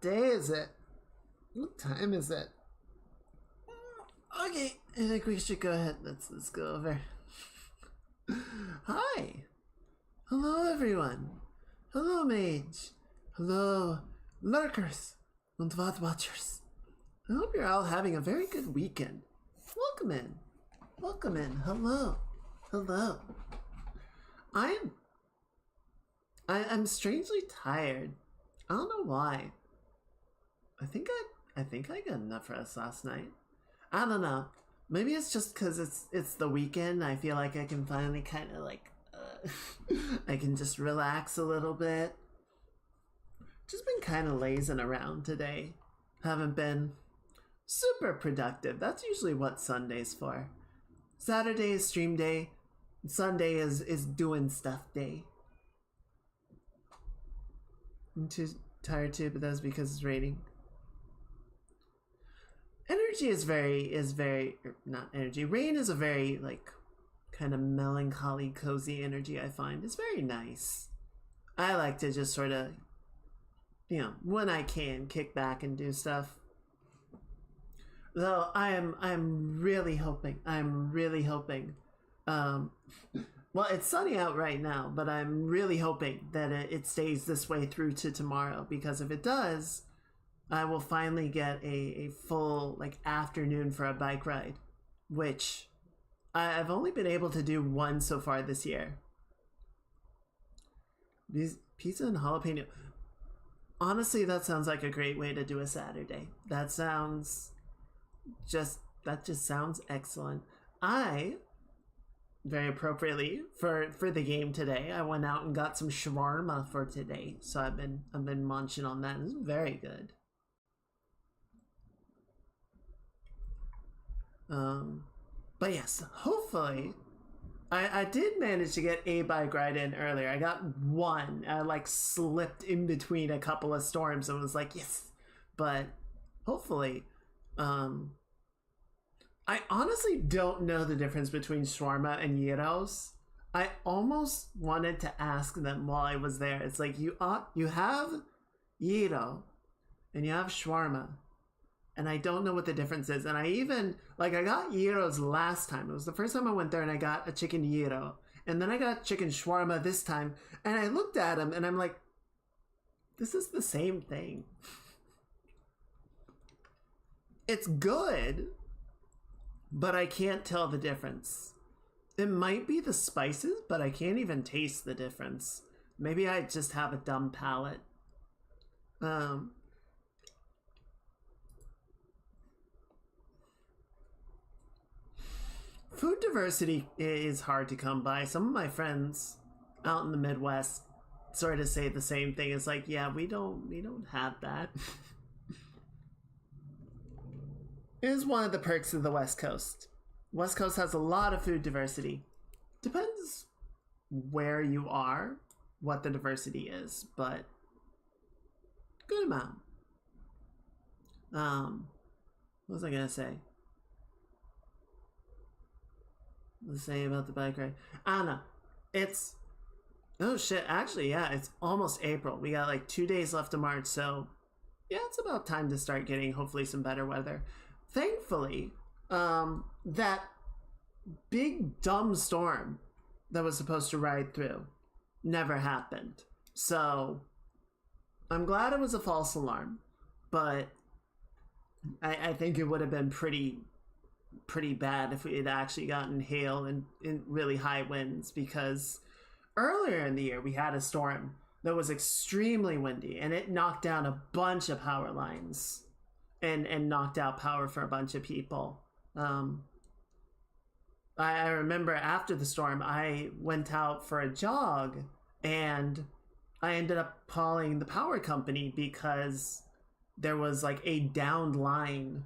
day is it? What time is it? Okay, I think we should go ahead. Let's go over. Hi. Hello, everyone. Hello, mage. Hello, lurkers and VOD watchers. I hope you're all having a very good weekend. Welcome in. Welcome in. Hello. Hello. I'm strangely tired. I don't know why. I think I got enough rest last night. I don't know. Maybe it's just because it's the weekend. I feel like I can finally kind of like I can just relax a little bit. Just been kind of lazing around today. Haven't been super productive. That's usually what Sunday's for. Saturday is stream day. Sunday is doing stuff day. I'm too tired too, but that's because it's raining. Energy is very not energy. Rain is a very like kind of melancholy, cozy energy. I find it's very nice. I like to just sort of, you know, when I can kick back and do stuff. Though I'm really hoping. Well, it's sunny out right now, but I'm really hoping that it stays this way through to tomorrow, because if it does, I will finally get a full like afternoon for a bike ride, which I've only been able to do one so far this year. Pizza and jalapeno. Honestly, that sounds like a great way to do a Saturday. That just sounds excellent. I, very appropriately for the game today, I went out and got some shawarma for today. So I've been munching on that. It's very good. But yes, hopefully I did manage to get a bike ride in earlier. I got one. I like slipped in between a couple of storms and was like, yes. But hopefully, I honestly don't know the difference between shawarma and gyros. I almost wanted to ask them while I was there. It's like you have gyro and you have shawarma, and I don't know what the difference is. And I even I got gyros last time. It was the first time I went there, and I got a chicken gyro, and then I got chicken shawarma this time. And I looked at them, and I'm like, this is the same thing. It's good, but I can't tell the difference. It might be the spices, but I can't even taste the difference. Maybe I just have a dumb palate. Food diversity is hard to come by. Some of my friends out in the Midwest sort of say the same thing. It's like, yeah, we don't have that. It is one of the perks of the West Coast. West Coast has a lot of food diversity. Depends where you are, what the diversity is, but good amount. What was I gonna say? Let's say about the bike ride. I don't know. It's oh shit. Actually, yeah, it's almost April. We got like 2 days left of March, so yeah, it's about time to start getting hopefully some better weather. Thankfully, that big dumb storm that was supposed to ride through never happened. So I'm glad it was a false alarm, but I think it would have been pretty bad if we had actually gotten hail and really high winds, because earlier in the year we had a storm that was extremely windy and it knocked down a bunch of power lines and knocked out power for a bunch of people. I remember after the storm, I went out for a jog and I ended up calling the power company because there was like a downed line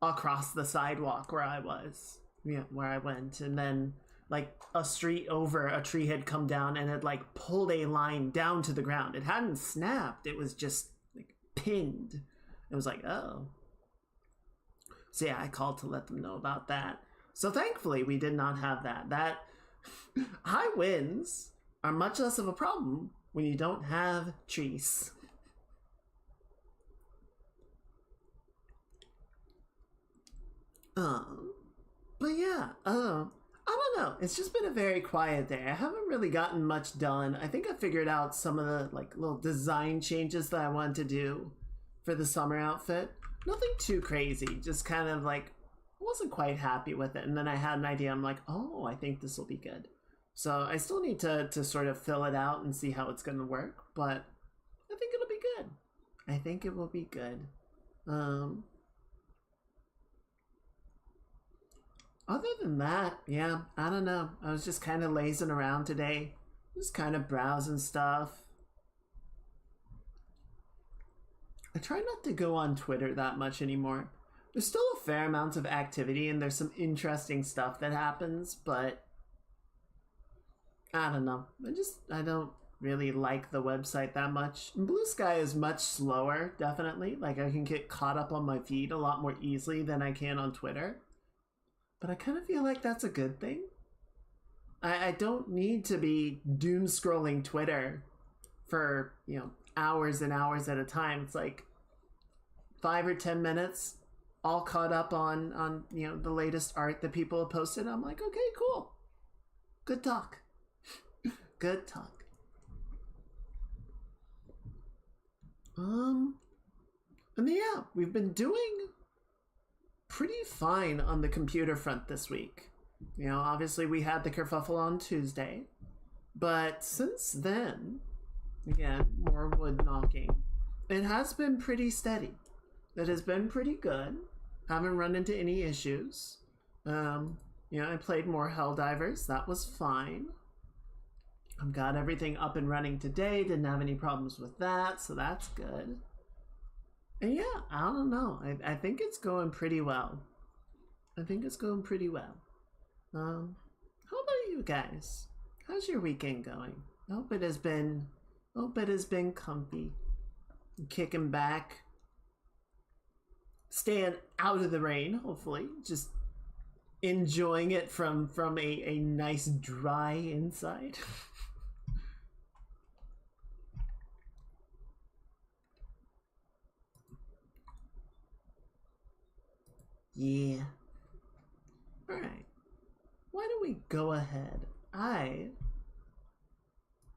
across the sidewalk where I was, where I went. And then like a street over, a tree had come down and had like pulled a line down to the ground. It hadn't snapped. It was just like pinned. It was like, oh. So yeah, I called to let them know about that. So thankfully we did not have that. That high winds are much less of a problem when you don't have trees. Um, but yeah, I don't know. It's just been a very quiet day. I haven't really gotten much done. I think I figured out some of the like little design changes that I wanted to do for the summer outfit. Nothing too crazy. Just kind of like I wasn't quite happy with it, and then I had an idea. I'm like, oh, I think this will be good. So I still need to sort of fill it out and see how it's going to work, but I think it'll be good. I think it will be good. Other than that, yeah, I don't know. I was just kind of lazing around today. Just kind of browsing stuff. I try not to go on Twitter that much anymore. There's still a fair amount of activity and there's some interesting stuff that happens, but I don't know. I don't really like the website that much. Blue Sky is much slower, definitely. Like I can get caught up on my feed a lot more easily than I can on Twitter. But I kind of feel like that's a good thing. I don't need to be doom scrolling Twitter for, hours and hours at a time. It's like 5 or 10 minutes, all caught up on the latest art that people have posted. I'm like, okay, cool. Good talk. Good talk. And yeah, we've been doing pretty fine on the computer front this week. Obviously we had the kerfuffle on Tuesday, but since then, again, more wood knocking, it has been pretty steady. It has been pretty good. Haven't run into any issues. I played more Helldivers. That was fine. I've got everything up and running today. Didn't have any problems with that, so that's good. And yeah, I don't know. I think it's going pretty well. How about you guys? How's your weekend going? I hope it has been comfy. Kicking back. Staying out of the rain, hopefully. Just enjoying it from a nice dry inside. Yeah. Alright. Why don't we go ahead? I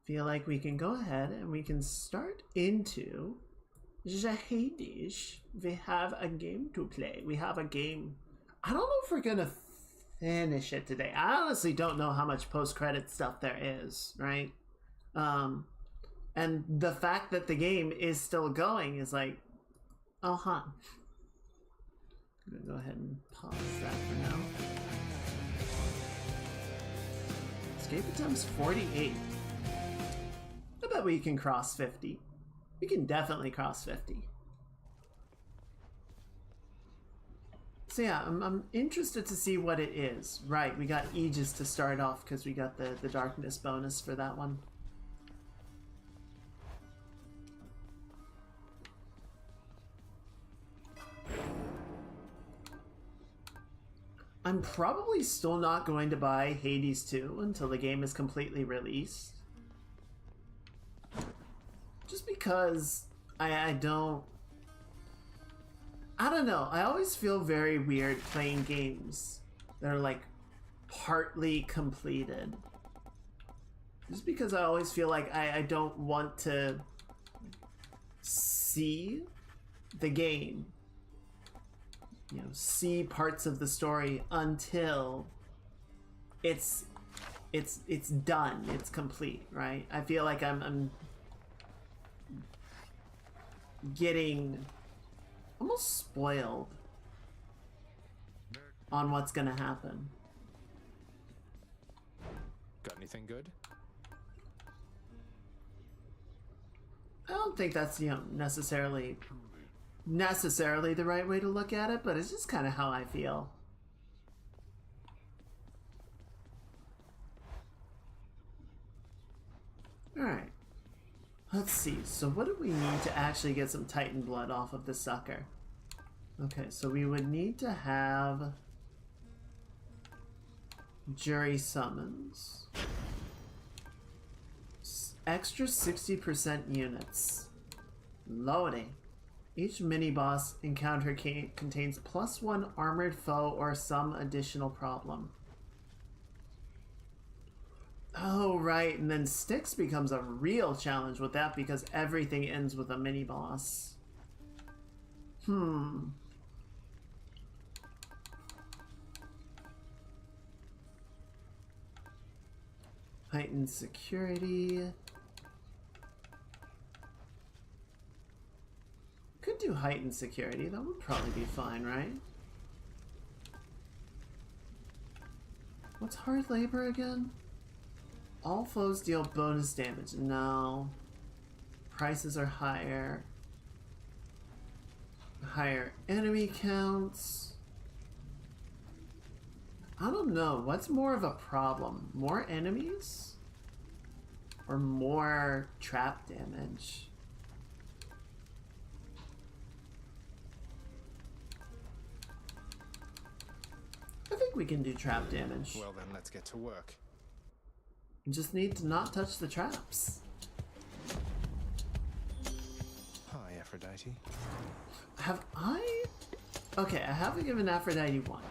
feel like we can go ahead and we can start into Hades. We have a game to play. We have a game. I don't know if we're gonna finish it today. I honestly don't know how much post-credit stuff there is, right? And the fact that the game is still going is like, oh, huh. I'm gonna go ahead and pause that for now. Escape attempts 48. I bet we can cross 50. We can definitely cross 50. So yeah, I'm interested to see what it is. Right, we got Aegis to start off because we got the darkness bonus for that one. I'm probably still not going to buy Hades 2 until the game is completely released. Just because I don't know. I always feel very weird playing games that are like partly completed. Just because I always feel like I don't want to see the game. See parts of the story until it's done, it's complete, right? I feel like I'm getting almost spoiled on what's gonna happen. Got anything good? I don't think that's necessarily the right way to look at it, but it's just kind of how I feel. Alright. Let's see. So what do we need to actually get some Titan blood off of the sucker? Okay, so we would need to have jury summons. Extra 60% units. Loading. Each mini-boss encounter contains +1 armored foe or some additional problem. Oh, right, and then Styx becomes a real challenge with that because everything ends with a mini-boss. Heightened security. Could do heightened security. That would probably be fine, right? What's hard labor again? All foes deal bonus damage. No. Prices are higher. Higher enemy counts. I don't know. What's more of a problem? More enemies? Or more trap damage? I think we can do trap damage. Well then, let's get to work. You just need to not touch the traps. Hi, Aphrodite. Have I? Okay, I haven't given Aphrodite one.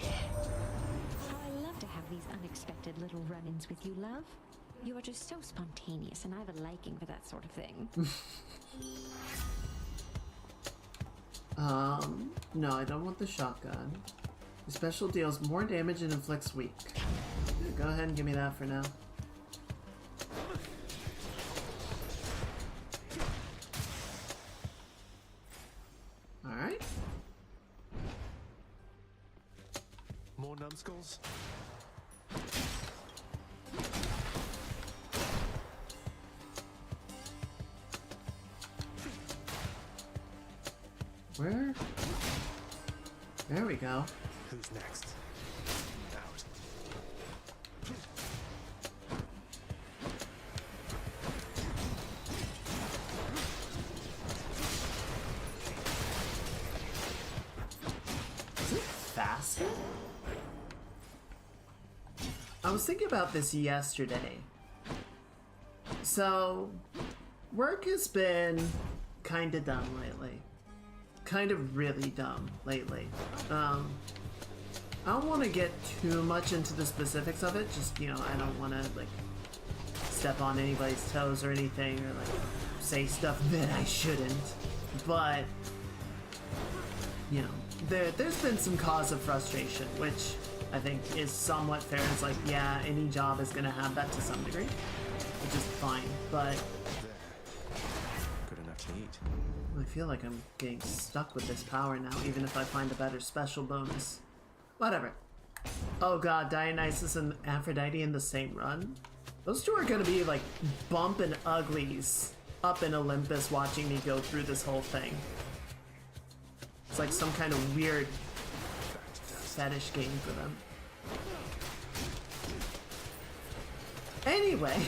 I love to have these unexpected little run-ins with you, love. You are just so spontaneous, and I have a liking for that sort of thing. No, I don't want the shotgun. The special deals more damage and inflicts weak. Yeah, go ahead and give me that for now. Alright. More numbskulls? Where? There we go. Who's next? Out. Is it faster? I was thinking about this yesterday. So, work has been kinda dumb lately. Kind of really dumb lately. I don't want to get too much into the specifics of it, just, you know, I don't want to, like, step on anybody's toes or anything, or, like, say stuff that I shouldn't, but, you know, there's been some cause of frustration, which I think is somewhat fair. It's like, yeah, any job is going to have that to some degree, which is fine, but... There. Good enough to eat. I feel like I'm getting stuck with this power now, even if I find a better special bonus. Whatever. Oh god, Dionysus and Aphrodite in the same run? Those two are gonna be like bumping uglies up in Olympus watching me go through this whole thing. It's like some kind of weird fetish game for them. Anyway.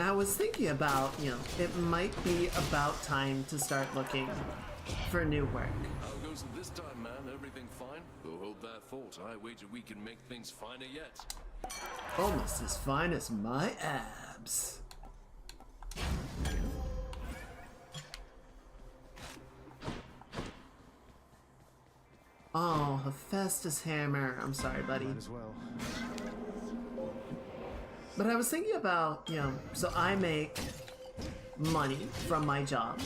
I was thinking about, you know, it might be about time to start looking for new work. How goes it this time, man? Everything fine? Oh, hold that thought. I wager we can make things finer yet. Almost as fine as my abs. Oh, Hephaestus hammer. I'm sorry, buddy. Might as well. But I was thinking about, you know, so I make money from my job,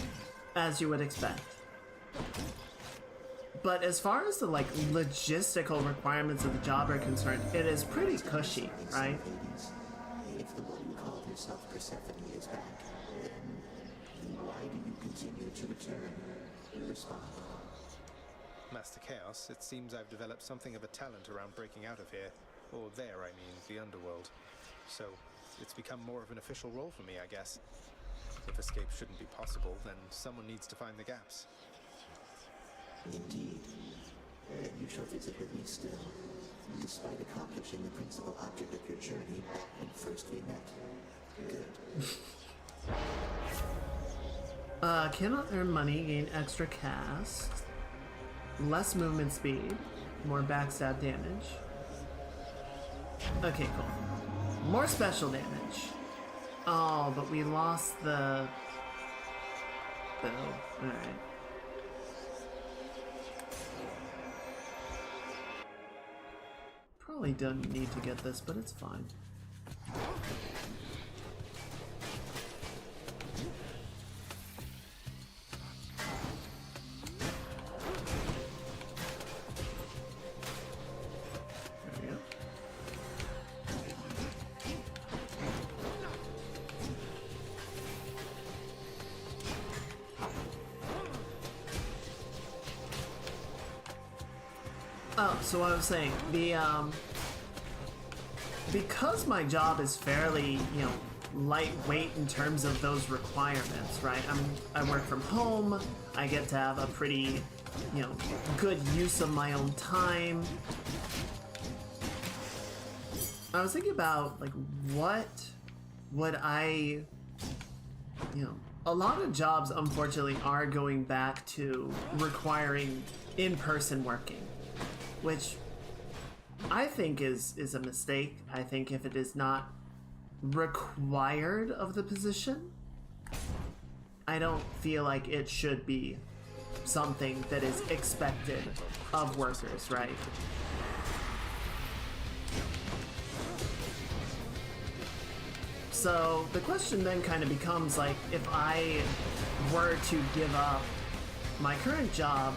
as you would expect. But as far as the, like, logistical requirements of the job are concerned, it is pretty cushy, right? If the one you called yourself Persephone is back, then why do you continue to return? Respond. Master Chaos, it seems I've developed something of a talent around breaking out of here. Or there, I mean, the underworld. So, it's become more of an official role for me, I guess. If escape shouldn't be possible, then someone needs to find the gaps. Indeed. And you shall visit with me still, despite accomplishing the principal object of your journey when first we met. Good. Cannot earn money, gain extra cast, less movement speed, more backstab damage. Okay, cool. More special damage. Oh, but we lost the bow. Alright. Probably don't need to get this, but it's fine. There we go. Oh, so what I was saying, because my job is fairly, lightweight in terms of those requirements, right? I work from home, I get to have a pretty, good use of my own time. I was thinking about, like, what would I, a lot of jobs, unfortunately, are going back to requiring in-person working, which I think is a mistake. I think if it is not required of the position, I don't feel like it should be something that is expected of workers, right? So the question then kind of becomes like, if I were to give up my current job,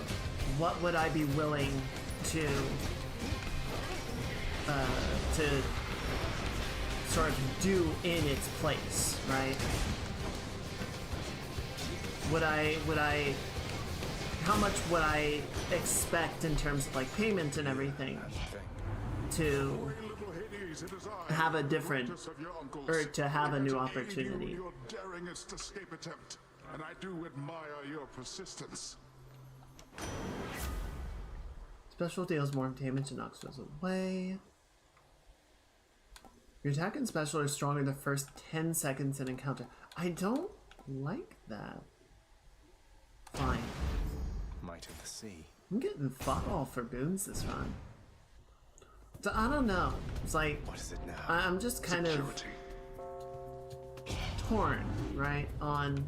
what would I be willing to sort of do in its place, right? How much would I expect in terms of like payment and everything to have a different, or to have a new opportunity? Your daringest escape attempt, and I do admire your persistence. Special deals more damage and knocks those away. Your attack and special are stronger the first 10 seconds in encounter. I don't like that. Fine. Might of the sea. I'm getting fuck all for boons this run. So I don't know. It's like, What is it now? I'm just kind of torn, right? On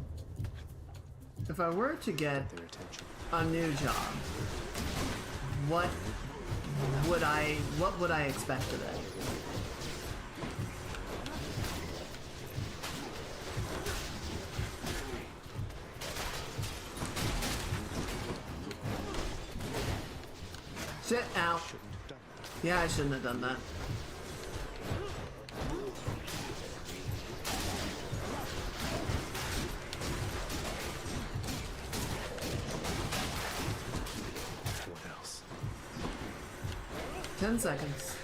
if I were to get Their attention. a new job, what would I expect of it? Shit, ow. Yeah, I shouldn't have done that. What else? 10 seconds.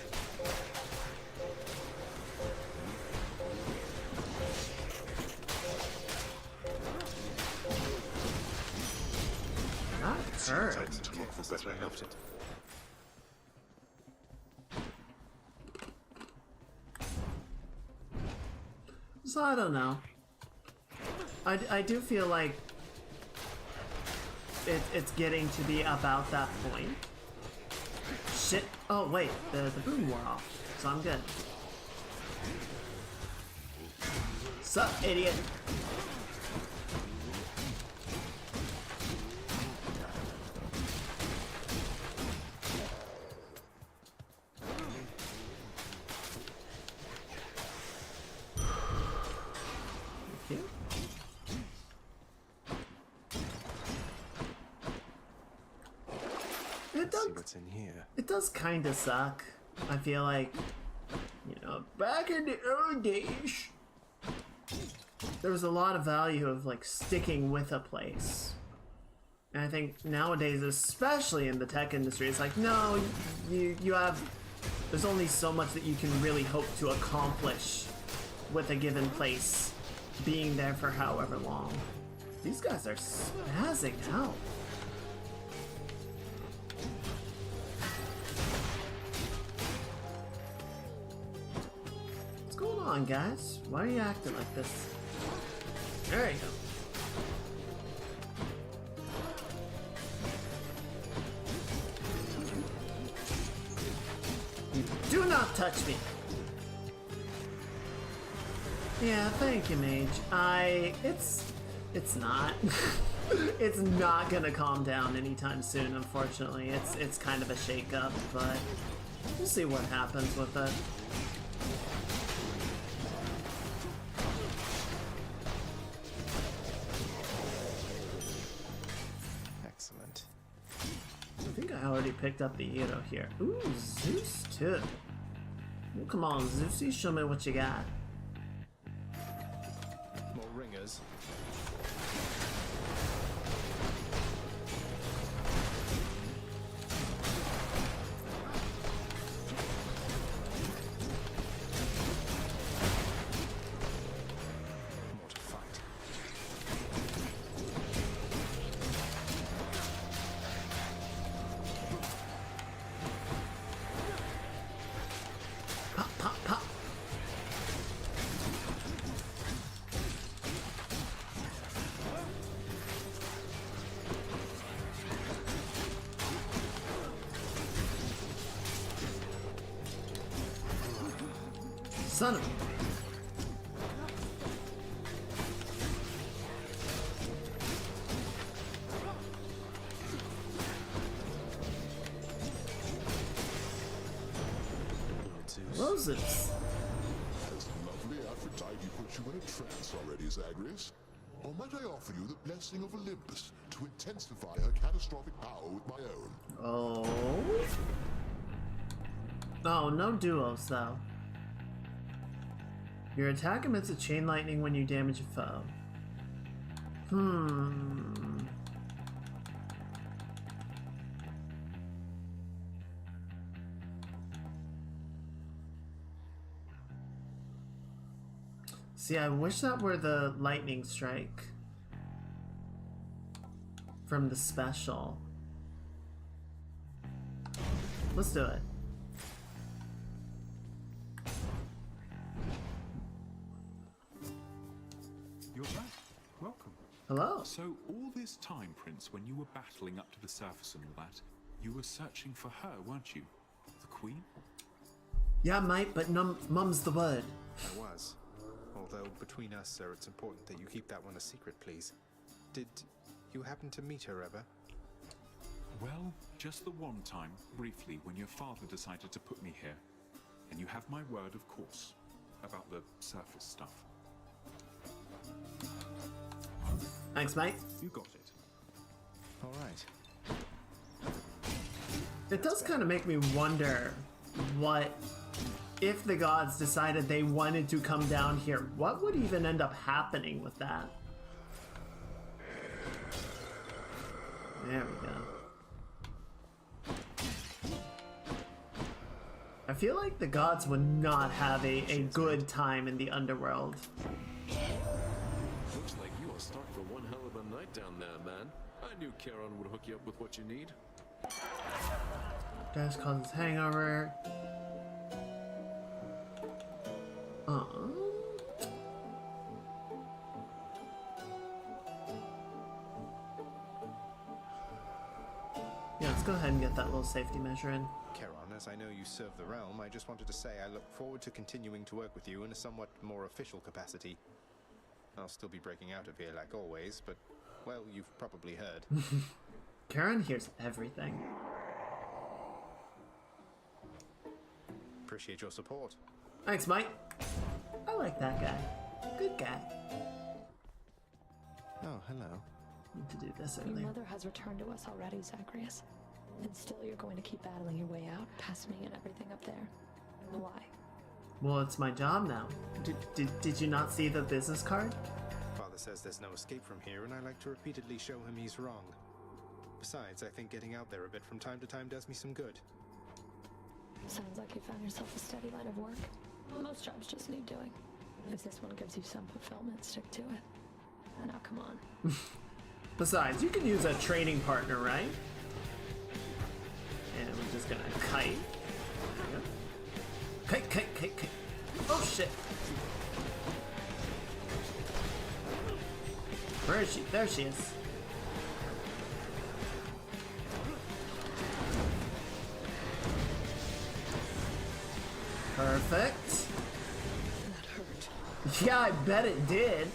That hurt. Better helped it. So I don't know. I do feel like it's getting to be about that point. Shit. Oh wait, the boom wore off, so I'm good. Sup, idiot? Thank you. It See does. what's in here. It does kind of suck. I feel like, back in the early days, there was a lot of value of like sticking with a place. And I think nowadays, especially in the tech industry, it's like, no, you have, there's only so much that you can really hope to accomplish with a given place being there for however long. These guys are spazzing out. What's going on, guys? Why are you acting like this? There you go. You do not touch me. Yeah, thank you, Mage. It's not. It's not gonna calm down anytime soon, unfortunately. It's kind of a shake-up, but we'll see what happens with it. Excellent. I think I already picked up the Edo here. Ooh, Zeus too. Well, come on, Zeusy, show me what you got. More ringers. More to fight. Pop, pop, pop. Son of a... Hello, Zeus. Has lovely Aphrodite put you in a trance already, Zagreus? Or might I offer you the blessing of Olympus to intensify her catastrophic power with my own? Oh. Oh, no duos though. Your attack emits a chain lightning when you damage a foe. See, I wish that were the lightning strike from the special. Let's do it. You're back. Welcome. Hello. So all this time, Prince, when you were battling up to the surface and all that, you were searching for her, weren't you? The Queen? Yeah, mate, but mum's the word. I was. Although, between us, sir, it's important that you keep that one a secret, please. Did you happen to meet her ever? Well, just the one time, briefly, when your father decided to put me here. And you have my word, of course, about the surface stuff. Thanks, mate. You got it. All right. It does kind of make me wonder what if the gods decided they wanted to come down here, what would even end up happening with that? There we go. I feel like the gods would not have a good time in the underworld. Looks like you are starting for one hell of a night down there, man. I knew Charon would hook you up with what you need. Dash causes hangover. Yeah, let's go ahead and get that little safety measure in. Charon, as I know you serve the realm, I just wanted to say I look forward to continuing to work with you in a somewhat more official capacity. I'll still be breaking out of here like always, but, well, you've probably heard. Charon hears everything. Appreciate your support. Thanks, Mike. I like that guy. Good guy. Oh, hello. Need to do this Your earlier. mother has returned to us already, Zagreus. And still you're going to keep battling your way out, past me and everything up there. Why? Well, it's my job now. Did you not see the business card? Father says there's no escape from here, and I like to repeatedly show him he's wrong. Besides, I think getting out there a bit from time to time does me some good. Sounds like you found yourself a steady line of work. Most jobs just need doing. If this one gives you some fulfillment, stick to it. Now come on. Besides, you can use a training partner, right? And we're just gonna kite. There we go. Kite, kite, kite, kite. Oh shit! Where is she? There she is. Perfect. That hurt. Yeah, I bet it did.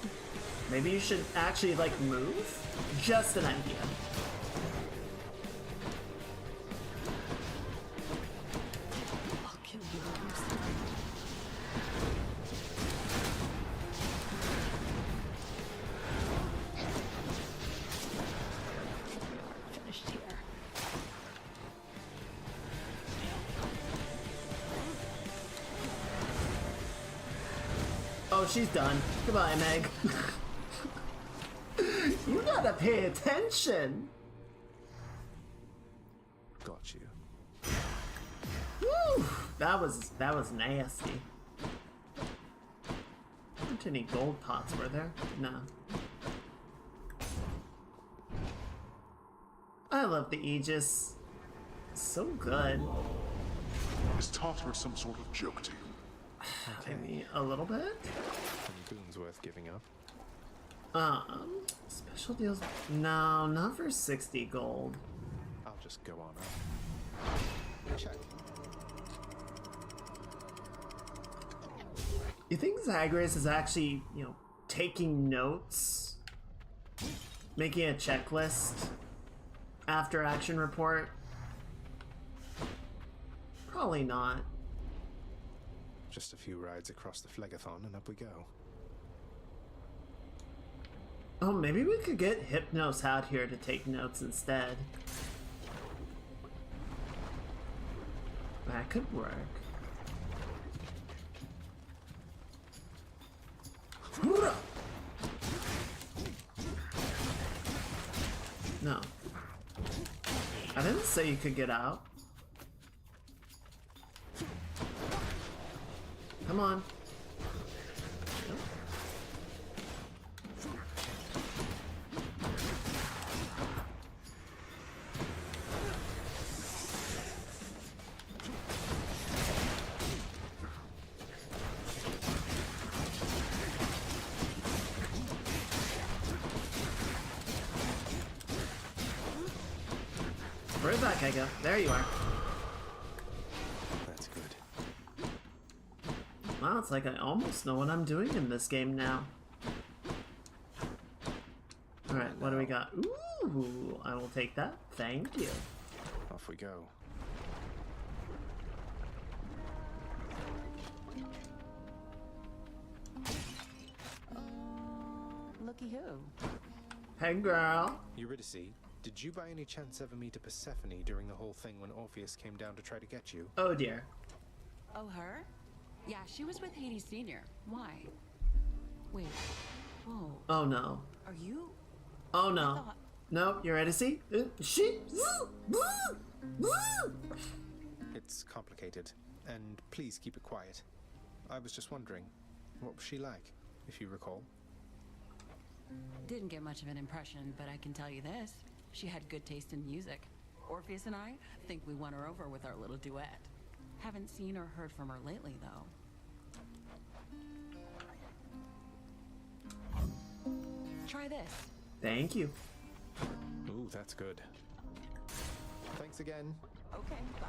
Maybe you should actually, like, move? Just an idea. I'll kill you. Finished here. Oh, she's done. Goodbye, Meg. You gotta pay attention. Got you. Woo! That was nasty. Aren't any gold pots, were there? No. I love the Aegis. So good. Is Tartarus some sort of joke to you? Maybe a little bit. Any boons worth giving up? Special deals? No, not for 60 gold. I'll just go on up. Check. You think Zagreus is actually, you know, taking notes? Making a checklist? After action report? Probably not. Just a few rides across the Phlegathon and up we go. Oh, maybe we could get Hypnos out here to take notes instead. That could work. No. I didn't say you could get out. Come on. Right back, I go. There you are. That's good. Wow, it's like I almost know what I'm doing in this game now. Alright, what do we got? Ooh, I will take that. Thank you. Off we go. Looky who. Hey, girl. Eurydice, did you by any chance ever meet a Persephone during the whole thing when Orpheus came down to try to get you? Oh, dear. Oh, her? Yeah, she was with Hades Sr. Why? Wait. Whoa. Oh, no. Are you? Oh, no. thought- No, you ready to see? She. It's complicated, and please keep it quiet. I was just wondering, what was she like, if you recall? Didn't get much of an impression, but I can tell you this. She had good taste in music. Orpheus and I think we won her over with our little duet. Haven't seen or heard from her lately, though. Try this. Thank you. Ooh, that's good. Thanks again. Okay, bye.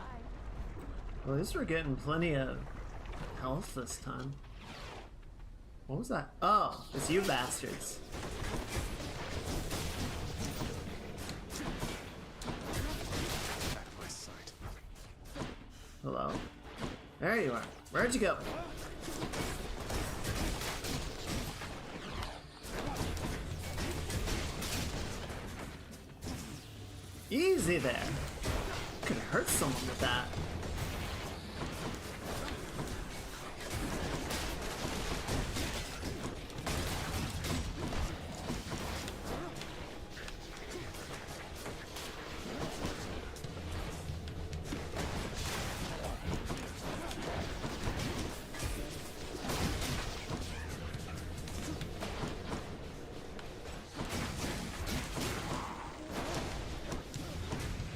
Well, at least we're getting plenty of health this time. What was that? Oh, it's you bastards. Out of my sight. Hello? There you are. Where'd you go? Easy there. Could hurt someone with that.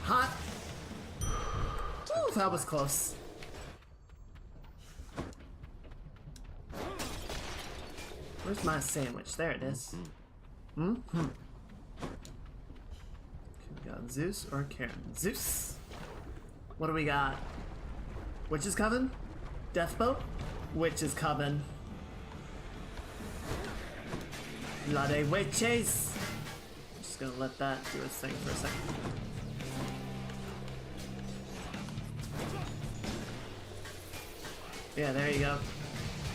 Hot. Ooh, that was close. Where's my sandwich? There it is. Mm-hmm. Okay, we got Zeus or Karen? Zeus. What do we got? Witch's Coven? Deathboat? Witch's Coven. Bloody witches! Just gonna let that do its thing for a second. Yeah, there you go.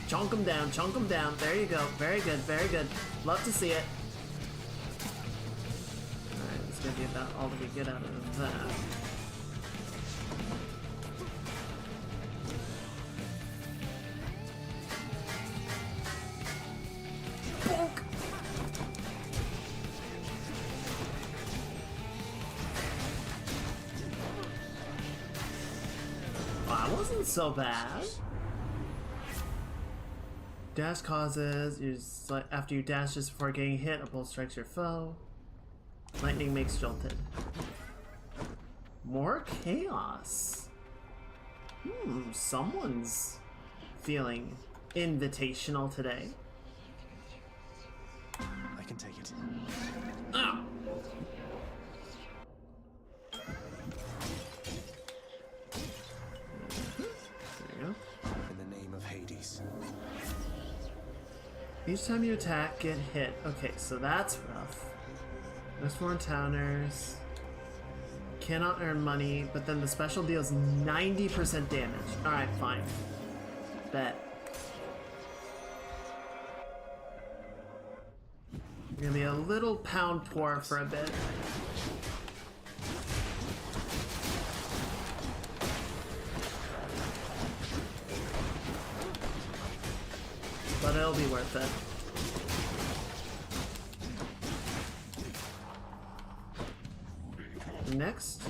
Chunk them down, chunk them down. There you go. Very good, very good. Love to see it. Alright, that's gonna be about all that we get out of that. Bonk! Wow, that wasn't so bad. Dash causes, after you dash just before getting hit, a bolt strikes your foe. Lightning makes jolted. More chaos. Someone's feeling invitational today. I can take it. Ah! There you go. In the name of Hades. Each time you attack, get hit. Okay, so that's rough. There's more encounters. Cannot earn money, but then the special deals 90% damage. Alright, fine. Bet. You're gonna be a little pound poor for a bit. But it'll be worth it. Next.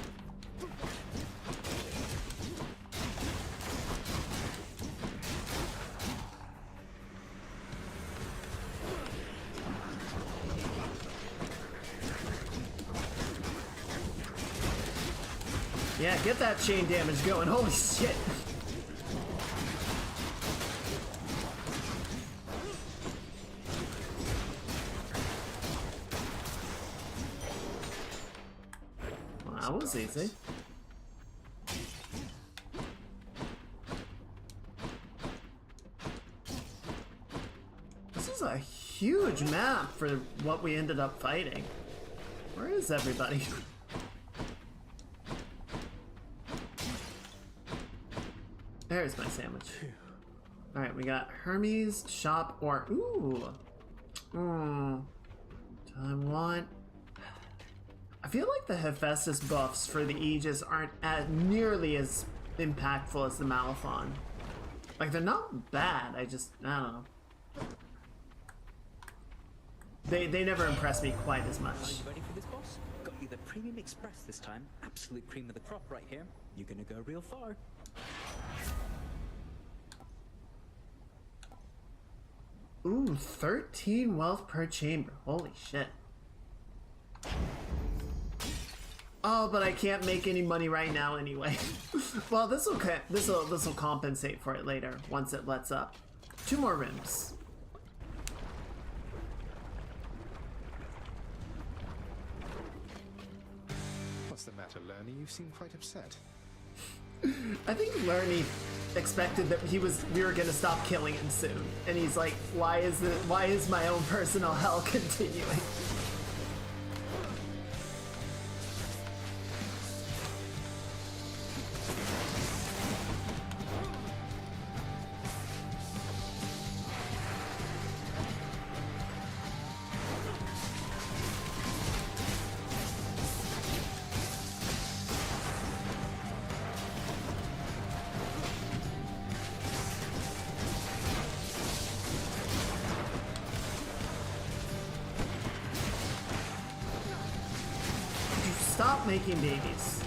Yeah, get that chain damage going. Holy shit. That was easy. This is a huge map for what we ended up fighting. Where is everybody? There's my sandwich. Alright, we got Hermes, shop, or... Ooh! I want... I feel like the Hephaestus buffs for the Aegis aren't nearly as impactful as the Malathon. Like, they're not bad, I don't know. They never impress me quite as much. Are you ready for this, boss? Got you the Premium Express this time. Absolute cream of the crop right here. You're gonna go real far. Ooh, 13 wealth per chamber. Holy shit. Oh, but I can't make any money right now anyway. Well, this will compensate for it later once it lets up. 2 more rims. What's the matter, Lerny? You seem quite upset. I think Lerny expected that we were gonna stop killing him soon, and he's like, why is my own personal hell continuing? Stop making babies.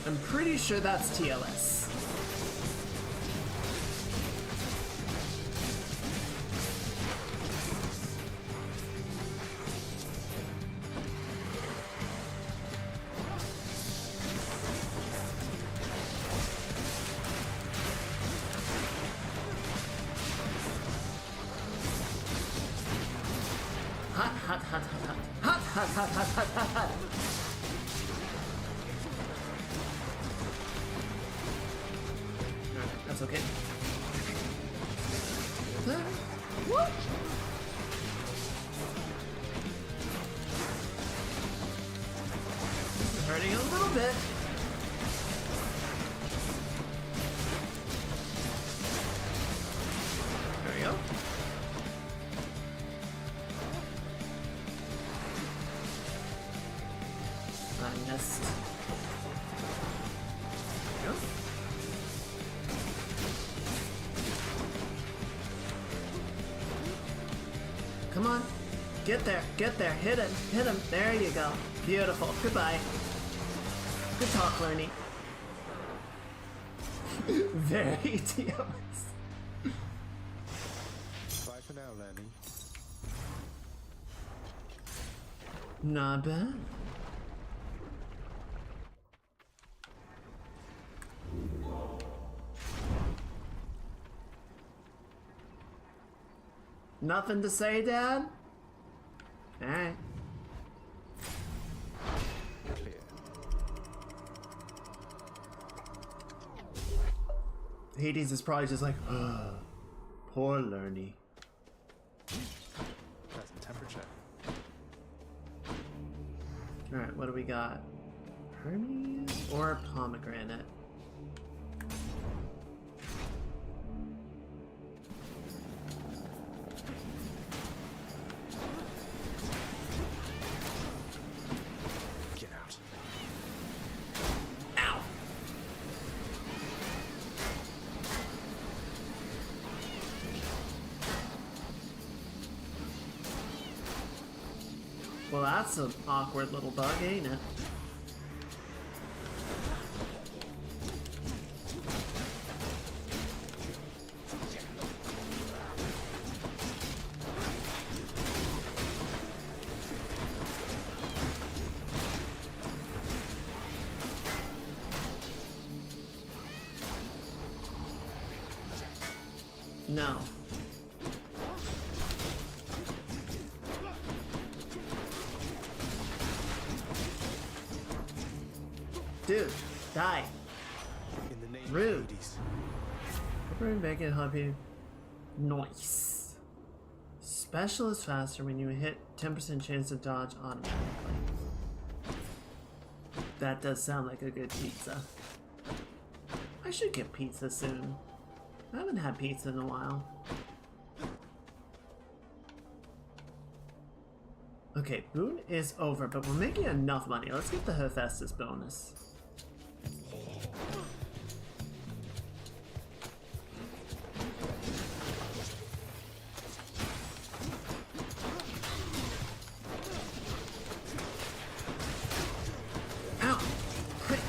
I'm pretty sure that's TLS. Hot, hot, hot, hot, hot. Hot, hot, hot, hot, hot, hot, hot. Alright, that's okay. What? Hurting a little bit. There we go. I missed. There we go. Come on. Get there. Get there. Hit him. Hit him. There you go. Beautiful. Goodbye. Good talk, Lerny. Very TOS. Bye for now, Lenny. Not bad. Nothing to say, Dad? Alright. Clear. Hades is probably just like, ugh, poor Lerny. Pleasant temperature. Alright, what do we got? Hermes or pomegranate? Get out. Ow! Well, that's an awkward little bug, ain't it? No. Dude, die. In the name Rude. of Hades. Pepper and bacon helping. Nice. Special is faster when you hit 10% chance to dodge automatically. That does sound like a good pizza. I should get pizza soon. I haven't had pizza in a while. Okay, boon is over, but we're making enough money. Let's get the Hephaestus bonus. Ow! Quick!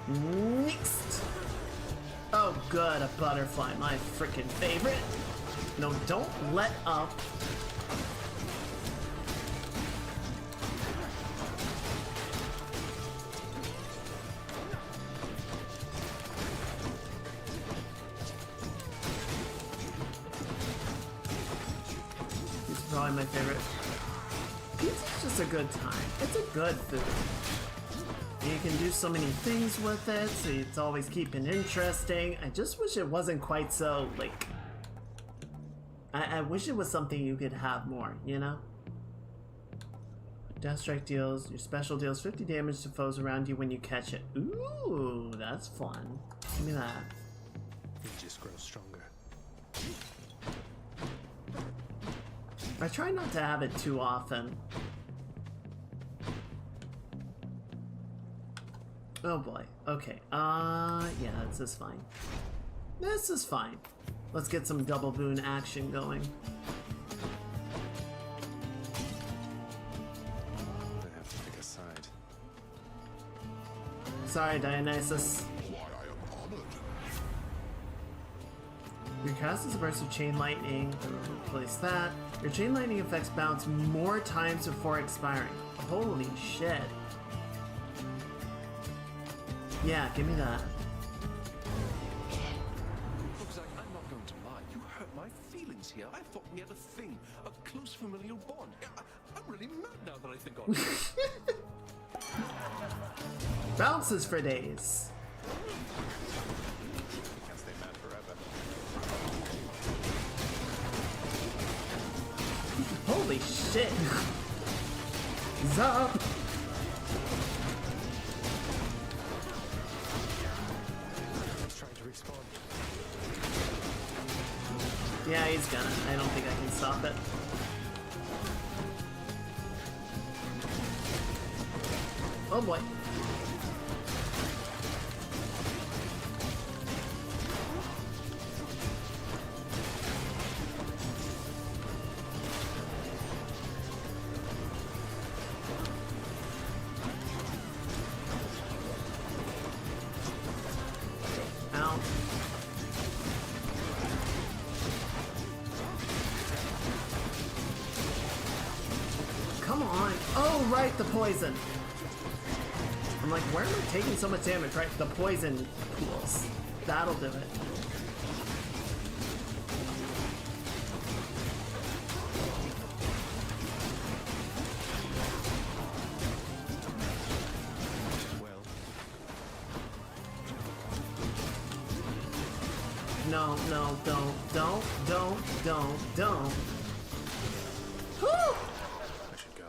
Next! Oh good, a butterfly, my freaking favorite. No, don't let up. He's probably my favorite. Pizza's just a good time. It's a good food. You can do so many things with it, so it's always keeping interesting. I just wish it wasn't quite so, like... I wish it was something you could have more, you know? Death Strike deals, your special deals 50 damage to foes around you when you catch it. Ooh, that's fun. Give me that. It just grows stronger. I try not to have it too often. Oh boy. Okay. Yeah, this is fine. This is fine. Let's get some double boon action going. I have to pick a side. Sorry, Dionysus. Why, I am honored. Your cast is a burst of chain lightning. Replace that. Your chain lightning effects bounce more times before expiring. Holy shit. Yeah, give me that. Looks like I'm not going to lie. You hurt my I thought we had a thing, a close familial bond. I'm really mad now that I think on it. Bounces for days. Can't stay mad forever. Holy shit. Zup. He's trying to respawn. Yeah, he's gonna. I don't think I can stop it. Oh boy. Ow. Come on. Oh, right, the poison. I'm like, where am I taking so much damage? Right, the poison pools. That'll do it. Well, No, no, don't. Whew! I should go.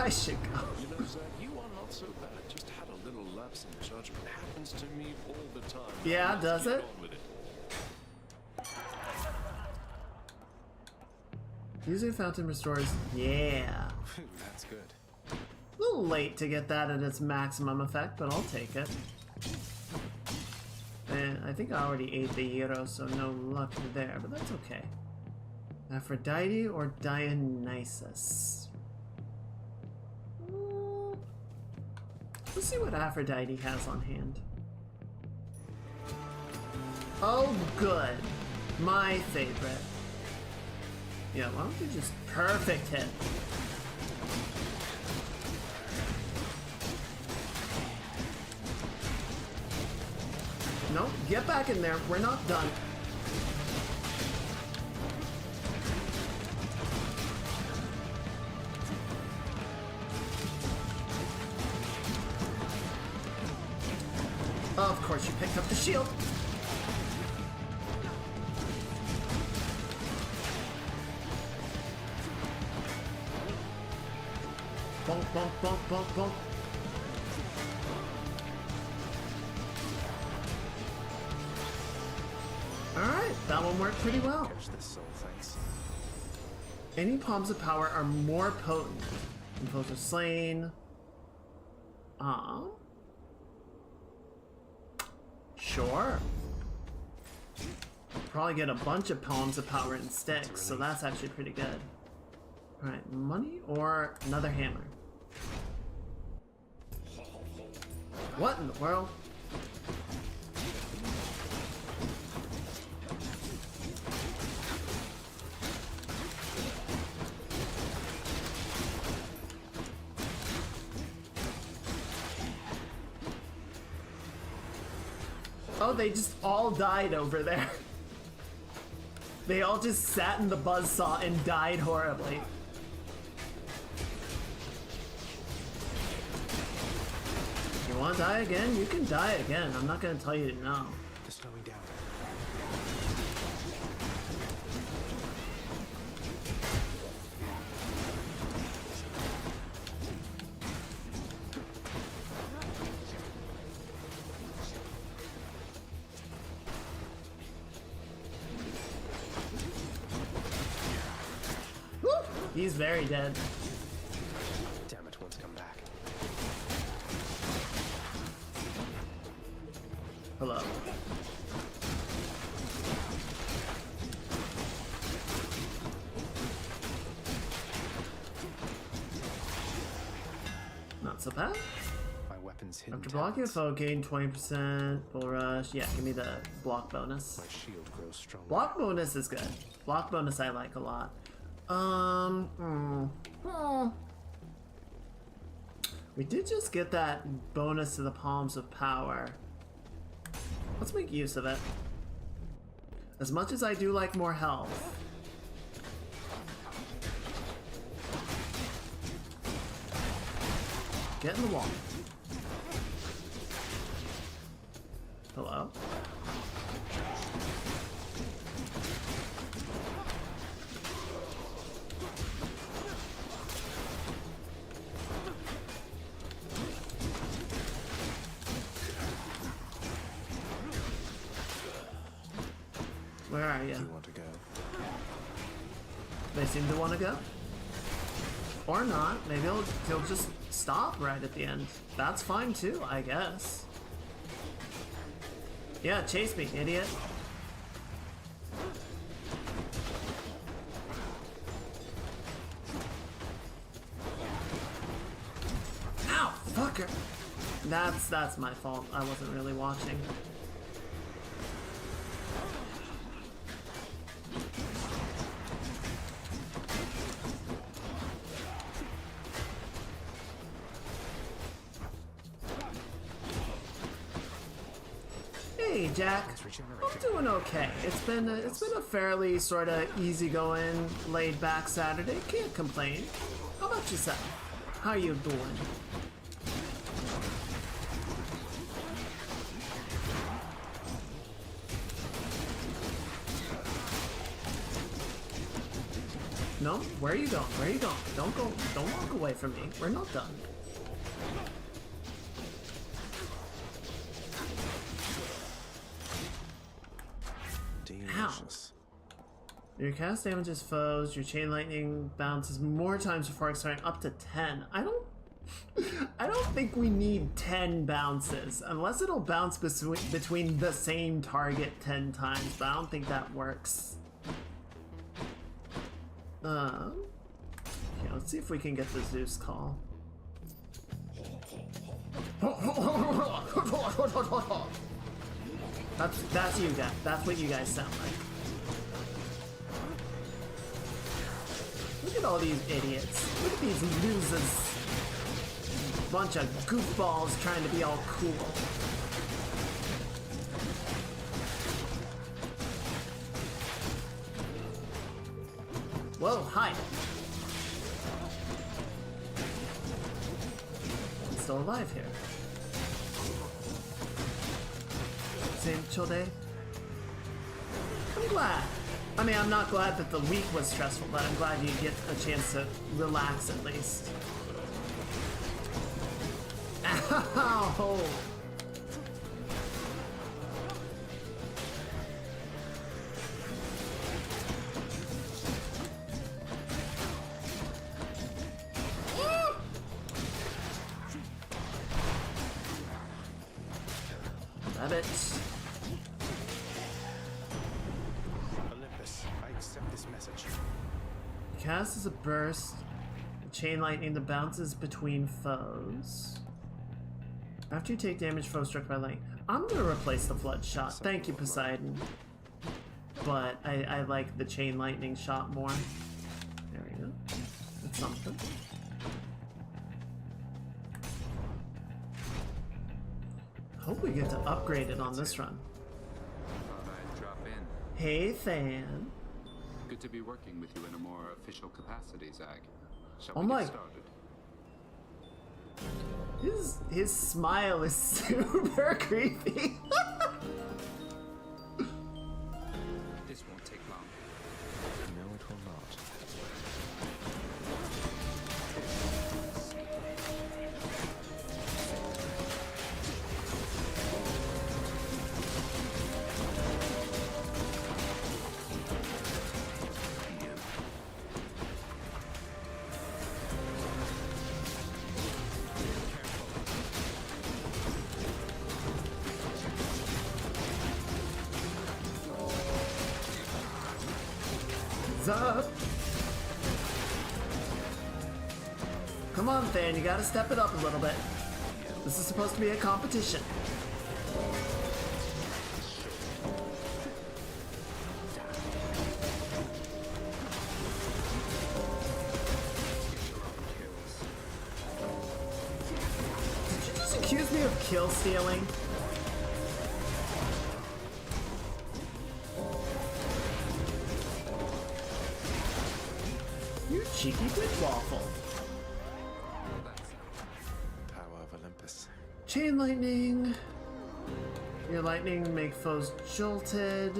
I should go. You know, Zach, you are not so bad. Just had a little lapse in judgment. Happens to me all the time. Yeah, Let's does get it? on with it. Using fountain restores. Yeah. Phew, that's good. A little late to get that at its maximum effect, but I'll take it. And I think I already ate the hero, so no luck there, but that's okay. Aphrodite or Dionysus? Let's see what Aphrodite has on hand. Oh, good. My favorite. Yeah, why don't we just perfect hit? No, get back in there. We're not done. Of course, you picked up the shield. Bonk, bonk, bonk, bonk, bonk. Alright, that one worked pretty well. Catch this soul, thanks. Any palms of power are more potent. When foes are slain. Sure. Probably get a bunch of palms of power in sticks, so that's actually pretty good. Alright, money or another hammer? What in the world? Oh, they just all died over there. They all just sat in the buzzsaw and died horribly. You want to die again? You can die again. I'm not going to tell you no. They're slowing down. Woo! He's very dead. Damn it, one's come back. Hello. Not so bad. My weapon's hidden. After blocking a talents. foe, gain 20% full rush. Yeah, give me the block bonus. My shield grows stronger. Block bonus is good. Block bonus I like a lot. We did just get that bonus to the palms of power. Let's make use of it. As much as I do like more health, Get in the wall. Hello? Where are you? Do you want to go? They seem to want to go. Or not. Maybe he'll just stop right at the end. That's fine too, I guess. Yeah, chase me, idiot. Ow, fucker. That's my fault. I wasn't really watching. Hey Jack, I'm doing okay. It's been a fairly sort of easygoing, laid back Saturday. Can't complain. How about yourself? How you doing? No, where are you going? Where are you going? Don't go. Don't walk away from me. We're not done. Delicious. Your cast damages foes, your chain lightning bounces more times before expiring, up to 10. I don't think we need 10 bounces, unless it'll bounce between the same target 10 times, but I don't think that works. Okay, let's see if we can get the Zeus call. That's you guys. That's what you guys sound like. Look at all these idiots. Look at these losers. Bunch of goofballs trying to be all cool. Whoa, hi. I'm still alive here. Same chill day. I'm glad. I mean, I'm not glad that the week was stressful, but I'm glad you get a chance to relax at least. Ow! Rabbit. Olympus, I accept this message. Cast as a burst. Chain lightning that bounces between foes. After you take damage, foe struck by lightning. I'm gonna replace the flood shot. Thank you, Poseidon. But I like the chain lightning shot more. There we go. That's something. Hope we get to upgrade it on this run. Thought I'd drop in. Hey, Fan. Good to be working with you in a more official capacity, Zag. Shall Oh we my- get started? His smile is super creepy. This won't take long. No, it will not. Up. Come on, Fan, you gotta step it up a little bit. This is supposed to be a competition. Did you just accuse me of kill stealing? You cheeky bitch waffle. How Chain lightning. Your lightning make foes jolted.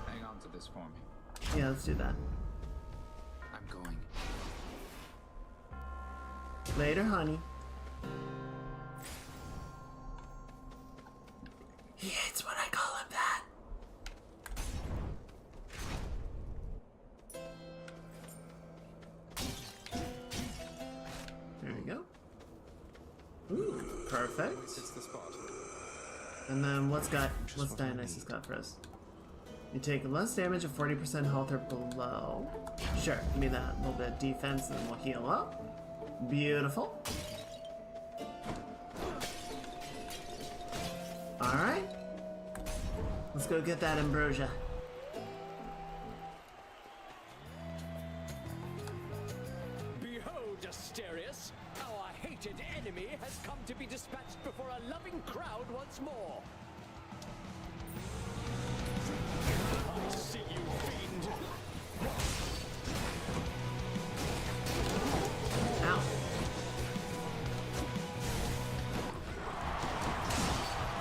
Hang on to this for me. Yeah, let's do that. I'm going. Later, honey. He hates when I call him that. There we go. Ooh, perfect. It's the spot. And then what's Dionysus got for us? You take less damage of 40% health or below. Sure, give me that little bit of defense and then we'll heal up. Beautiful. Alright. Let's go get that ambrosia. Behold, Asterius! Our hated enemy has come to be dispatched before a loving crowd once more. I see you, fiend! Ow.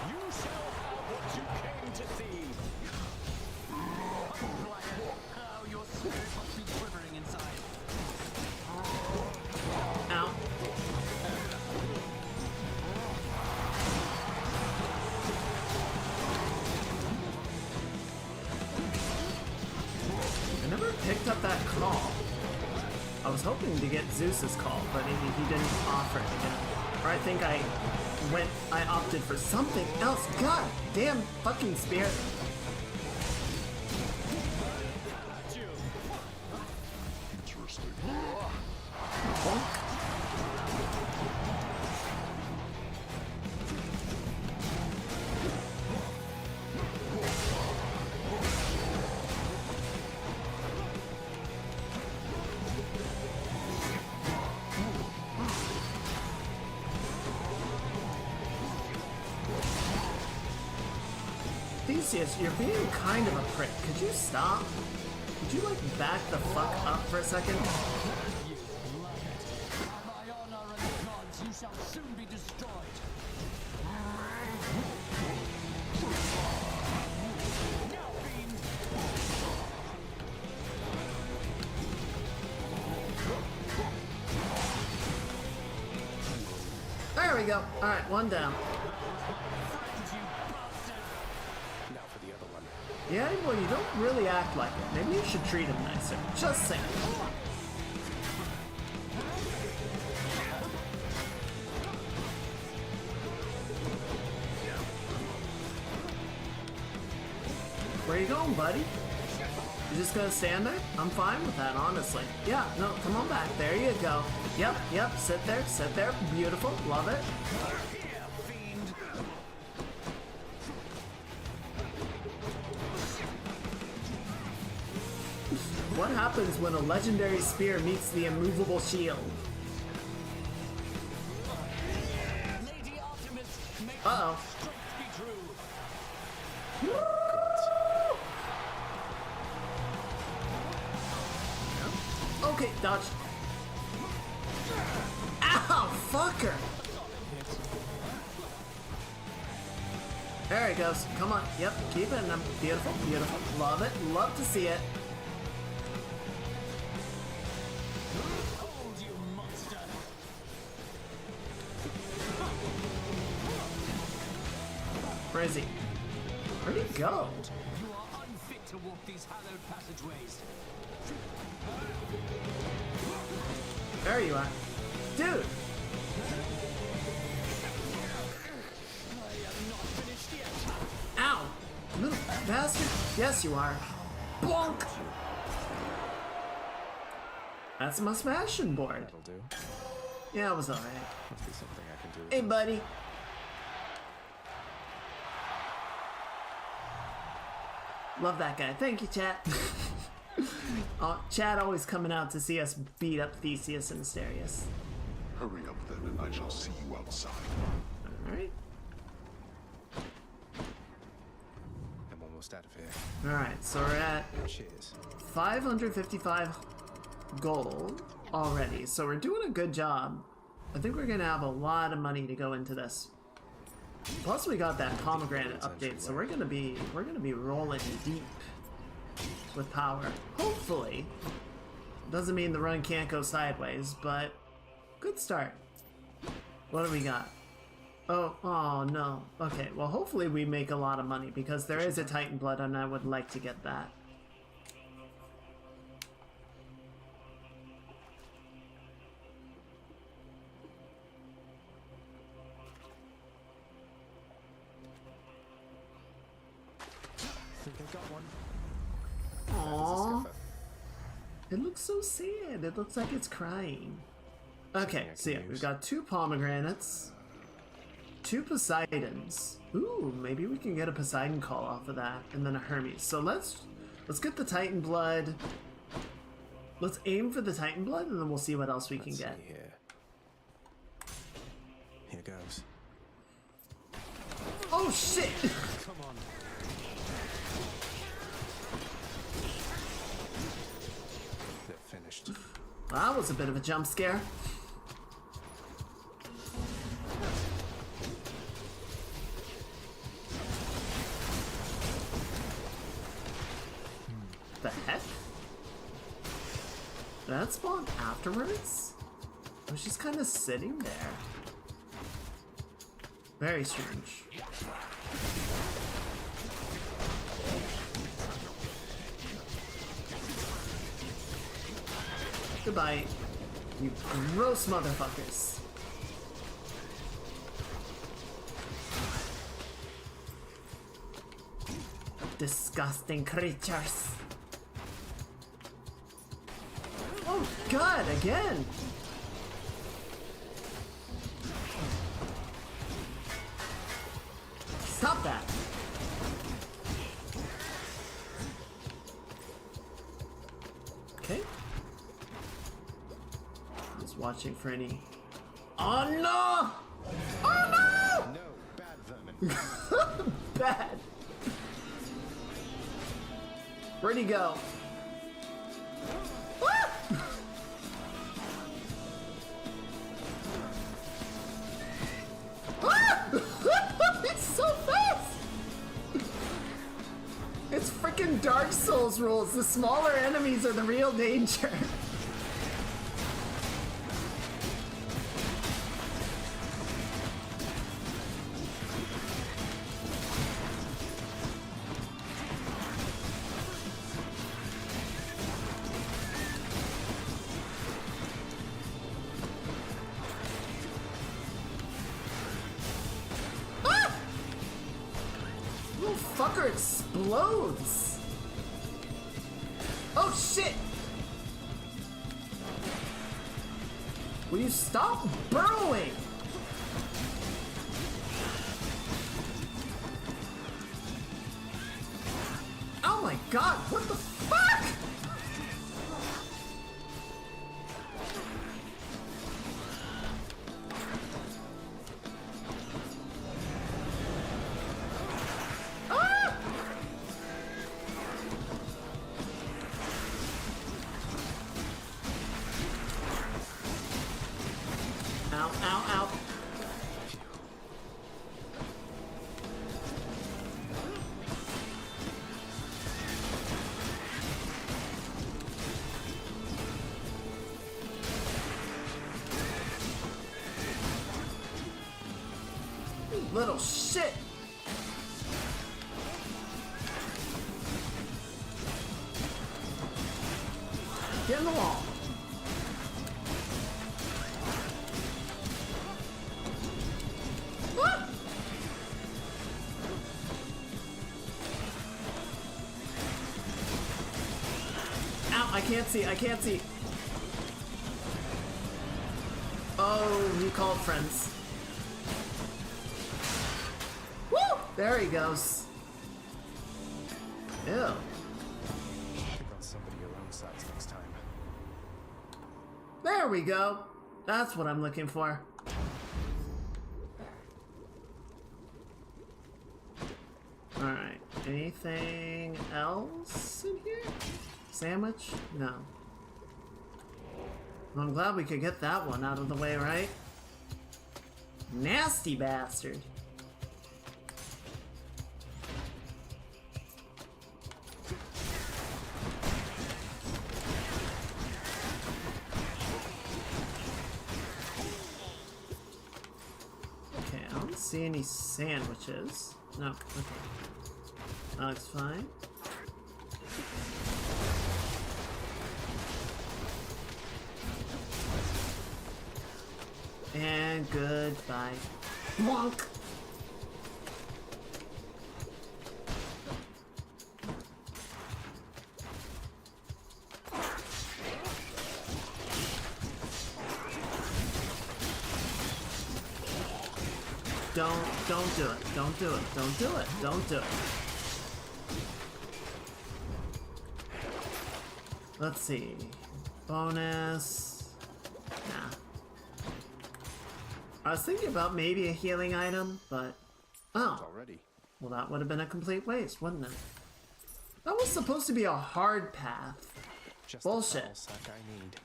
You shall have what you came to see! Oh, your spirit must be quivering inside. Ow. I never picked up that call. I was hoping to get Zeus's call, but he didn't offer it again. Or I think I opted for something else. God damn fucking spirit. Interesting. Bonk. Theseus, you're being kind of a prick. Could you stop? Could you, like, back the fuck up for a second? You love it. By my honor and the gods, you shall soon be destroyed. Now, fiend! There we go. Alright, one down. Now for the other one. Yeah, well, you don't really act like it. Maybe you should treat him nicer. Just saying. Where you going, buddy? You just gonna stand there? I'm fine with that, honestly. Yeah, no, come on back. There you go. Yep, sit there, Beautiful, love it. What happens when a legendary spear meets the immovable shield? Lady Artemis, may Uh-oh. strength be true. Okay, dodge. Ow, fucker! There he goes. Come on. Yep, keep it in them. Beautiful, beautiful. Love it. Love to see it. Hold, you monster! Where is he? Where'd he go? You are unfit to walk these hallowed passageways. There you are. Dude! I am not finished yet. Ow! Little bastard. Yes, you are. Bonk! That's my smashing board. That'll do. Yeah, it was alright. Must be something I can do. Hey, buddy. Love that guy. Thank you, chat. Chad always coming out to see us beat up Theseus and Asterius. Hurry up then, and I shall see you outside. Alright. I'm almost out of here. Alright, so we're at Cheers. 555 gold. already, so we're doing a good job. I think we're gonna have a lot of money to go into this. Plus, we got that pomegranate update, so we're gonna be rolling deep with power. Hopefully, doesn't mean the run can't go sideways, but good start. What do we got? Oh no. Okay, well, hopefully we make a lot of money because there is a Titan Blood, and I would like to get that. I think I got one. Aww. It looks so sad. It looks like it's crying. Okay, so yeah, we've got 2 pomegranates, 2 Poseidons. Ooh, maybe we can get a Poseidon call off of that, and then a Hermes. So let's get the Titan Blood. Let's aim for the Titan Blood, and then we'll see what else we can get. Here goes. Oh shit! Come on. They're finished. That was a bit of a jump scare. The heck? Did that spawn afterwards? I was just kind of sitting there. Very strange. Goodbye, you gross motherfuckers. Disgusting creatures. Oh god, again! Stop that! Okay. Just watching for any... Oh no! Oh no! No, bad vermin. Bad! Where'd he go? Ah! Ah! It's so fast! It's freaking Dark Souls rules. The smaller enemies are the real danger. Fucker explodes! Oh shit! Will you stop burrowing? Oh my god, what the fuck? Ow, ow, ow. You little shit. Get in the wall. I can't see, I can't see. Oh, he called friends. Woo! There he goes. Ew. Pick on somebody your own size next time. There we go. That's what I'm looking for. Alright, anything else in here? Sandwich? No. I'm glad we could get that one out of the way, right? Nasty bastard. Okay, I don't see any sandwiches. No, okay. That's fine. And goodbye. Monk! Don't do it. Don't do it. Don't do it. Don't do it. Let's see. Bonus. Nah. I was thinking about maybe a healing item, but... Oh. Already. Well, that would have been a complete waste, wouldn't it? That was supposed to be a hard path. Just Bullshit. the sack I need.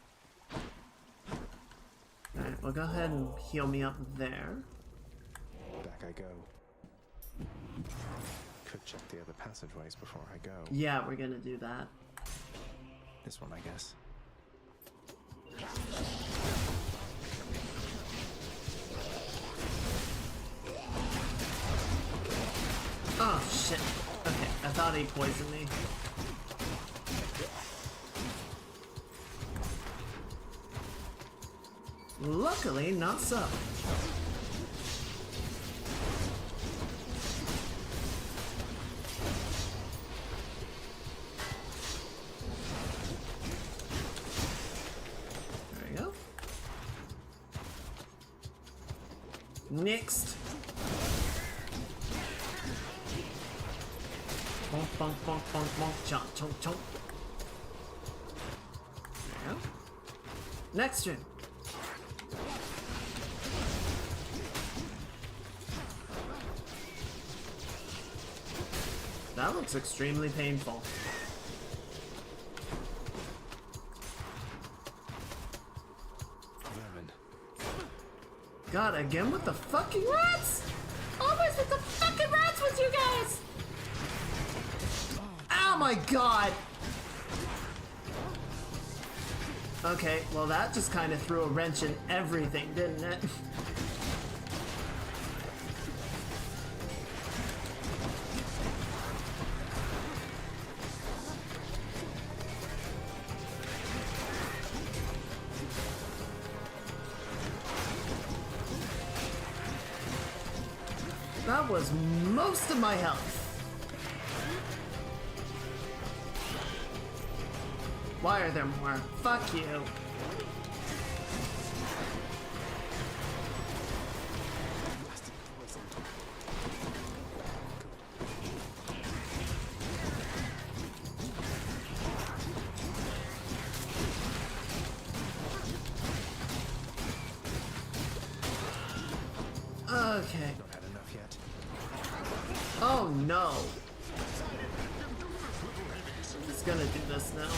Alright, well go ahead and heal me up there. Back I go. Could check the other passageways before I go. Yeah, we're gonna do that. This one, I guess. Oh shit. Okay, I thought he poisoned me. Luckily, not so. There we go. Next. Bonk, bonk, bonk, bonk, bonk, chomp, chomp, chomp. There we go. Next turn. That looks extremely painful. Vermin. God, again with the fucking rats! Always with the fucking rats with you guys! Oh my god! Okay, well that just kind of threw a wrench in everything, didn't it? That was most of my health. Why are there more? Fuck you. Okay. Not had enough yet. Oh no. He's gonna do this now.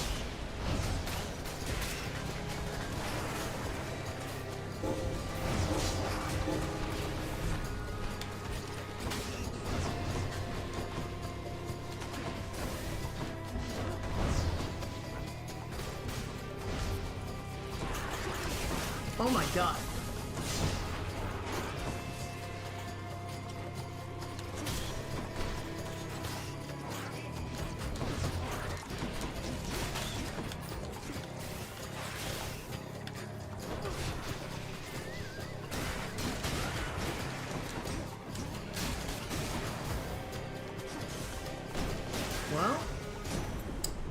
Oh my god. Well,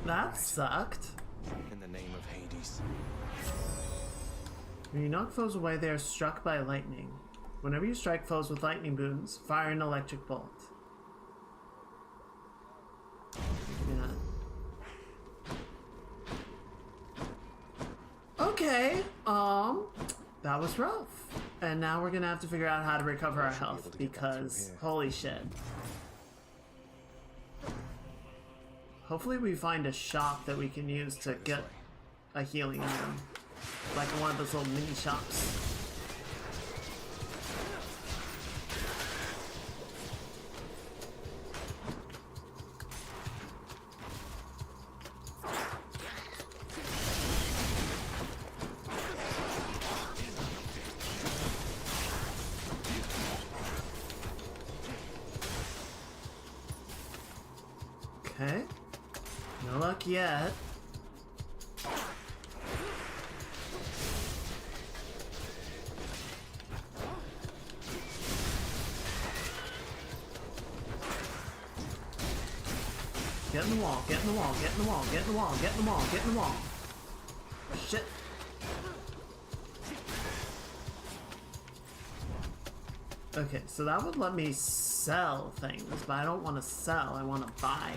that sucked. In the name of Hades. When you knock foes away, they are struck by lightning. Whenever you strike foes with lightning boons, fire an electric bolt. Yeah. Okay, that was rough. And now we're gonna have to figure out how to recover our health because holy shit. Hopefully we find a shop that we can use to get a healing item. like one of those little mini shops. Okay. No luck yet. Get in the wall, get in the wall, get in the wall, get in the wall, get in the wall, get in the wall. Shit. Okay, so that would let me sell things, but I don't want to sell, I want to buy.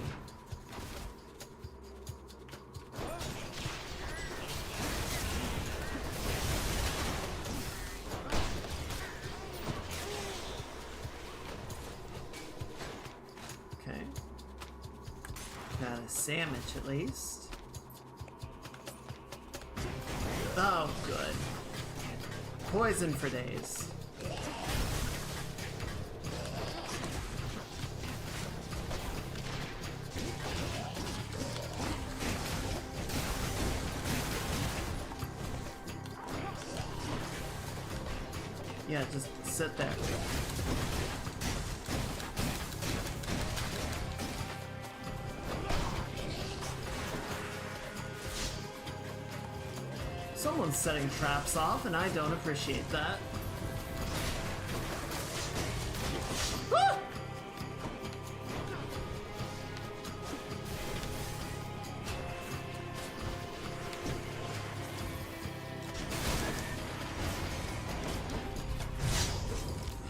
Okay. Got a sandwich at least. Oh, good. Poison for days. Yeah, just sit there. Someone's setting traps off, and I don't appreciate that. Ah!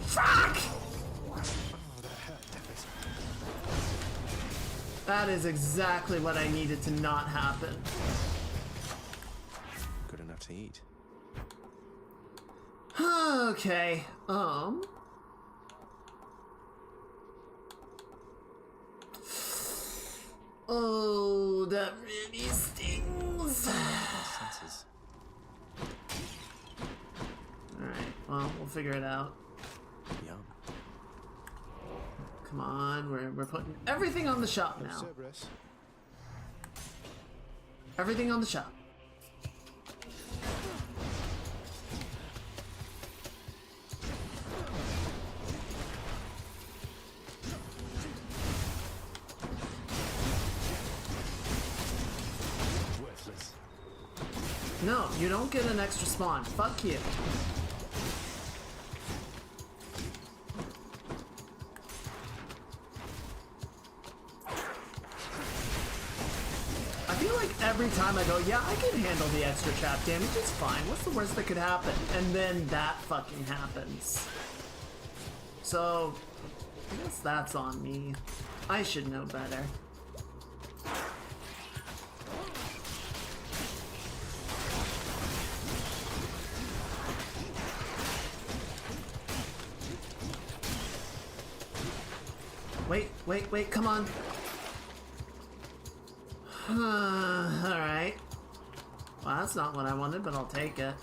Fuck! That is exactly what I needed to not happen. Good enough to eat. Okay, oh, that really stings. Senses. Alright, well, we'll figure it out. Yum. Come on, we're putting everything on the shop now. Cerberus. Everything on the shop. Worthless. No, you don't get an extra spawn. Fuck you. I feel like every time I go, yeah, I can handle the extra trap damage, it's fine. What's the worst that could happen? And then that fucking happens. So, I guess that's on me. I should know better. Wait, come on. Alright. Well, that's not what I wanted, but I'll take it.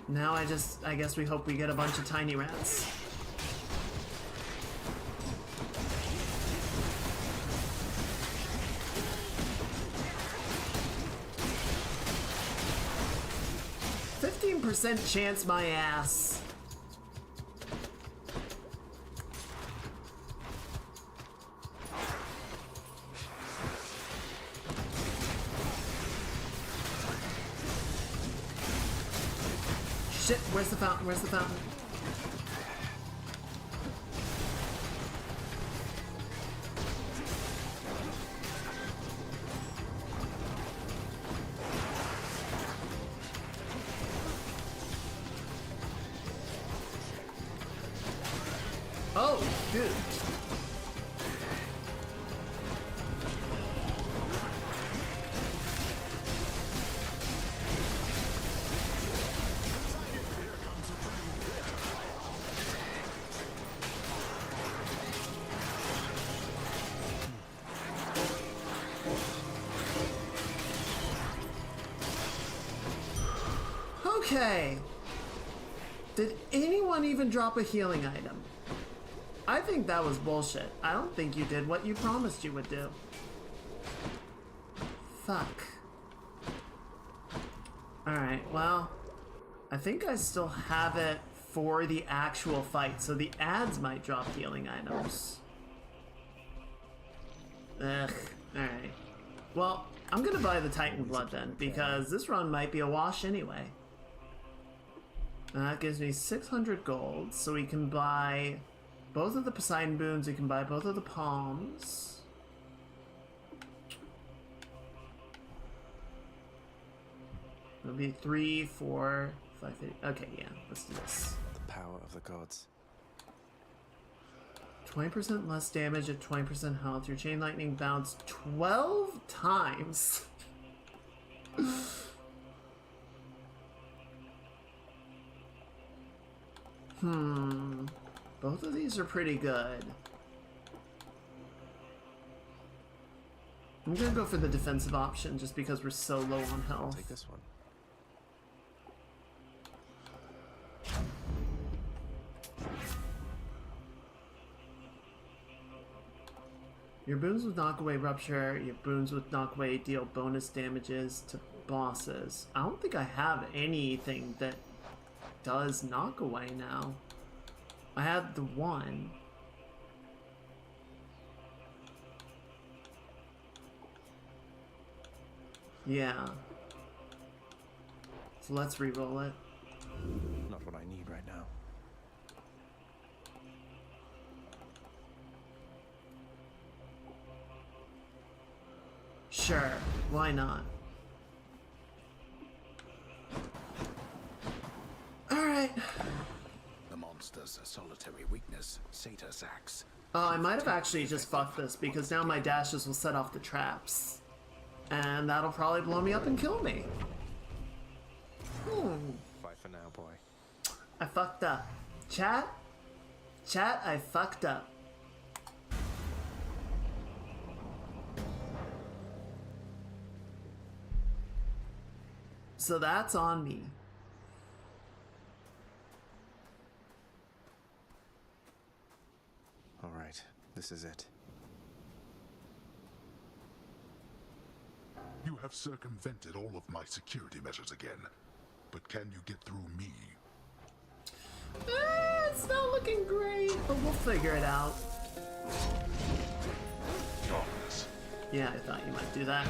Now I guess we hope we get a bunch of tiny rats. %, chance my ass. Shit, where's the fountain? Where's the fountain? Oh, dude. Okay. Did anyone even drop a healing item? I think that was bullshit. I don't think you did what you promised you would do. Fuck. Alright, well, I think I still have it for the actual fight, so the ads might drop healing items. Ugh, alright. Well, I'm gonna buy the Titan Blood then, because this run might be a wash anyway. That gives me 600 gold, so we can buy both of the Poseidon boons, we can buy both of the palms. It'll be 3, 4, 5, 8. Okay, yeah, let's do this. The power of the gods. 20% less damage at 20% health. Your chain lightning bounced 12 times. Both of these are pretty good. I'm gonna go for the defensive option just because we're so low on health. I'll take this one. Your boons with knockaway rupture, your boons with knockaway deal bonus damages to bosses. I don't think I have anything that does knockaway now. I had the one. Yeah. So let's re-roll it. Not what I need right now. Sure, why not? Alright. The monster's solitary weakness, Satyrs axe. Oh, I might have actually just fucked this because now my dashes will set off the traps. And that'll probably blow me up and kill me. Bye for now, boy. I fucked up. Chat? Chat, I fucked up. So that's on me. All right, this is it. You have circumvented all of my security measures again. But can you get through me? It's not looking great, but we'll figure it out. Darkness. Yeah, I thought you might do that.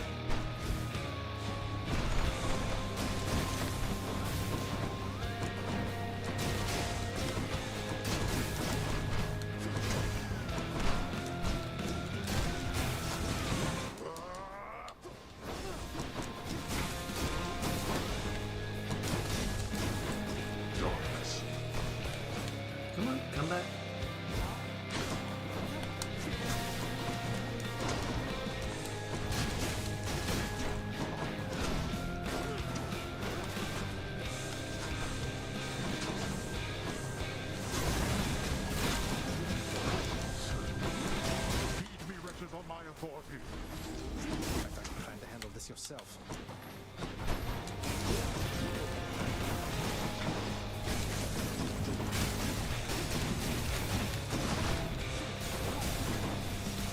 Come on, come back. Feed me wretches on my authority. I thought you planned to handle this yourself.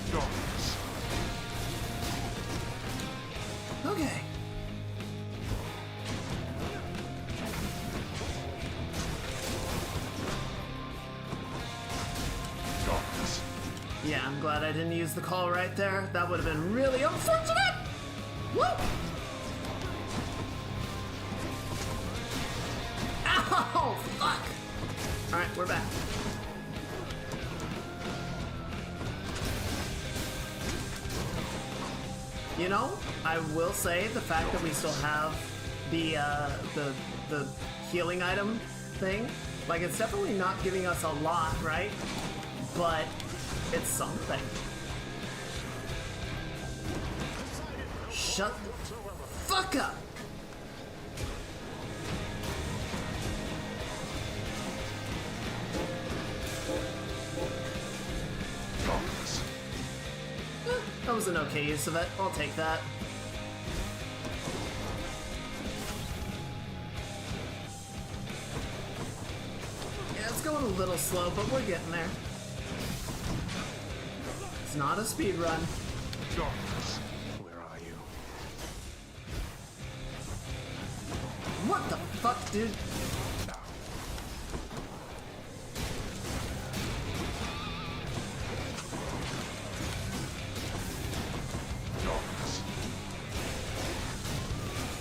Darkness. Okay. Darkness. Yeah, I'm glad I didn't use the call right there. That would have been really unfortunate! Woo! Ow! Fuck! Alright, we're back. You know, I will say the fact that we still have the healing item thing, like it's definitely not giving us a lot, right? But it's something. Shut the fuck up! Darkness. That was an okay use of it. I'll take that. Yeah, it's going a little slow, but we're getting there. It's not a speed run. Where are you? What the fuck, dude?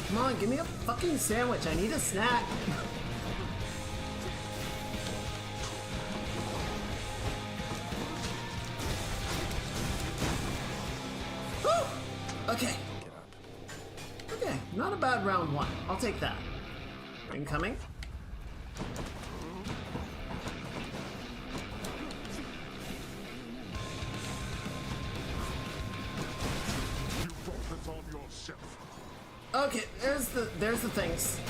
Come on, give me a fucking sandwich. I need a snack. Woo! Okay. Okay, not a bad round one. I'll take that. Incoming. You brought this on yourself. Okay, there's the things.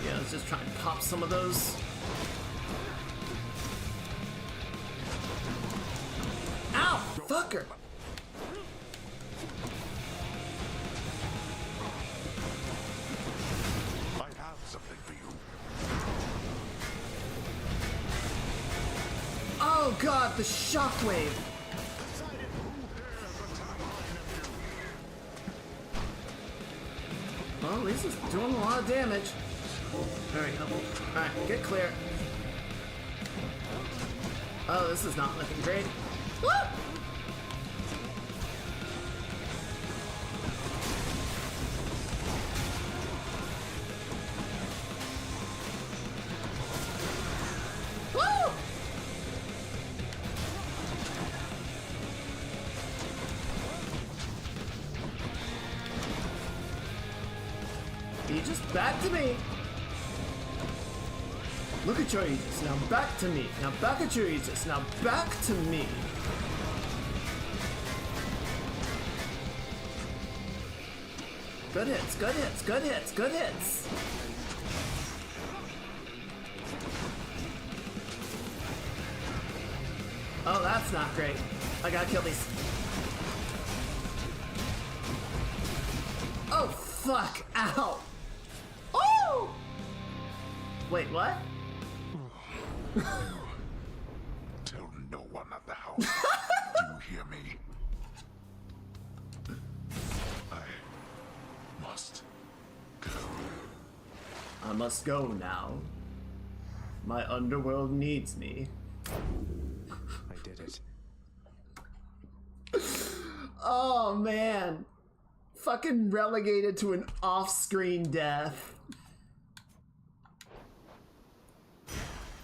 Yeah, let's just try and pop some of those. Ow! Fucker! I have something for you. Oh god, the shockwave! Well, at least it's doing a lot of damage. There we go. Alright, get clear. Oh, this is not looking great. Woo! Woo! You just back to me. Look at your Aegis. Now back to me. Now back at your Aegis. Now back to me. Good hits, good hits, good hits, good hits. Oh, that's not great. I gotta kill these. Oh, fuck. Ow. Oh! Wait, what? Tell no one at the house. Do you hear me? I must go. I must go now. My underworld needs me. I did it. Oh man. Fucking relegated to an off-screen death.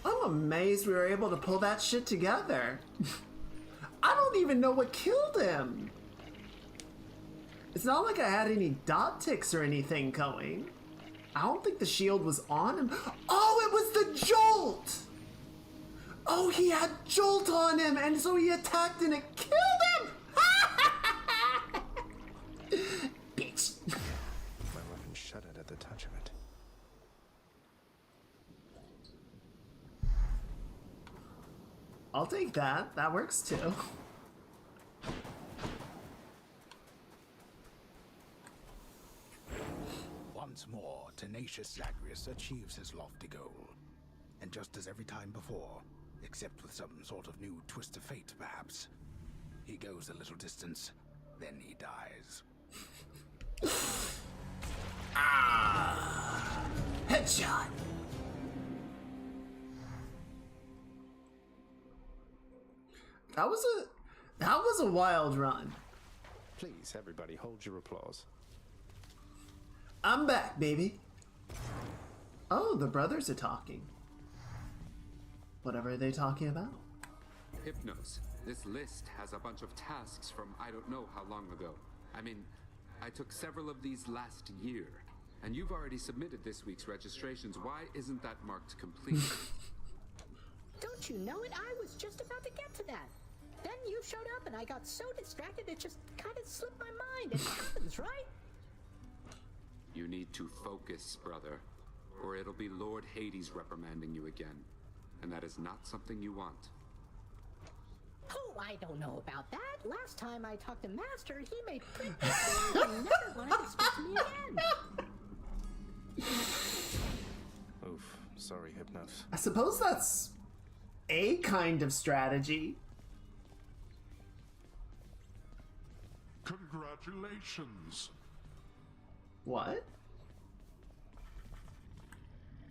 I'm amazed we were able to pull that shit together. I don't even know what killed him. It's not like I had any dot ticks or anything going. I don't think the shield was on him. Oh, it was the jolt! Oh, he had jolt on him, and so he attacked and it killed him! Bitch. My weapon shuddered at the touch of it. I'll take that. That works too. Once more, tenacious Zagreus achieves his lofty goal. And just as every time before, except with some sort of new twist of fate, perhaps, he goes a little distance, then he dies. Headshot. That was a wild run. Please, everybody, hold your applause. I'm back, baby. Oh, the brothers are talking. Whatever are they talking about? Hypnos, this list has a bunch of tasks from I don't know how long ago. I mean, I took several of these last year, and you've already submitted this week's registrations. Why isn't that marked complete? Don't you know it? I was just about to get to that. Then you showed up and I got so distracted it just kind of slipped my mind. It happens, right? You need to focus, brother, or it'll be Lord Hades reprimanding you again. And that is not something you want. Oh, I don't know about that. Last time I talked to Master, he made pretty clear he never wanted to speak to me again. Oof, sorry, Hypnos. I suppose that's a kind of strategy. Congratulations. What?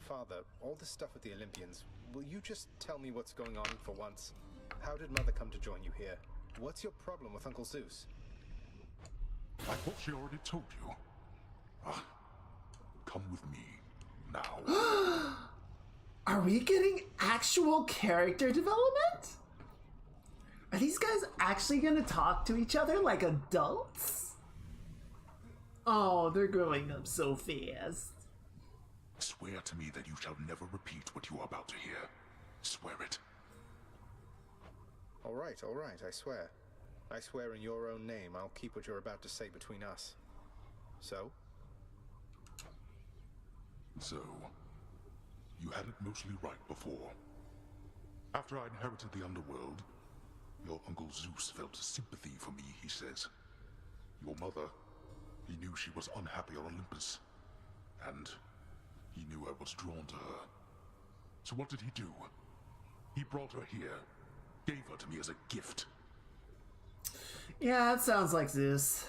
Father, all this stuff with the Olympians, will you just tell me what's going on for once? How did Mother come to join you here? What's your problem with Uncle Zeus? I thought she already told you. Come with me, now. Are we getting actual character development? Are these guys actually gonna talk to each other like adults? Oh, they're growing up so fast. Swear to me that you shall never repeat what you are about to hear. Swear it. All right, I swear. I swear in your own name, I'll keep what you're about to say between us. So, you had it mostly right before. After I inherited the underworld, your Uncle Zeus felt sympathy for me, he says. Your mother, he knew she was unhappy on Olympus, and he knew I was drawn to her. So what did he do? He brought her here, gave her to me as a gift. Yeah, that sounds like Zeus.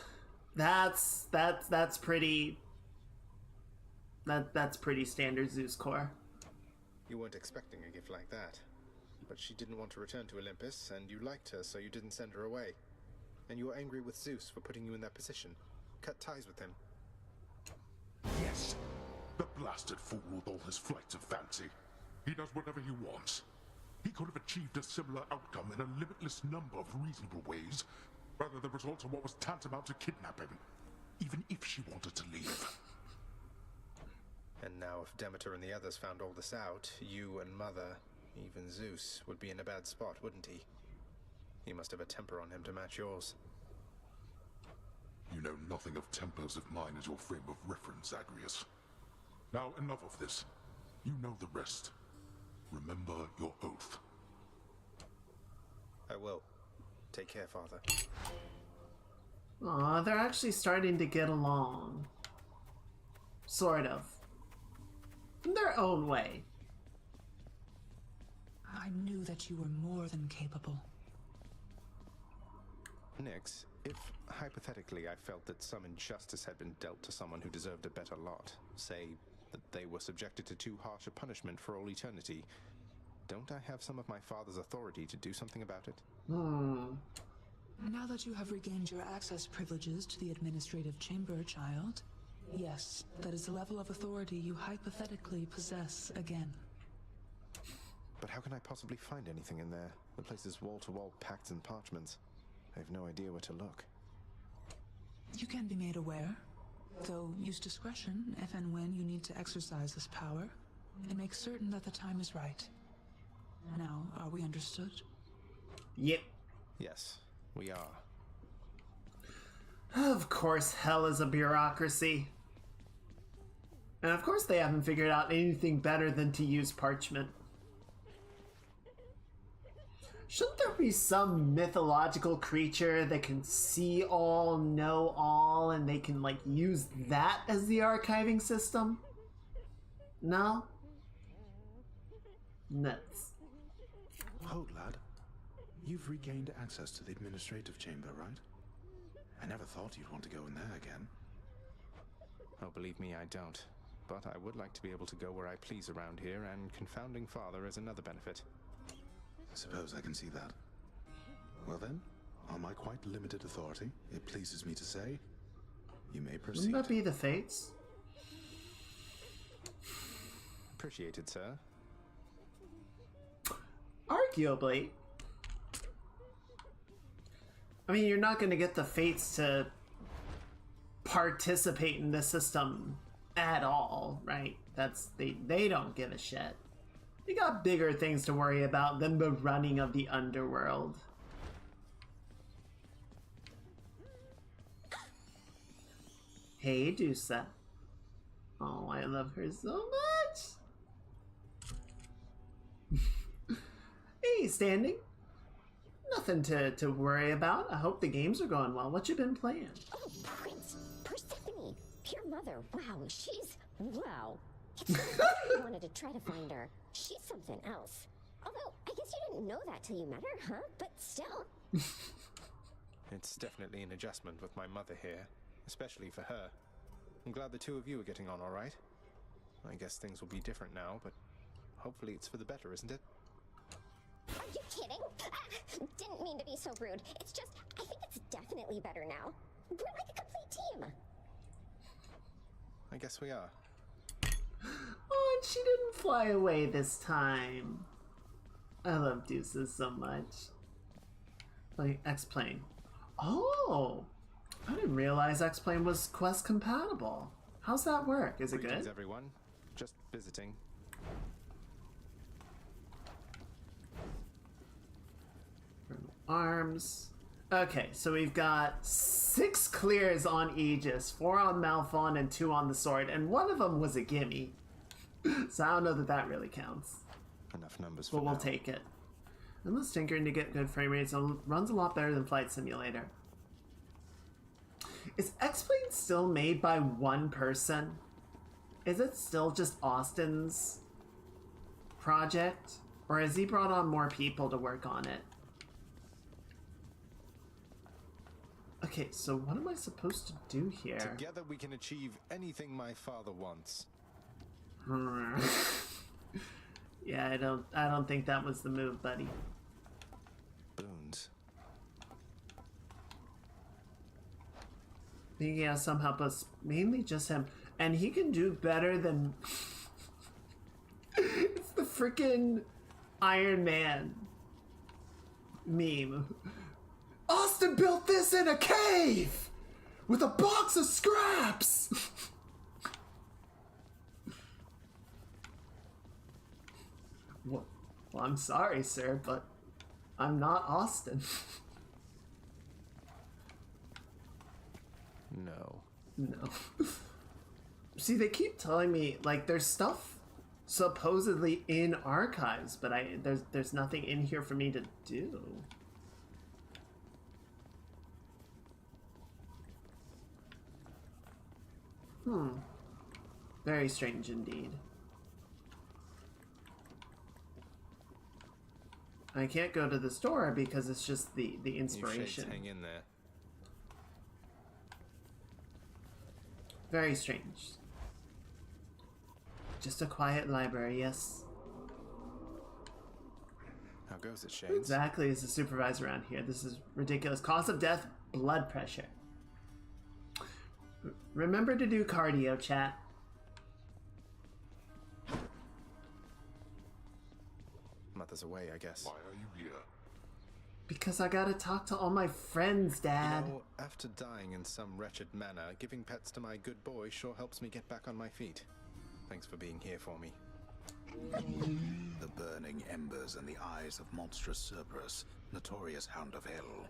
That's pretty. That's pretty standard Zeus core. you weren't expecting a gift like that. But she didn't want to return to Olympus, and you liked her, so you didn't send her away. And you were angry with Zeus for putting you in that position. Cut ties with him. Yes. The blasted fool with all his flights of fancy. He does whatever he wants. He could have achieved a similar outcome in a limitless number of reasonable ways, rather than resort to what was tantamount to kidnapping, even if she wanted to leave. And now if Demeter and the others found all this out, you and Mother, even Zeus, would be in a bad spot, wouldn't he? He must have a temper on him to match yours. You know nothing of tempers if mine is your frame of reference, Agrius. Now enough of this. You know the rest. Remember your oath. I will. Take care, Father. Aw, they're actually starting to get along. Sort of. In their own way. I knew that you were more than capable. Nyx, if, hypothetically, I felt that some injustice had been dealt to someone who deserved a better lot, say, that they were subjected to too harsh a punishment for all eternity, don't I have some of my father's authority to do something about it? Now that you have regained your access privileges to the administrative chamber, child, yes, that is the level of authority you hypothetically possess again. But how can I possibly find anything in there? The place is wall-to-wall pacts and parchments. I have no idea where to look. You can be made aware, though use discretion if and when you need to exercise this power, and make certain that the time is right. Now, are we understood? Yep. Yes, we are. Of course, hell is a bureaucracy. And of course they haven't figured out anything better than to use parchment. Shouldn't there be some mythological creature that can see all, know all, and they can, like, use that as the archiving system? No? Nuts. Hold, lad. You've regained access to the administrative chamber, right? I never thought you'd want to go in there again. Oh, believe me, I don't. But I would like to be able to go where I please around here, and confounding Father is another benefit. I suppose I can see that. Well then, on my quite limited authority, it pleases me to say, you may proceed. Wouldn't that be the Fates? Appreciated, sir. Arguably. I mean, you're not going to get the Fates to participate in the system at all, right? They don't give a shit. They got bigger things to worry about than the running of the underworld. Hey, Dusa. Oh, I love her so much. Hey, Standing. Nothing to worry about. I hope the games are going well. What you been playing? Oh, Prince Persephone. Pure mother. Wow, she's... Wow. It's so weird you wanted to try to find her. She's something else. Although, I guess you didn't know that till you met her, huh? But still. It's definitely an adjustment with my mother here, especially for her. I'm glad the two of you are getting on all right. I guess things will be different now, but hopefully it's for the better, isn't it? Are you kidding? Didn't mean to be so rude. It's just, I think it's definitely better now. We're like a complete team. I guess we are. Oh, and she didn't fly away this time. I love Deuces so much. Like, X-Plane. Oh! I didn't realize X-Plane was Quest compatible. How's that work? Is it Greetings, good? everyone. Just visiting. Arms. Okay, so we've got 6 clears on Aegis, 4 on Malphon, and 2 on the sword, and one of them was a gimme. So I don't know that that really counts. Enough numbers for But we'll now. take it. Endless tinkering to get good frame rates, it runs a lot better than Flight Simulator. Is X-Plane still made by one person? Is it still just Austin's project? Or has he brought on more people to work on it? Okay, so what am I supposed to do here? Together we can achieve anything my father wants. Yeah, I don't think that was the move, buddy. Boons. I think he has some help us, mainly just him. And he can do better than... It's the freaking Iron Man meme. Austin built this in a cave! With a box of scraps! Well, I'm sorry, sir, but I'm not Austin. No. No. See, they keep telling me, like, there's stuff supposedly in archives, but there's nothing in here for me to do. Very strange indeed. I can't go to the store because it's just the inspiration. You hang in there. Very strange. Just a quiet library, yes. How goes it, Shades? Exactly as the supervisor around here. This is ridiculous. Cause of death, blood pressure. Remember to do cardio, chat. Mother's away, I guess. Why are you here? Because I gotta talk to all my friends, Dad. You know, after dying in some wretched manner, giving pets to my good boy sure helps me get back on my feet. Thanks for being here for me. The burning embers and the eyes of monstrous Cerberus, notorious Hound of Hell,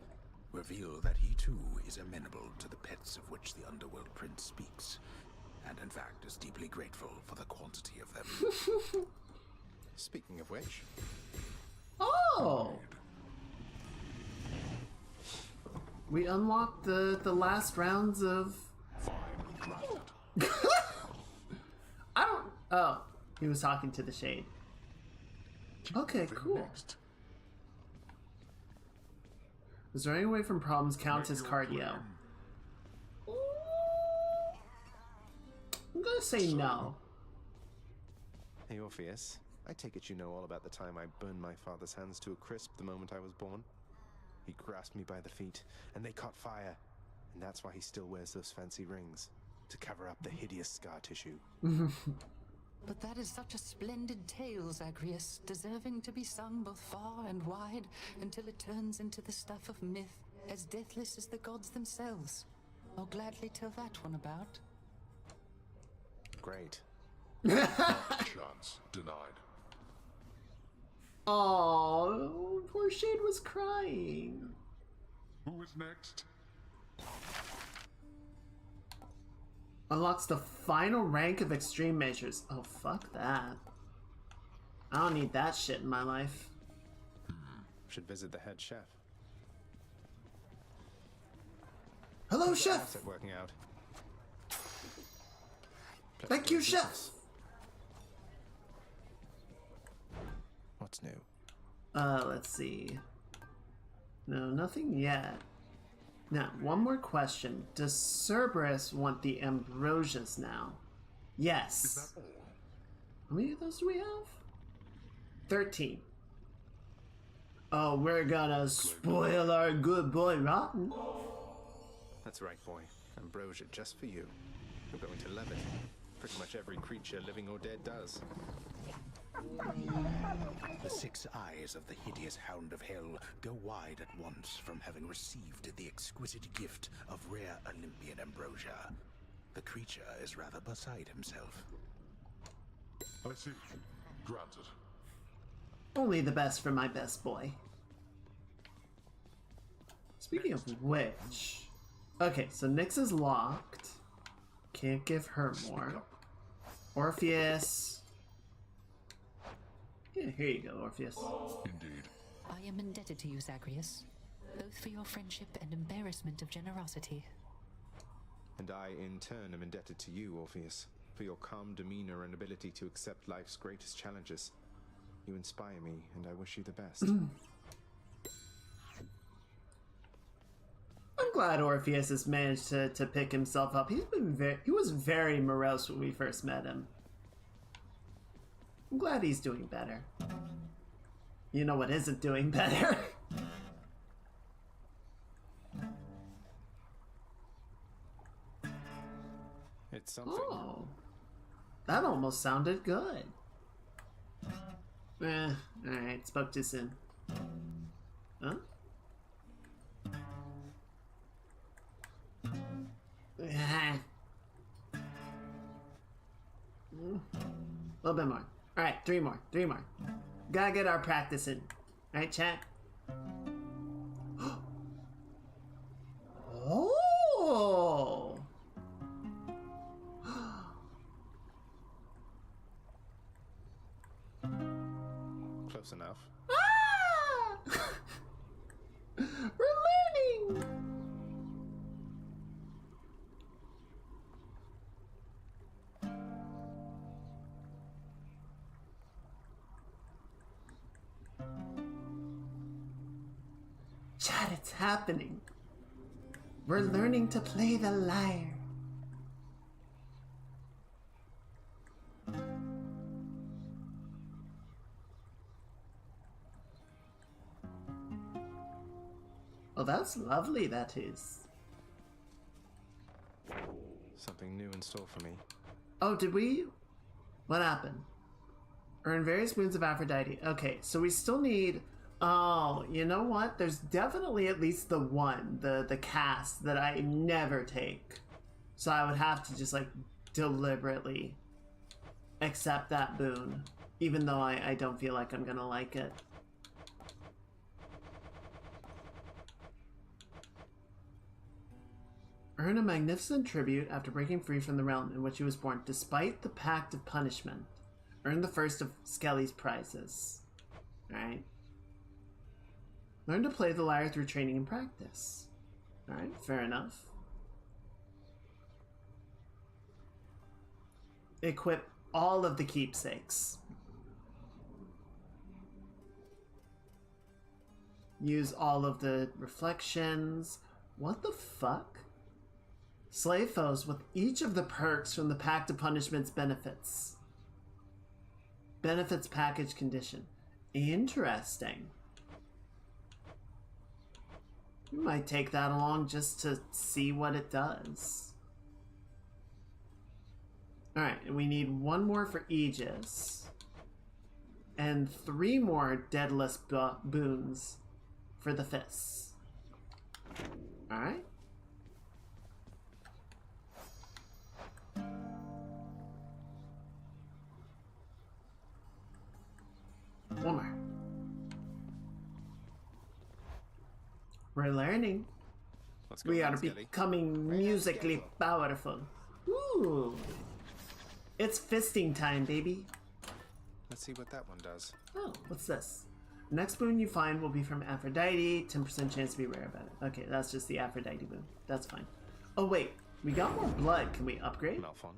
reveal that he too is amenable to the pets of which the Underworld Prince speaks, and in fact is deeply grateful for the quantity of them. Speaking of which... Oh! We unlocked the last rounds of... I don't... Oh, he was talking to the Shade. Okay, cool. Is running away from problems counts as cardio? I'm gonna say no. Hey, Orpheus. I take it you know all about the time I burned my father's hands to a crisp the moment I was born. He grasped me by the feet, and they caught fire. And that's why he still wears those fancy rings, to cover up the hideous scar tissue. But that is such a splendid tale, Zagreus, deserving to be sung both far and wide until it turns into the stuff of myth, as deathless as the gods themselves. I'll gladly tell that one about. Great. Chance denied. Oh, poor Shade was crying. Who is next? Unlocks the final rank of extreme measures. Oh, fuck that. I don't need that shit in my life. Should visit the head chef. Hello, How's chef! the asset working out? Thank you, chef. What's new? Let's see. No, nothing yet. Now, one more question. Does Cerberus want the Ambrosias now? Yes. How many of those do we have? 13. Oh, we're gonna spoil our good boy Rotten. That's right, boy. Ambrosia just for you. You're going to love it. Pretty much every creature, living or dead, does. The 6 eyes of the hideous Hound of Hell go wide at once from having received the exquisite gift of rare Olympian ambrosia. The creature is rather beside himself. I see. Granted. Only the best for my best boy. Speaking of which... Okay, so Nyx is locked. Can't give her more. Orpheus... Yeah, here you go, Orpheus. Indeed. I am indebted to you, Zagreus, both for your friendship and embarrassment of generosity. And I, in turn, am indebted to you, Orpheus, for your calm demeanor and ability to accept life's greatest challenges. You inspire me, and I wish you the best. I'm glad Orpheus has managed to pick himself up. He was very morose when we first met him. I'm glad he's doing better. You know what isn't doing better? It's something. Oh, that almost sounded good. Alright, spoke too soon. Huh? A little bit more. Alright, 3 more. 3 more. Gotta get our practice in. Alright, chat? Oh! Close enough. Ah! We're learning! Chat, it's happening. We're learning to play the lyre. Oh, that's lovely, that is. Something new in store for me. Oh, did we? What happened? Earn various wounds of Aphrodite. Okay, so we still need... Oh, you know what? There's definitely at least the one, the cast, that I never take. So I would have to just, like, deliberately accept that boon. Even though I don't feel like I'm gonna like it. Earn a magnificent tribute after breaking free from the realm in which he was born, despite the Pact of Punishment. Earn the first of Skelly's prizes. Alright. Learn to play the lyre through training and practice. Alright, fair enough. Equip all of the keepsakes. Use all of the reflections. What the fuck? Slay foes with each of the perks from the Pact of Punishment's benefits. Benefits package condition. Interesting. We might take that along just to see what it does. Alright, and we need 1 more for Aegis. And 3 more deadless boons for the fists. Alright. One more. We're learning. We are becoming musically powerful. Ooh. It's fisting time, baby. Let's see what that one does. Oh, what's this? Next boon you find will be from Aphrodite. 10% chance to be rare about it. Okay, that's just the Aphrodite boon. That's fine. Oh, wait. We got more blood. Can we upgrade? Malphon.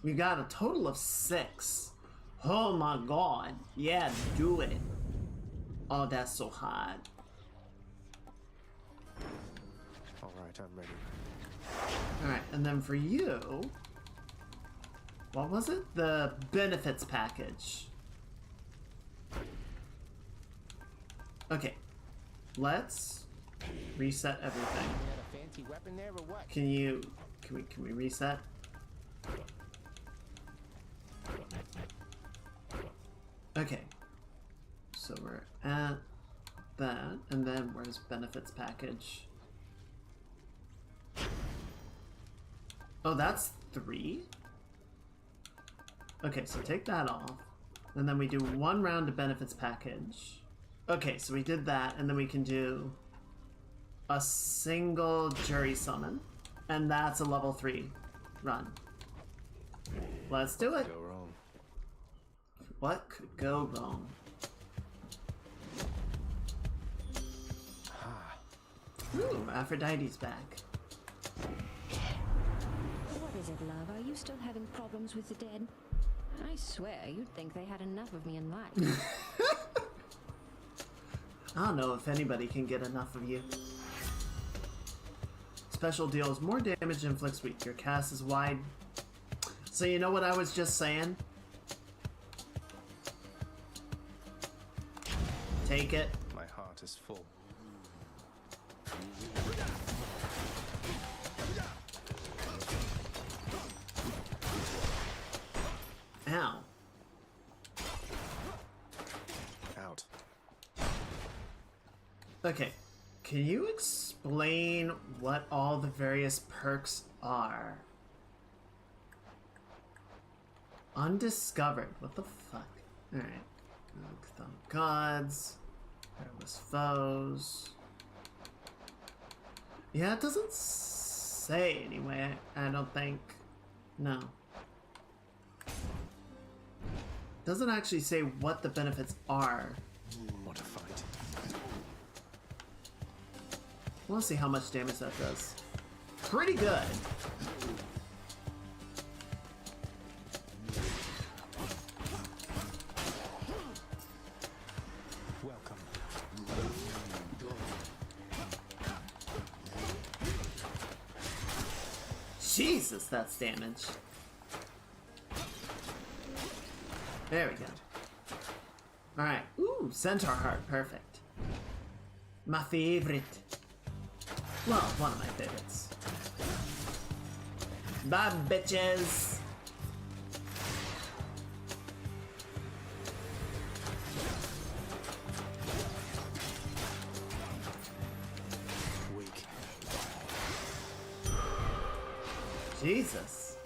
We got a total of 6. Oh my god. Yeah, do it. Oh, that's so hard. Alright, I'm ready. Alright, and then for you... What was it? The benefits package. Okay. Let's reset everything. You got a fancy weapon there or what? Can we reset? Okay. So we're at that, and then where's benefits package? Oh, that's 3? Okay, so take that off. And then we do 1 round of benefits package. Okay, so we did that, and then we can do a single jury summon. And that's a level 3 run. Let's do it. Go wrong. What could go wrong? Ooh, Aphrodite's back. What is it, love? Are you still having problems with the dead? I swear, you'd think they had enough of me in life. I don't know if anybody can get enough of you. Special deals more damage inflicts weak. Your cast is wide. So you know what I was just saying? Take it. My heart is full. Ow. Out. Okay. Can you explain what all the various perks are? Undiscovered. What the fuck? Alright. Gods. Perilous foes. Yeah, it doesn't say anyway, I don't think. No. Doesn't actually say what the benefits are. What a fight. I want to see how much damage that does. Pretty good. Welcome. Jesus, that's damage. There we go. Alright. Ooh, Centaur Heart. Perfect. My favorite. Well, one of my favorites. Bye, bitches! Weak. Jesus.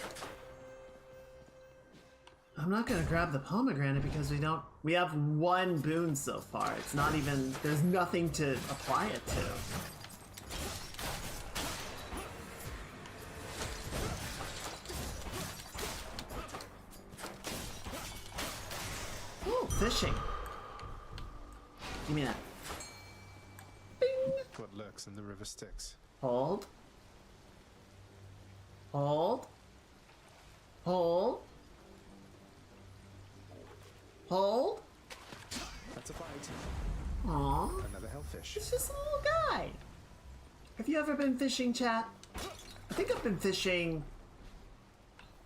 I'm not gonna grab the pomegranate because we have 1 boon so far. It's not even, there's nothing to apply it to. Ooh, fishing. Give me that. Bing. What lurks in the river Styx? Hold. Hold. Hold. Hold. That's a fight. Aww. Another hellfish. It's just a little guy. Have you ever been fishing, chat? I think I've been fishing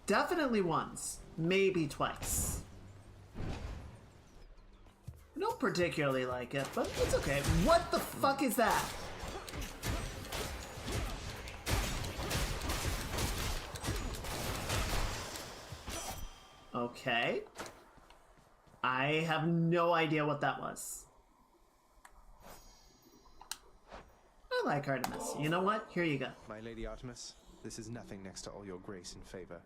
definitely once, maybe twice. I don't particularly like it, but it's okay. What the fuck is that? Okay. I have no idea what that was. I like Artemis. You know what? Here you go. My Lady Artemis, this is nothing next to all your grace and favor.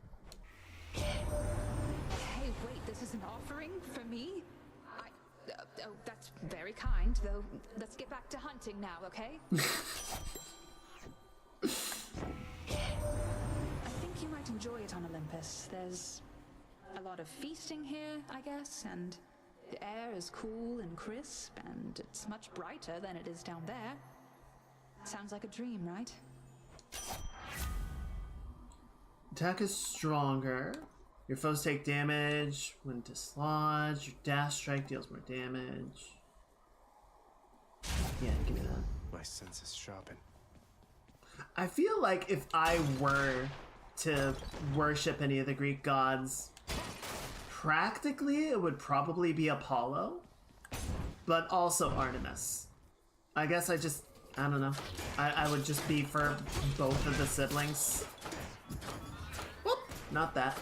Hey, wait, this is an offering for me? Oh, that's very kind, though. Let's get back to hunting now, okay? I think you might enjoy it on Olympus. There's a lot of feasting here, I guess, and the air is cool and crisp, and it's much brighter than it is down there. Sounds like a dream, right? Attack is stronger. Your foes take damage when dislodged. Your dash strike deals more damage. Yeah, give me that. My senses sharpen. I feel like if I were to worship any of the Greek gods, practically it would probably be Apollo, but also Artemis. I guess I don't know. I would just be for both of the siblings. Whoop, not that.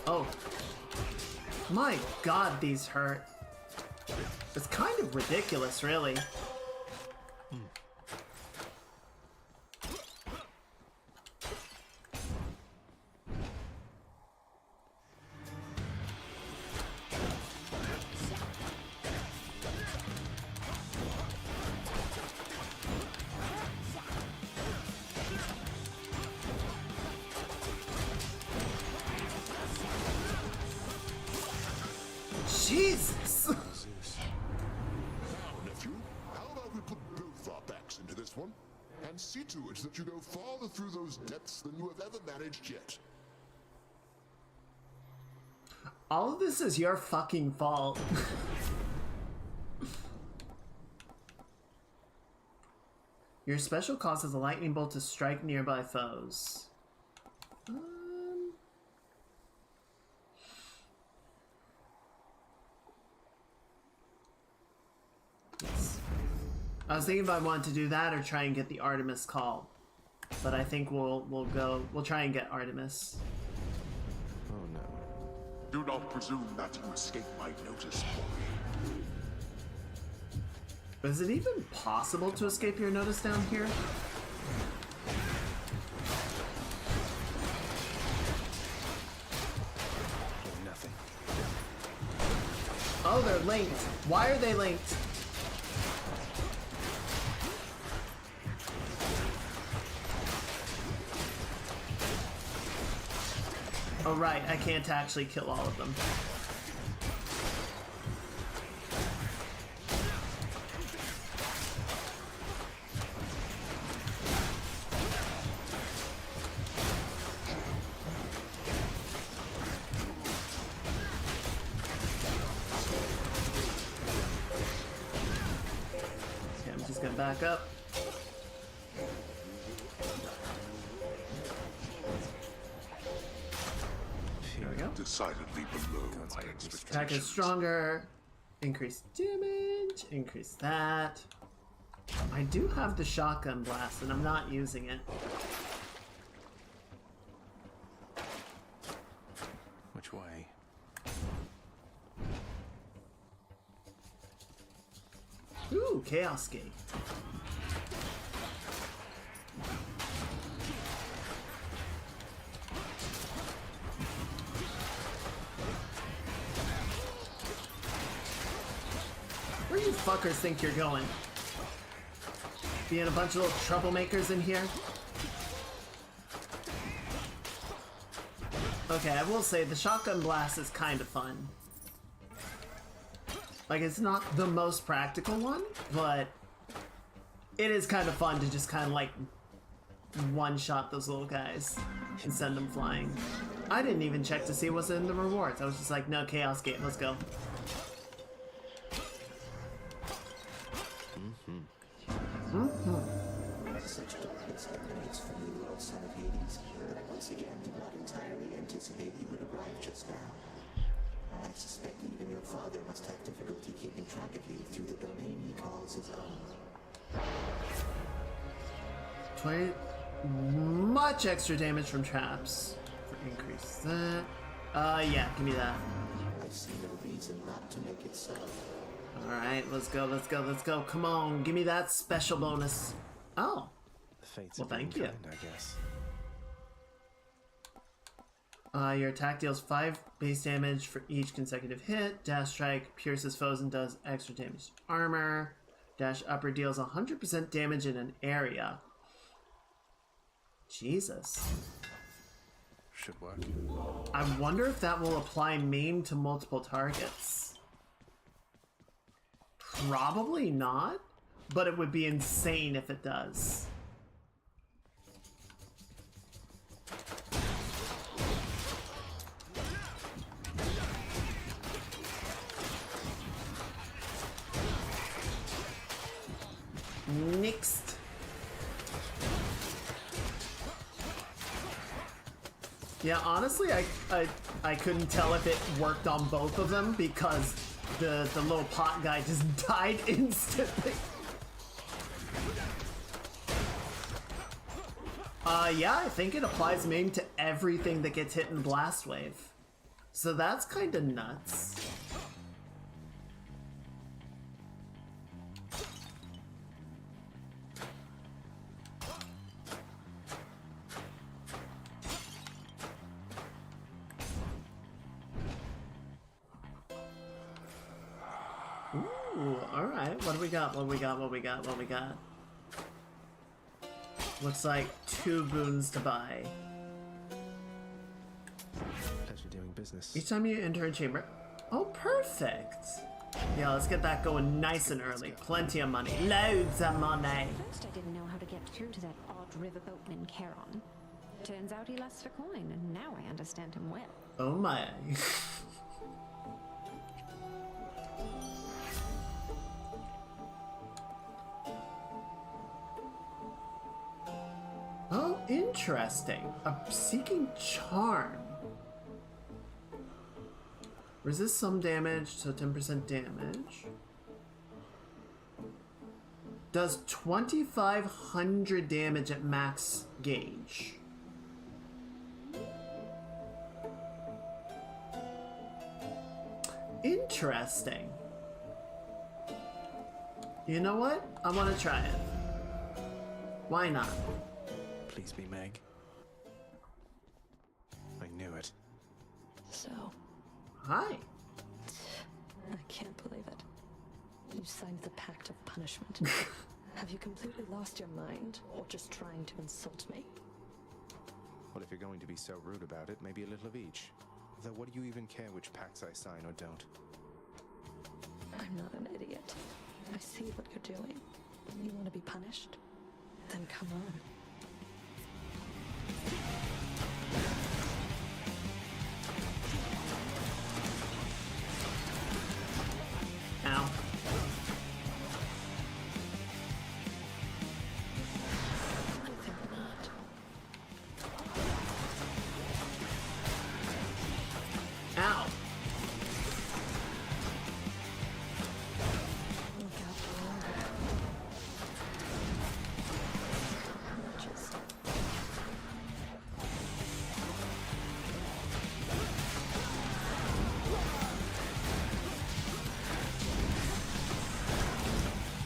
Oh. My god, these hurt. It's kind of ridiculous, really. Jesus! Now, nephew, how about we put both our backs into this one and see to it that you go farther through those depths than you have ever managed yet? All of this is your fucking fault. Your special causes a lightning bolt to strike nearby foes. Yes. I was thinking if I wanted to do that or try and get the Artemis call, but I think we'll try and get Artemis. Oh no. Do not presume that you escape my notice, boy. Is it even possible to escape your notice down here? Nothing. Oh, they're linked. Why are they linked? Oh right, I can't actually kill all of them. Okay, I'm just gonna back up. There we go. Decidedly below my expectations. Attack is stronger. Increase damage. Increase that. I do have the shotgun blast and I'm not using it. Which way? Ooh, Chaos Gate. Where you fuckers think you're going? Being a bunch of little troublemakers in here? Okay, I will say the shotgun blast is kind of fun. Like, it's not the most practical one, but it is kind of fun to just kind of like one-shot those little guys and send them flying. I didn't even check to see what's in the rewards. I was just like, no, Chaos Gate, let's go. Such darkness emanates from the Lord Son of Hades that I once again did not entirely anticipate you would arrive just now. I suspect even your father must have difficulty keeping track of you through the domain he calls his own. 20 much extra damage from traps. Increase that. Yeah, give me that. I see no reason not to make it so. Alright, let's go, let's go, let's go. Come on, give me that special bonus. Oh. The fates Well, of being thank you. kind, I guess. Your attack deals 5 base damage for each consecutive hit. Dash strike pierces foes and does extra damage to armor. Dash upper deals 100% damage in an area. Jesus. Should work. I wonder if that will apply maim to multiple targets. Probably not, but it would be insane if it does. Next. Yeah, honestly, I couldn't tell if it worked on both of them because the little pot guy just died instantly. Yeah, I think it applies maim to everything that gets hit in Blast Wave. So that's kind of nuts. Ooh, alright. What do we got? What do we got? What do we got? What do we got? Looks like 2 boons to buy. Pleasure doing business. Each time you enter a chamber. Oh, perfect. Yeah, let's get that going nice and early. Plenty of money. Loads of money. First, I didn't know how to get through to that odd riverboatman in Charon. Turns out he lusts for coin, and now I understand him well. Oh my. Oh, interesting. A Seeking Charm. Resist some damage, so 10% damage. Does 2,500 damage at max gauge. Interesting. You know what? I want to try it. Why not? Please be Meg. I knew it. So, Hi. I can't believe it. You signed the Pact of Punishment. Have you completely lost your mind, or just trying to insult me? Well, if you're going to be so rude about it, maybe a little of each. Though what do you even care which pacts I sign or don't? I'm not an idiot. I see what you're doing. You want to be punished? Then come on. Ow. Ow.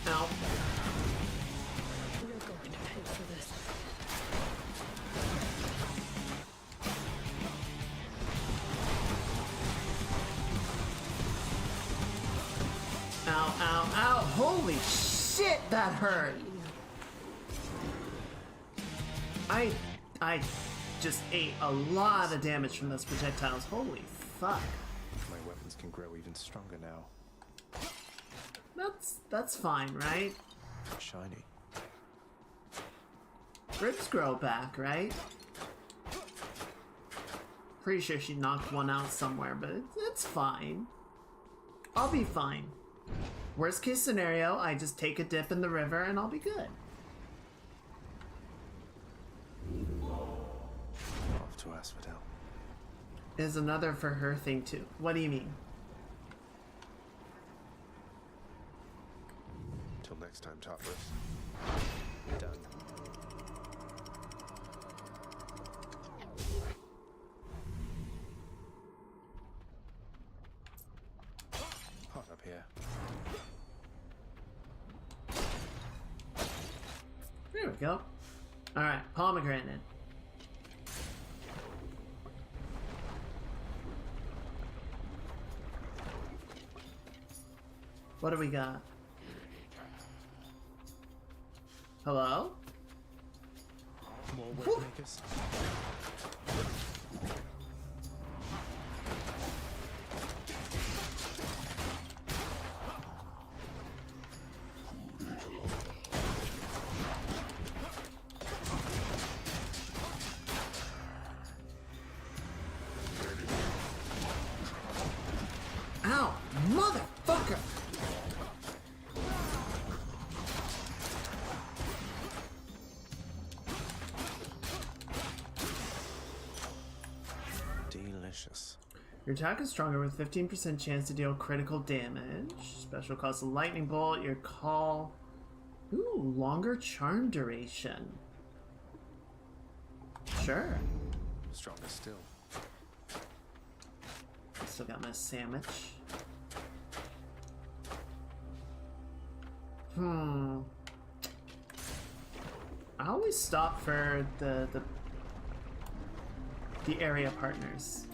Ow. You're going to pay for this. Ow, ow, ow. Holy shit, that hurt. I just ate a lot of damage from those projectiles. Holy fuck. My weapons can grow even stronger now. That's fine, right? Shiny. Grips grow back, right? Pretty sure she knocked one out somewhere, but it's fine. I'll be fine. Worst case scenario, I just take a dip in the river and I'll be good. Off to Asphodel. Is another for her thing too. What do you mean? Till next time, Topless. Done. Hot up here. There we go. Alright, pomegranate. What do we got? Hello? More wave makers. Motherfucker! Delicious. Your attack is stronger with 15% chance to deal critical damage. Special cost a lightning bolt. Your call. Ooh, longer charm duration. Sure. Stronger still. Still got my sandwich. I always stop for the area partners.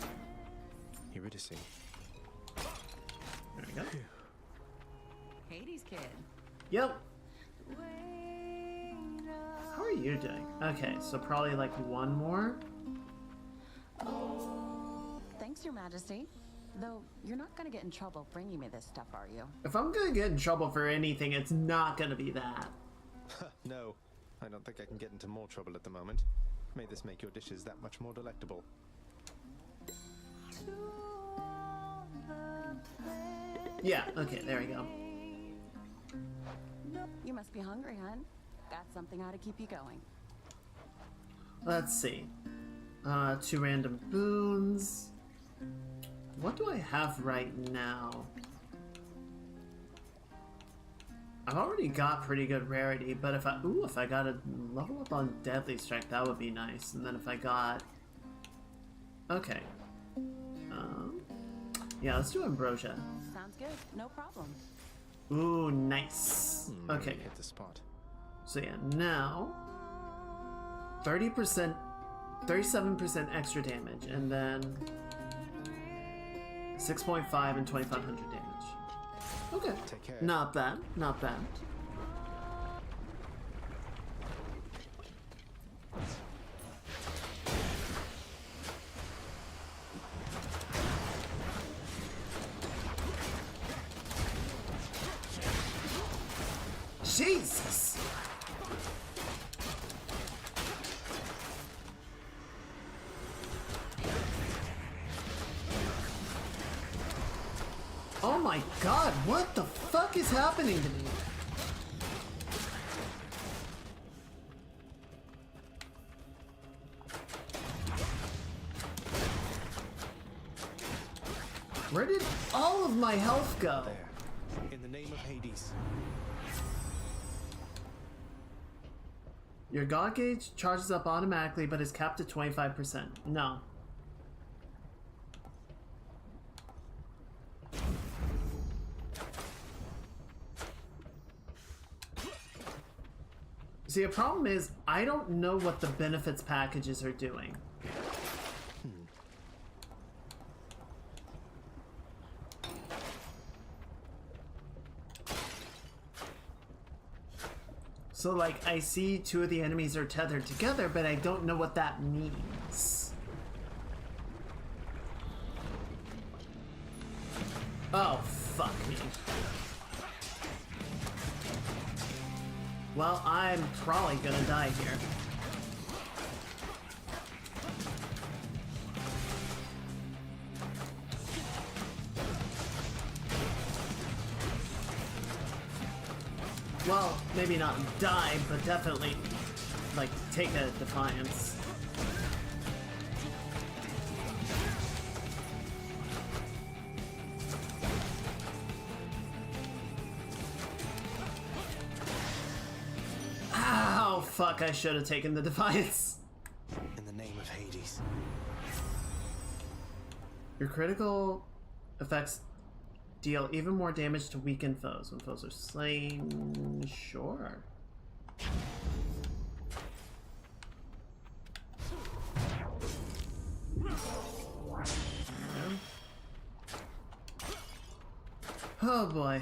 Eurydice. There we go. Hades kid. Yep. How are you doing? Okay, so probably like one more. Thanks, Your Majesty. Though you're not gonna get in trouble bringing me this stuff, are you? If I'm gonna get in trouble for anything, it's not gonna be that. No, I don't think I can get into more trouble at the moment. May this make your dishes that much more delectable. Yeah, okay, there we go. You must be hungry, hun. Got something ought to keep you going. Let's see. 2 random boons. What do I have right now? I've already got pretty good rarity, but if I got a level up on Deadly Strike, that would be nice. And then if I got... Okay. Yeah, let's do Ambrosia. Sounds good. No problem. Ooh, nice. Okay. Hit the spot. So yeah, now 30%, 37% extra damage, and then 6.5 and 2,500 damage. Okay. Take care. Not bad. Not bad. Jesus! Oh my god, what the fuck is happening to me? Where did all of my health go? There. In the name of Hades. Your God gauge charges up automatically, but is capped at 25%. No. See, the problem is, I don't know what the benefits packages are doing. So, like, I see 2 of the enemies are tethered together, but I don't know what that means. Oh, fuck me. Well, I'm probably gonna die here. Well, maybe not die, but definitely, like, take a defiance. Ow, fuck, I should have taken the defiance. In the name of Hades. Your critical effects deal even more damage to weakened foes when foes are slain. Sure. Oh boy.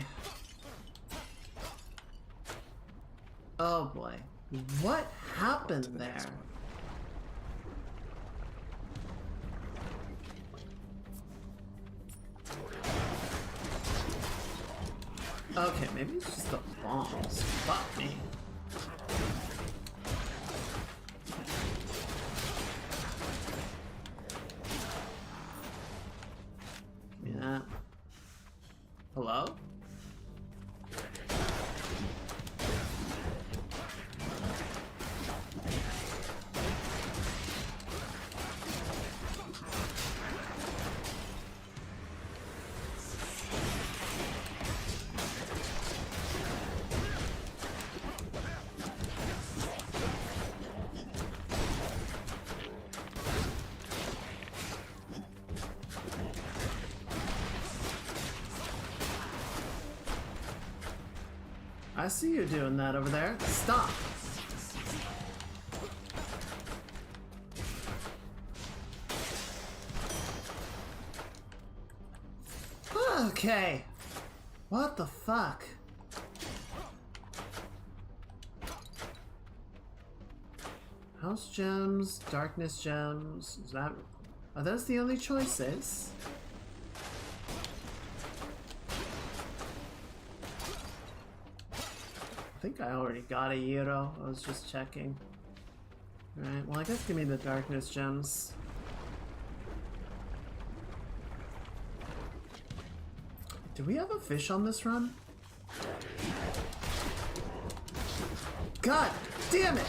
Oh boy. What happened there? Okay, maybe it's just the bombs. Fuck me. Give me that. Hello? I see you doing that over there. Stop! Okay. What the fuck? House gems, darkness gems. Is that... Are those the only choices? I think I already got a Hero. I was just checking. Alright, well I guess give me the darkness gems. Do we have a fish on this run? God damn it!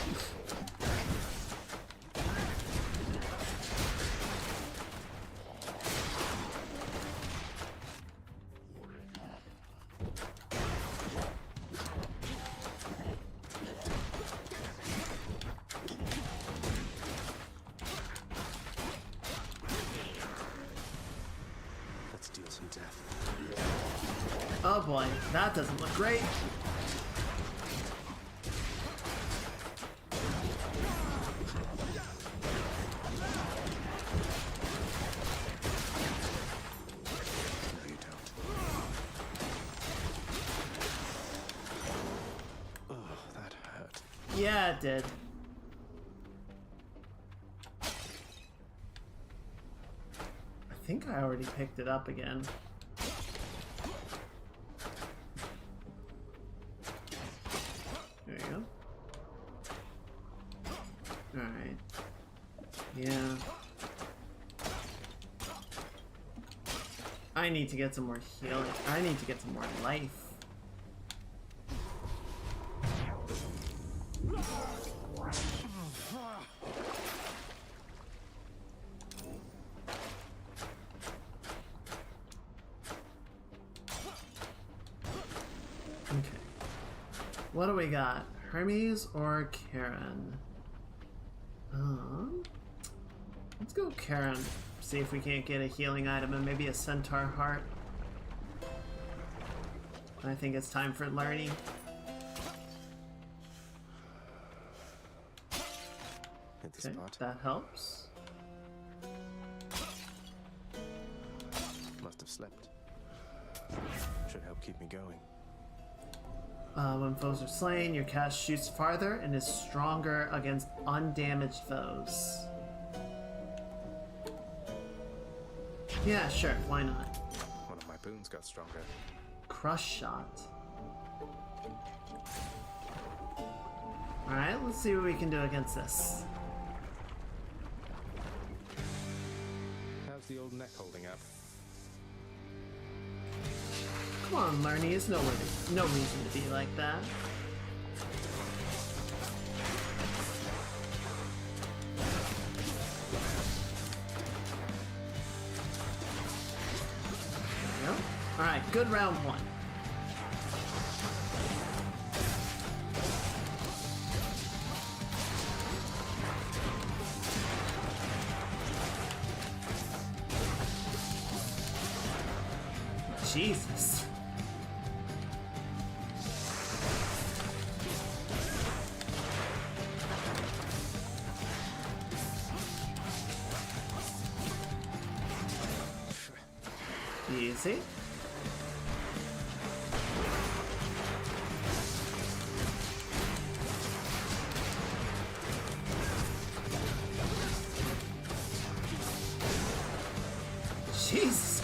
Let's deal some death. Oh boy, that doesn't look great. Yeah, it did. I think I already picked it up again. There you go. Alright. Yeah. I need to get some more healing. I need to get some more life. What do we got? Hermes or Karen? Let's go Karen. See if we can't get a healing item and maybe a centaur heart. I think it's time for learning. Okay, that helps. Must have slept. Should help keep me going. When foes are slain, your cast shoots farther and is stronger against undamaged foes. Yeah, sure, why not? One of my boons got stronger. Crush shot. Alright, let's see what we can do against this. How's the old neck holding up? Come on, Marnie, it's no reason to be like that. There we go. Alright, good round one. Jesus. Easy. Jesus.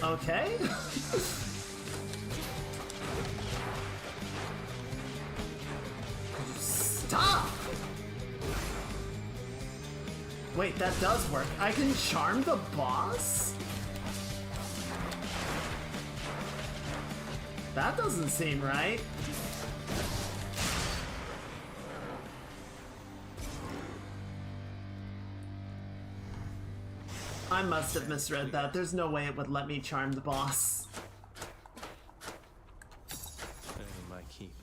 Okay. wait, that does work. I can charm the boss? That doesn't seem right. I must have misread that. There's no way it would let me charm the boss. Earning my keep.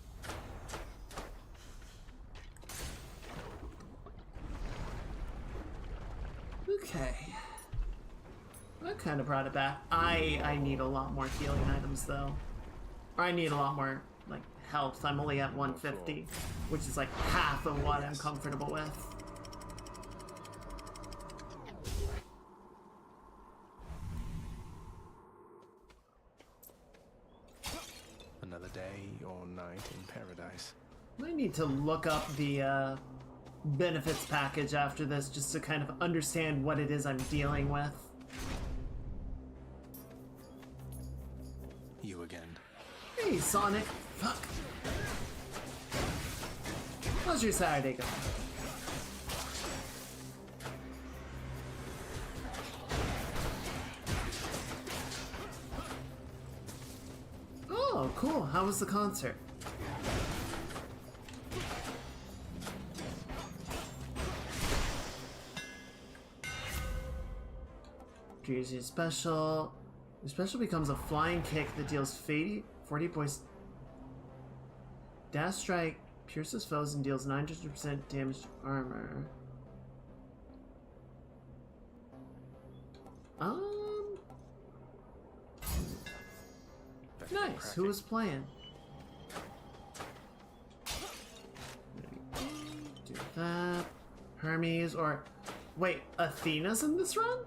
Okay. That kind of brought it back. I need a lot more healing items though. Or I need a lot more like health. I'm only at 150, which is like half of what I'm comfortable with. Another day or night in paradise. I need to look up the benefits package after this just to kind of understand what it is I'm dealing with. You again. Hey, Sonic. Fuck. How's your Saturday going? Oh, cool. How was the concert? Here's your special. Your special becomes a flying kick that deals 40 points. Dash strike pierces foes and deals 900% damage to armor. Nice. Who was playing? Do that. Hermes or wait, Athena's in this run?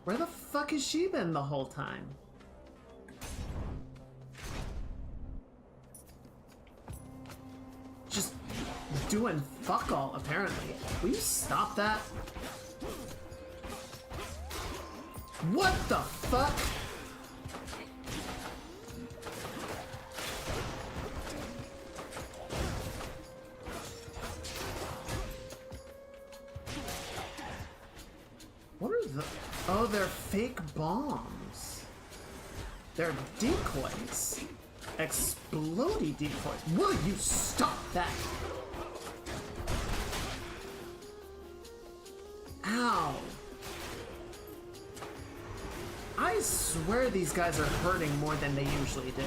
Where the fuck has she been the whole time? Just doing fuck all, apparently. Will you stop that? What the fuck? What are the... Oh, they're fake bombs. They're decoys. Explodey decoys. Will you stop that? Ow. I swear these guys are hurting more than they usually do.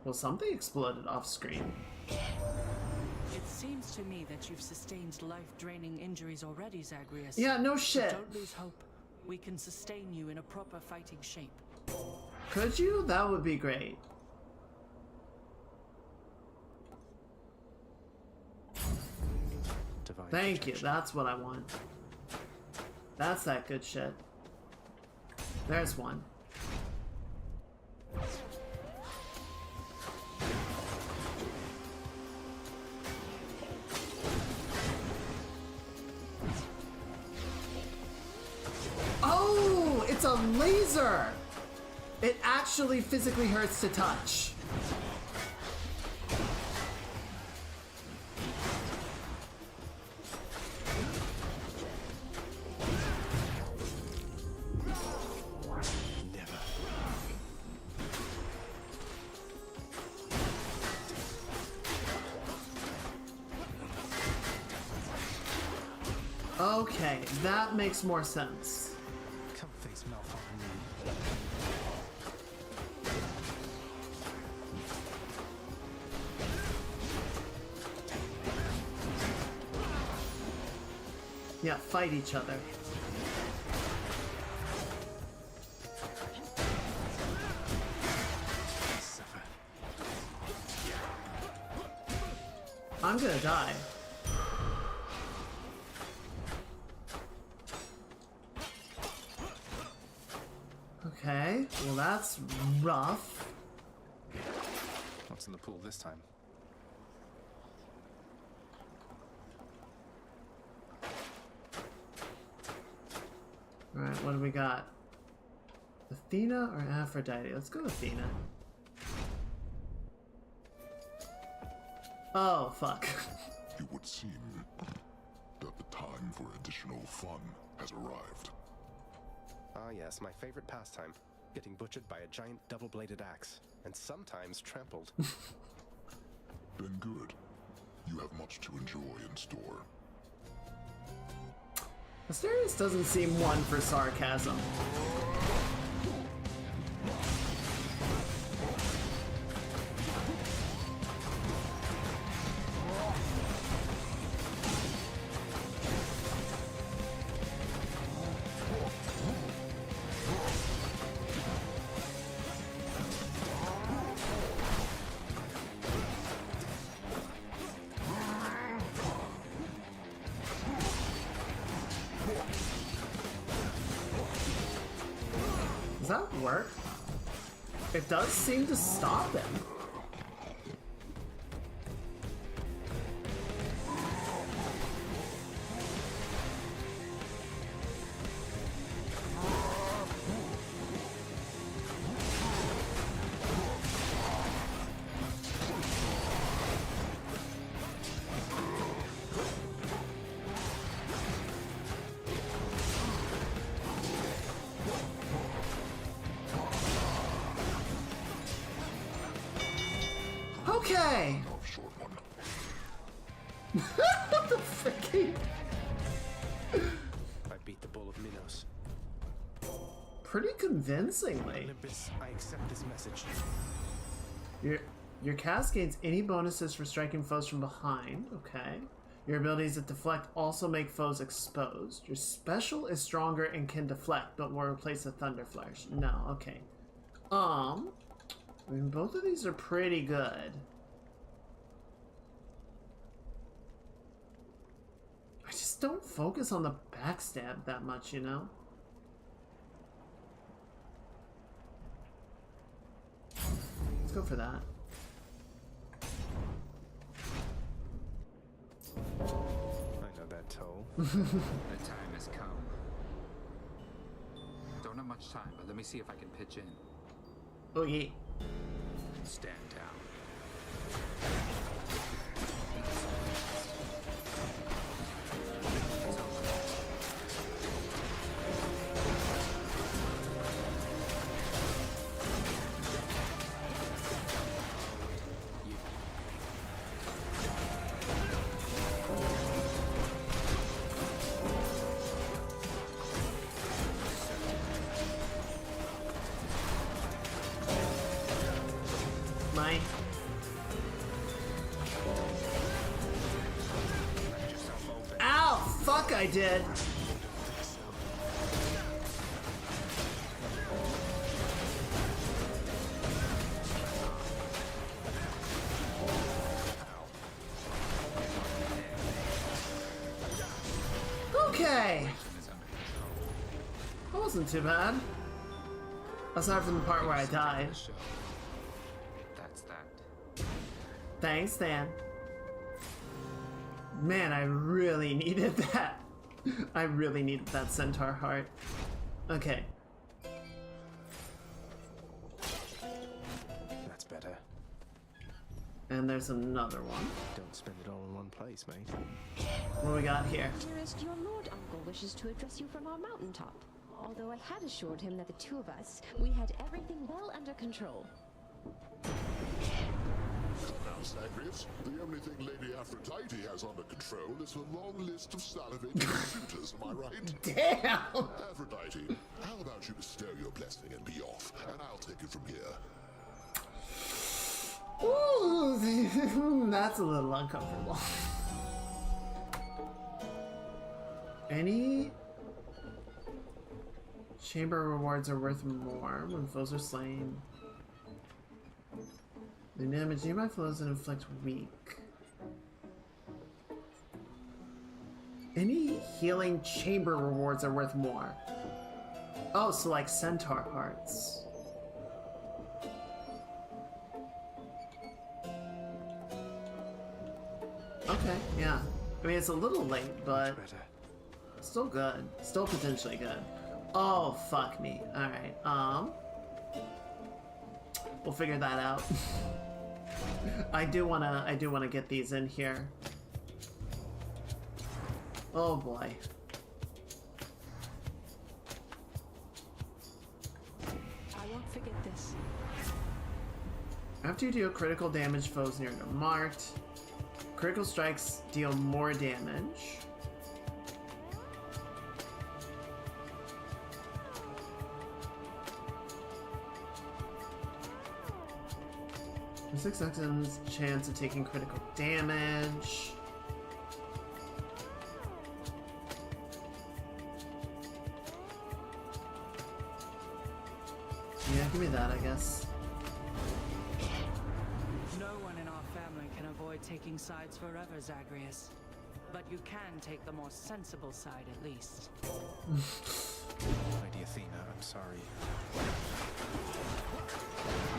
Well, something exploded off screen. It seems to me that you've sustained life-draining injuries already, Zagreus. Yeah, no shit. But don't lose hope. We can sustain you in a proper fighting shape. Could you? That would be great. Divine Thank you. That's what I want. That's that good shit. There's one. Oh, it's a laser! It actually physically hurts to touch. Okay, that makes more sense. Come face Malphite on me. Yeah, fight each other. I'm gonna die. Okay, well that's rough. What's in the pool this time? What do we got? Athena or Aphrodite? Let's go Athena. Oh, fuck. It would seem that the time for additional fun has arrived. Ah yes, my favorite pastime. Getting butchered by a giant double-bladed axe. And sometimes trampled. Then good. You have much to enjoy in store. Asterius doesn't seem one for sarcasm. Does that work? It does seem to stop him. Okay. What the freaking? I beat the Bull of Minos. Pretty convincingly. Olympus, I accept this message. Your cast gains any bonuses for striking foes from behind. Okay. Your abilities that deflect also make foes exposed. Your special is stronger and can deflect, but will replace the Thunder Flourish. No, okay. I mean, both of these are pretty good. I just don't focus on the backstab that much, you know? Let's go for that. I know that toll. The time has come. Don't have much time, but let me see if I can pitch in. Oh, yeah. Stand down. Ow! Fuck, I did. Okay. That wasn't too bad. Aside from the part where I died. That's that. Thanks, Dan. Man, I really needed that. I really needed that centaur heart. Okay. That's better. And there's another one. Don't spend it all in one place, mate. What do we got here? Dearest, your lord uncle wishes to address you from our mountaintop. Although I had assured him that the two of us, we had everything well under control. Now, Zagreus, the only thing Lady Aphrodite has under control is a long list of salivating suitors, am I right? Damn! Aphrodite, how about you bestow your blessing and be off, and I'll take it from here. Ooh, that's a little uncomfortable. Any chamber rewards are worth more when foes are slain. The damage nearby flows and inflict weak. Any healing chamber rewards are worth more. Oh, so like centaur parts. Okay, yeah. I mean, it's a little late, but still good. Still potentially good. Oh, fuck me. Alright, we'll figure that out. I do wanna get these in here. Oh boy. I won't forget this. After you deal critical damage, foes near are marked. Critical strikes deal more damage. For 6 seconds, chance of taking critical damage. Yeah, give me that, I guess. No one in our family can avoid taking sides forever, Zagreus. But you can take the more sensible side, at least. Lady Athena, I'm sorry.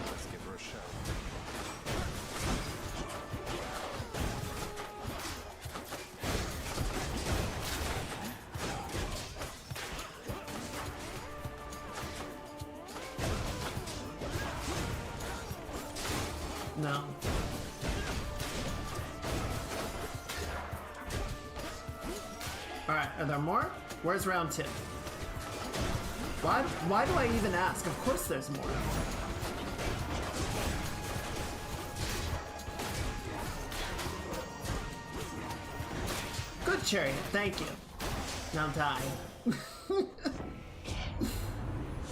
Let's give her a show. No. Alright, are there more? Where's round 2? Why do I even ask? Of course there's more. Good chariot, thank you. Now die.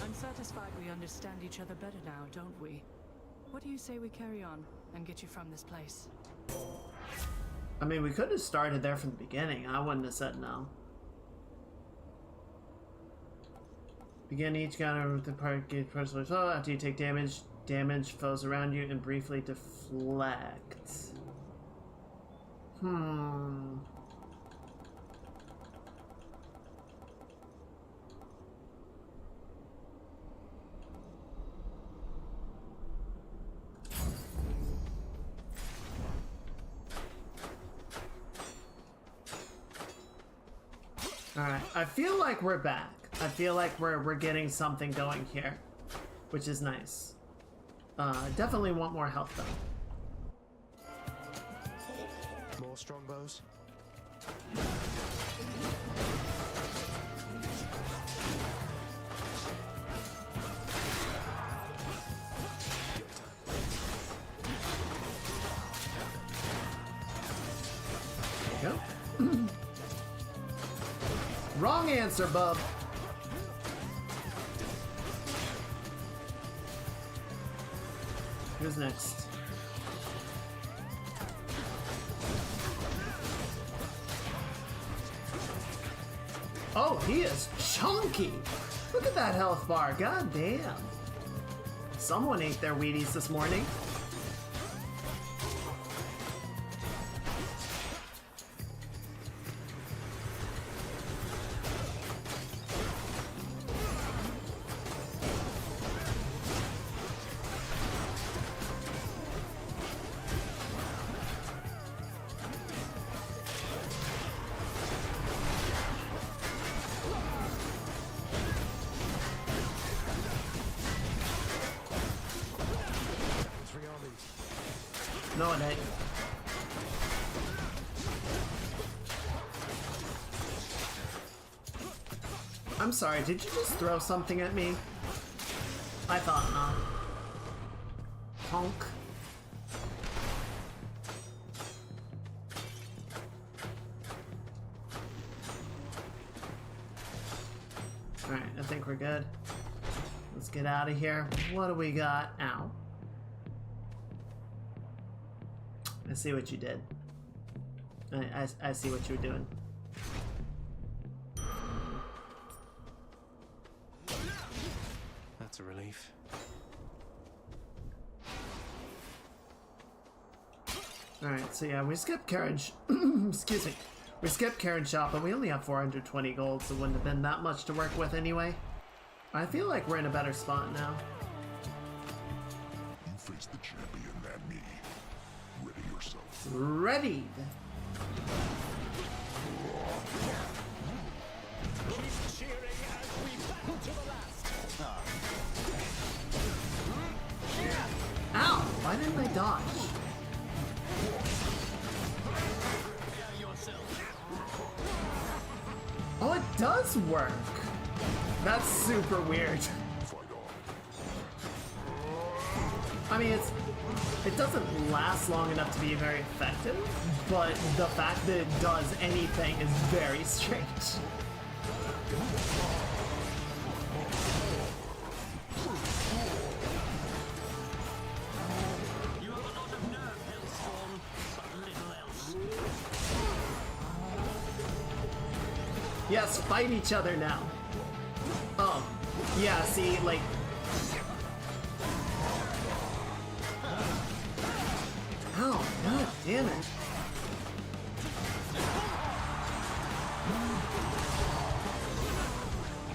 I'm satisfied we understand each other better now, don't we? What do you say we carry on and get you from this place? I mean, we could have started there from the beginning. I wouldn't have said no. Begin each counter with the part gauge personally flow. After you take damage, foes around you and briefly deflect. Alright, I feel like we're back. I feel like we're getting something going here, which is nice. Definitely want more health though. More strongbows? There you go. Wrong answer, bub. Who's next? Oh, he is chunky. Look at that health bar. God damn. Someone ate their Wheaties this morning. No, it ain't. I'm sorry, did you just throw something at me? I thought not. Honk. Alright, I think we're good. Let's get out of here. What do we got? Ow. I see what you did. I see what you're doing. That's a relief. Alright, so yeah, we skipped carriage. Excuse me. We skipped carriage shop, but we only have 420 gold, so it wouldn't have been that much to work with anyway. I feel like we're in a better spot now. You face the champion and me. Ready yourself. Ready! Keep cheering as we battle to the last. Ow! Why didn't I dodge? Oh, it does work! That's super weird. I mean, it doesn't last long enough to be very effective, but the fact that it does anything is very strange. You have a lot of nerve, Hellstorm, but little else. Yes, fight each other now. Oh, yeah, see, like... Oh, god damn it.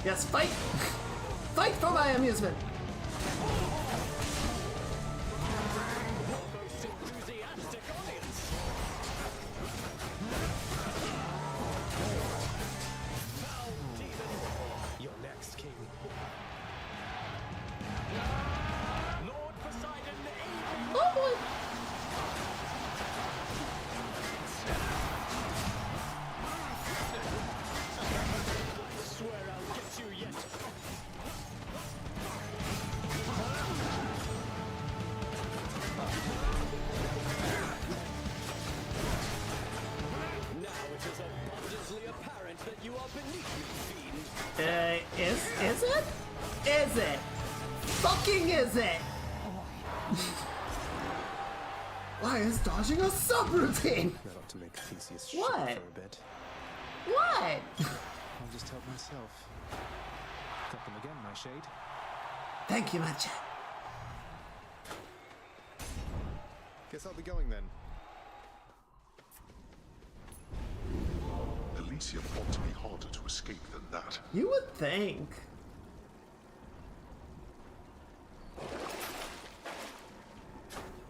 Yes, fight! Fight for my amusement! Most enthusiastic audience. Foul demon. You're next, King. Lord Poseidon, aid me. Oh boy! I swear I'll get you yet. Now it is abundantly apparent that you are beneath me, fiend. Is it? Is it? Fucking is it? Why is dodging a subroutine? That ought to make Theseus What? shiver for a bit. What? I'll just help myself. Got them again, my shade. Thank you, my chat. Guess I'll be going then. Elysium ought to be harder to escape than that. You would think.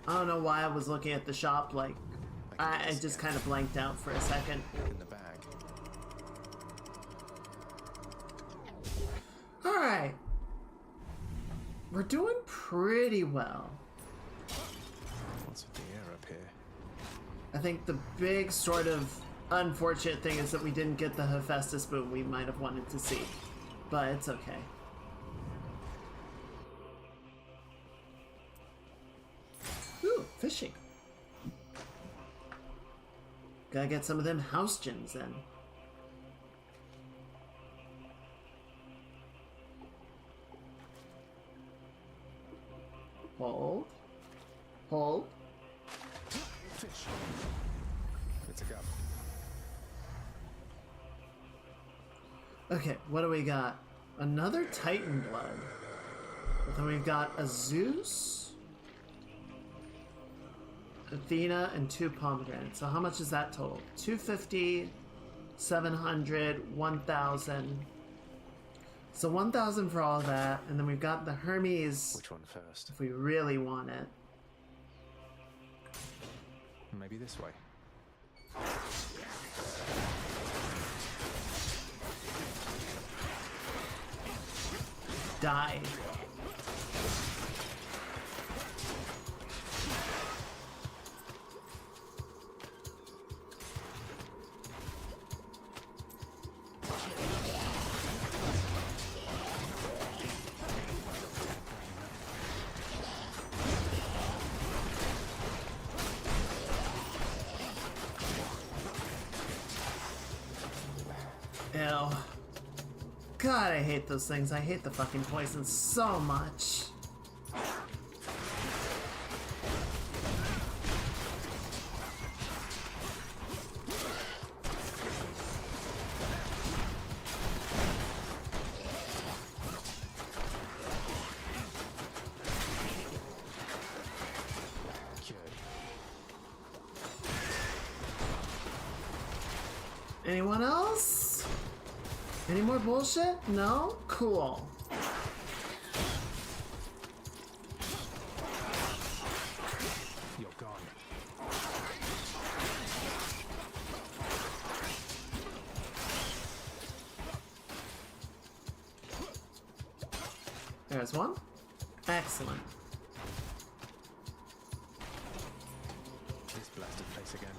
I don't know why I was looking at the shop, like, I just kind of blanked out for a second. In the bag. Alright. We're doing pretty well. What's with the air up here? I think the big sort of unfortunate thing is that we didn't get the Hephaestus boom we might have wanted to see. But it's okay. Ooh, fishing. Gotta get some of them house gems then. Hold. Hold. Fish. It's a go. Okay, what do we got? Another Titan blood. But then we've got a Zeus, Athena, and 2 pomegranates. So how much is that total? 250, 700, 1,000. So 1,000 for all of that, and then we've got the Hermes. Which one first? If we really want it. Maybe this way. Die. Ew. God, I hate those things. I hate the fucking poison so much. Anyone else? Any more bullshit? No? Cool. You're gone. There's one. Excellent. This blasted place again.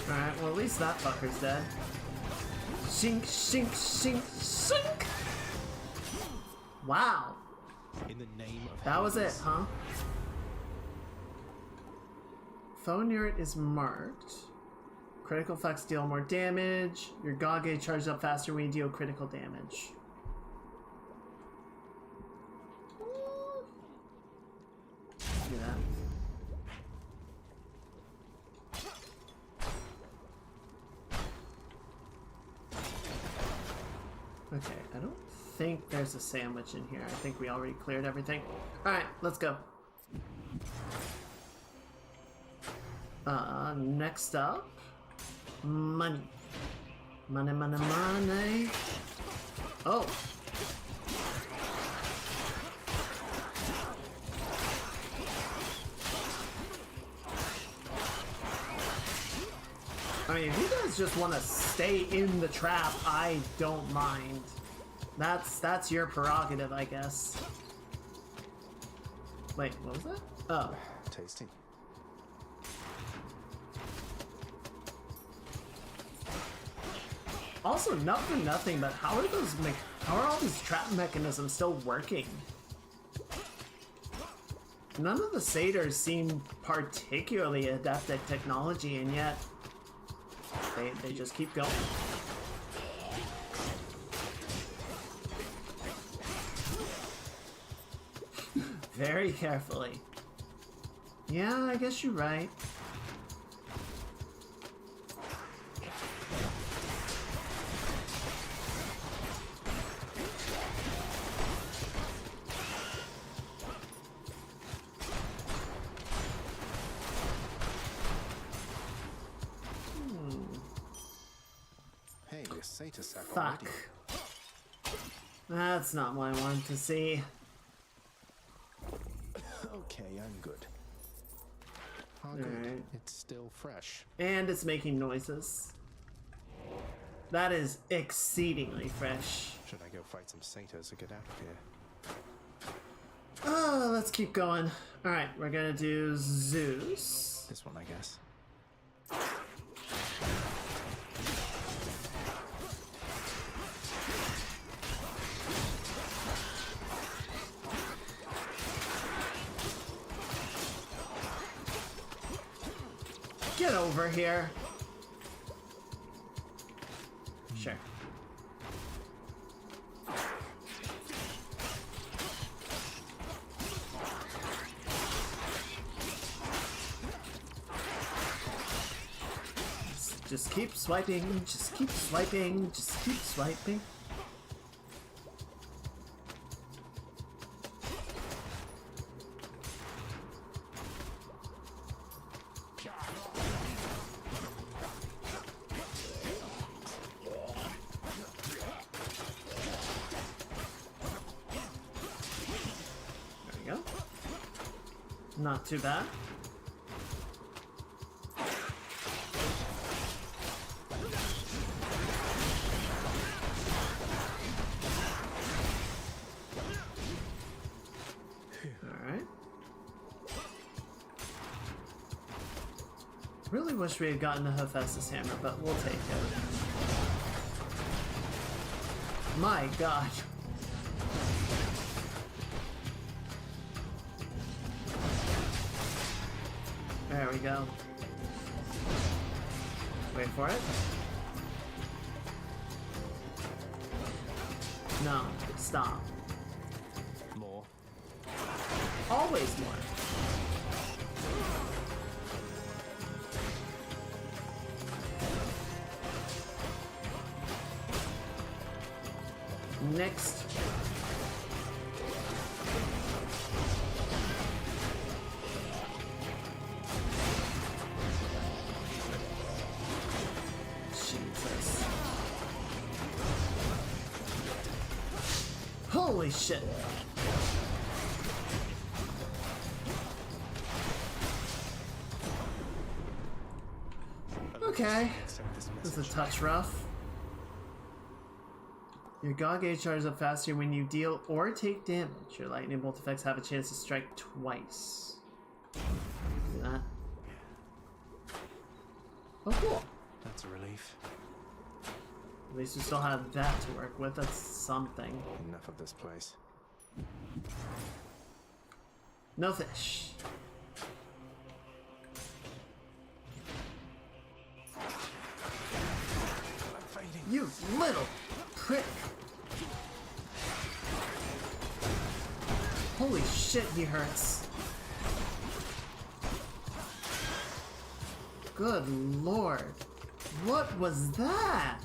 Alright, well at least that fucker's dead. Shink, shink, shink, shink! Wow. In the name of That was it, Hades. huh? Foe near it is marked. Critical effects deal more damage. Your God gauge charges up faster when you deal critical damage. Do that. Okay, I don't think there's a sandwich in here. I think we already cleared everything. Alright, let's go. Next up, money. Money, money, money. Oh. I mean, if you guys just want to stay in the trap, I don't mind. That's your prerogative, I guess. Wait, what was that? Oh. Tasty. Also, not for nothing, but how are all these trap mechanisms still working? None of the satyrs seem particularly adept at technology, and yet they just keep going. Very carefully. Yeah, I guess you're right. Hey, a satyr sack Fuck. already. That's not what I wanted to see. Okay, I'm good. Ah, good. Alright. It's still fresh. And it's making noises. That is exceedingly fresh. Should I go fight some satyrs or get out of here? Oh, let's keep going. Alright, we're gonna do Zeus. This one, I guess. Get over here. Sure. Just keep swiping, just keep swiping, just keep swiping. There we go. Not too bad. Really wish we had gotten the Hephaestus hammer, but we'll take it. My god. There we go. Wait for it. No, stop. More. Always more. Next. Jesus. Holy shit. Okay. This is a touch rough. Your God Gauge charges up faster when you deal or take damage. Your lightning bolt effects have a chance to strike twice. Do that. Oh, cool. That's a relief. At least we still have that to work with. That's something. Enough of this place. No fish. You little prick. Holy shit, he hurts. Good lord. What was that?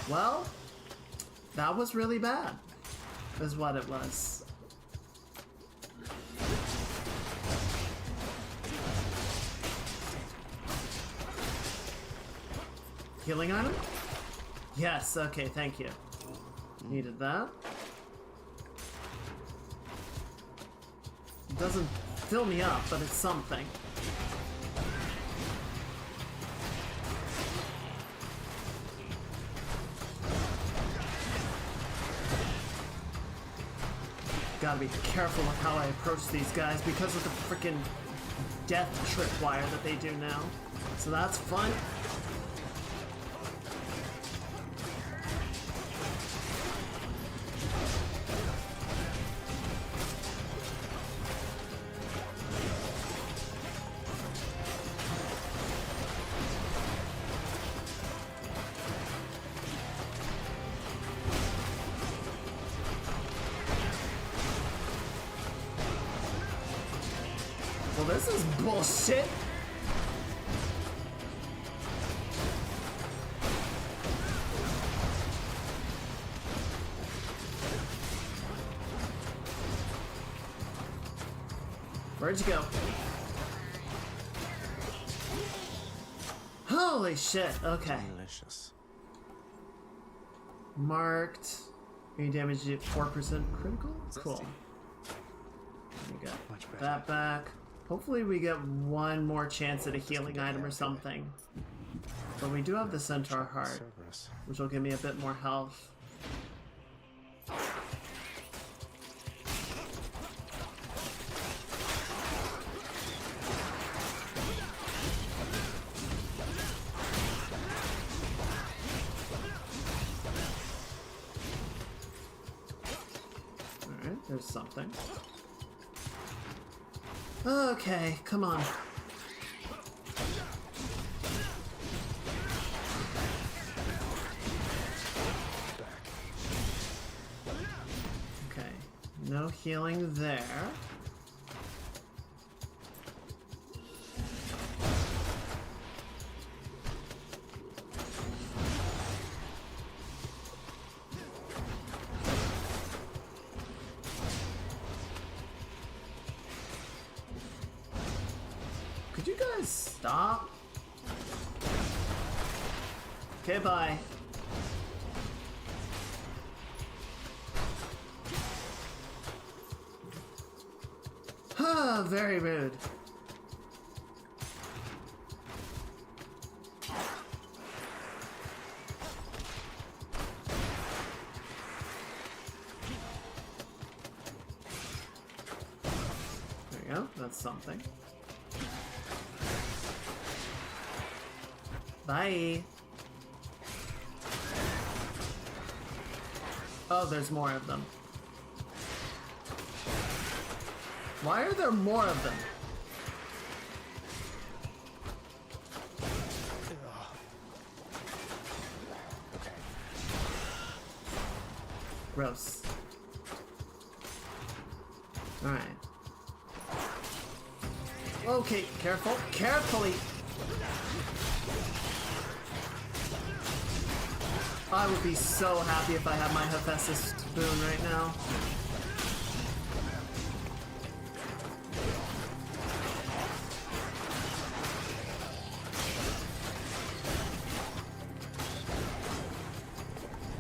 Well, that was really bad, is what it was. Healing item? Yes, okay, thank you. Needed that. It doesn't fill me up, but it's something. Gotta be careful with how I approach these guys because of the freaking death tripwire that they do now. So that's fun. Well, this is bullshit. Where'd you go? Holy shit, okay. Delicious. Marked. Any damage at 4% critical? Cool. We got that back. Hopefully we get one more chance at a healing item or something. But we do have the Centaur Heart, which will give me a bit more health. Alright, there's something. Okay, come on. Okay, no healing there. Could you guys stop? Okay, bye. Ah, very rude. There you go, that's something. Bye. Oh, there's more of them. Why are there more of them? Okay. Gross. Alright. Okay, careful. Carefully! I would be so happy if I had my Hephaestus boon right now.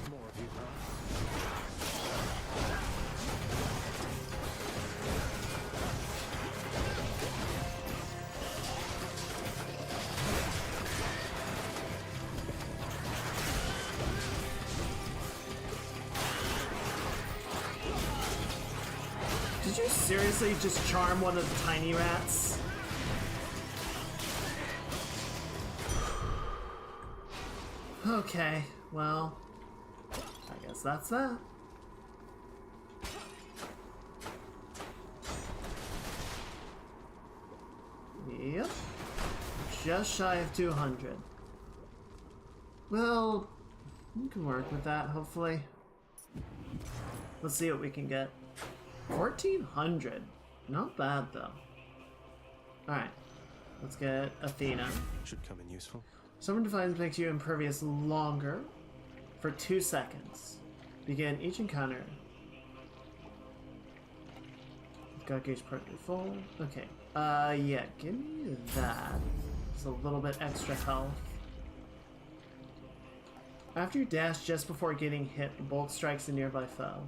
More of you, huh? Did you seriously just charm one of the tiny rats? Okay, well, I guess that's that. Yep. Just shy of 200. Well, we can work with that, hopefully. Let's see what we can get. 1400. Not bad, though. Alright. Let's get Athena. Should come in useful. Summon Defiance makes you impervious longer for 2 seconds. Begin each encounter. Got gauge partly full. Okay. Yeah, give me that. It's a little bit extra health. After you dash just before getting hit, the bolt strikes a nearby foe.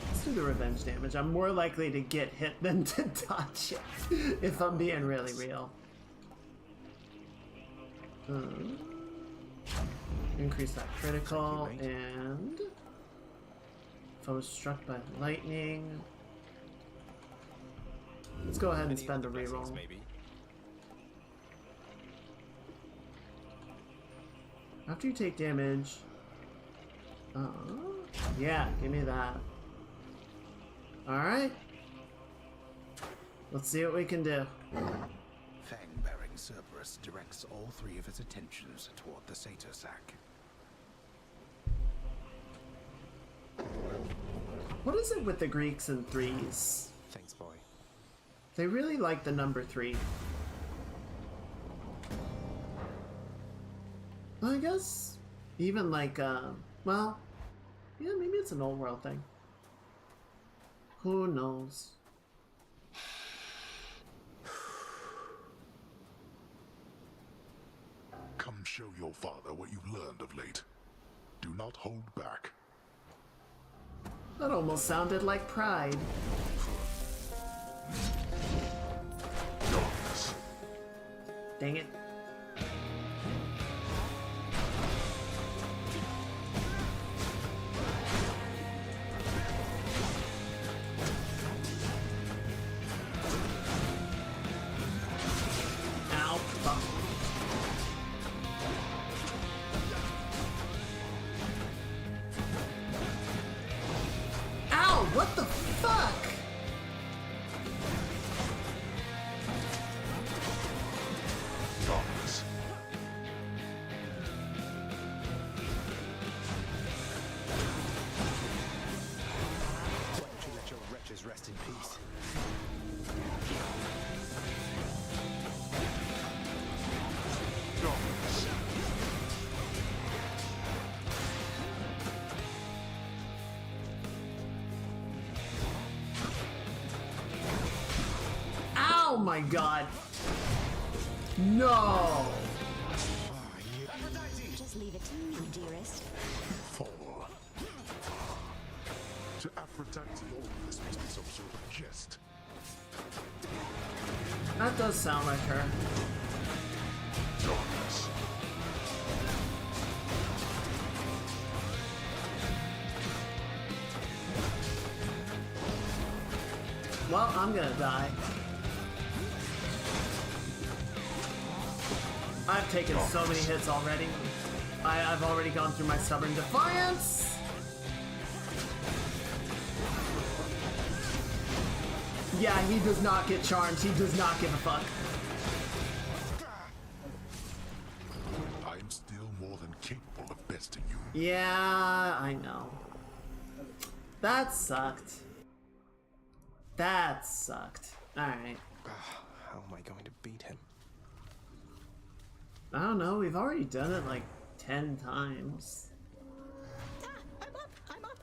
Let's do the revenge damage. I'm more likely to get hit than to dodge it, if I'm being really real. Increase that critical, and if I was struck by lightning, let's go ahead and spend a reroll. After you take damage, yeah, give me that. All right, let's see what we can do. Fang-bearing Cerberus directs all 3 of his attentions toward the Satyr Sack. What is it with the Greeks and 3s? Thanks, boy. They really like the number 3. Well, I guess even like, well, yeah, maybe it's an old world thing. Who knows? Come show your father what you've learned of late. Do not hold back. That almost sounded like pride. Darkness. Dang it. Ow, fuck. Ow, what the fuck? Darkness. Why don't you let your wretches rest in peace? Darkness. Oh my god. No. Just leave it to me, dearest. Fall. To Aphrodite, all of this must be some sort of jest. That does sound like her. Darkness. Well, I'm gonna die. I've taken so many hits already. I've already gone through my stubborn defiance. Yeah, he does not get charmed. He does not give a fuck. I'm still more than capable of besting you. Yeah, I know. That sucked. That sucked. Alright. How am I going to beat him? I don't know. We've already done it like 10 times. I'm up. I'm up.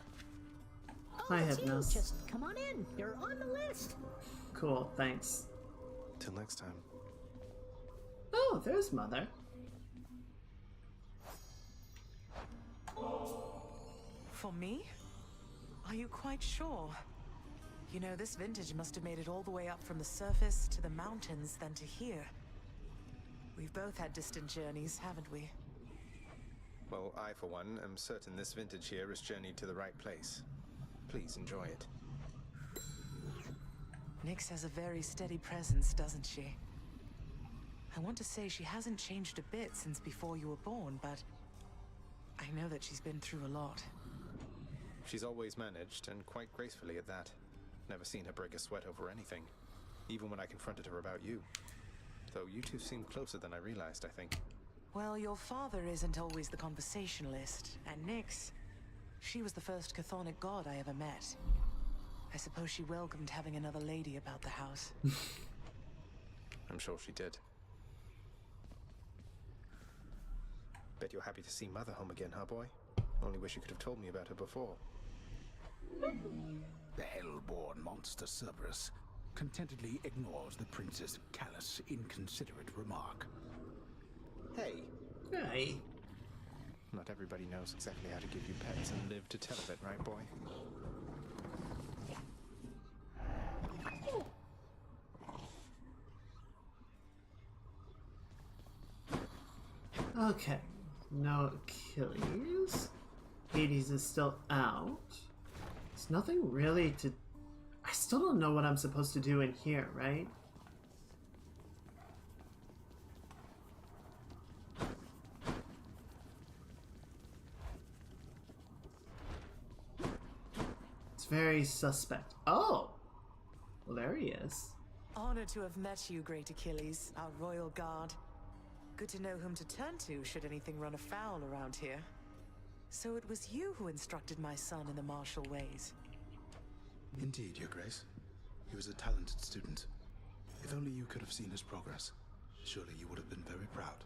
Oh, Hi, it's you. Hypnos. Just come on in. You're on the list. Cool, thanks. Till next time. Oh, there's Mother. For me? Are you quite sure? You know, this vintage must have made it all the way up from the surface to the mountains than to here. We've both had distant journeys, haven't we? Well, I, for one, am certain this vintage here has journeyed to the right place. Please enjoy it. Nyx has a very steady presence, doesn't she? I want to say she hasn't changed a bit since before you were born, but I know that she's been through a lot. She's always managed, and quite gracefully at that. Never seen her break a sweat over anything, even when I confronted her about you. Though you two seem closer than I realized, I think. Well, your father isn't always the conversationalist, and Nyx, she was the first chthonic god I ever met. I suppose she welcomed having another lady about the house. I'm sure she did. Bet you're happy to see Mother home again, huh, boy? Only wish you could have told me about her before. The hell-born monster Cerberus contentedly ignores the prince's callous, inconsiderate remark. Hey. Hey. Not everybody knows exactly how to give you pets and live to tell of it, right, boy? Okay. No Achilles. Hades is still out. There's nothing really to... I still don't know what I'm supposed to do in here, right? It's very suspect. Oh! Well, there he is. Honored to have met you, great Achilles, our royal guard. Good to know whom to turn to should anything run afoul around here. So it was you who instructed my son in the martial ways. Indeed, Your Grace. He was a talented student. If only you could have seen his progress, surely you would have been very proud.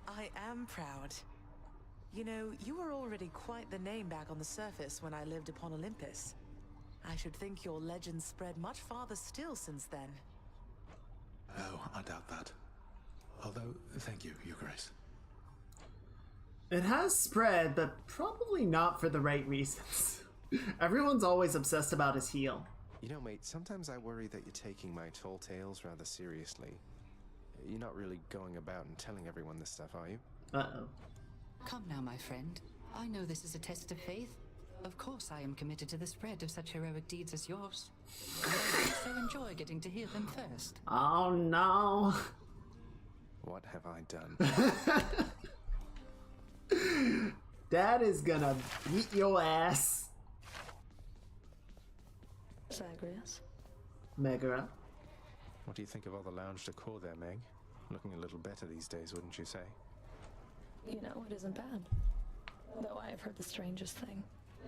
I am proud. You know, you were already quite the name back on the surface when I lived upon Olympus. I should think your legend spread much farther still since then. Oh, I doubt that. Although, thank you, Your Grace. It has spread, but probably not for the right reasons. Everyone's always obsessed about his heel. You know, mate, sometimes I worry that you're taking my tall tales rather seriously. You're not really going about and telling everyone this stuff, are you? Uh-oh. Come now, my friend. I know this is a test of faith. Of course I am committed to the spread of such heroic deeds as yours. I so enjoy getting to hear them first. Oh no. What have I done? Dad is gonna beat your ass. Zagreus? Megara. What do you think of all the lounge decor there, Meg? Looking a little better these days, wouldn't you say? You know, it isn't bad. Though I have heard the strangest thing.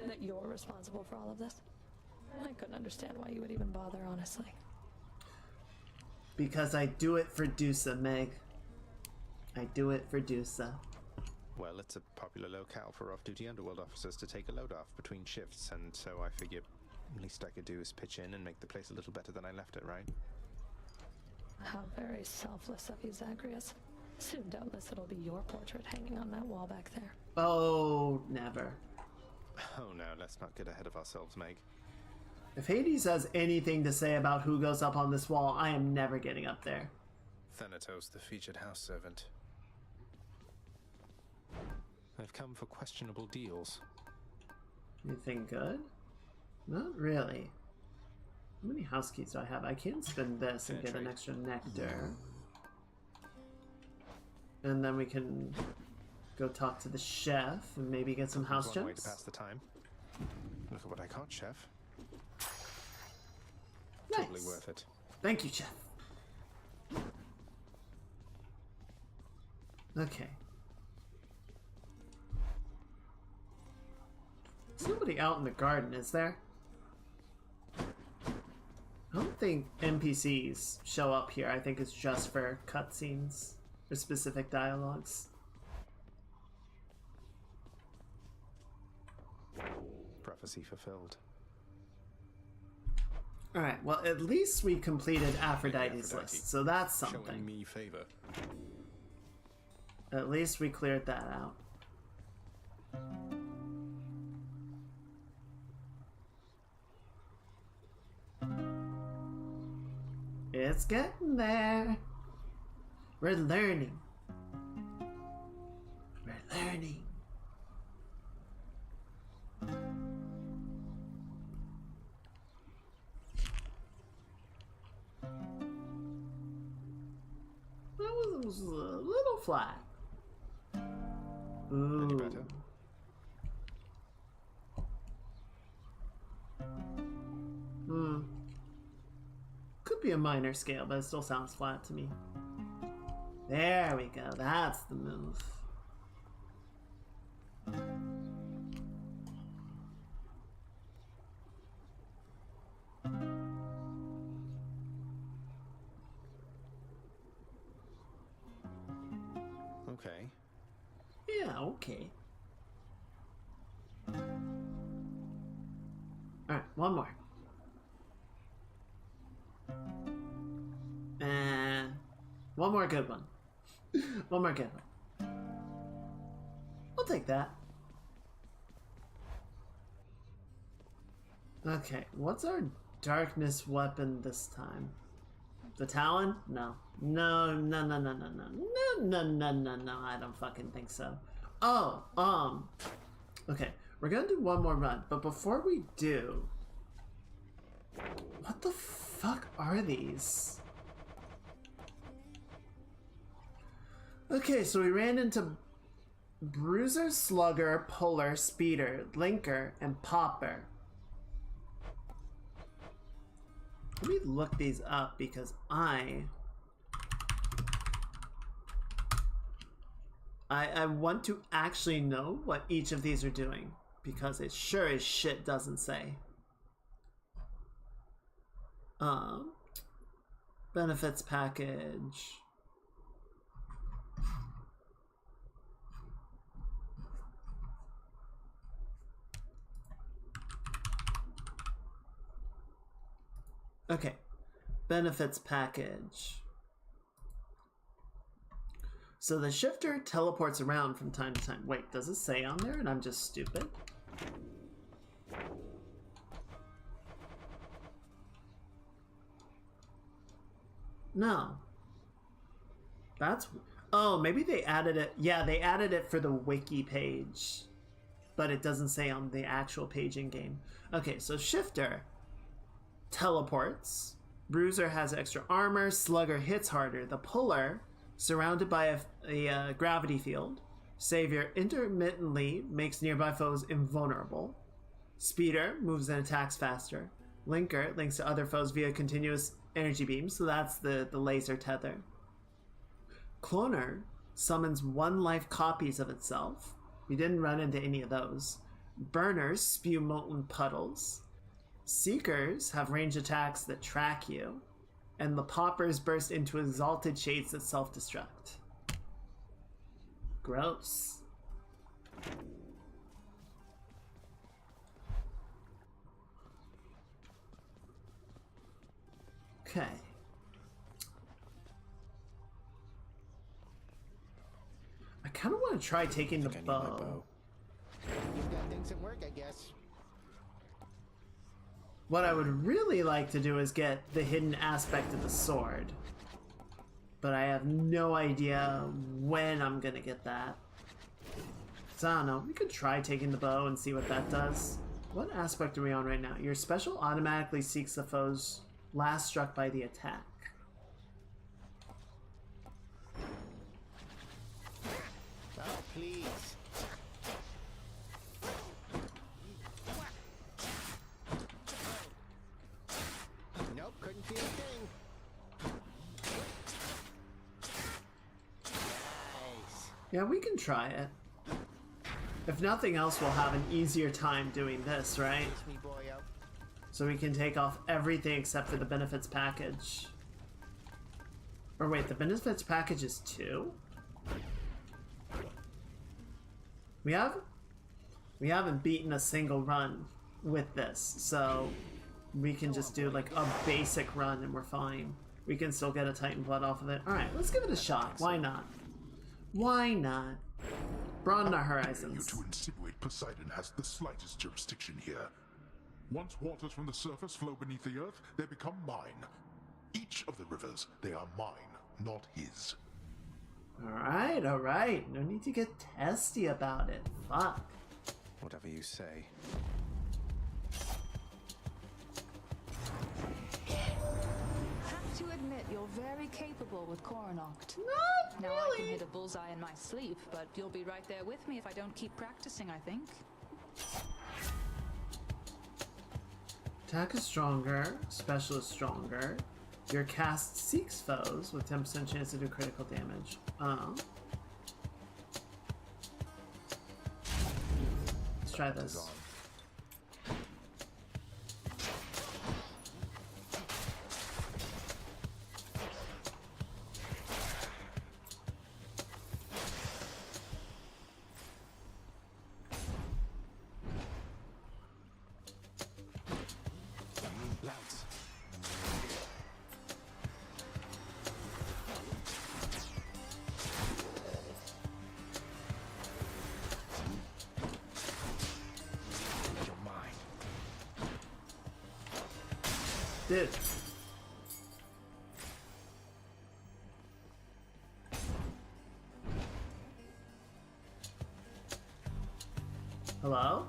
That you're responsible for all of this. I couldn't understand why you would even bother, honestly. Because I do it for Dusa, Meg. I do it for Dusa. Well, it's a popular locale for off-duty underworld officers to take a load off between shifts, and so I figure least I could do is pitch in and make the place a little better than I left it, right? How very selfless of you, Zagreus. Soon, doubtless, it'll be your portrait hanging on that wall back there. Oh, never. Oh no, let's not get ahead of ourselves, Meg. If Hades has anything to say about who goes up on this wall, I am never getting up there. Thanatos, the featured house servant. I've come for questionable deals. Anything good? Not really. How many house keys do I have? I can spend this and get an extra nectar. And then we can go talk to the chef and maybe get some house One way gems. to pass the time. Look at what I caught, chef. Nice. Totally worth it. Thank you, chef. Okay. There's nobody out in the garden, is there? I don't think NPCs show up here. I think it's just for cutscenes or specific dialogues. Prophecy fulfilled. Alright, well, at least we completed Aphrodite's list, so that's something. Showing me favor. At least we cleared that out. It's getting there. We're learning. We're learning. feels a little flat. Ooh. Any better? Could be a minor scale, but it still sounds flat to me. There we go. That's the move. Okay. Yeah, okay. Alright, one more. And one more good one. One more good one. I'll take that. Okay, what's our darkness weapon this time? The Talon? No. No, no, no, no, no, no. No, no, no, no, no. I don't fucking think so. Oh, okay. We're gonna do one more run, but before we do... What the fuck are these? Okay, so we ran into Bruiser, Slugger, Puller, Speeder, Linker, and Popper. Let me look these up because I want to actually know what each of these are doing because it sure as shit doesn't say. Benefits package. Okay, benefits package. So the shifter teleports around from time to time. Wait, does it say on there and I'm just stupid? No. That's... Oh, maybe they added it. Yeah, they added it for the wiki page. But it doesn't say on the actual page in game. Okay, so shifter teleports. Bruiser has extra armor. Slugger hits harder. The Puller, surrounded by a gravity field. Savior intermittently makes nearby foes invulnerable. Speeder moves and attacks faster. Linker links to other foes via continuous energy beams, so that's the laser tether. Cloner summons 1 life copies of itself. We didn't run into any of those. Burners spew molten puddles. Seekers have range attacks that track you. And the Poppers burst into exalted shades that self-destruct. Gross. Okay. I kind of want to try taking the bow. You've got things at work, I guess. What I would really like to do is get the hidden aspect of the sword. But I have no idea when I'm gonna get that. So I don't know, we could try taking the bow and see what that does. What aspect are we on right now? Your special automatically seeks the foes last struck by the attack. Oh, please. Nope, couldn't feel a thing. Nice. Yeah, we can try it. If nothing else, we'll have an easier time doing this, right? Me boy up. So we can take off everything except for the benefits package. Or wait, the benefits package is 2? We haven't beaten a single run with this, so we can just do like a basic run and we're fine. We can still get a Titan Blood off of it. Alright, let's give it a shot. Why not? Why not? Broaden our horizons. You to insinuate Poseidon has the slightest jurisdiction here. Once waters from the surface flow beneath the earth, they become mine. Each of the rivers, they are mine, not his. Alright, alright. No need to get testy about it. Fuck. Whatever you say. to admit you're very capable with Coronoct. Not Now I can hit a bullseye in my sleep, but you'll be right there with me if I don't keep practicing, I think. Attack is stronger, special is stronger. Your cast seeks foes with 10% chance to do critical damage. Let's try this. Dude. Hello?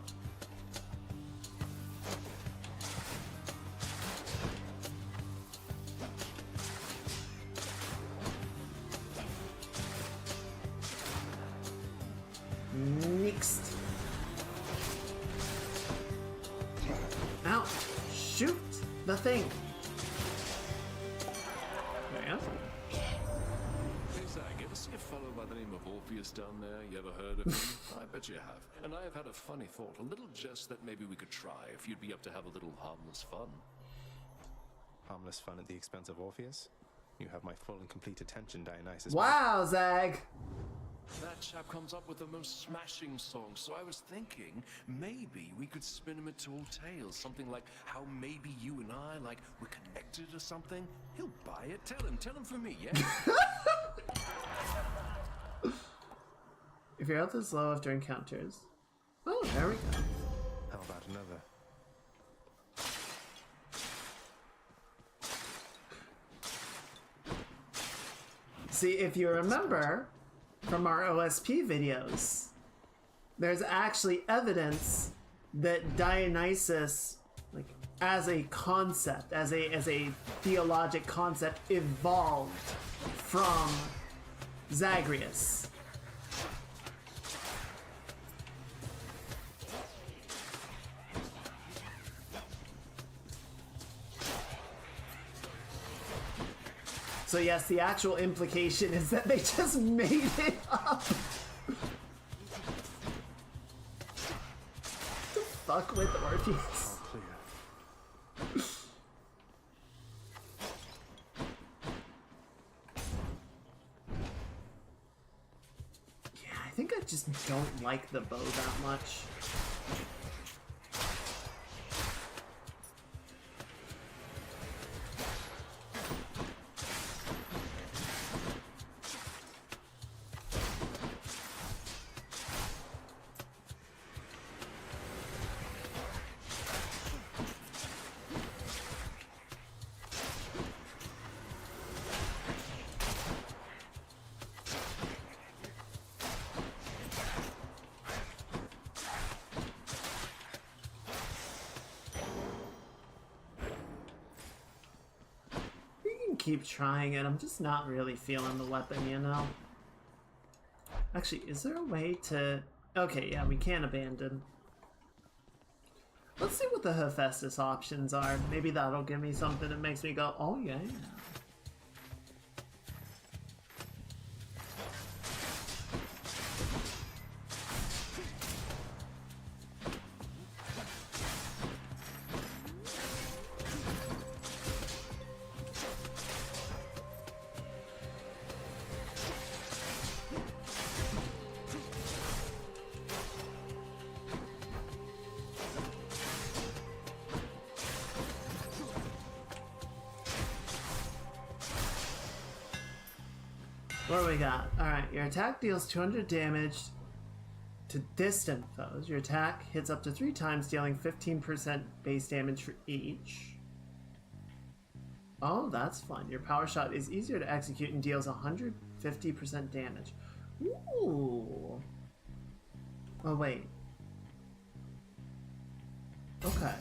Next. Ow. Shoot the thing. Yeah. Hey Zag, ever see a fellow by the name of Orpheus down there? You ever heard of him? I bet you have. And I have had a funny thought, a little jest that maybe we could try if you'd be up to have a little harmless fun. Harmless fun at the expense of Orpheus? You have my full and complete attention, Dionysus. Wow, Zag! That chap comes up with the most smashing songs, so I was thinking maybe we could spin him into old tales, something like how maybe you and I, like, we're connected or something. He'll buy it. Tell him for me, yeah? If your health is low after encounters. Oh, there we go. How about another? See, if you remember from our OSP videos, there's actually evidence that Dionysus, like, as a concept, as a theologic concept, evolved from Zagreus. So yes, the actual implication is that they just made it up. To fuck with Orpheus. Yeah, I think I just don't like the bow that much. Keep trying it. I'm just not really feeling the weapon, you know? Actually, is there a way to... Okay, yeah, we can abandon. Let's see what the Hephaestus options are. Maybe that'll give me something that makes me go, oh yeah. What do we got? Alright, your attack deals 200 damage to distant foes. Your attack hits up to 3 times, dealing 15% base damage for each. Oh, that's fun. Your power shot is easier to execute and deals 150% damage. Ooh. Oh, wait. Okay.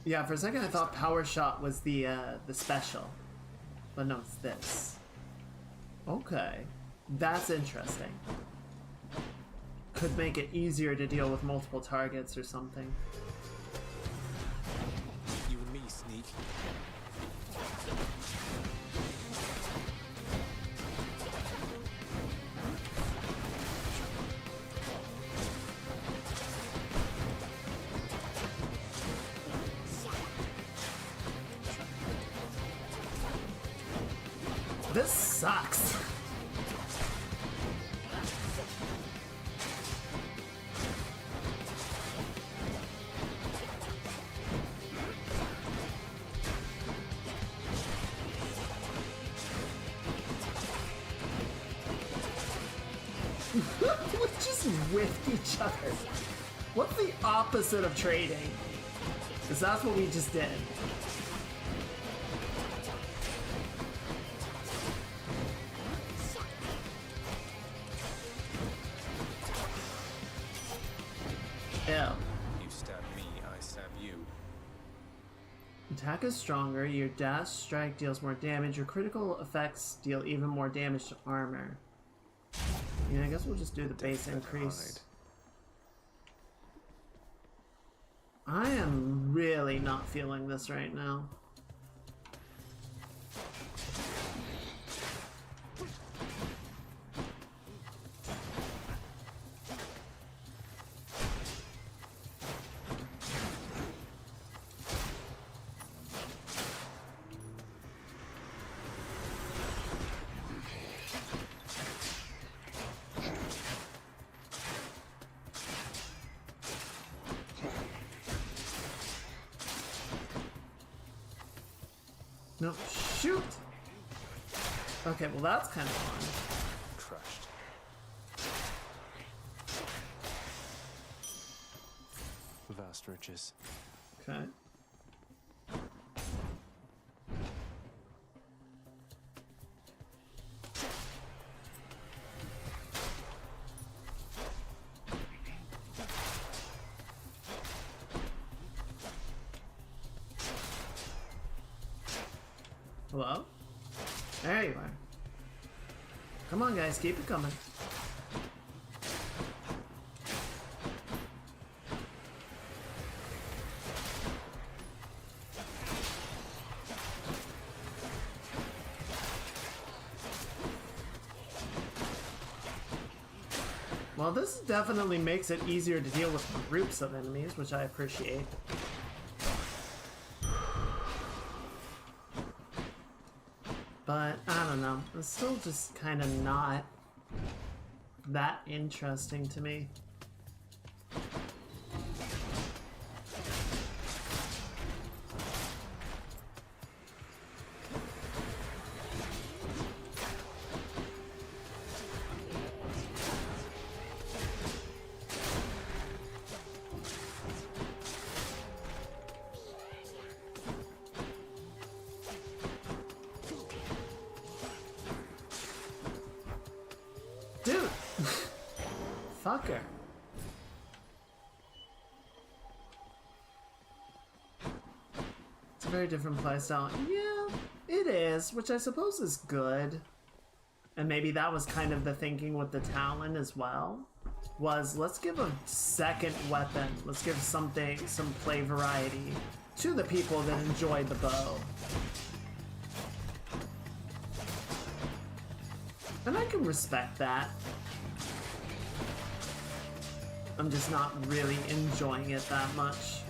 Yeah, for a second I thought power shot was the special. But no, it's this. Okay. That's interesting. Could make it easier to deal with multiple targets or something. You and me, Sneak. This sucks. We just whiffed each other. What's the opposite of trading? Because that's what we just did. Yeah. You stab me, I stab you. Attack is stronger, your dash strike deals more damage, your critical effects deal even more damage to armor. Yeah, I guess we'll just do the base increase. I am really not feeling this right now. No, shoot! Okay, well that's kind of fun. Crushed. Vast riches. Okay. Hello? There you are. Come on, guys, keep it coming. Well, this definitely makes it easier to deal with groups of enemies, which I appreciate. But, I don't know, it's still just kind of not that interesting to me. Dude! Fucker. It's a very different playstyle. Yeah, it is, which I suppose is good. And maybe that was kind of the thinking with the Talon as well. Was, let's give a second weapon. Let's give something, some play variety to the people that enjoy the bow. And I can respect that. I'm just not really enjoying it that much.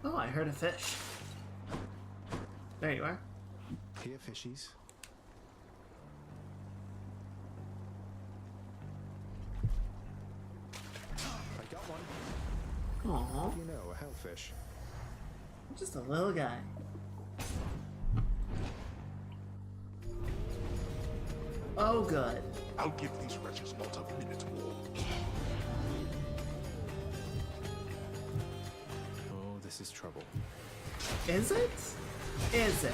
Oh, I heard a fish. There you are. Here, fishies. I got one. Aww. You know, a hellfish. Just a little guy. Oh, good. I'll give these wretches not a minute more. Oh, this is trouble. Is it? Is it?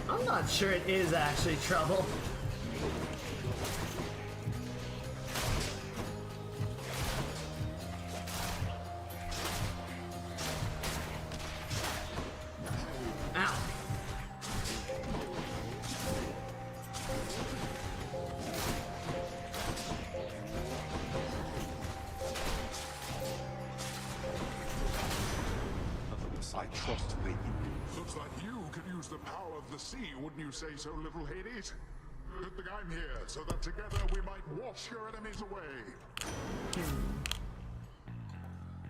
I'm not sure it is actually trouble. Ow. I trust they do. Looks like you could use the power of the sea, wouldn't you say so, little Hades? Good thing I'm here, so that together we might wash your enemies away.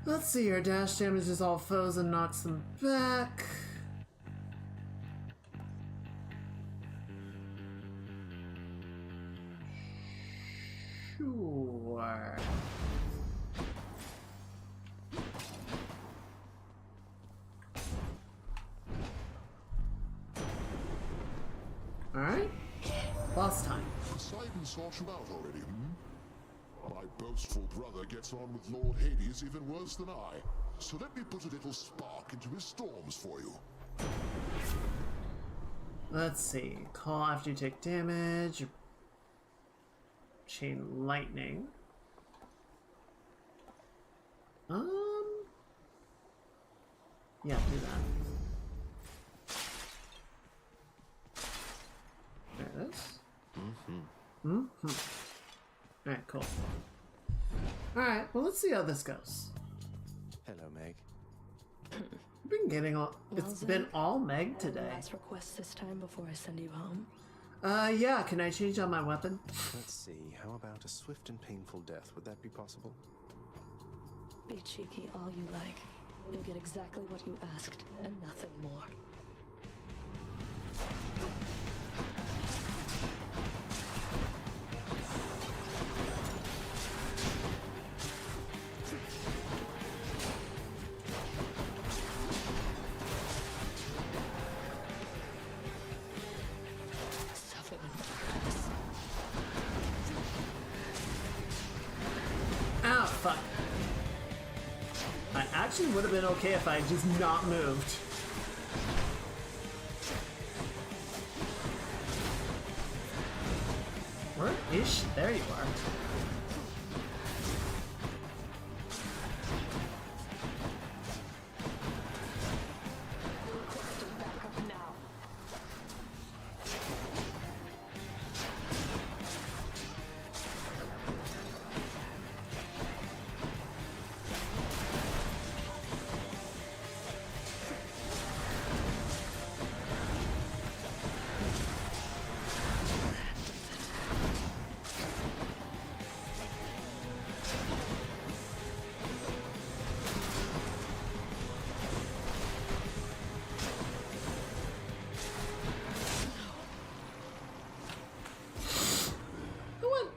Let's see, our dash damages all foes and knocks them back. Sure. Alright. Boss time. Poseidon sought you out already, My boastful brother gets on with Lord Hades even worse than I. So let me put a little spark into his storms for you. Let's see. Call after you take damage. Chain lightning. Yeah, do that. There it is. Alright, cool. Alright, well, let's see how this goes. Hello, Meg. I've been getting all. It's been all Meg today. Last request this time before I send you home. Yeah, can I change out my weapon? Let's see, how about a swift and painful death? Would that be possible? Be cheeky all you like. You'll get exactly what you asked, and nothing more. Ah, fuck. I actually would have been okay if I had just not moved. Where is she? There you are.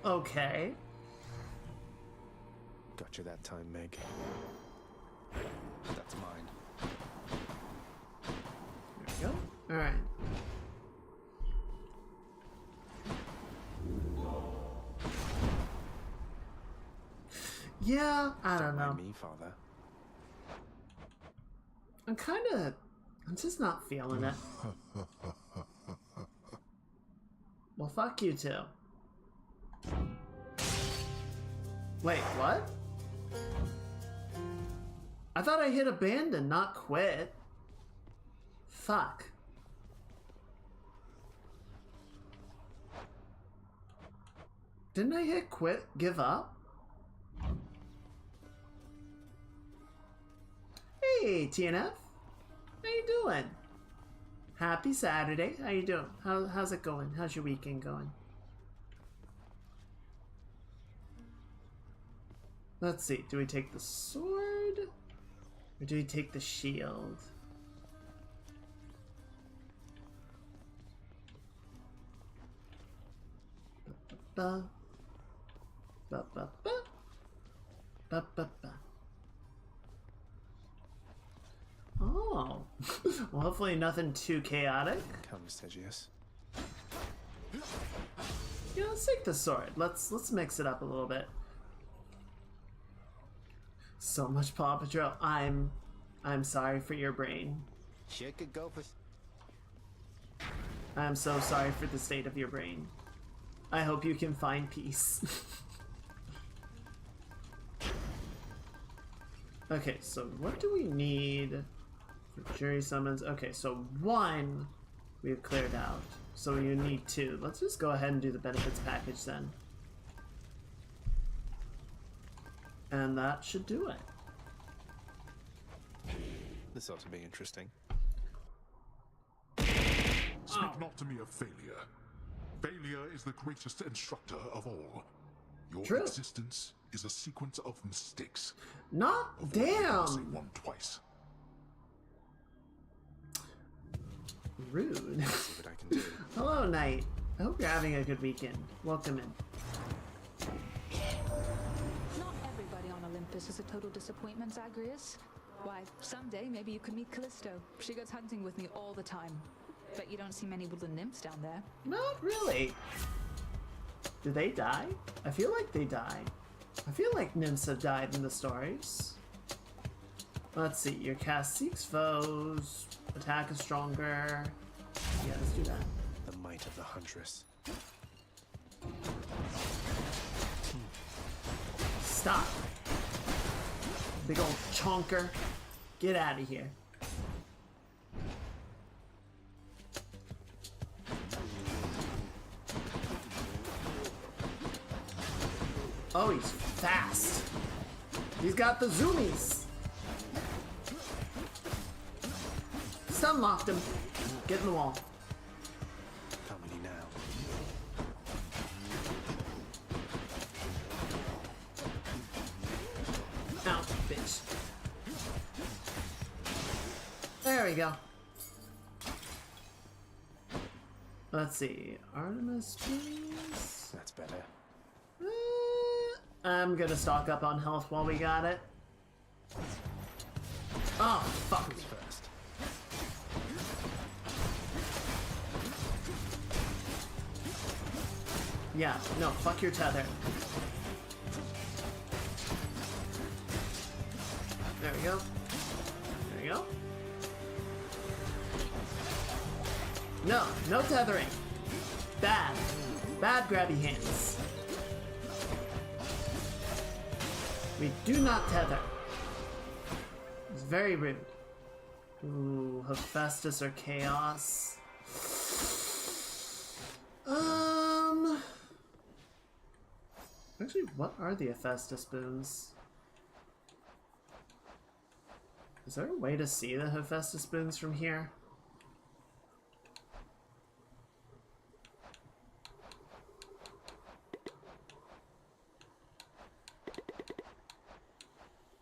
Okay. Got you that time, Meg. That's mine. There we go. Alright. Yeah, I don't know. Me, Father. I'm just not feeling it. Well, fuck you too. Wait, what? I thought I hit abandon, not quit. Fuck. Didn't I hit quit, give up? Hey, TNF. How you doing? Happy Saturday. How you doing? How's it going? How's your weekend going? Let's see. Do we take the sword? Or do we take the shield? ba. Ba ba ba. Ba ba ba. Oh. Well, hopefully nothing too chaotic. Come, Stygius. Yeah, let's take the sword. Let's mix it up a little bit. So much Paw Patrol. I'm sorry for your brain. Shit could go for. I'm so sorry for the state of your brain. I hope you can find peace. Okay, so what do we need for jury summons? Okay, so 1 we've cleared out. So you need 2. Let's just go ahead and do the benefits package then. And that should do it. This ought to be interesting. Speak not to me of failure. Failure is the greatest instructor of all. Your True. existence is a sequence of mistakes. Not Avoid never say damn. one twice. Rude. See what I can do. Hello, Knight. I hope you're having a good weekend. Welcome in. Not everybody on Olympus is a total disappointment, Zagreus. Why, someday maybe you could meet Callisto. She goes hunting with me all the time. Bet you don't see many woodland nymphs down there. Not really. Do they die? I feel like they die. I feel like nymphs have died in the stories. Let's see. Your cast seeks foes. Attack is stronger. Yeah, let's do that. The might of the huntress. Stop. Big old chonker. Get out of here. Oh, he's fast. He's got the zoomies. Stun locked him. Get in the wall. How many now? Out, bitch. There we go. Let's see. Artemis, please. That's better. I'm gonna stock up on health while we got it. Oh, fuck me. First. Yeah, no, fuck your tether. There we go. There we go. No, no tethering. Bad. Bad grabby hands. We do not tether. It's very rude. Ooh, Hephaestus or Chaos. Actually, what are the Hephaestus boons? Is there a way to see the Hephaestus boons from here?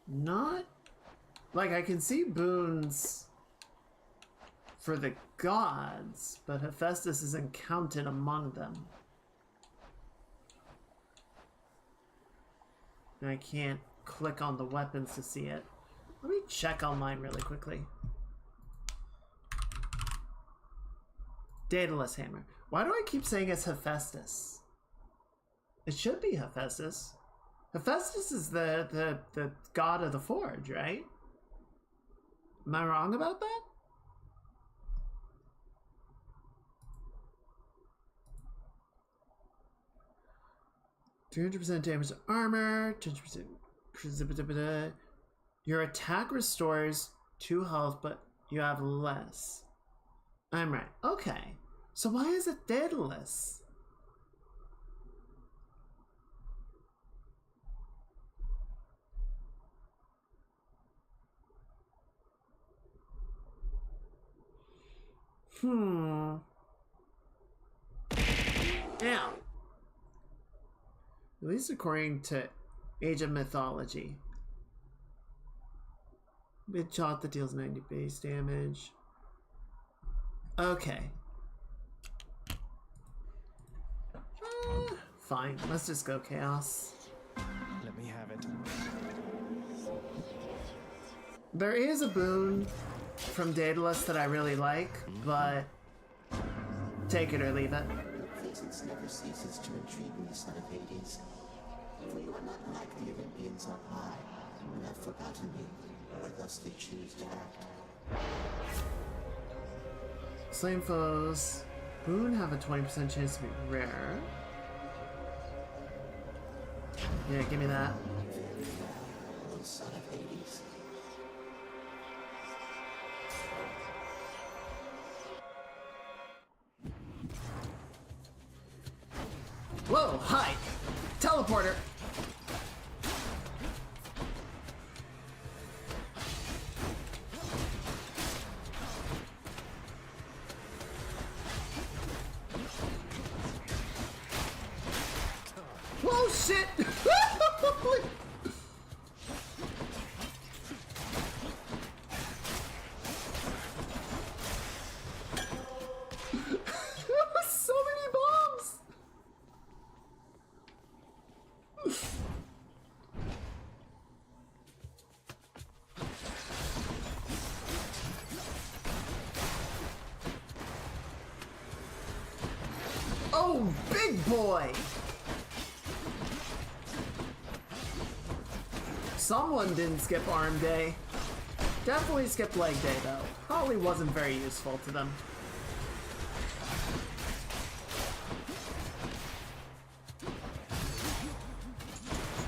Not like I can see boons for the gods, but Hephaestus isn't counted among them. And I can't click on the weapons to see it. Let me check online really quickly. Daedalus hammer. Why do I keep saying it's Hephaestus? It should be Hephaestus. Hephaestus is the god of the forge, right? Am I wrong about that? $300% damage to armor, 10%. Your attack restores 2 health, but you have less. I'm right. Okay. So why is it Daedalus? Yeah. At least according to Age of Mythology. Mid shot that deals 90 base damage. Okay. Fine, let's just go Chaos. Let me have it. There is a boon from Daedalus that I really like, but take it or leave it. Your presence never ceases to intrigue me, son of Hades. For you are not like the Olympians on high, who have forgotten me, or thus they choose to act. Slain foes. Boon have a 20% chance to be rare. Yeah, give me that. Son of Hades. Whoa, hi! Teleporter! Whoa, shit! So many bombs! Oh, big boy! Someone didn't skip arm day. Definitely skipped leg day though. Probably wasn't very useful to them.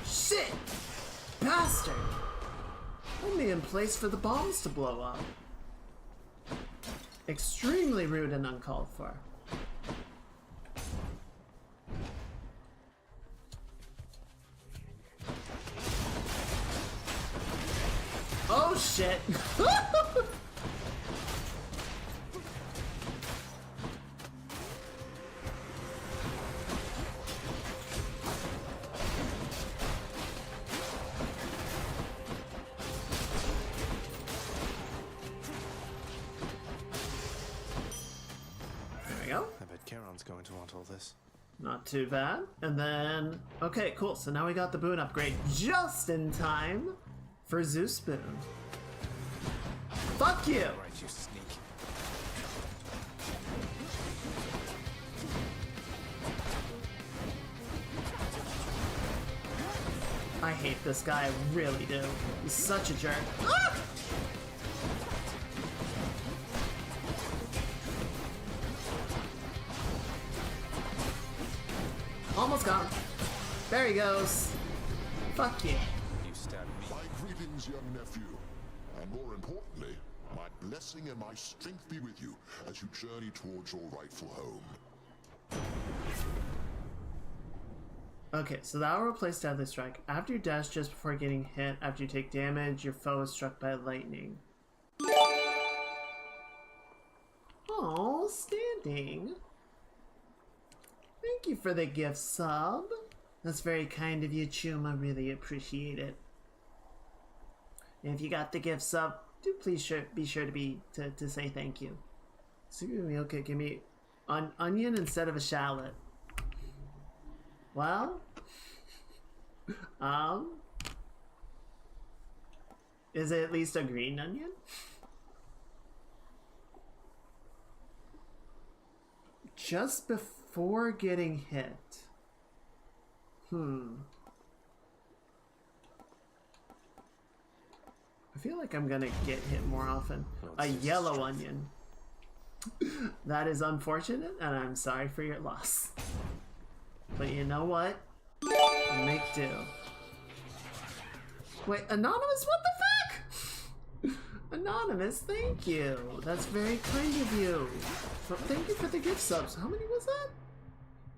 Shit! Bastard! Only in place for the bombs to blow up. Extremely rude and uncalled for. Oh shit! There we go. I bet Charon's going to want all this. Not too bad. And then, okay, cool. So now we got the boon upgrade just in time for Zeus boon. Fuck you! Right, you sneak. I hate this guy, I really do. He's such a jerk. Ah! Almost gone. There he goes. Fuck you. You stabbed me. My greetings, young nephew. And more importantly, my blessing and my strength be with you as you journey towards your rightful home. Okay, so that will replace Deadly Strike. After you dash just before getting hit, after you take damage, your foe is struck by lightning. Oh, standing. Thank you for the gift sub. That's very kind of you, Chuma. Really appreciate it. And if you got the gift sub, do please be sure to say thank you. Super meal kit, give me an onion instead of a shallot. Well, is it at least a green onion? Just before getting hit. I feel like I'm gonna get hit more often. A yellow onion. That is unfortunate, and I'm sorry for your loss. But you know what? Make do. Wait, Anonymous, what the fuck? Anonymous, thank you. That's very kind of you. Thank you for the gift subs. How many was that?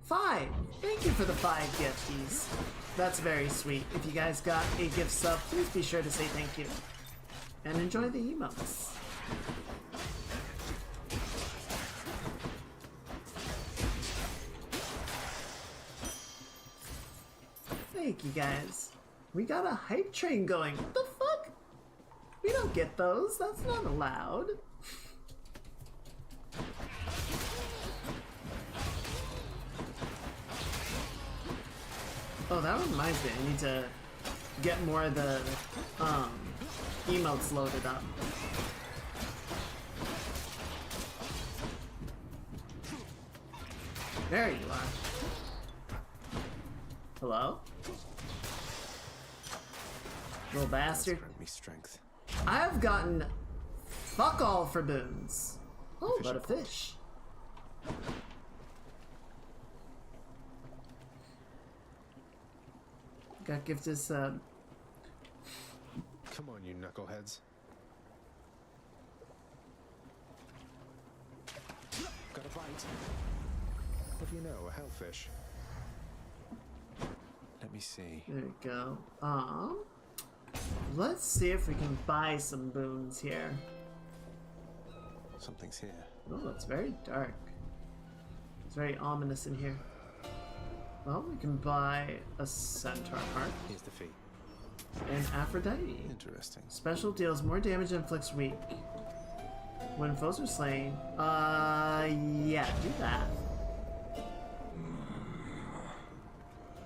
5. Thank you for the 5 gifties. That's very sweet. If you guys got a gift sub, please be sure to say thank you. And enjoy the emotes. Thank you guys. We got a hype train going. What the fuck? We don't get those. That's not allowed. Oh, that reminds me. I need to get more of the emotes loaded up. There you are. Hello? Little bastard. Grant me strength. I have gotten fuck all for boons. Oh, but a fish. Got gifted sub. Come on, you knuckleheads. Got a bite. What do you know, a hellfish? Let me see. There we go. Let's see if we can buy some boons here. Something's here. Oh, it's very dark. It's very ominous in here. Well, we can buy a centaur heart. Here's the fee. And Aphrodite. Interesting. Special deals more damage and inflicts weak. When foes are slain. Yeah, do that.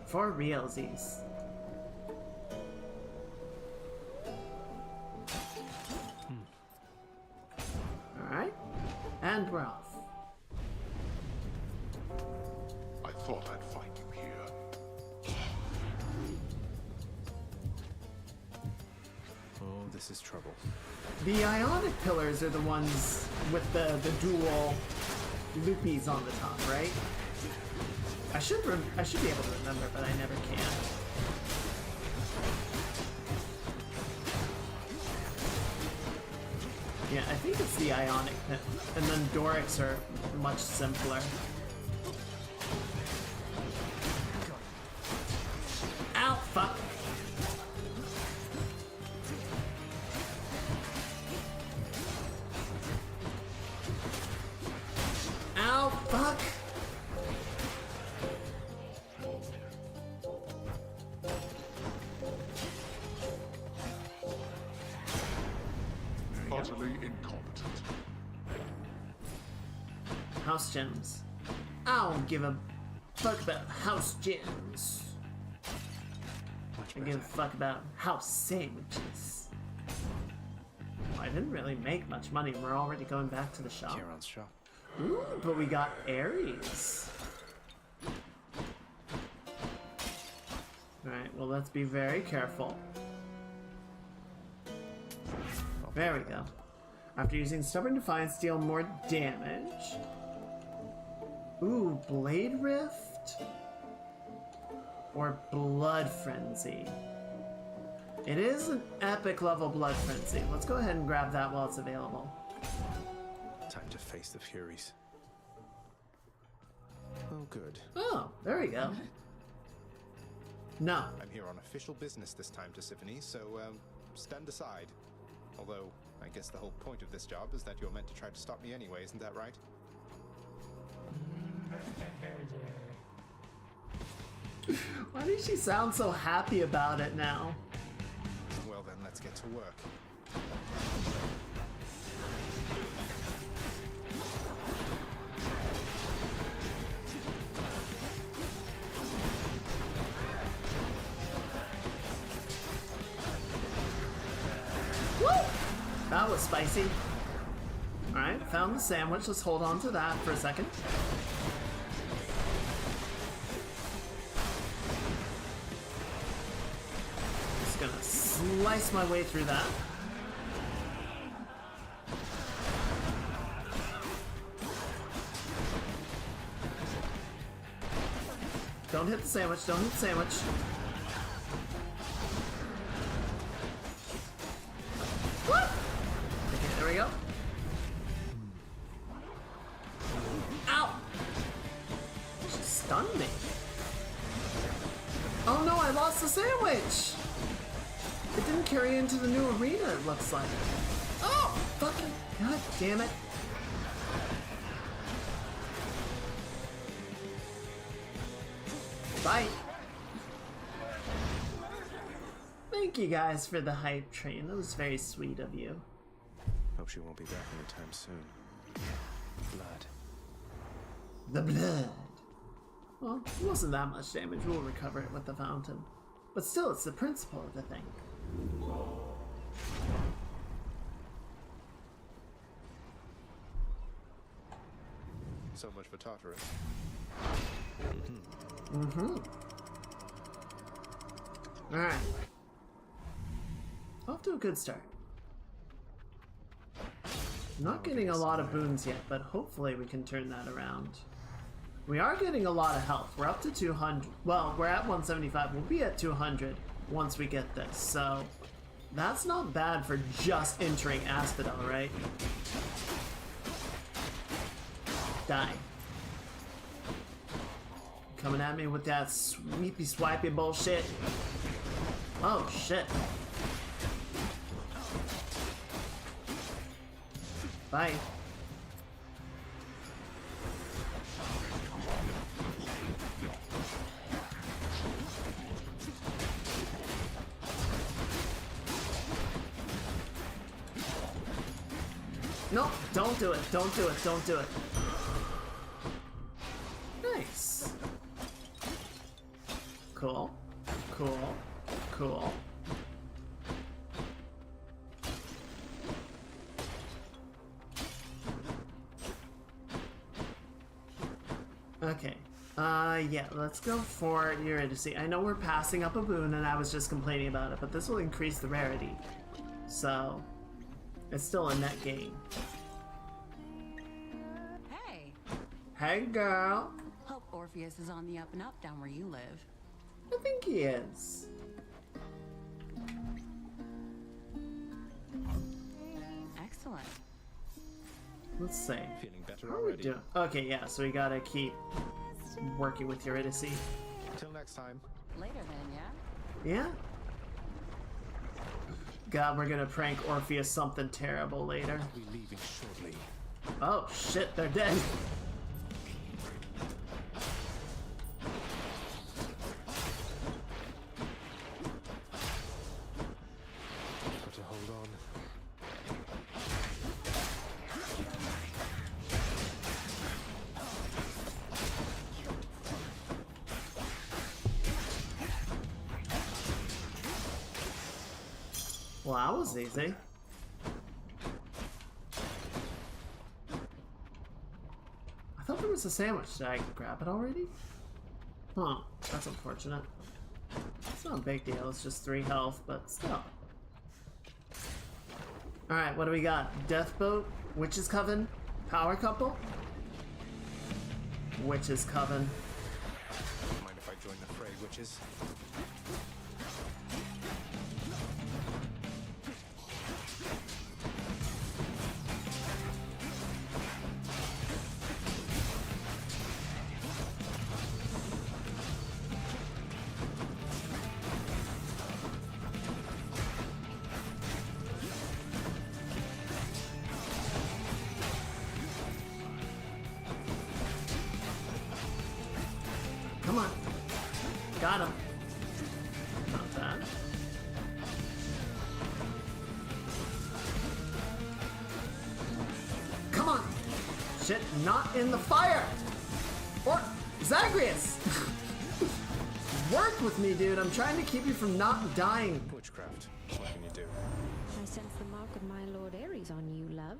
For realsies. Alright. And we're off. I thought I'd find you here. Oh, this is trouble. The ionic pillars are the ones with the dual loopies on the top, right? I should be able to remember, but I never can. Yeah, I think it's the ionic pin, and then Dorics are much simpler. Ow, fuck. Ow, fuck. Utterly incompetent. House gems. I don't give a fuck about house gems. I give a fuck about house sandwiches. Well, I didn't really make much money. We're already going back to the shop. Charon's shop. Ooh, but we got Ares. Alright, well, let's be very careful. There we go. After using Stubborn Defiance, deal more damage. Ooh, Blade Rift? Or Blood Frenzy? It is an epic level Blood Frenzy. Let's go ahead and grab that while it's available. Time to face the Furies. Oh, good. Oh, there we go. No. I'm here on official business this time, Tisiphone, so stand aside. Although, I guess the whole point of this job is that you're meant to try to stop me anyway, isn't that right? Why does she sound so happy about it now? Well then, let's get to work. Woo! That was spicy. Alright, found the sandwich. Let's hold on to that for a second. Just gonna slice my way through that. Don't hit the sandwich, don't hit the sandwich. What? Okay, there we go. Ow! She stunned me. Oh no, I lost the sandwich! It didn't carry into the new arena, it looks like. Oh! Fucking god damn it. Bye. Thank you guys for the hype train. That was very sweet of you. Hope she won't be back anytime soon. Blood. The blood. Well, it wasn't that much damage. We'll recover it with the fountain. But still, it's the principle of the thing. So much for Tartarus. Alright. Off to a good start. Not getting a lot of boons yet, but hopefully we can turn that around. We are getting a lot of health. We're up to 200. Well, we're at 175. We'll be at 200 once we get this. So that's not bad for just entering Asphodel, right? Die. Coming at me with that sweepy swipey bullshit. Oh shit. Bye. Nope, don't do it, don't do it, don't do it. Nice. Cool, cool, cool. Okay. Yeah, let's go for Eurydice. I know we're passing up a boon and I was just complaining about it, but this will increase the rarity. So, it's still a net gain. Hey! Hey, girl! Hope Orpheus is on the up and up down where you live. I think he is. Excellent. Let's see. Feeling better How are we already. doing? Okay, yeah, so we gotta keep working with Eurydice. Till next time. Later then, yeah? Yeah? God, we're gonna prank Orpheus something terrible later. I'll be leaving shortly. Oh shit, they're dead. Got to hold on. Well, that was easy. I thought there was a sandwich. Did I grab it already? Huh, that's unfortunate. It's not a big deal, it's just 3 health, but still. Alright, what do we got? Deathboat, Witch's Coven, Power Couple? Witch's Coven. Mind if I join the fray, witches? Come on. Got him. Not bad. Come on. Shit, not in the fire. Or Zagreus. Work with me, dude. I'm trying to keep you from not dying. Witchcraft. What can you do? I sense the mark of my Lord Ares on you, love.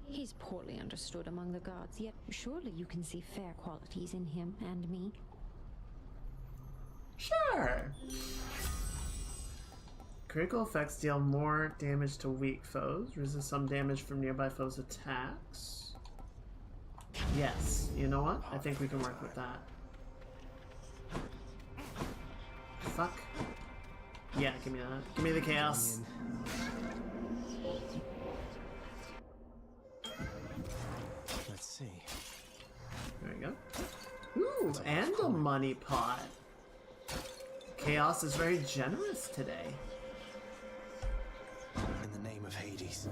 He's poorly understood among the gods, yet surely you can see fair qualities in him and me. Sure. Critical effects deal more damage to weak foes. Resist some damage from nearby foes' attacks. Yes. You know what? I think we can work with that. Fuck. Yeah, give me that. Give me the chaos. Let's see. There we go. Ooh, and a money pot. Chaos is very generous today. In the name of Hades.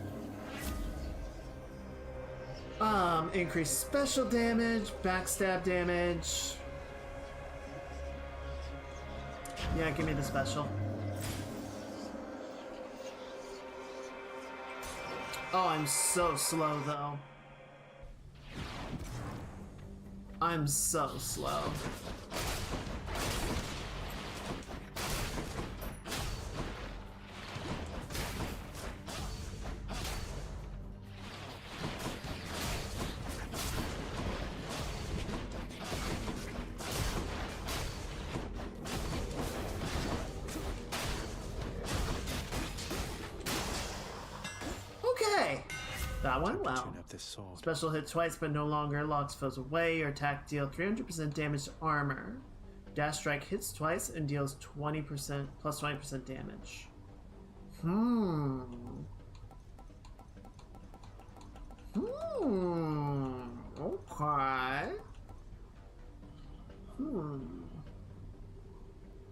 Increase special damage, backstab damage. Yeah, give me the special. Oh, I'm so slow though. I'm so slow. Okay, that went well. Tune up this sword. Special hit twice, but no longer locks foes away. Your attack deal 300% damage to armor. Dash strike hits twice and deals 20% plus 20% damage. Okay.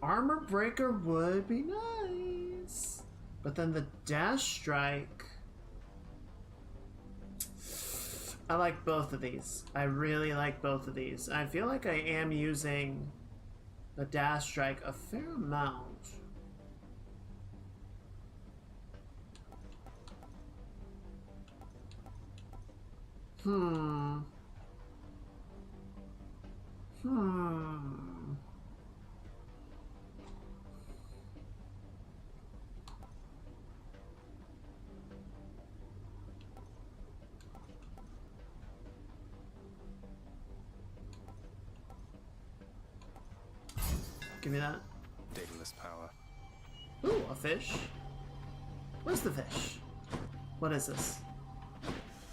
Armor breaker would be nice, but then the dash strike. I like both of these. I really like both of these. I feel like I am using the dash strike a fair amount. Give me that. Daedalus power. Ooh, a fish. Where's the fish? What is this?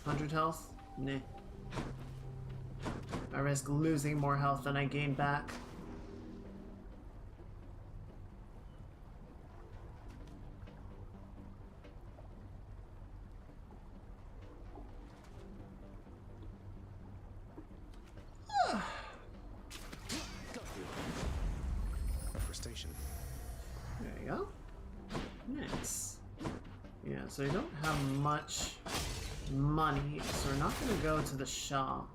100 health? Nah. I risk losing more health than I gain back. Station. There you go. Nice. Yeah, so we don't have much money, so we're not going to go to the shop.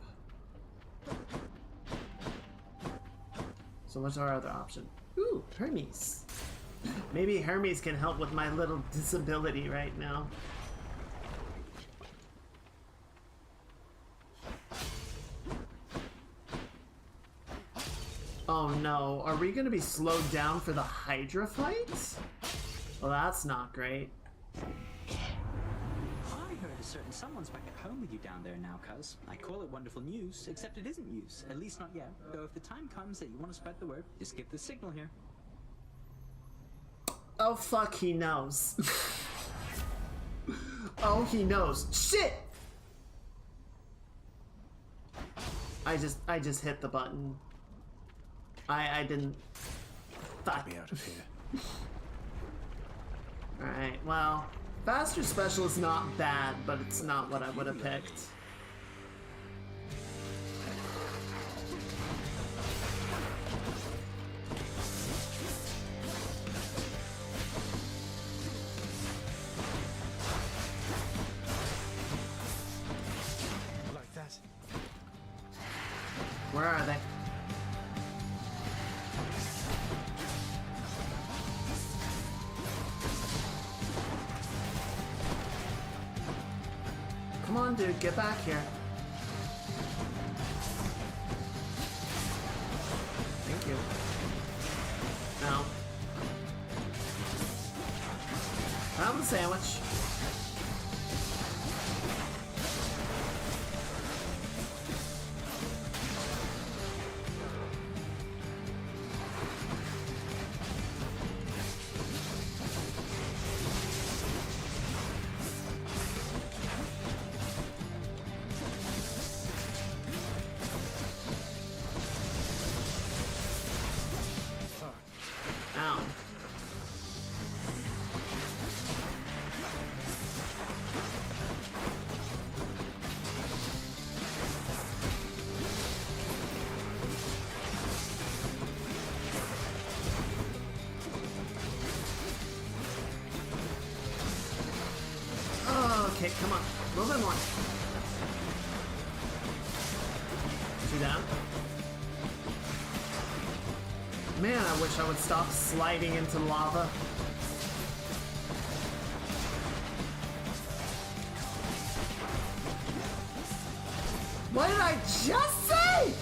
So what's our other option? Ooh, Hermes. Maybe Hermes can help with my little disability right now. Oh no, are we gonna be slowed down for the Hydra fight? Well, that's not great. I heard a certain someone's back at home with you down there now, cuz. I call it wonderful news, except it isn't news. At least not yet. Though if the time comes that you want to spread the word, just give the signal here. Oh fuck, he knows. Oh, he knows. Shit! I just hit the button. I didn't. Fuck. Get me out of here. Alright, well, faster special is not bad, but it's not what I would have picked. Like that. Where are they? Come on, dude, get back here. Thank you. Now. Have a sandwich. Ow. Oh, okay, come on. A little bit more. Two down. Man, I wish I would stop sliding into lava. What did I just say?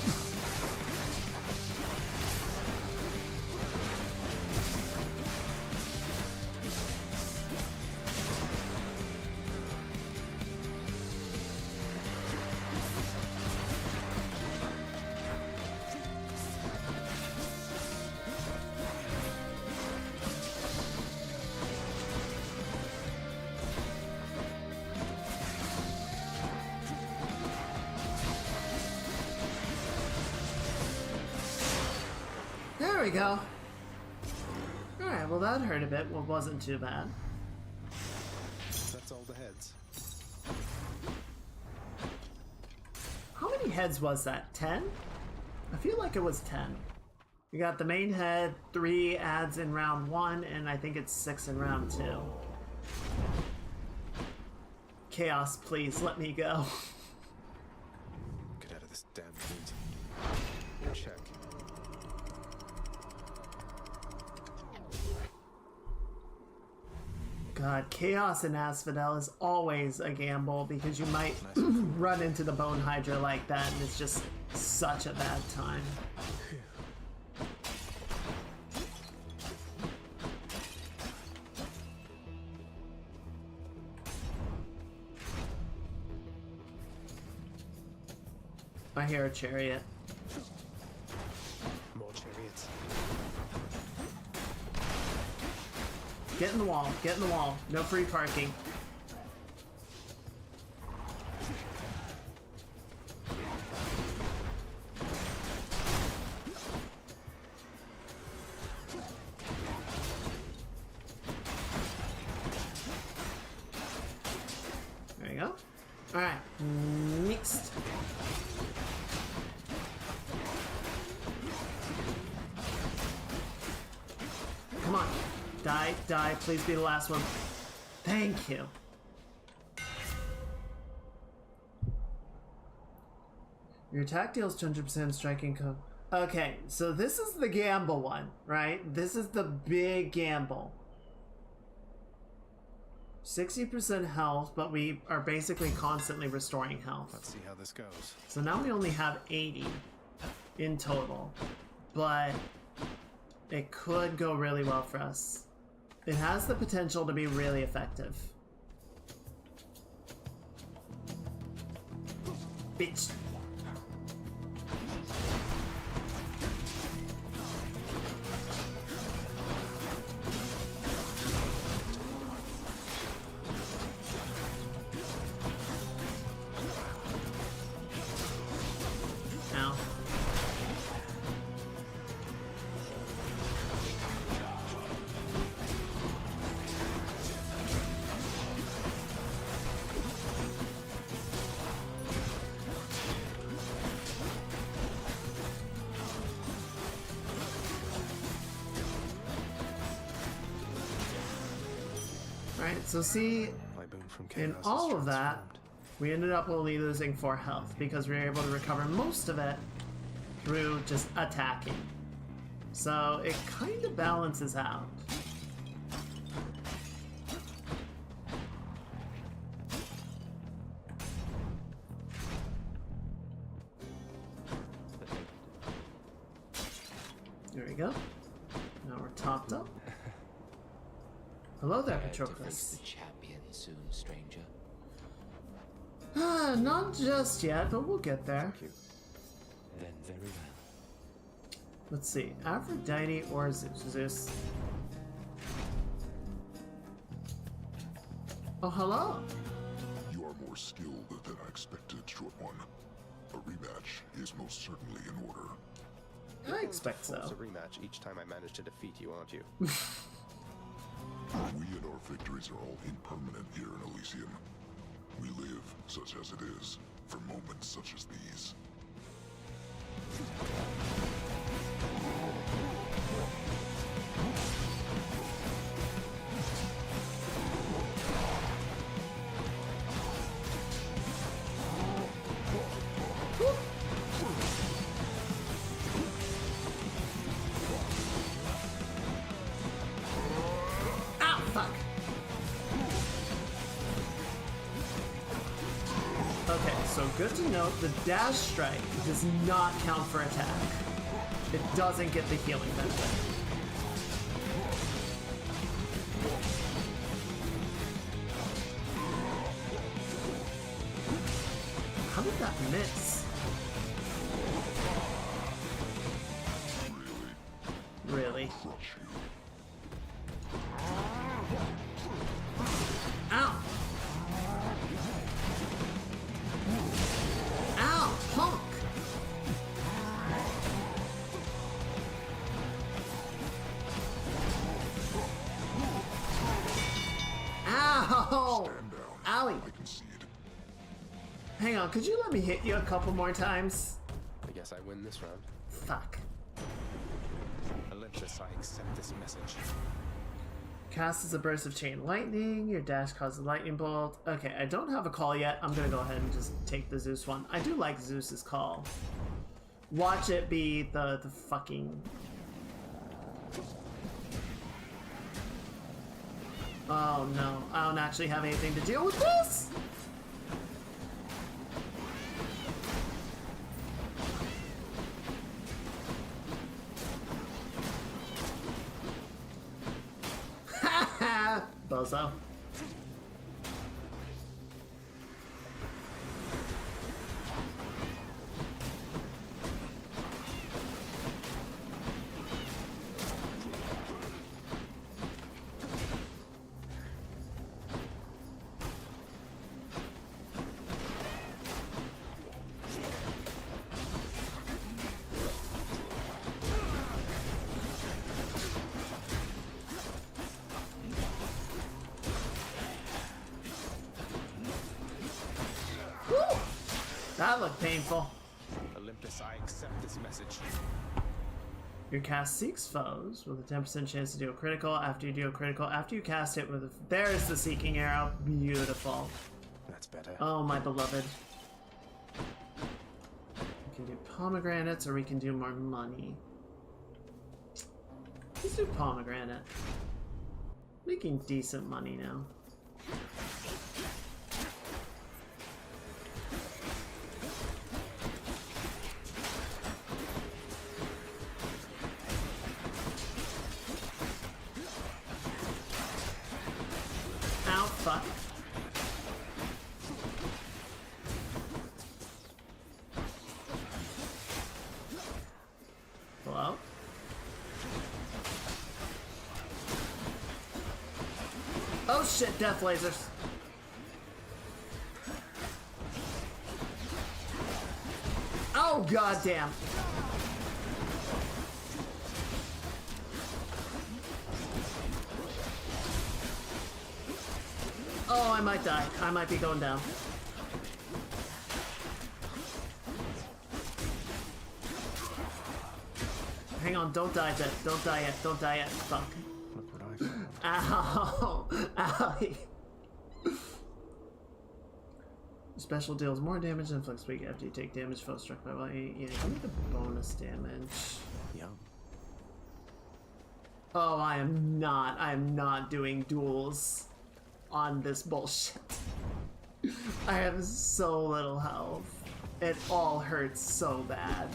we go. Alright, well that hurt a bit. Well, wasn't too bad. That's all the heads. How many heads was that? 10? I feel like it was 10. We got the main head, 3 adds in round 1, and I think it's 6 in round 2. Chaos, please, let me go. Get out of this damn heat. Check. God, Chaos in Asphodel is always a gamble because you might run into the Bone Hydra like that and it's just such a bad time. I hear a chariot. More chariots. Get in the wall, get in the wall. No free parking. There you go. Alright, next. Come on. Die, die, please be the last one. Thank you. Your attack deals 200% striking co- Okay, so this is the gamble one, right? This is the big gamble. 60% health, but we are basically constantly restoring health. Let's see how this goes. So now we only have 80 in total, but it could go really well for us. It has the potential to be really effective. Bitch. Ow. Alright, so see, in all of that, we ended up only losing 4 health because we were able to recover most of it through just attacking. So it kind of balances out. There we go. Now we're topped up. Hello there, Patroclus. The champion soon, stranger. Not just yet, but we'll get there. Then very well. Let's see, Aphrodite or Zeus? Zeus. Oh, hello. You are more skilled than I expected, Short One. A rematch is most certainly in order. I expect so. It's a rematch each time I manage to defeat you, aren't you? We and our victories are all impermanent here in Elysium. We live, such as it is, for moments such as these. Ow, fuck. Okay, so good to note, the dash strike does not count for attack. It doesn't get the healing benefit. How did that miss? Really? Ow! Ow! Punk! Hang on, could you let me hit you a couple more times? I guess I win this round. Fuck. Olympus, I accept this message. Casts a burst of chain lightning. Your dash causes a lightning bolt. Okay, I don't have a call yet. I'm gonna go ahead and just take the Zeus one. I do like Zeus's call. Watch it be the fucking... Oh no, I don't actually have anything to deal with this! Bozo. That looked painful. Olympus, I accept this message. Your cast seeks foes with a 10% chance to do a critical. After you do a critical, after you cast it with a... There's the Seeking Arrow. Beautiful. That's better. Oh, my beloved. We can do pomegranates or we can do more money. Let's do pomegranate. Making decent money now. Ow, fuck. Hello? Oh shit, death lasers. Oh goddamn. Oh, I might die. I might be going down. Hang on, don't die yet. Don't die yet. Don't die yet. Fuck. Look what I found. Ow! Owie! Special deals more damage than Flex Weak after you take damage foe struck by lightning. Yeah, give me the bonus damage. Yum. Oh, I am not doing duels on this bullshit. I have so little health. It all hurts so bad.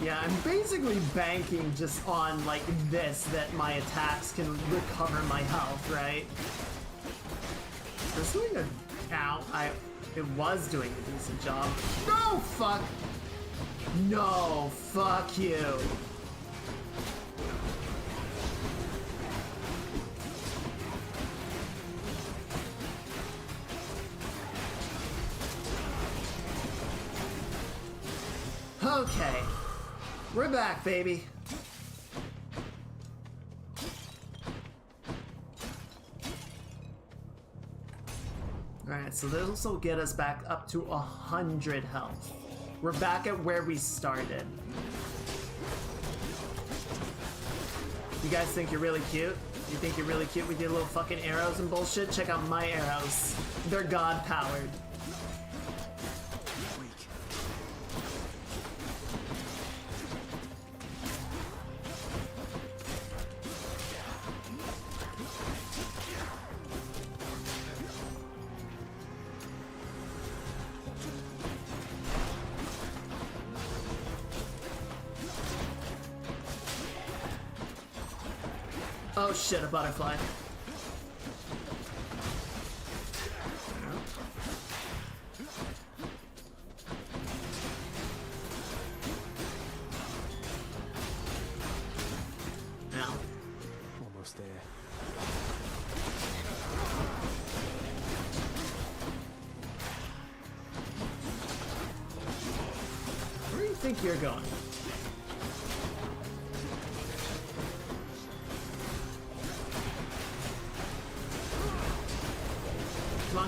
Yeah, I'm basically banking just on, like, this, that my attacks can recover my health, right? It's doing a... Ow, it was doing a decent job. No, fuck! No, fuck you! Okay. We're back, baby. Alright, so this will get us back up to 100 health. We're back at where we started. You guys think you're really cute? You think you're really cute? We did little fucking arrows and bullshit? Check out my arrows. They're God-powered. Oh shit, a butterfly. Now. Almost there. think you're going.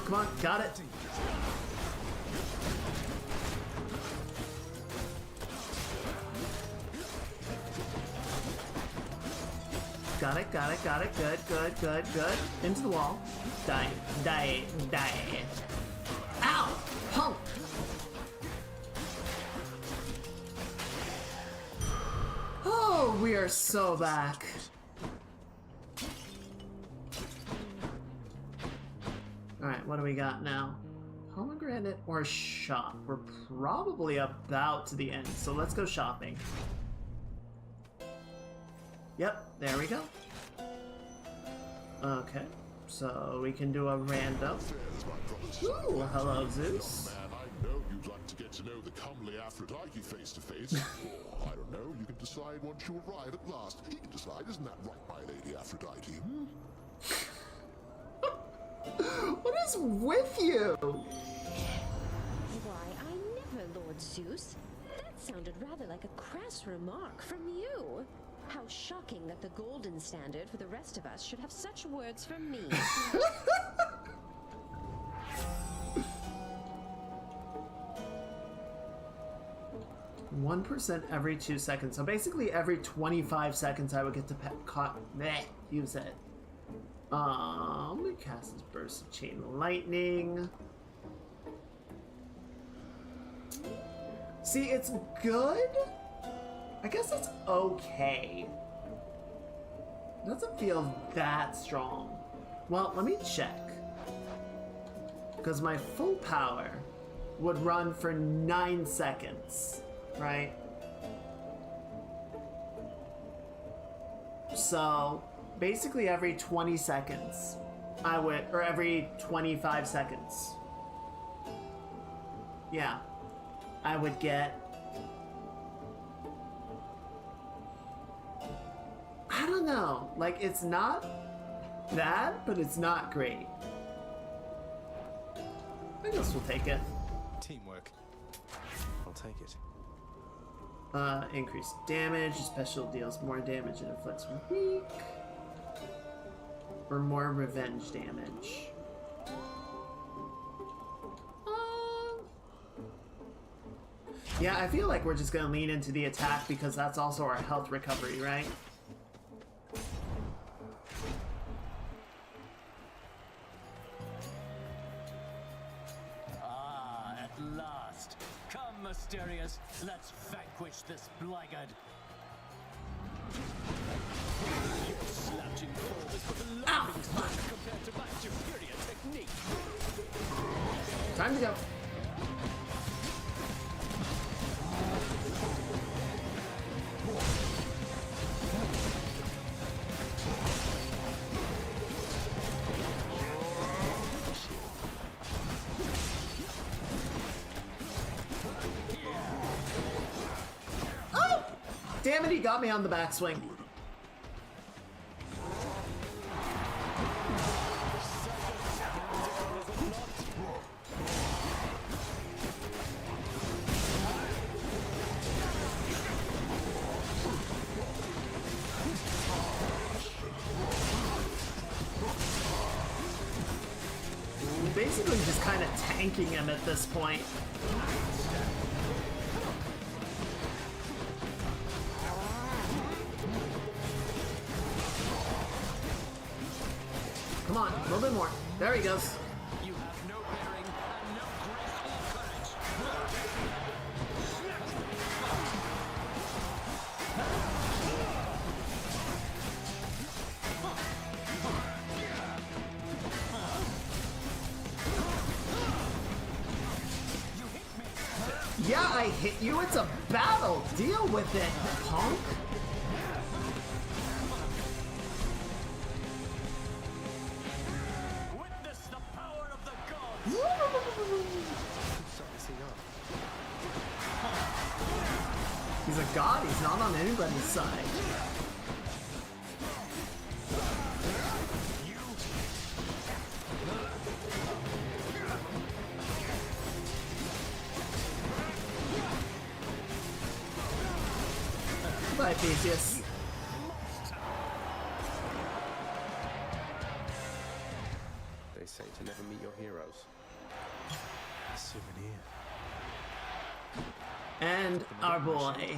Come on, got it. Got it. Good. Into the wall. Die. Ow! Punk! Oh, we are so back. Alright, what do we got now? Pomegranate or shop? We're probably about to the end, so let's go shopping. Yep, there we go. Okay, so we can do a random. Ooh, hello, Zeus. Man, I know you'd like to get to know the comely Aphrodite face to face. Or, I don't know, you can decide once you arrive at last. He can decide, isn't that right, my lady Aphrodite? Hmm? What is with you? Why, I never, Lord Zeus. That sounded rather like a crass remark from you. How shocking that the golden standard for the rest of us should have such words from me. 1% every 2 seconds. So basically every 25 seconds I would get to use it. I'm gonna cast this burst of chain lightning. See, it's good. I guess it's okay. It doesn't feel that strong. Well, let me check. Because my full power would run for 9 seconds, right? So basically every 20 seconds I would, or every 25 seconds. Yeah, I would get, I don't know, like it's not bad, but it's not great. I guess we'll take it. Teamwork. I'll take it. Increased damage, special deals more damage and inflicts weak. Or more revenge damage. Yeah, I feel like we're just gonna lean into the attack because that's also our health recovery, right? Ah, at last. Come, Mysterious. Let's vanquish this blackguard. Your slouching form is but a laughing stock compared to my superior technique. Time to go. Oh! Damn it, he got me on the backswing. Basically just kind of tanking him at this point. Come on, a little bit more. There he goes. You have no bearing and no grace or courage. Yeah, I hit you. It's a battle. Deal with it, punk. Witness the power of the gods. He's a god. He's not on anybody's side. right, Theseus. They say to never meet your heroes. A souvenir. And our boy.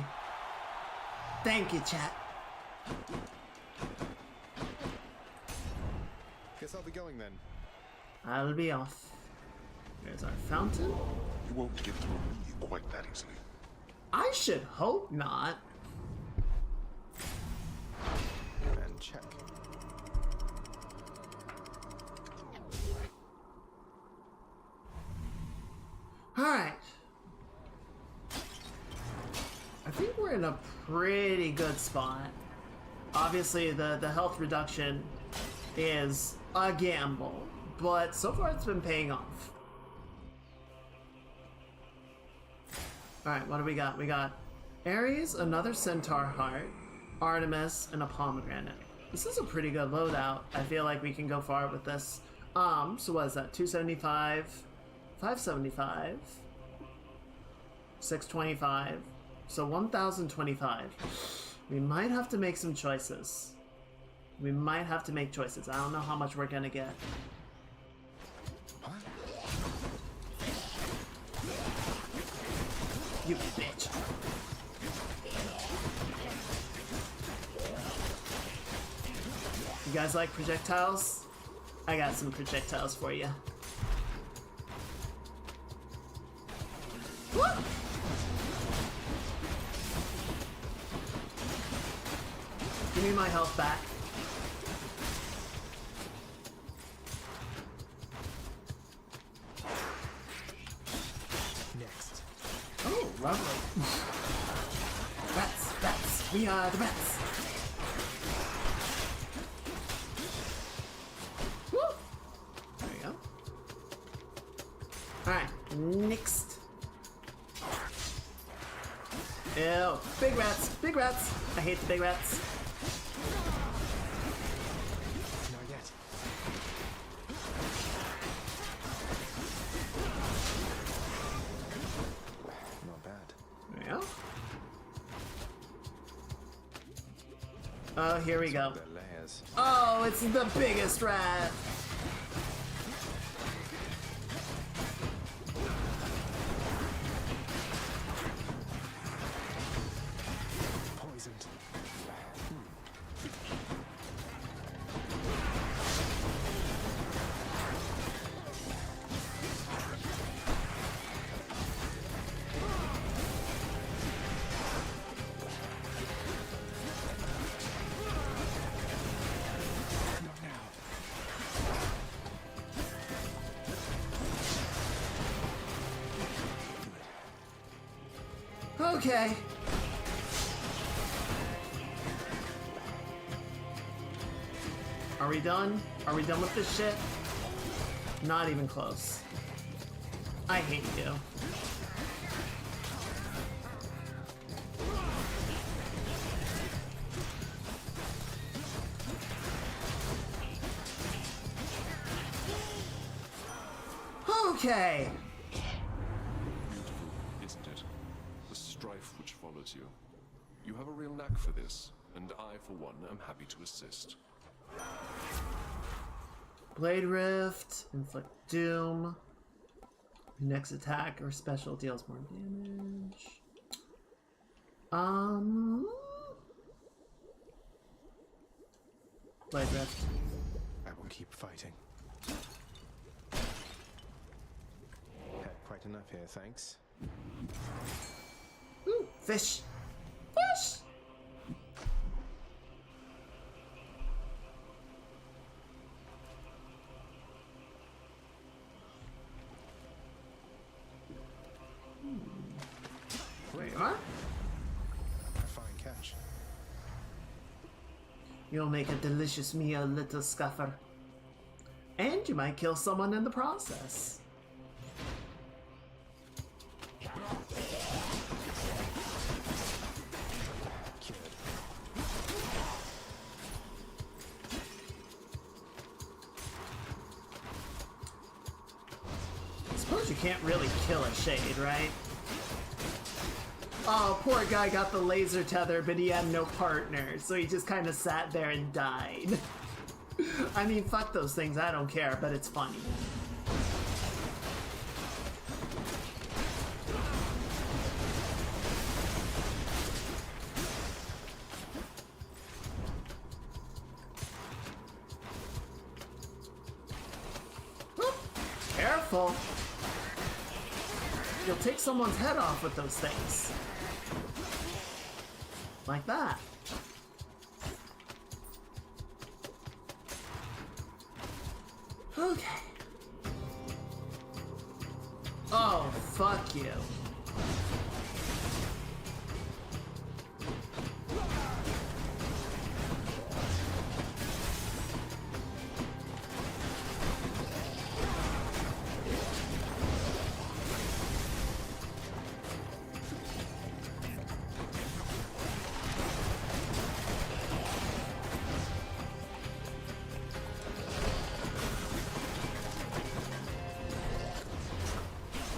Thank you, chat. Guess I'll be going then. I'll be off. There's our fountain. You won't get through me quite that easily. I should hope not. And check. Alright. I think we're in a pretty good spot. Obviously, the health reduction is a gamble, but so far it's been paying off. Alright, what do we got? We got Ares, another centaur heart, Artemis, and a pomegranate. This is a pretty good loadout. I feel like we can go far with this. So what is that? 275, 575, 625, so 1025. We might have to make some choices. We might have to make choices. I don't know how much we're gonna get. You bitch. You guys like projectiles? I got some projectiles for you. Woo! Give me my health back. Next. Oh, lovely. Rats, rats, we are the rats. Woo! There we go. Alright, next. Ew, big rats, big rats. I hate the big rats. Not yet. Not bad. There we go. Oh, here we go. Their layers. Oh, it's the biggest rat. Poisoned. Not now. Okay. Are we done? Are we done with this shit? Not even close. I hate you. Okay. Beautiful, isn't it? The strife which follows you. You have a real knack for this, and I, for one, am happy to assist. Blade Rift, Inflict Doom. Next attack or special deals more damage. Blade Rift. I will keep fighting. Had quite enough here, thanks. Ooh, fish. Fish! There you are. A fine catch. You'll make a delicious meal, little scuffer. And you might kill someone in the process. I suppose you can't really kill a shade, right? Oh, poor guy got the laser tether, but he had no partner, so he just kind of sat there and died. I mean, fuck those things, I don't care, but it's funny. Whoop. Careful. You'll take someone's head off with those things. Like that. Okay. Oh, fuck you.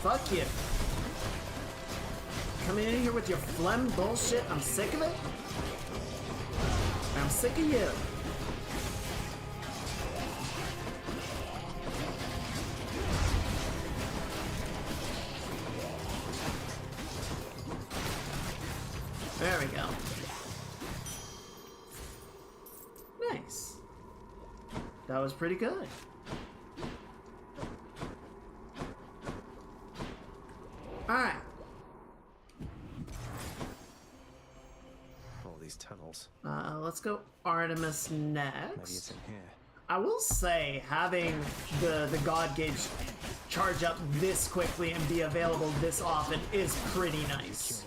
Fuck you. Coming in here with your phlegm bullshit, I'm sick of it. I'm sick of you. There we go. Nice. That was pretty good. Alright. All these tunnels. Let's go Artemis next. Maybe it's in here. I will say, having the God Gauge charge up this quickly and be available this often is pretty nice.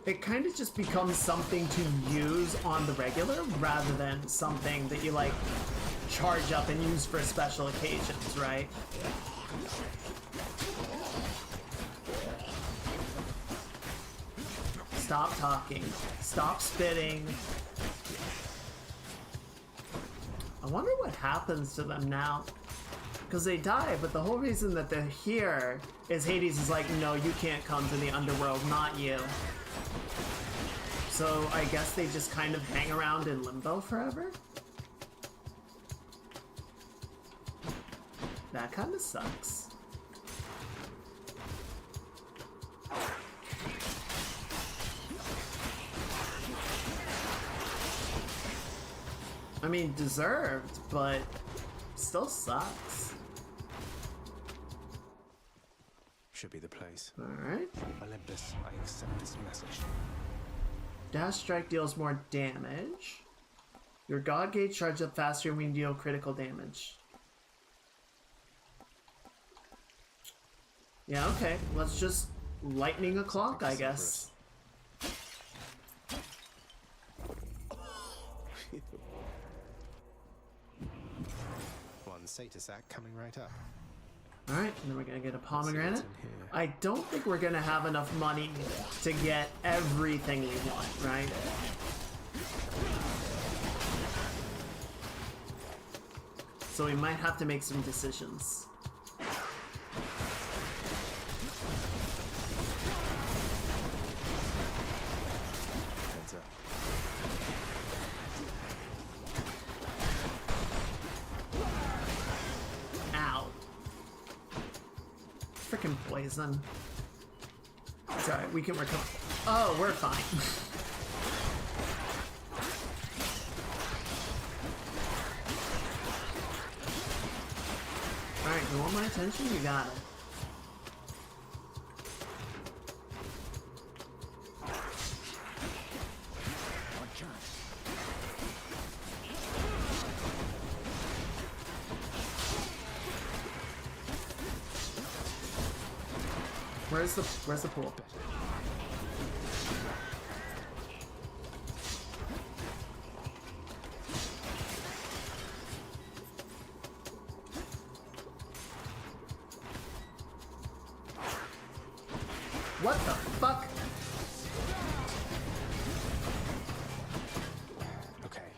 It kind of just becomes something to use on the regular rather than something that you like charge up and use for special occasions, right? Stop talking. Stop spitting. I wonder what happens to them now. Because they die, but the whole reason that they're here is Hades is like, no, you can't come to the underworld, not you. So I guess they just kind of hang around in limbo forever? That kind of sucks. I mean, deserved, but still sucks. Should be the place. Alright. Olympus, I accept this message. Dash strike deals more damage. Your God Gauge charges up faster when you deal critical damage. Yeah, okay. Let's just lightning a clock, I guess. One Satasac coming right up. Alright, and then we're gonna get a pomegranate. I don't think we're gonna have enough money to get everything we want, right? So we might have to make some decisions. Heads up. Ow. Frickin' poison. It's alright, we can recover. Oh, we're fine. Alright, you want my attention? You got it. Where's the pool? What the fuck? Okay.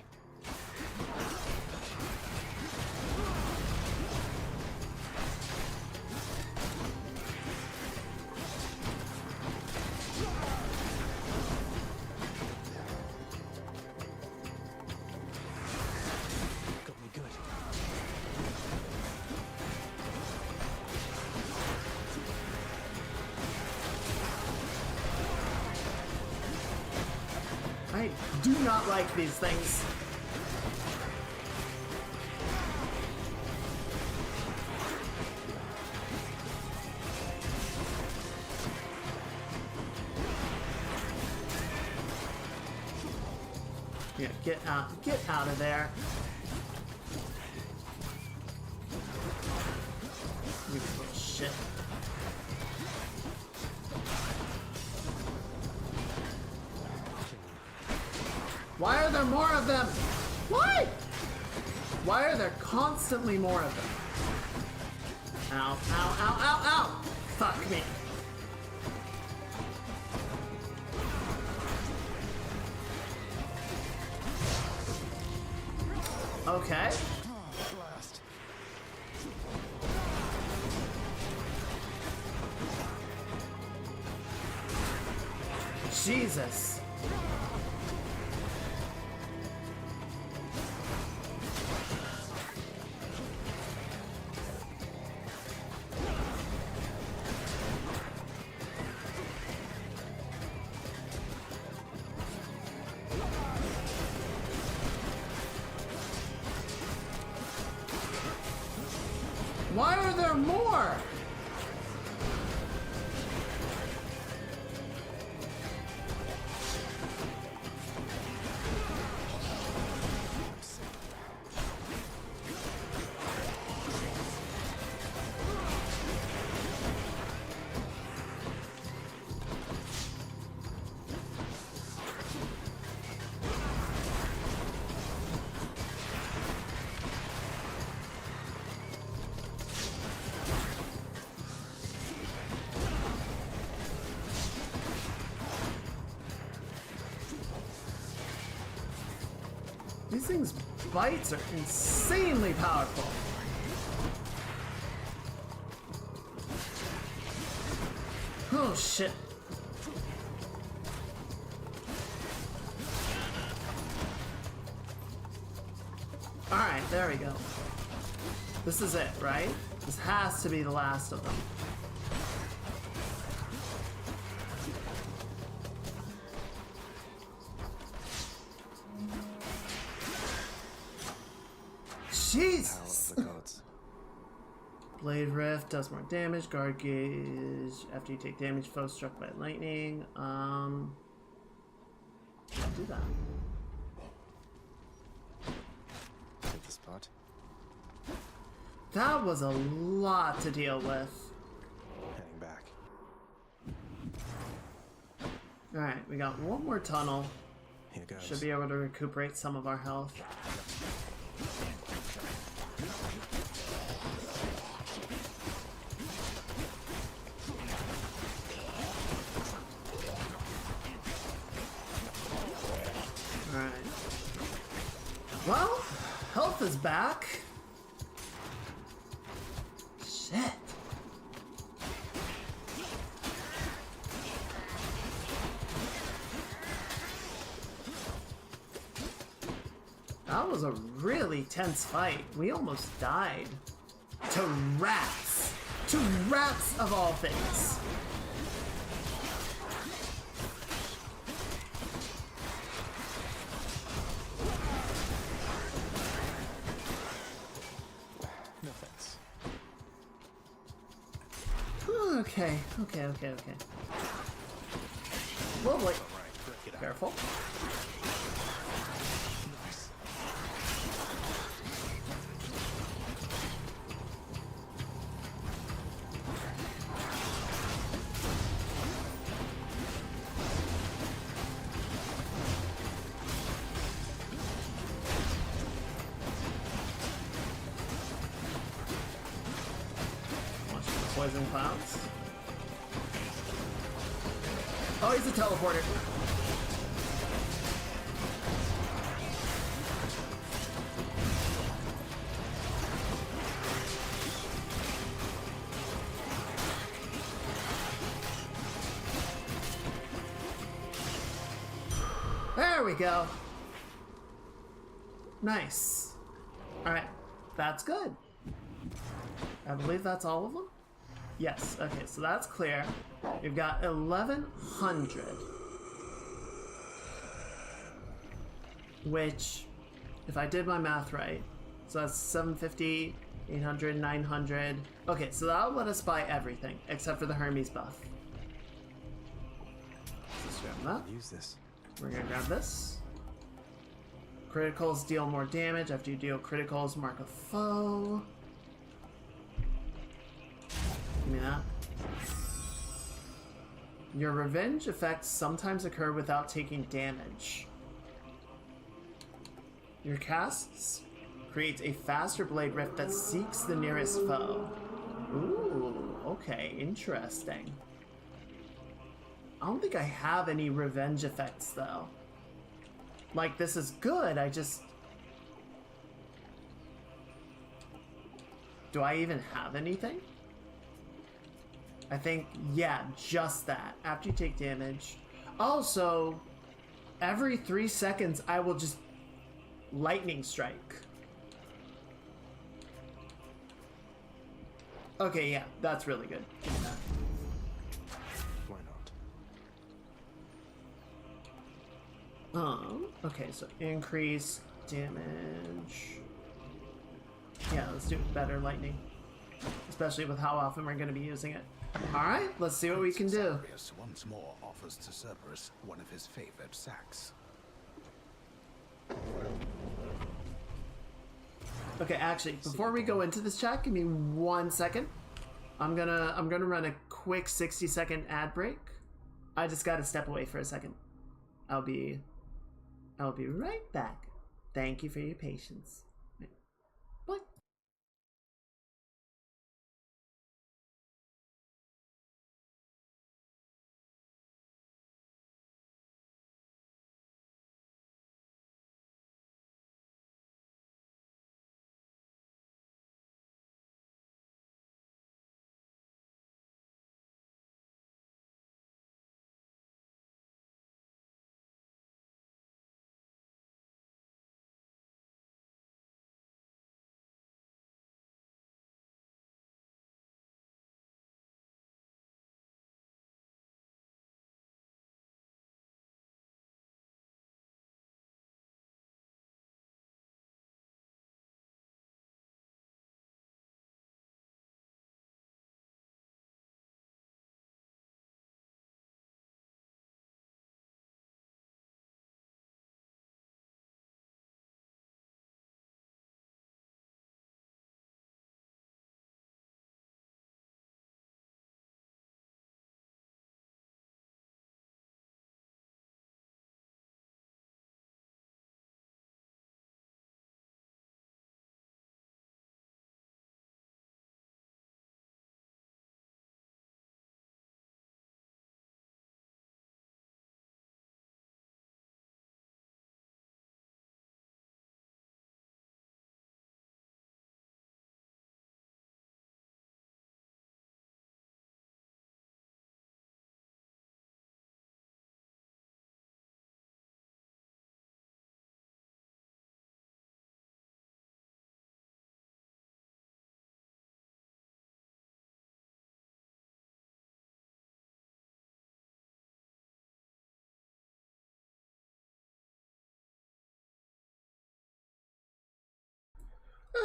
I do not like these things. Yeah, get out of there. You little shit. Why are there more of them? Why? Why are there constantly more of them? Ow, ow, ow, ow, ow! Fuck me. Okay. Jesus. Why are there more? These things' bites are insanely powerful. Oh shit. Alright, there we go. This is it, right? This has to be the last of them. Jesus! Power of the gods. Blade Rift does more damage. Guard Gauge after you take damage. Foe struck by lightning. Do that. Take the spot. That was a lot to deal with. Heading back. Alright, we got one more tunnel. Here goes. Should be able to recuperate some of our health. Alright. Well, health is back. Shit. That was a really tense fight. We almost died. To rats. To rats of all things. No thanks. Okay. Lovely. All right, break it out. Careful. Watch the poison clouds. Oh, he's a teleporter. There we go. Nice. Alright, that's good. I believe that's all of them? Yes, okay, so that's clear. We've got 1,100. which, if I did my math right, so that's 750, 800, 900. Okay, so that'll let us buy everything except for the Hermes buff. Let's grab that. Use this. We're gonna grab this. Criticals deal more damage. After you deal criticals, mark a foe. Give me that. Your revenge effects sometimes occur without taking damage. Your casts creates a faster blade rift that seeks the nearest foe. Ooh, okay, interesting. I don't think I have any revenge effects though. Like, this is good, I just... Do I even have anything? I think, yeah, just that. After you take damage. Also, every 3 seconds I will just lightning strike. Okay, yeah, that's really good. Give me that. Why not? Okay, so increase damage. Yeah, let's do better lightning. Especially with how often we're going to be using it. Alright, let's see what we can do. Zagreus once more offers to Cerberus one of his favorite sacks. Okay, actually, before we go into this chat, give me 1 second. I'm gonna run a quick 60-second ad break. I just gotta step away for a second. I'll be right back. Thank you for your patience. Bye.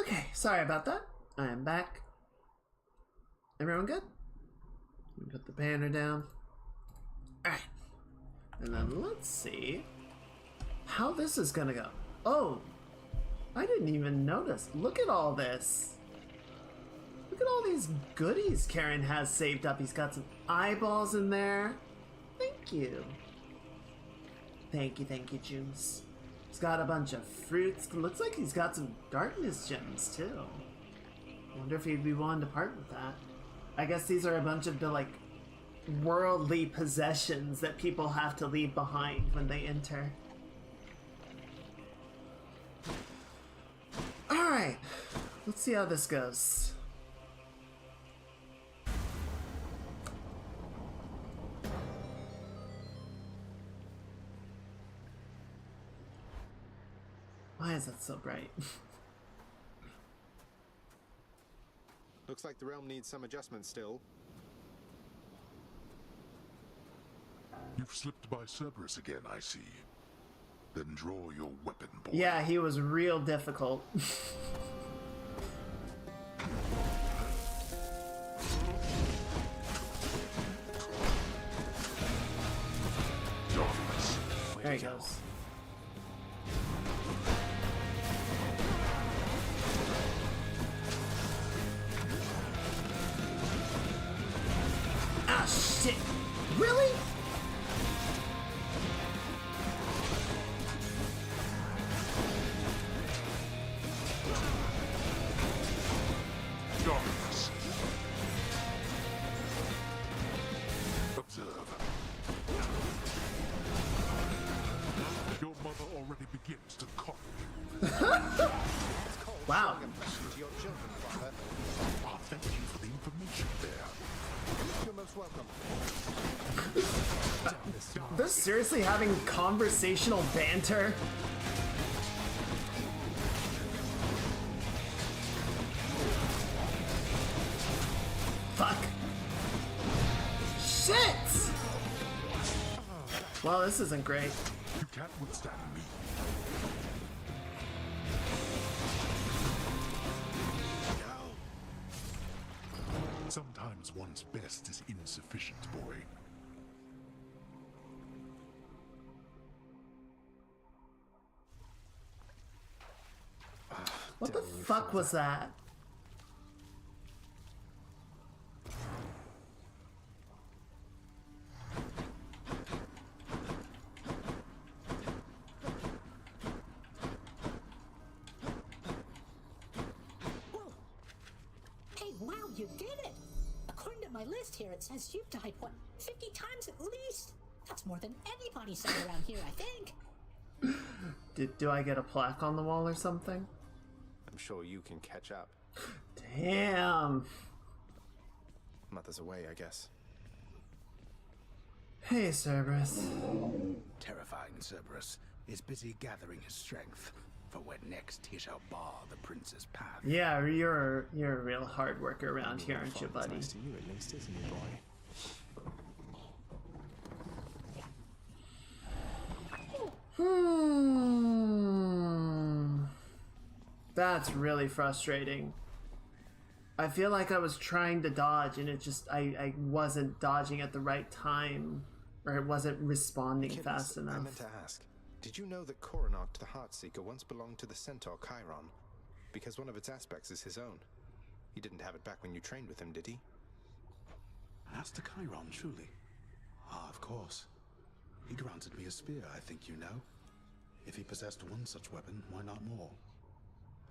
Okay, sorry about that. I am back. Everyone good? Let me put the banner down. Alright. And then let's see how this is gonna go. Oh, I didn't even notice. Look at all this. Look at all these goodies Karen has saved up. He's got some eyeballs in there. Thank you. Thank you, Junes. He's got a bunch of fruits. Looks like he's got some darkness gems too. Wonder if he'd be willing to part with that. I guess these are a bunch of the like worldly possessions that people have to leave behind when they enter. Alright, let's see how this goes. Why is that so bright? Looks like the realm needs some adjustment still. You've slipped by Cerberus again, I see. Then draw your weapon, boy. Yeah, he was real difficult. There he goes. Ah, shit! Really? Darkness. Observe. Your mother already begins to cough. Wow. To your children, Father. Ah, thank you for the information there. You're most welcome. They're seriously having conversational banter. Fuck. Shit! Well, this isn't great. You can't withstand me. Sometimes one's best is insufficient, boy. What the fuck was that? Hey, wow, you did it! According to my list here, it says you've died, what, 50 times at least? That's more than anybody said around here, I think. Do I get a plaque on the wall or something? I'm sure you can catch up. Damn. Mother's away, I guess. Hey, Cerberus. Terrifying Cerberus is busy gathering his strength for when next he shall bar the prince's path. Yeah, you're a real hard worker around here, aren't you, buddy? Nice to you, at least, isn't he, boy? That's really frustrating. I feel like I was trying to dodge and it just I wasn't dodging at the right time, or it wasn't responding fast enough. I meant to ask, did you know that Coronacht the Heartseeker once belonged to the centaur Chiron? Because one of its aspects is his own. He didn't have it back when you trained with him, did he? Master Chiron, truly. Ah, of course. He granted me a spear, I think you know. If he possessed one such weapon, why not more?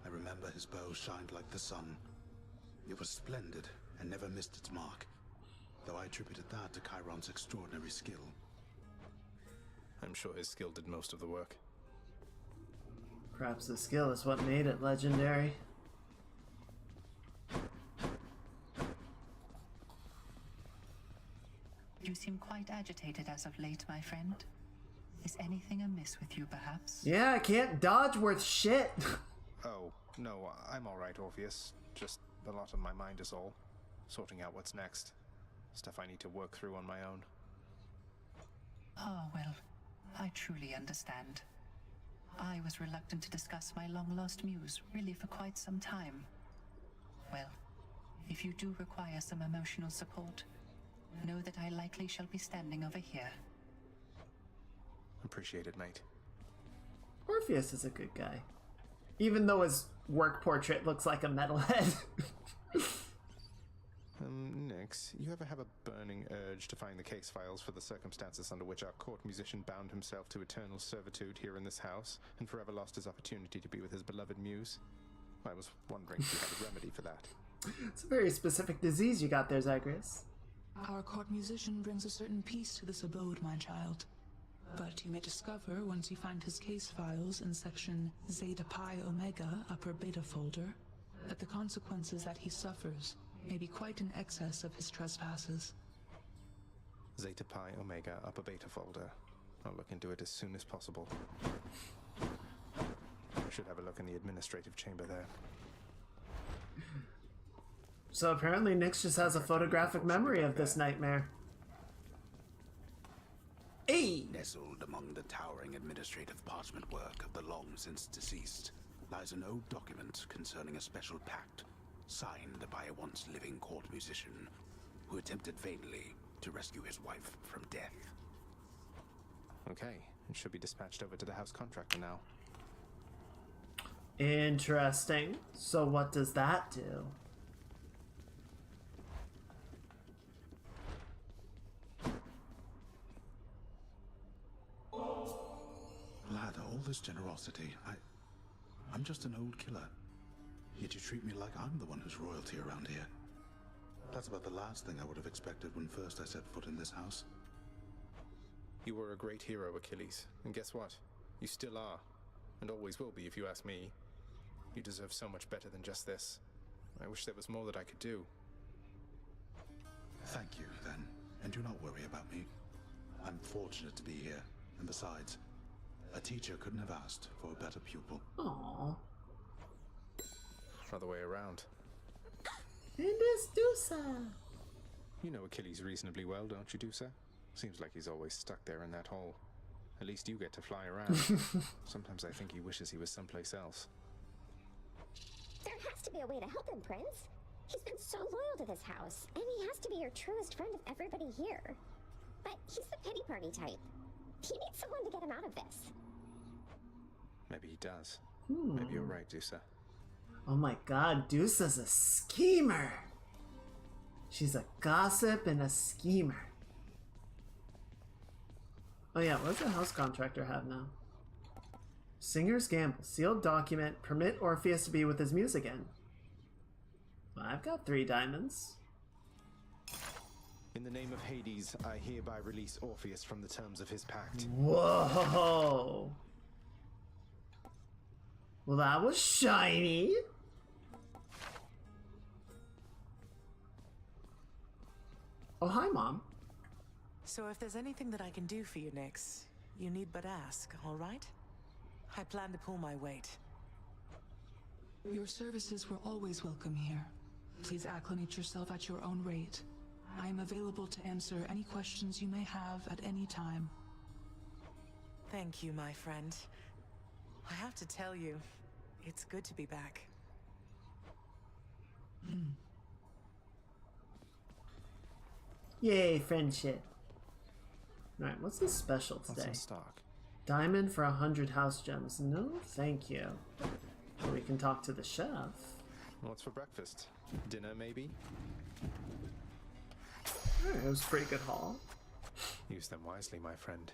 I remember his bow shined like the sun. It was splendid and never missed its mark, though I attributed that to Chiron's extraordinary skill. I'm sure his skill did most of the work. Perhaps the skill is what made it legendary. You seem quite agitated as of late, my friend. Is anything amiss with you, perhaps? Yeah, I can't dodge worth shit. Oh, no, I'm alright, Orpheus. Just a lot on my mind is all. Sorting out what's next. Stuff I need to work through on my own. Oh, well, I truly understand. I was reluctant to discuss my long-lost muse, really for quite some time. Well, if you do require some emotional support, know that I likely shall be standing over here. Appreciate it, mate. Orpheus is a good guy. Even though his work portrait looks like a metalhead. Nix, you ever have a burning urge to find the case files for the circumstances under which our court musician bound himself to eternal servitude here in this house, and forever lost his opportunity to be with his beloved muse? I was wondering if you had a remedy for that. It's a very specific disease you got there, Zagreus. Our court musician brings a certain peace to this abode, my child. But you may discover, once you find his case files in section Zeta Pi Omega upper beta folder, that the consequences that he suffers may be quite in excess of his trespasses. Zeta Pi Omega upper beta folder. I'll look into it as soon as possible. Should have a look in the administrative chamber there. So apparently Nyx just has a photographic memory of this nightmare. 8 me! Nestled among the towering administrative parchment work of the long since deceased lies an old document concerning a special pact signed by a once living court musician who attempted vainly to rescue his wife from death. Okay, it should be dispatched over to the house contractor now. Interesting. So what does that do? Lad, all this generosity, I'm just an old killer. Yet you treat me like I'm the one who's royalty around here. That's about the last thing I would have expected when first I set foot in this house. You were a great hero, Achilles. And guess what? You still are. And always will be, if you ask me. You deserve so much better than just this. I wish there was more that I could do. Thank you, then. And do not worry about me. I'm fortunate to be here. And besides, a teacher couldn't have asked for a better pupil. Aww. Other way around. And it's Dusa. You know Achilles reasonably well, don't you, Dusa? Seems like he's always stuck there in that hole. At least you get to fly around. Sometimes I think he wishes he was someplace else. There has to be a way to help him, Prince. He's been so loyal to this house, and he has to be your truest friend of everybody here. But he's the pity party type. He needs someone to get him out of this. Maybe he does. Maybe you're right, Dusa. Oh my god, Dusa's a schemer. She's a gossip and a schemer. Oh yeah, what does the house contractor have now? Singer's Gamble. Sealed document. Permit Orpheus to be with his muse again. Well, I've got 3 diamonds. In the name of Hades, I hereby release Orpheus from the terms of his pact. Whoa! Well, that was shiny. Oh, hi, Mom. So if there's anything that I can do for you, Nyx, you need but ask, all right? I plan to pull my weight. Your services were always welcome here. Please acclimate yourself at your own rate. I am available to answer any questions you may have at any time. Thank you, my friend. I have to tell you, it's good to be back. Yay, friendship. Alright, what's the special today? What's in stock? Diamond for 100 house gems. No, thank you. Or we can talk to the chef. What's for breakfast? Dinner, maybe? Alright, it was a pretty good haul. Use them wisely, my friend.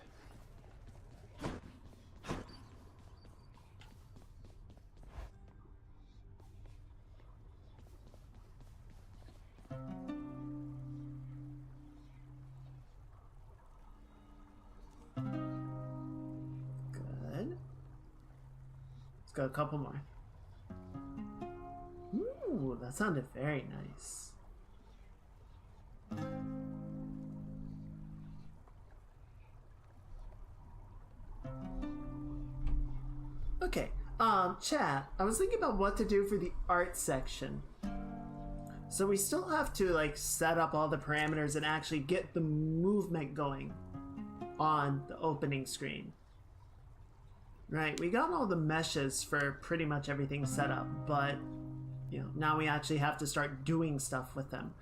Good. Let's go a couple more. Ooh, that sounded very nice. Okay, chat, I was thinking about what to do for the art section. So we still have to, like, set up all the parameters and actually get the movement going on the opening screen. Right, we got all the meshes for pretty much everything set up, but, you know, now we actually have to start doing stuff with them.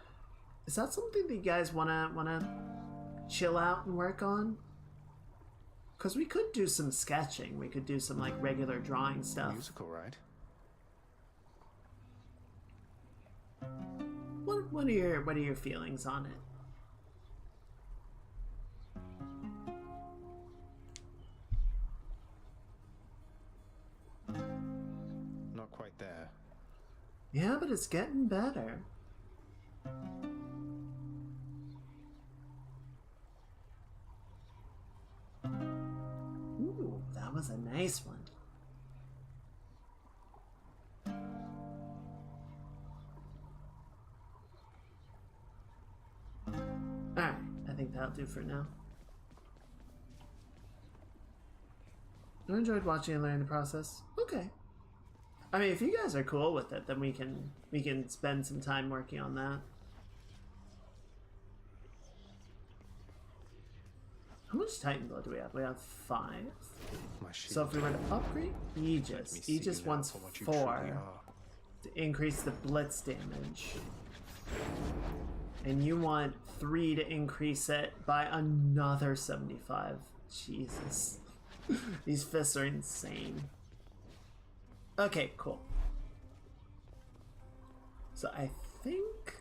Is that something that you guys wanna chill out and work on? Because we could do some sketching. We could do some, like, regular drawing stuff. Musical, right? What are your feelings on it? Not quite there. Yeah, but it's getting better. Ooh, that was a nice one. Alright, I think that'll do for now. I enjoyed watching and learning the process. Okay. I mean, if you guys are cool with it, then we can spend some time working on that. much Titan blood do we have? We have 5. My shield. So if we were to upgrade Let me Aegis, see Aegis you now wants for what you 4 truly are. to increase the blitz damage. And you want 3 to increase it by another 75. Jesus. These fists are insane. Okay, cool. So I think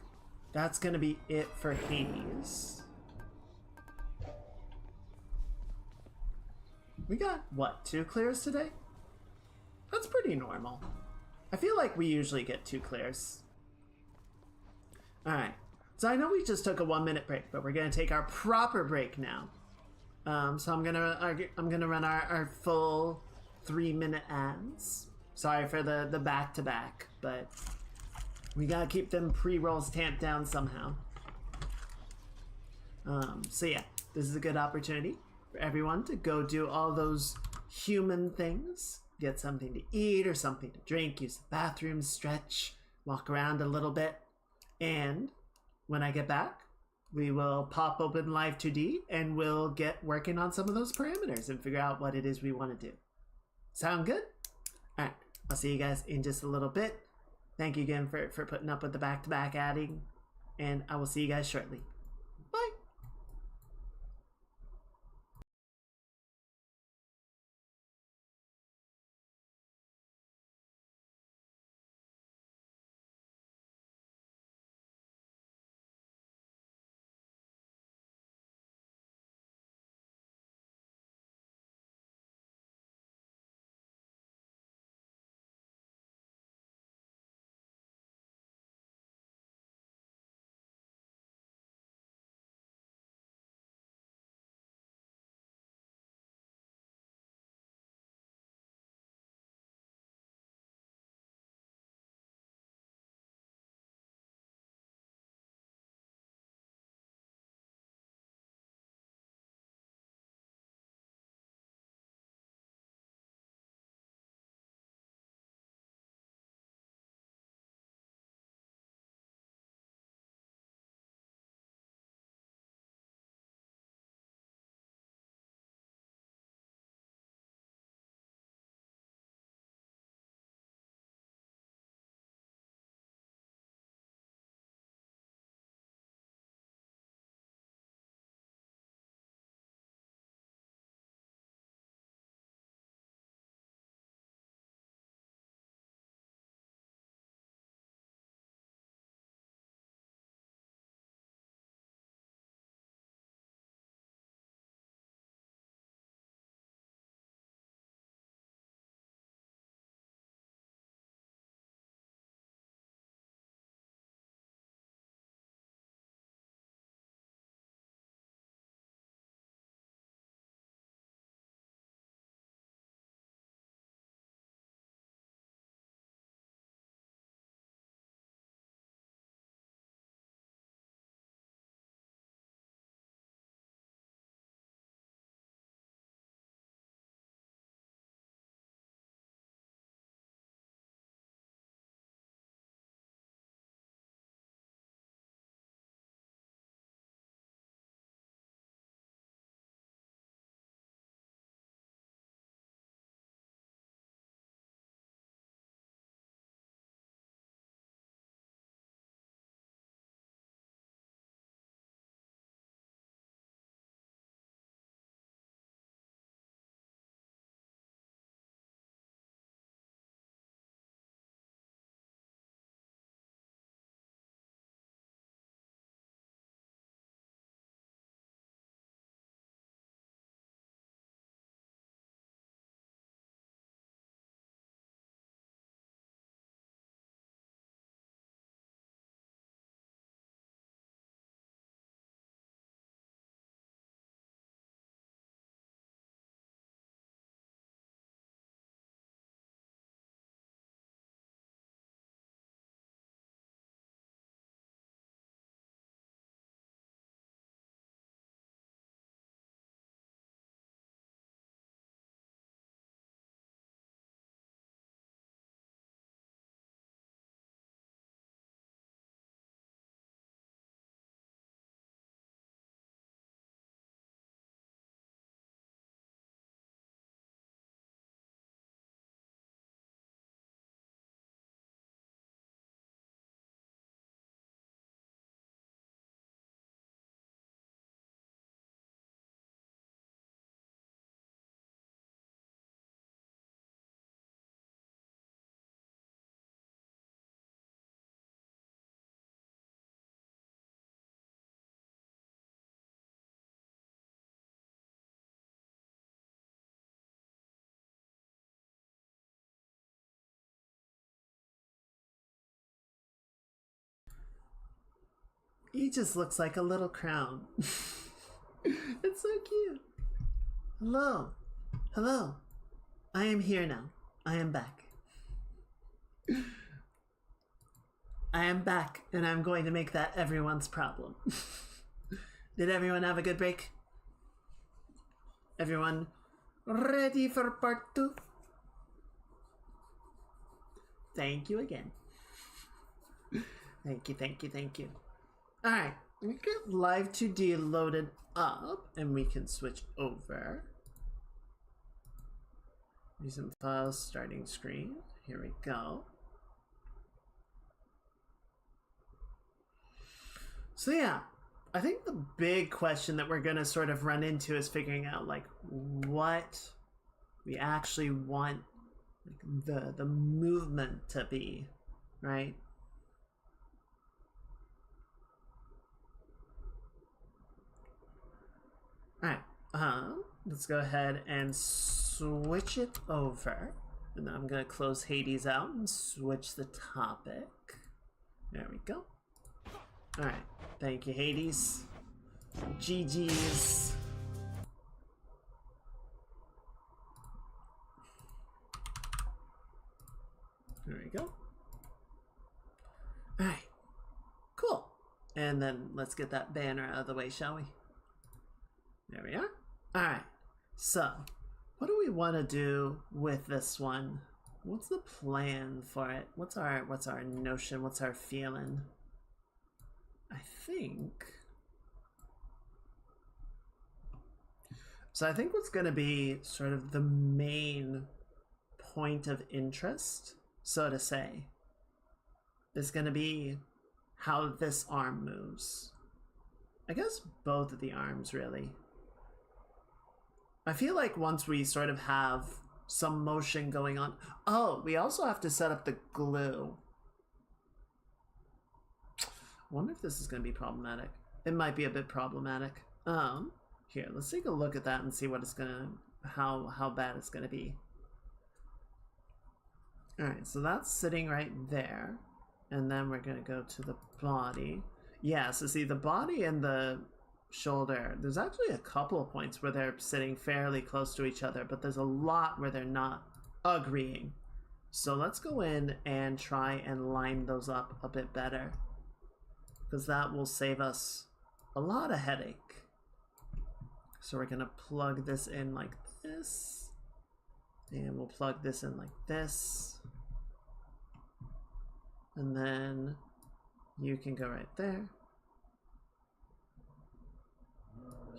that's gonna be it for Hades. We got, what, 2 clears today? That's pretty normal. I feel like we usually get 2 clears. Alright, so I know we just took a 1-minute break, but we're gonna take our proper break now. So I'm gonna run our full 3-minute ads. Sorry for the back-to-back, but we gotta keep them pre-rolls tamped down somehow. So yeah, this is a good opportunity for everyone to go do all those human things. Get something to eat or something to drink, use the bathroom, stretch, walk around a little bit. And when I get back, we will pop open Live 2D and we'll get working on some of those parameters and figure out what it is we want to do. Sound good? Alright, I'll see you guys in just a little bit. Thank you again for putting up with the back-to-back adding, and I will see you guys shortly. He just looks like a little crown. It's so cute. Hello. Hello. I am here now. I am back. I am back, and I'm going to make that everyone's problem. Did everyone have a good break? Everyone ready for part 2? Thank you again. Thank you, thank you, thank you. Alright, we get Live 2D loaded up, and we can switch over. Recent files, starting screen. Here we go. So yeah, I think the big question that we're gonna sort of run into is figuring out like what we actually want the movement to be, right? Alright, let's go ahead and switch it over. And then I'm gonna close Hades out and switch the topic. There we go. Alright, thank you, Hades. GG's. There we go. Alright, cool. And then let's get that banner out of the way, shall we? There we are. Alright, so what do we want to do with this one? What's the plan for it? What's our notion? What's our feeling? I think what's going to be sort of the main point of interest, so to say, is going to be how this arm moves. I guess both of the arms, really. I feel like once we sort of have some motion going on... Oh, we also have to set up the glue. I wonder if this is going to be problematic. It might be a bit problematic. Here, let's take a look at that and see what it's gonna... how bad it's gonna be. Alright, so that's sitting right there. And then we're gonna go to the body. Yeah, so see, the body and the shoulder, there's actually a couple of points where they're sitting fairly close to each other, but there's a lot where they're not agreeing. So let's go in and try and line those up a bit better, because that will save us a lot of headache. So we're gonna plug this in like this, and we'll plug this in like this, and then you can go right there.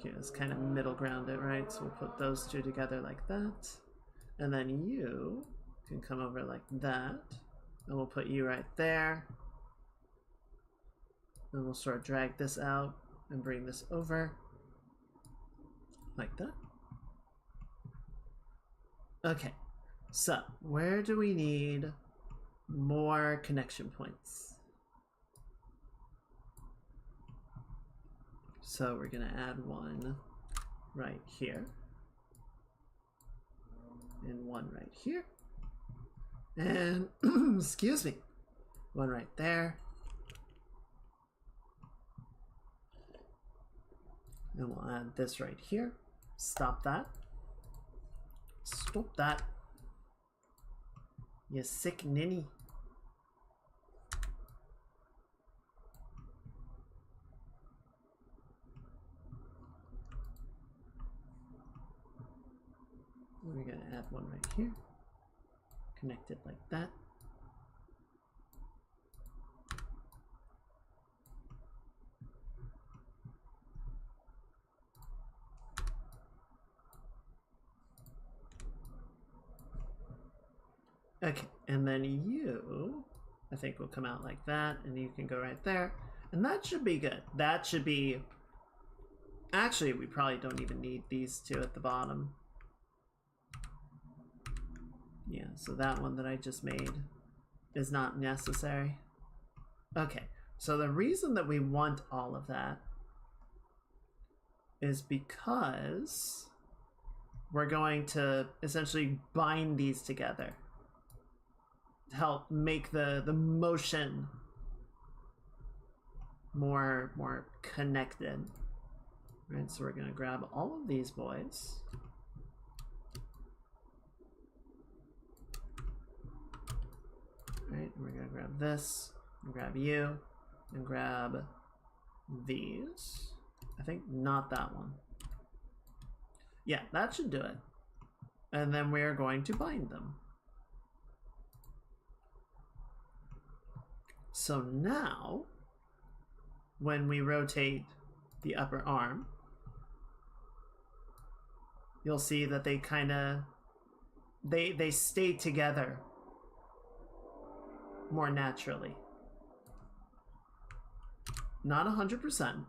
Here, let's kind of middle ground it, right? So we'll put those two together like that, and then you can come over like that, and we'll put you right there, and we'll sort of drag this out and bring this over like that. Okay, so where do we need more connection points? So we're gonna add one right here, and one right here, and excuse me, one right there, and we'll add this right here. Stop that. Stop that. You sick ninny. We're gonna add one right here. Connect it like that. Okay, and then you, I think, will come out like that, and you can go right there, and that should be good. That should be... Actually, we probably don't even need these two at the bottom. Yeah, so that one that I just made is not necessary. Okay, so the reason that we want all of that is because we're going to essentially bind these together. Help make the motion more connected. Right, so we're gonna grab all of these boys. Right, and we're gonna grab this, and grab you, and grab these. I think not that one. Yeah, that should do it. And then we are going to bind them. So now, when we rotate the upper arm, you'll see that they kind of, they stay together more naturally. Not 100%.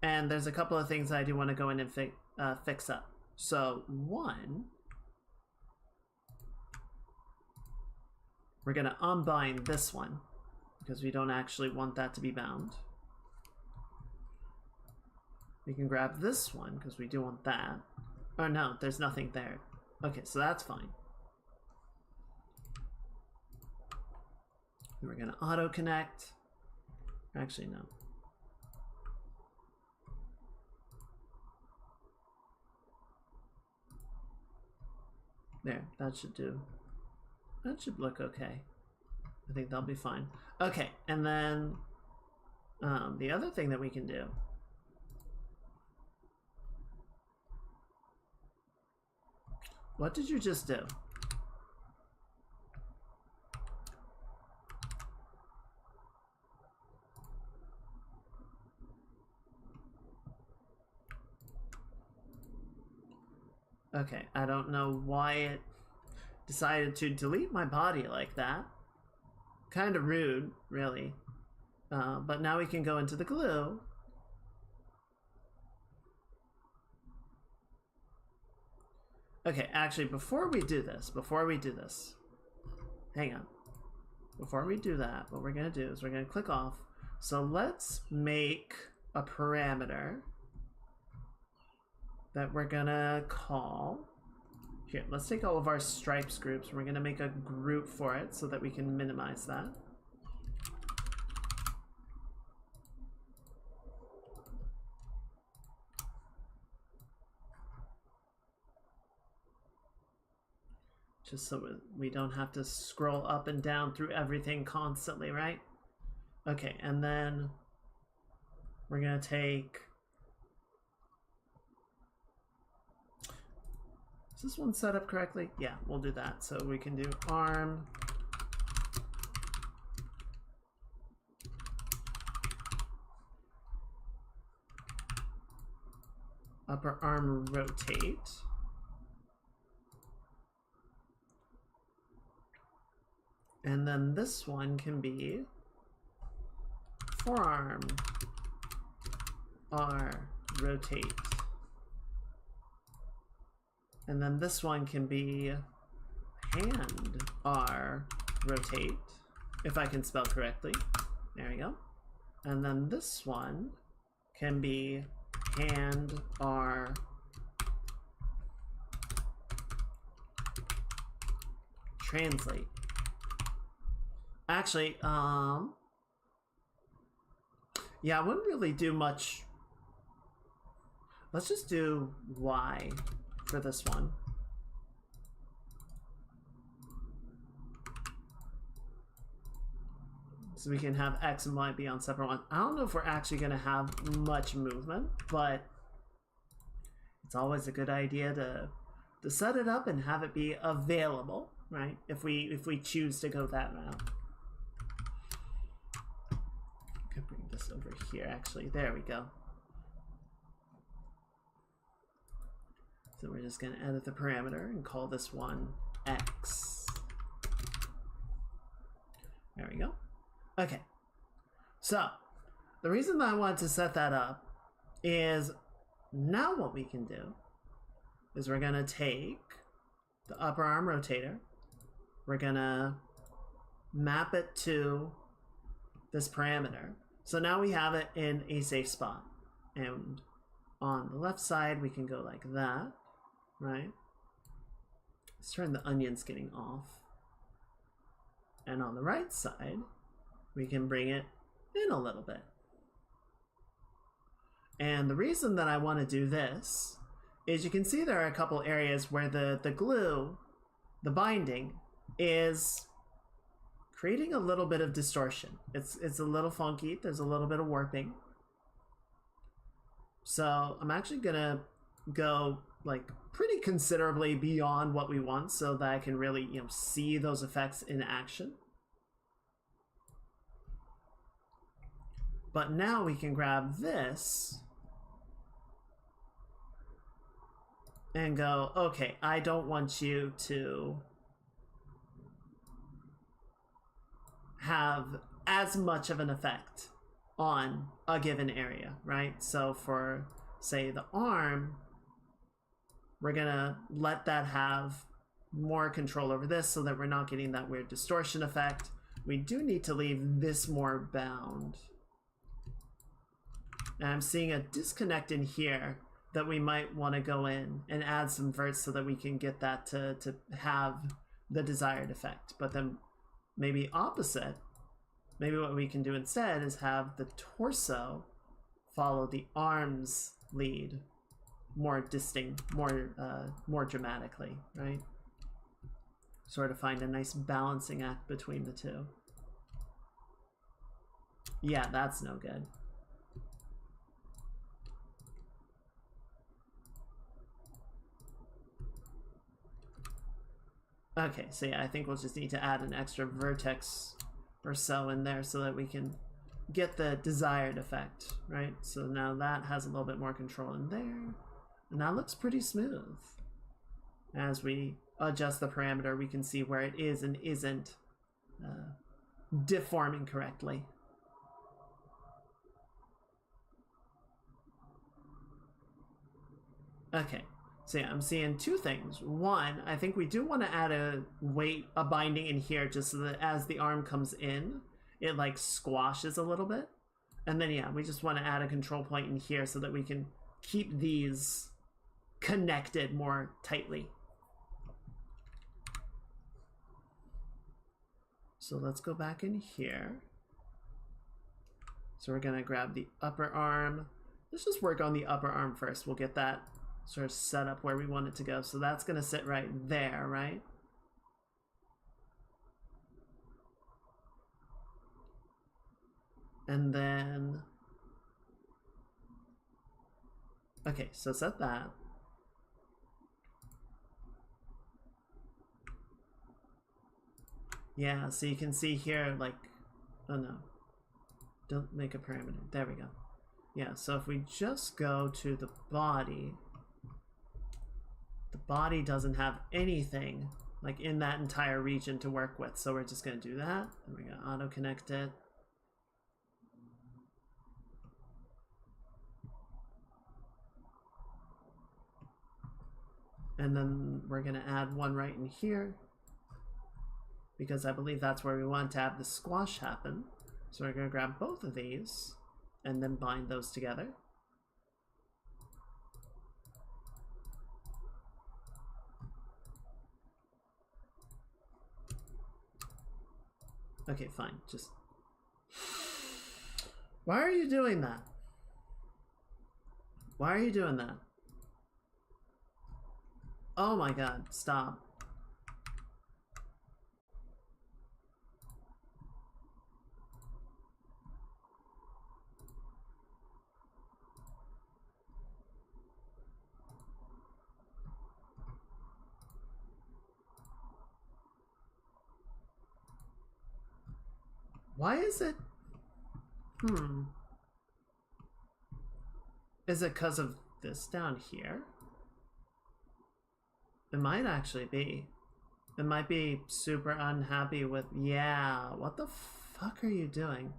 And there's a couple of things I do want to go in and fix up. So one, we're going to unbind this one because we don't actually want that to be bound. We can grab this one because we do want that. Oh no, there's nothing there. Okay, so that's fine. And we're going to auto connect. Actually, no. There, that should do. That should look okay. I think that'll be fine. Okay, and then the other thing that we can do. What did you just do? Okay, I don't know why it decided to delete my body like that. Kind of rude, really. But now we can go into the glue. Okay, actually, before we do this, hang on. Before we do that, what we're going to do is we're going to click off. So let's make a parameter that we're going to call. Here, let's take all of our stripes groups. We're going to make a group for it so that we can minimize that. Just so we don't have to scroll up and down through everything constantly, right? Okay, and then we're going to take... Is this one set up correctly? Yeah, we'll do that. So we can do arm. Upper arm rotate. And then this one can be forearm R rotate. And then this one can be hand R rotate, if I can spell correctly. There we go. And then this one can be hand R translate. Actually, yeah, I wouldn't really do much. Let's just do Y for this one. So we can have X and Y be on separate ones. I don't know if we're actually going to have much movement, but it's always a good idea to set it up and have it be available, right? If we choose to go that route. I could bring this over here, actually. There we go. So we're just going to edit the parameter and call this one X. There we go. Okay. So, the reason that I wanted to set that up is now what we can do is we're going to take the upper arm rotator. We're going to map it to this parameter. So now we have it in a safe spot. And on the left side, we can go like that, right? Let's turn the onion skinning off. And on the right side, we can bring it in a little bit. And the reason that I want to do this is you can see there are a couple areas where the glue, the binding, is creating a little bit of distortion. It's a little funky. There's a little bit of warping. So I'm actually gonna go like pretty considerably beyond what we want so that I can really, you know, see those effects in action. But now we can grab this and go, okay, I don't want you to have as much of an effect on a given area, right? So for, say, the arm, we're gonna let that have more control over this so that we're not getting that weird distortion effect. We do need to leave this more bound. And I'm seeing a disconnect in here that we might want to go in and add some verts so that we can get that to have the desired effect. But then maybe opposite, maybe what we can do instead is have the torso follow the arm's lead more distinct, more dramatically, right? Sort of find a nice balancing act between the two. Yeah, that's no good. Okay, so yeah, I think we'll just need to add an extra vertex or so in there so that we can get the desired effect, right? So now that has a little bit more control in there. And that looks pretty smooth. As we adjust the parameter, we can see where it is and isn't deforming correctly. Okay. So yeah, I'm seeing two things. One, I think we do want to add a binding in here just so that as the arm comes in, it like squashes a little bit. And then yeah, we just want to add a control point in here so that we can keep these connected more tightly. So let's go back in here. So we're gonna grab the upper arm. Let's just work on the upper arm first. We'll get that sort of set up where we want it to go. So that's going to sit right there, right? And then... okay, so set that. Yeah, so you can see here, like... oh no. Don't make a parameter. There we go. Yeah, so if we just go to the body... the body doesn't have anything like in that entire region to work with, so we're just going to do that and we're going to auto connect it. And then we're going to add one right in here because I believe that's where we want to have the squash happen. So we're going to grab both of these and then bind those together. Okay, fine. Just... why are you doing that? Why are you doing that? Oh my god, stop. Why is it? Is it because of this down here? It might actually be. It might be super unhappy with... yeah, what the fuck are you doing?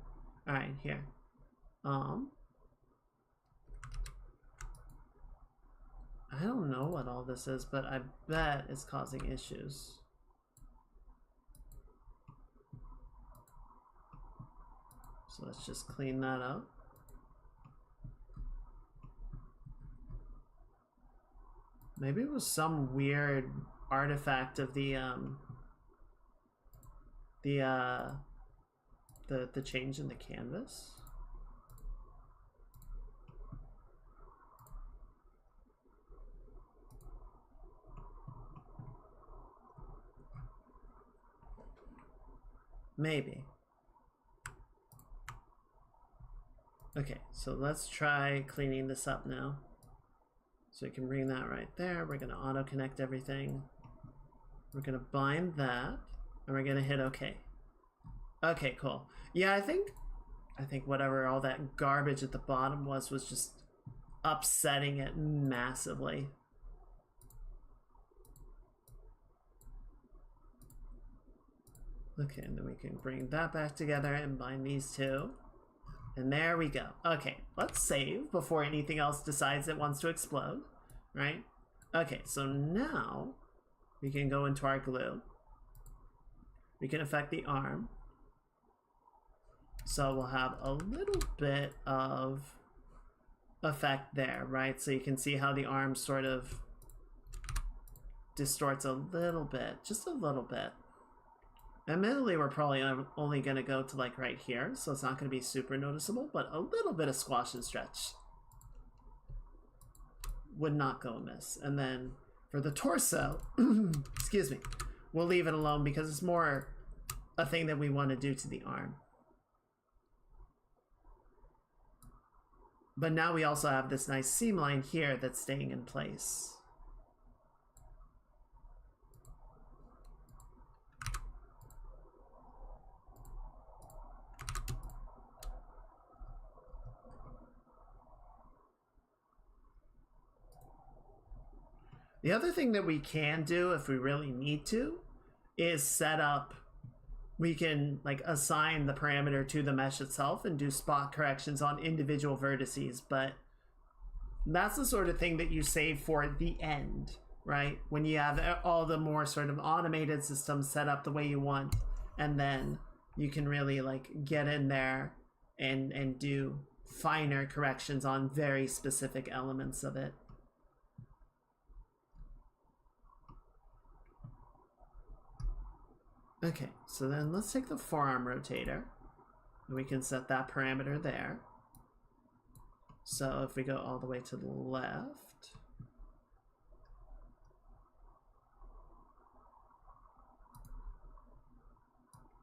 Alright, here. I don't know what all this is, but I bet it's causing issues. So let's just clean that up. Maybe it was some weird artifact of the change in the canvas. Maybe. Okay, so let's try cleaning this up now. So we can bring that right there. We're gonna auto connect everything. We're gonna bind that, and we're gonna hit OK. Okay, cool. Yeah, I think whatever all that garbage at the bottom was just upsetting it massively. Okay, and then we can bring that back together and bind these two. And there we go. Okay, let's save before anything else decides it wants to explode, right? Okay, so now we can go into our glue. We can affect the arm. So we'll have a little bit of effect there, right? So you can see how the arm sort of distorts a little bit, just a little bit. Admittedly, we're probably only going to go to like right here, so it's not going to be super noticeable, but a little bit of squash and stretch would not go amiss. And then for the torso, excuse me, we'll leave it alone because it's more a thing that we want to do to the arm. But now we also have this nice seam line here that's staying in place. The other thing that we can do if we really need to is set up, we can like assign the parameter to the mesh itself and do spot corrections on individual vertices, but that's the sort of thing that you save for the end, right? When you have all the more sort of automated systems set up the way you want, and then you can really like get in there and do finer corrections on very specific elements of it. Okay, so then let's take the forearm rotator, and we can set that parameter there. So if we go all the way to the left,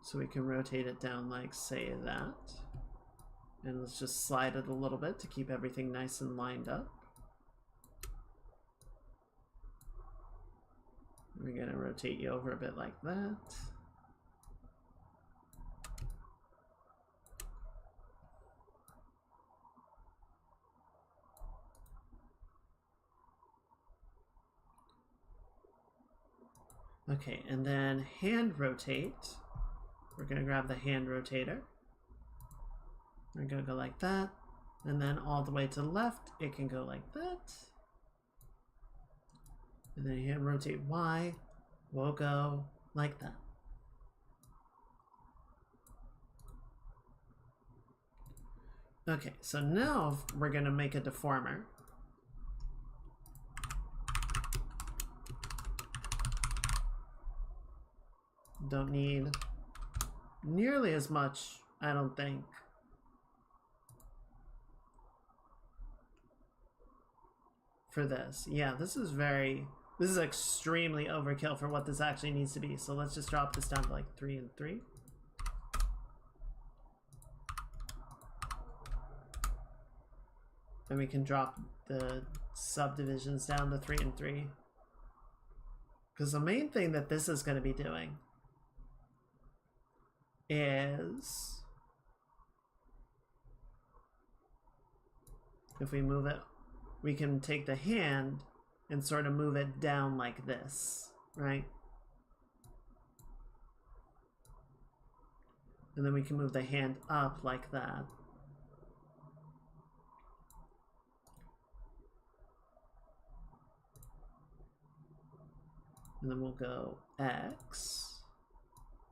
so we can rotate it down like, say, that. And let's just slide it a little bit to keep everything nice and lined up. We're gonna rotate you over a bit like that. Okay, and then hand rotate. We're gonna grab the hand rotator. We're gonna go like that, and then all the way to the left, it can go like that. And then hand rotate Y will go like that. Okay, so now we're gonna make a deformer. Don't need nearly as much, I don't think. For this. Yeah, this is extremely overkill for what this actually needs to be. So let's just drop this down to like 3 and 3. And we can drop the subdivisions down to 3 and 3. Because the main thing that this is going to be doing is, if we move it, we can take the hand and sort of move it down like this, right? And then we can move the hand up like that. And then we'll go X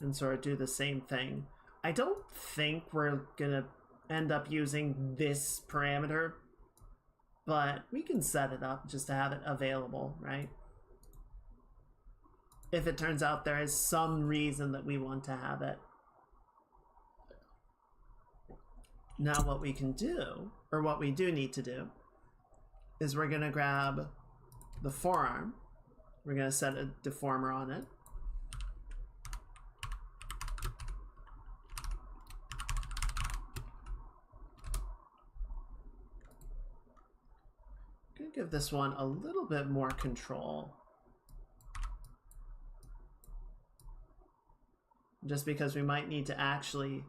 and sort of do the same thing. I don't think we're gonna end up using this parameter, but we can set it up just to have it available, right? If it turns out there is some reason that we want to have it. Now what we can do, or what we do need to do, is we're gonna grab the forearm. We're gonna set a deformer on it. give this one a little bit more control. Just because we might need to actually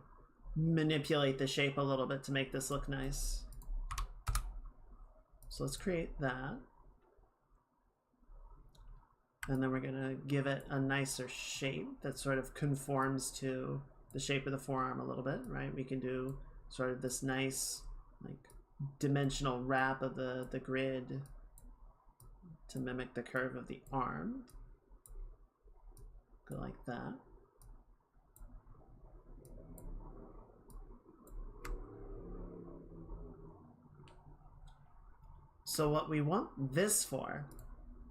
manipulate the shape a little bit to make this look nice. So let's create that. And then we're gonna give it a nicer shape that sort of conforms to the shape of the forearm a little bit, right? We can do sort of this nice, like, dimensional wrap of the grid to mimic the curve of the arm. Go like that. So what we want this for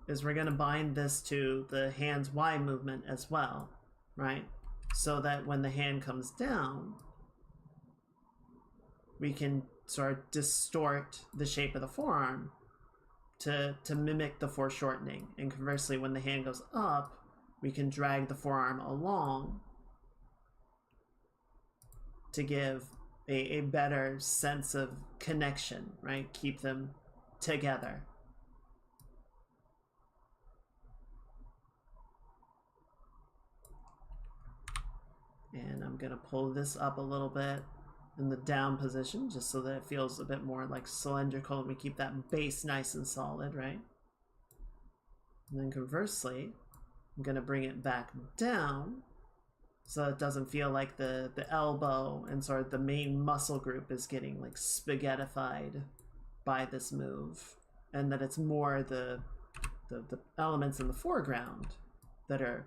is we're going to bind this to the hand's Y movement as well, right? So that when the hand comes down, we can sort of distort the shape of the forearm to mimic the foreshortening. And conversely, when the hand goes up, we can drag the forearm along to give a better sense of connection, right? Keep them together. And I'm gonna pull this up a little bit in the down position just so that it feels a bit more like cylindrical and we keep that base nice and solid, right? And then conversely, I'm gonna bring it back down so it doesn't feel like the elbow and sort of the main muscle group is getting like spaghettified by this move, and that it's more the elements in the foreground that are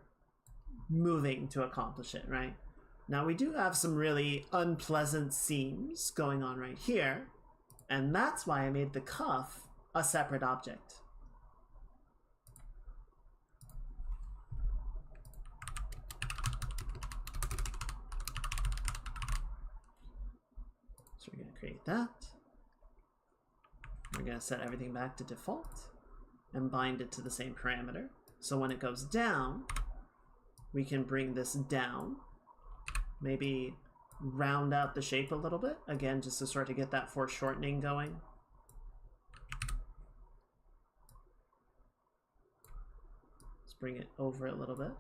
moving to accomplish it, right? Now we do have some really unpleasant seams going on right here, and that's why I made the cuff a separate object. So we're going to create that. We're going to set everything back to default and bind it to the same parameter. So when it goes down, we can bring this down, maybe round out the shape a little bit, again, just to sort of get that foreshortening going. Let's bring it over a little bit.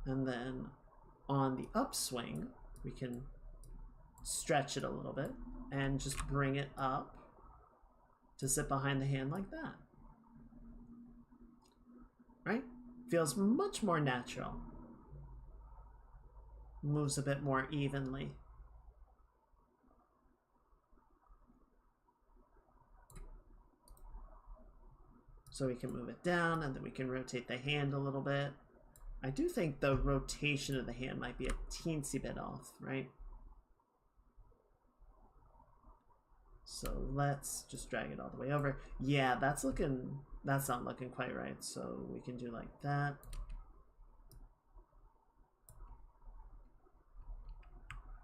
And then on the upswing, we can stretch it a little bit and just bring it up to sit behind the hand like that. Right? Feels much more natural. Moves a bit more evenly. So we can move it down and then we can rotate the hand a little bit. I do think the rotation of the hand might be a teensy bit off, right? So let's just drag it all the way over. Yeah, that's not looking quite right. So we can do like that.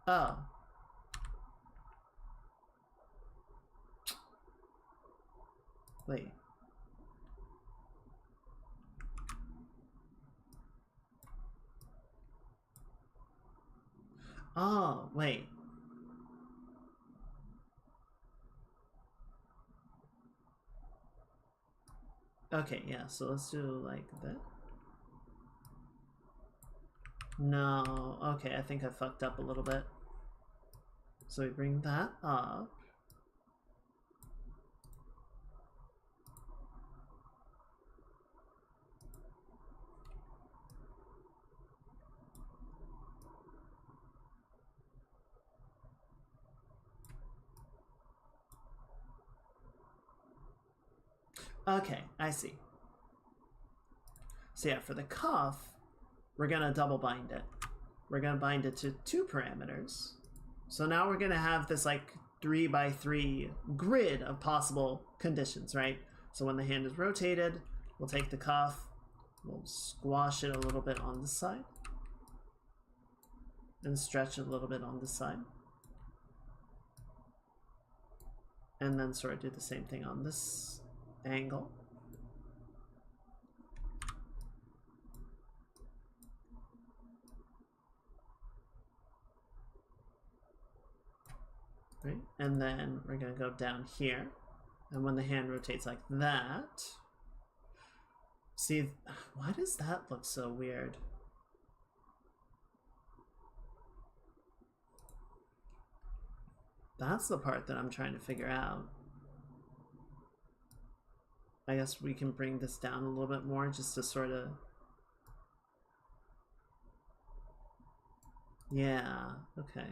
Oh. Wait. Oh, wait. Okay, yeah, so let's do like that. No, okay, I think I fucked up a little bit. So we bring that up. Okay, I see. So yeah, for the cuff, we're gonna double bind it. We're gonna bind it to 2 parameters. So now we're gonna have this like 3x3 grid of possible conditions, right? So when the hand is rotated, we'll take the cuff, we'll squash it a little bit on this side, and stretch it a little bit on this side. And then sort of do the same thing on this angle. right? And then we're gonna go down here. And when the hand rotates like that, see, why does that look so weird? That's the part that I'm trying to figure out. I guess we can bring this down a little bit more just to sort of... Yeah, okay.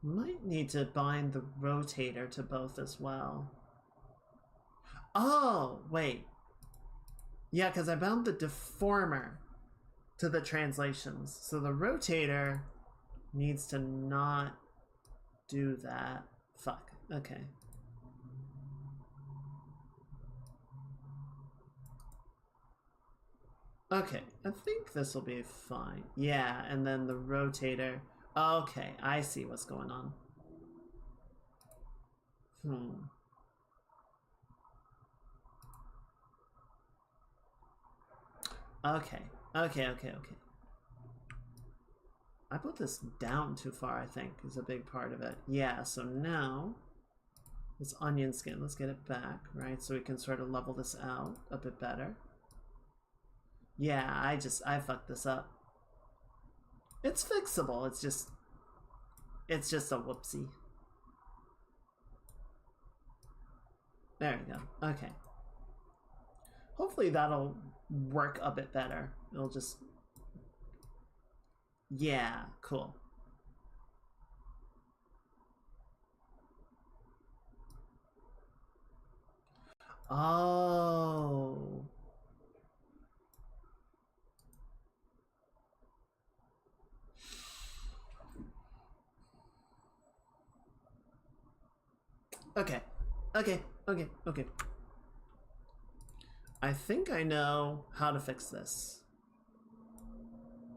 Might need to bind the rotator to both as well. Oh, wait. Yeah, because I bound the deformer to the translations. So the rotator needs to not do that. Fuck. Okay. Okay, I think this will be fine. Yeah, and then the rotator... Okay, I see what's going on. Okay. I put this down too far, I think, is a big part of it. Yeah, so now, this onion skin, let's get it back, right? So we can sort of level this out a bit better. Yeah, I fucked this up. It's fixable, it's just a whoopsie. There we go, okay. Hopefully that'll work a bit better. It'll just... Yeah, cool. Oh... Okay. I think I know how to fix this.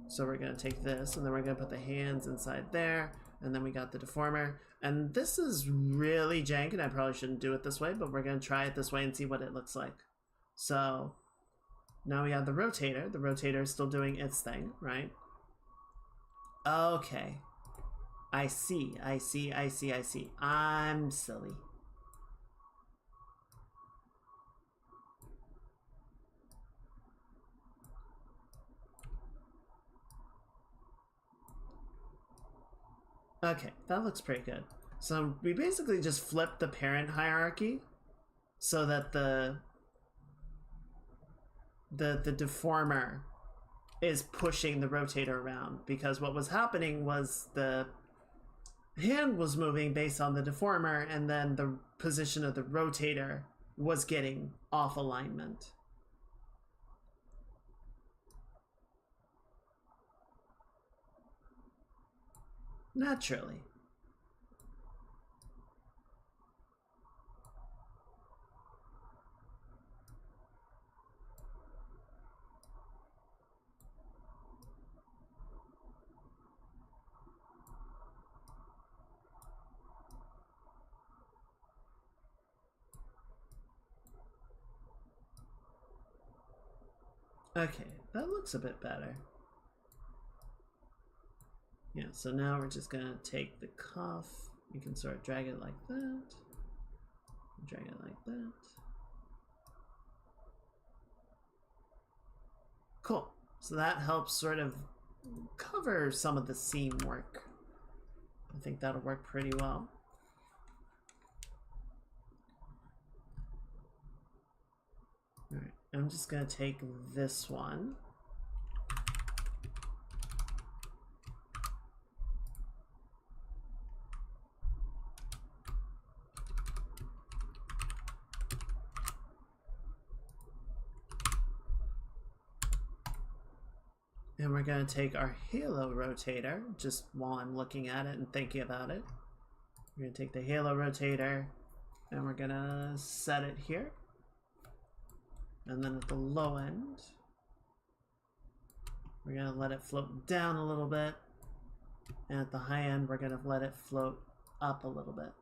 So we're gonna take this, and then we're gonna put the hands inside there, and then we got the deformer. And this is really jank, and I probably shouldn't do it this way, but we're gonna try it this way and see what it looks like. So now we have the rotator. The rotator is still doing its thing, right? Okay. I see. I'm silly. Okay, that looks pretty good. So we basically just flipped the parent hierarchy so that the deformer is pushing the rotator around, because what was happening was the hand was moving based on the deformer, and then the position of the rotator was getting off alignment. Naturally. Okay, that looks a bit better. Yeah, so now we're just gonna take the cuff. We can sort of drag it like that. Drag it like that. Cool. So that helps sort of cover some of the seam work. I think that'll work pretty well. Alright, I'm just gonna take this one. And we're going to take our halo rotator, just while I'm looking at it and thinking about it. We're going to take the halo rotator and we're going to set it here. And then at the low end, we're going to let it float down a little bit. And at the high end, we're going to let it float up a little bit.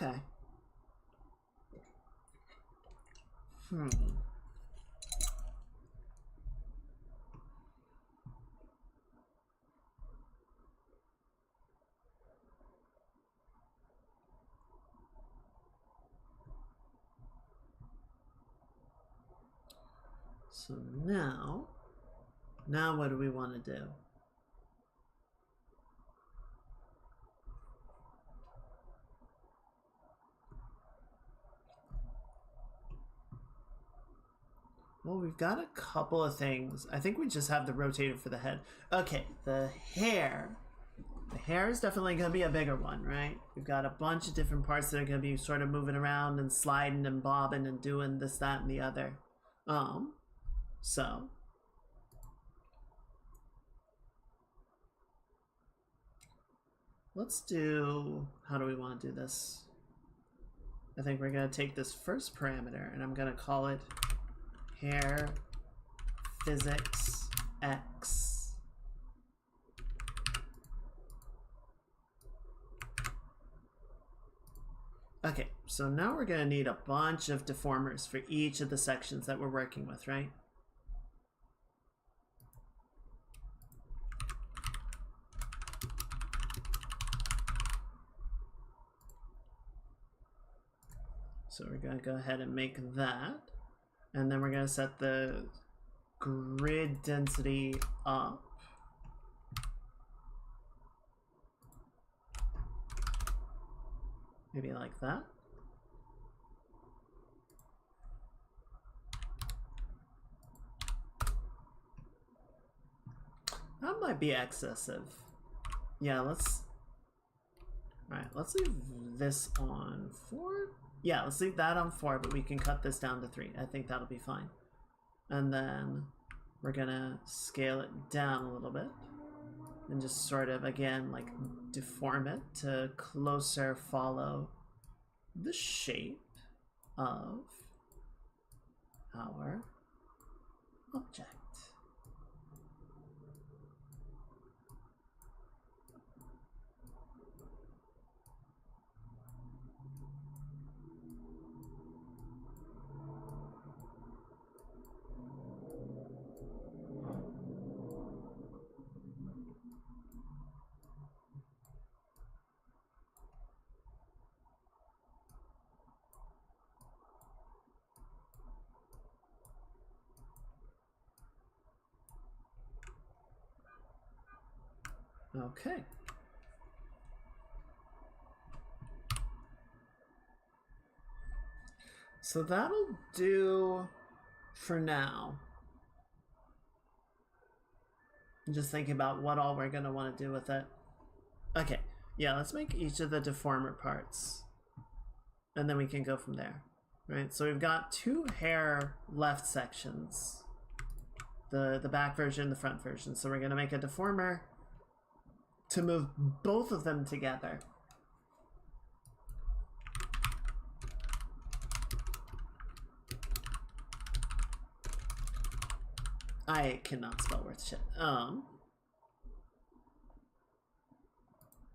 Okay. So now what do we want to do? Well, we've got a couple of things. I think we just have the rotator for the head. Okay, the hair. The hair is definitely going to be a bigger one, right? We've got a bunch of different parts that are going to be sort of moving around and sliding and bobbing and doing this, that, and the other. So let's do, how do we want to do this? I think we're going to take this first parameter and I'm going to call it hair physics X. Okay, so now we're going to need a bunch of deformers for each of the sections that we're working with, right? So we're going to go ahead and make that. And then we're going to set the grid density up. Maybe like that. That might be excessive. Yeah, let's... Alright, let's leave this on 4. Yeah, let's leave that on 4, but we can cut this down to 3. I think that'll be fine. And then we're gonna scale it down a little bit. And just sort of, again, like, deform it to closer follow the shape of our object. Okay. So that'll do for now. I'm just thinking about what all we're going to want to do with it. Okay. Yeah, let's make each of the deformer parts. And then we can go from there. Right? So we've got 2 hair left sections. The back version, the front version. So we're going to make a deformer to move both of them together. I cannot spell worth shit.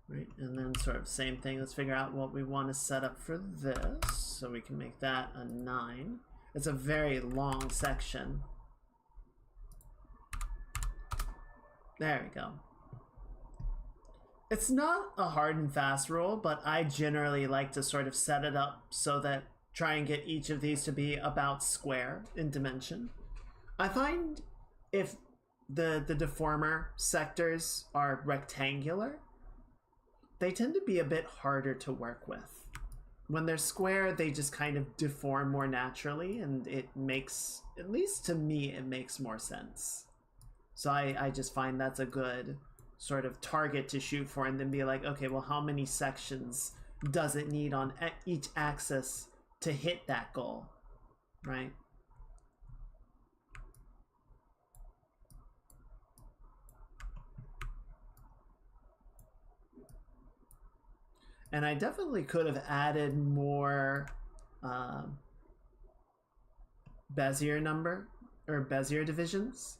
Right, and then sort of same thing. Let's figure out what we want to set up for this. So we can make that a 9. It's a very long section. There we go. It's not a hard and fast rule, but I generally like to sort of set it up so that try and get each of these to be about square in dimension. I find if the deformer sectors are rectangular, they tend to be a bit harder to work with. When they're square, they just kind of deform more naturally, and it makes, at least to me, it makes more sense. So I just find that's a good sort of target to shoot for, and then be like, okay, well, how many sections does it need on each axis to hit that goal, right? And I definitely could have added more Bezier number, or Bezier divisions.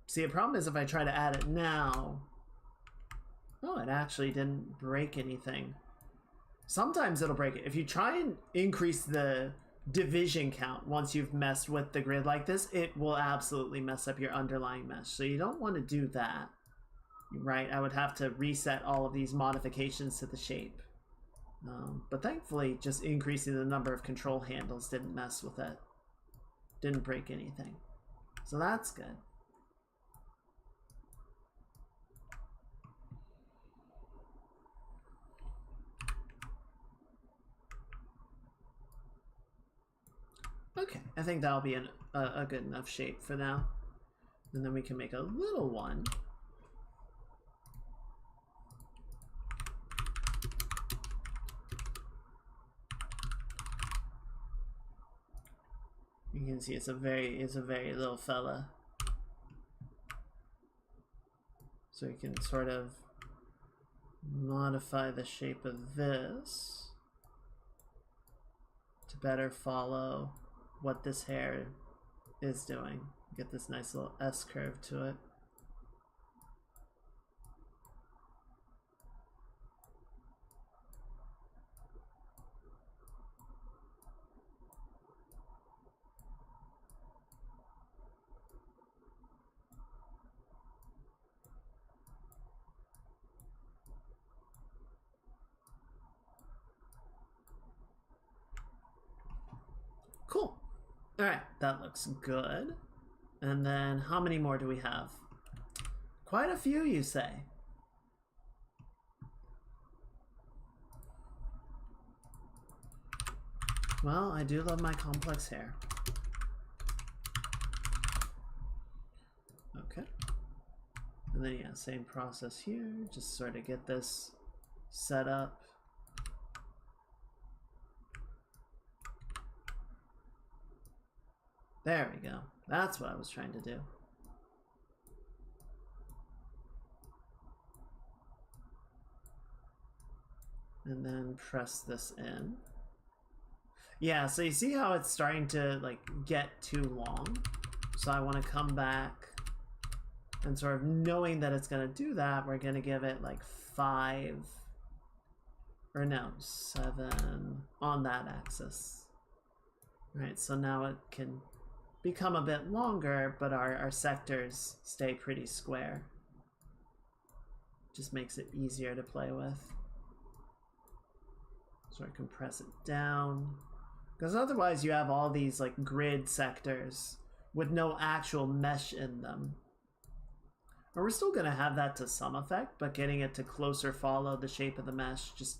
See, the problem is if I try to add it now... Oh, it actually didn't break anything. Sometimes it'll break it. If you try and increase the division count once you've messed with the grid like this, it will absolutely mess up your underlying mesh. So you don't want to do that. Right, I would have to reset all of these modifications to the shape. But thankfully, just increasing the number of control handles didn't mess with it. Didn't break anything. So that's good. Okay, I think that'll be a good enough shape for now. And then we can make a little one. You can see it's a very little fella. So you can sort of modify the shape of this to better follow what this hair is doing. Get this nice little S curve to it. Cool. All right, that looks good. And then how many more do we have? Quite a few, you say. Well, I do love my complex hair. Okay. And then, yeah, same process here. Just sort of get this set up. There we go. That's what I was trying to do. And then press this in. Yeah, so you see how it's starting to like get too long? So I want to come back and sort of knowing that it's going to do that, we're going to give it like 5 or no, 7 on that axis. Right, so now it can become a bit longer, but our sectors stay pretty square. Just makes it easier to play with. So I can press it down. Because otherwise you have all these like grid sectors with no actual mesh in them. Or we're still going to have that to some effect, but getting it to closer follow the shape of the mesh just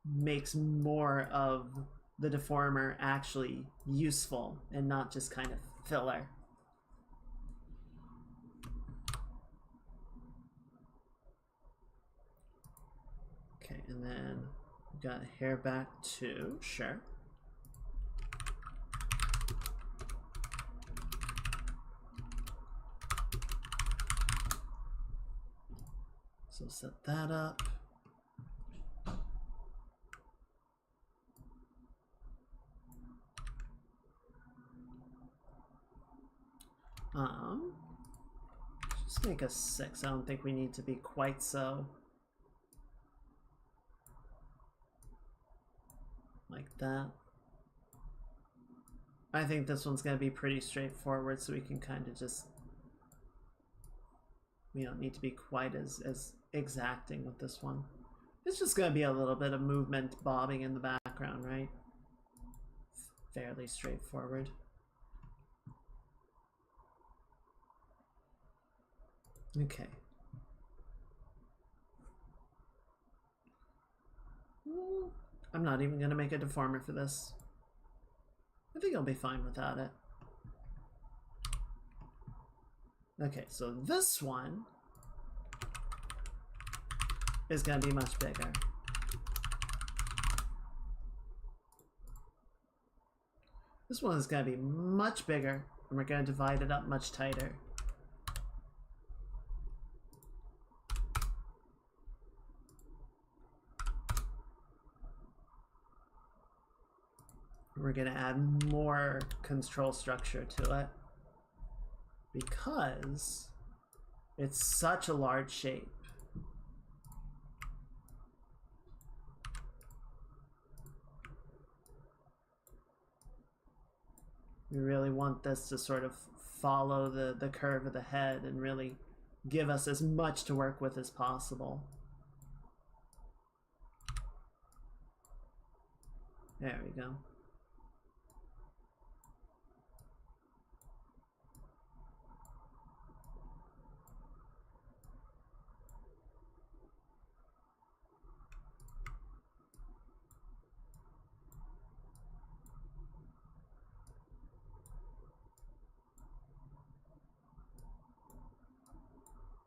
makes more of the deformer actually useful and not just kind of filler. Okay, and then we've got hair back too, sure. So set that up. Just make a 6. I don't think we need to be quite so like that. I think this one's going to be pretty straightforward, so we can kind of just, we don't need to be quite as exacting with this one. It's just going to be a little bit of movement bobbing in the background, right? Fairly straightforward. Okay. I'm not even going to make a deformer for this. I think I'll be fine without it. Okay, so this one is going to be much bigger. This one is going to be much bigger, and we're going to divide it up much tighter. We're gonna add more control structure to it because it's such a large shape. We really want this to sort of follow the curve of the head and really give us as much to work with as possible. There we go.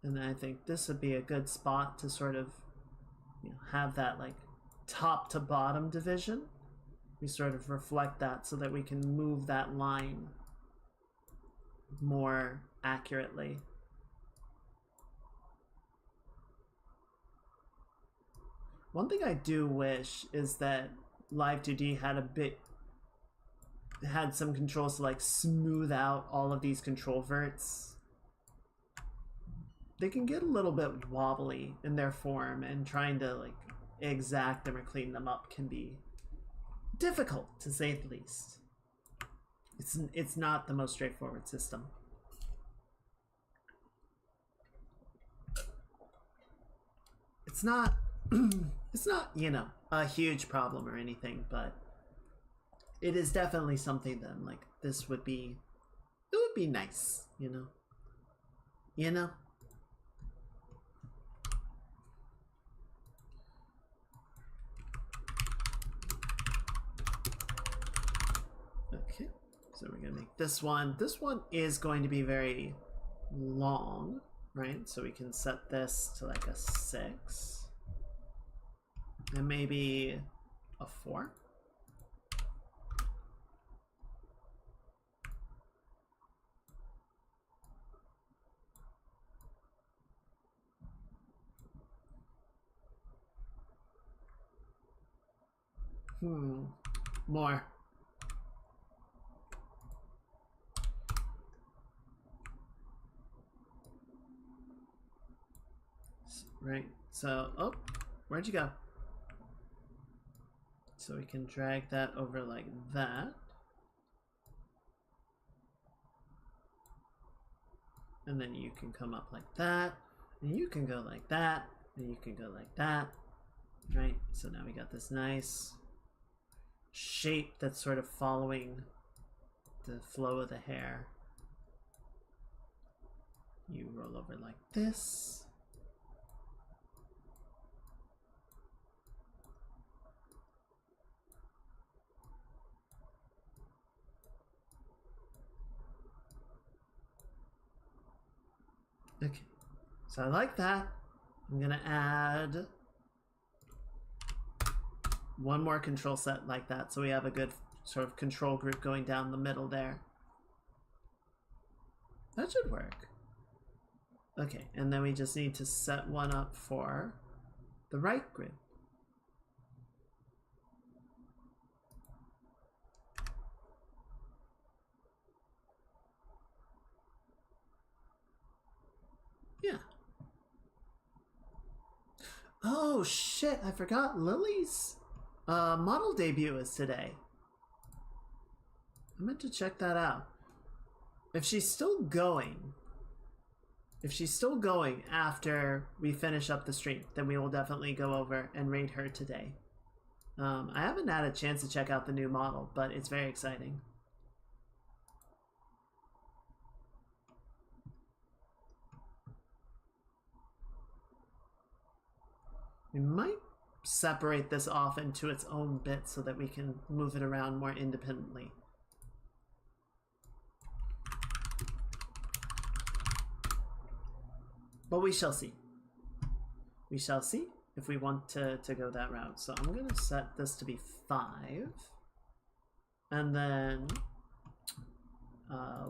And I think this would be a good spot to sort of, you know, have that like top to bottom division. We sort of reflect that so that we can move that line more accurately. One thing I do wish is that Live 2D had some controls to like smooth out all of these control verts. They can get a little bit wobbly in their form, and trying to like exact them or clean them up can be difficult, to say the least. It's not the most straightforward system. It's not it's not, you know, a huge problem or anything, but it is definitely something that like this would be, it would be nice, you know. You know? Okay, so we're gonna make this one. This one is going to be very long, right? So we can set this to like a 6. And maybe a 4. More. Right, so, oh, where'd you go? So we can drag that over like that. And then you can come up like that. And you can go like that. And you can go like that. Right? So now we got this nice shape that's sort of following the flow of the hair. You roll over like this. Okay, so I like that. I'm gonna add one more control set like that, so we have a good sort of control group going down the middle there. That should work. Okay, and then we just need to set one up for the right grid. Yeah. Oh shit, I forgot Lily's model debut is today. I meant to check that out. If she's still going after we finish up the stream, then we will definitely go over and raid her today. I haven't had a chance to check out the new model, but it's very exciting. We might separate this off into its own bit so that we can move it around more independently. But we shall see. We shall see if we want to go that route. So I'm going to set this to be 5. And then,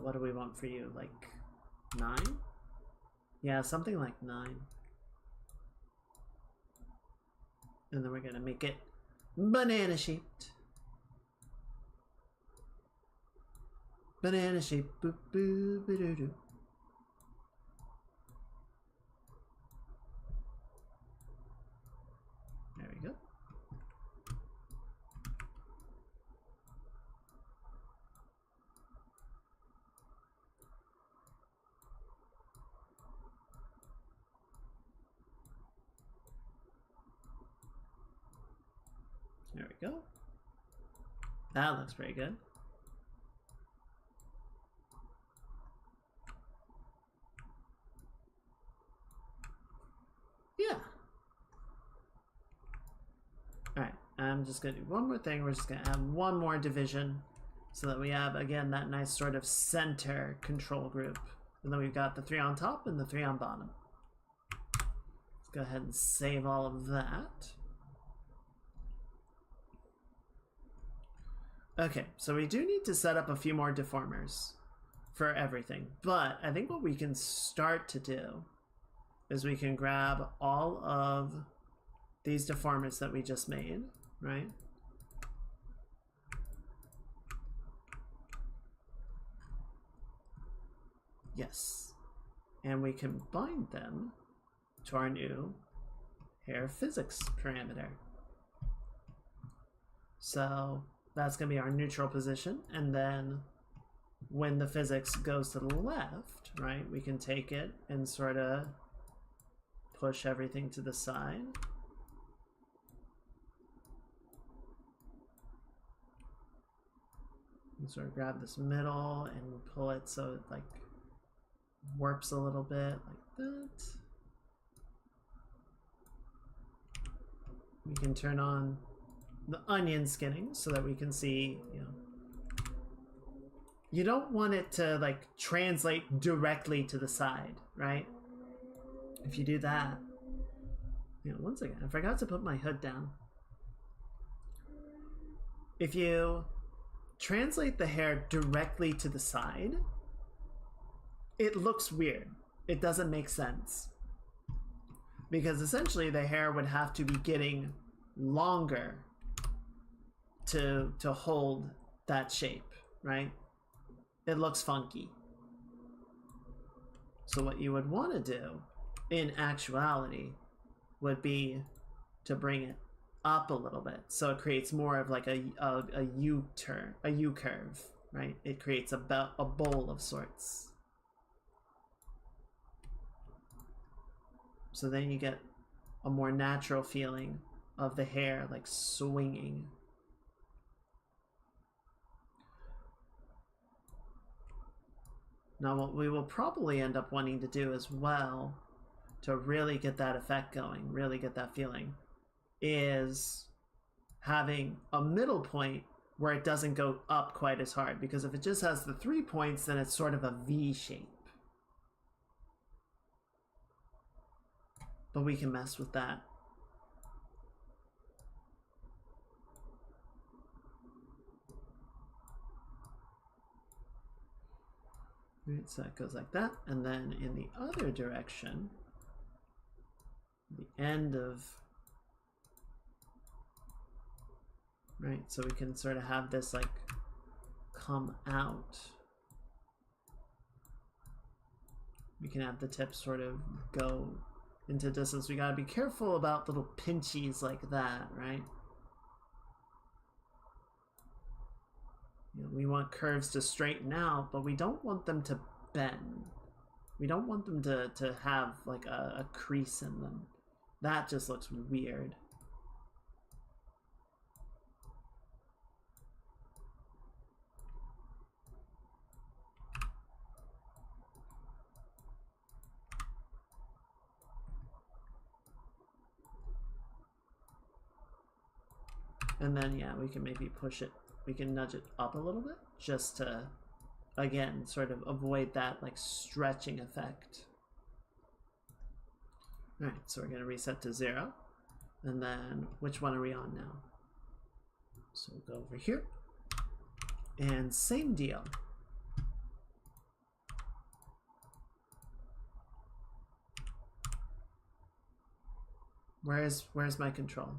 what do we want for you? Like 9? Yeah, something like 9. And then we're gonna make it banana shaped. Banana shape. Boop boop doo doo. There we go. There we go. That looks pretty good. Yeah. Alright, I'm just going to do one more thing. We're just going to add one more division so that we have, again, that nice sort of center control group. And then we've got the 3 on top and the 3 on bottom. Let's go ahead and save all of that. Okay, so we do need to set up a few more deformers for everything, but I think what we can start to do is we can grab all of these deformers that we just made, right? Yes. And we can bind them to our new hair physics parameter. So that's going to be our neutral position, and then when the physics goes to the left, right, we can take it and sort of push everything to the side. And sort of grab this middle and pull it so it like warps a little bit like that. We can turn on the onion skinning so that we can see, you know, you don't want it to like translate directly to the side, right? If you do that, you know, one second, I forgot to put my hood down. If you translate the hair directly to the side, it looks weird. It doesn't make sense. Because essentially the hair would have to be getting longer to hold that shape, right? It looks funky. So what you would want to do in actuality would be to bring it up a little bit so it creates more of like a U-turn, a U-curve, right? It creates a bowl of sorts. So then you get a more natural feeling of the hair like swinging. Now what we will probably end up wanting to do as well to really get that effect going, really get that feeling, is having a middle point where it doesn't go up quite as hard, because if it just has the 3 points, then it's sort of a V shape. But we can mess with that. Right, so it goes like that, and then in the other direction, the end of, right, so we can sort of have this like come out. We can have the tip sort of go into distance. We gotta be careful about little pinchies like that, right? You know, we want curves to straighten out, but we don't want them to bend. We don't want them to have like a crease in them. That just looks weird. And then, yeah, we can maybe push it, we can nudge it up a little bit just to, again, sort of avoid that like stretching effect. All right, so we're going to reset to 0. And then, which one are we on now? So we'll go over here. And same deal. Where's my control?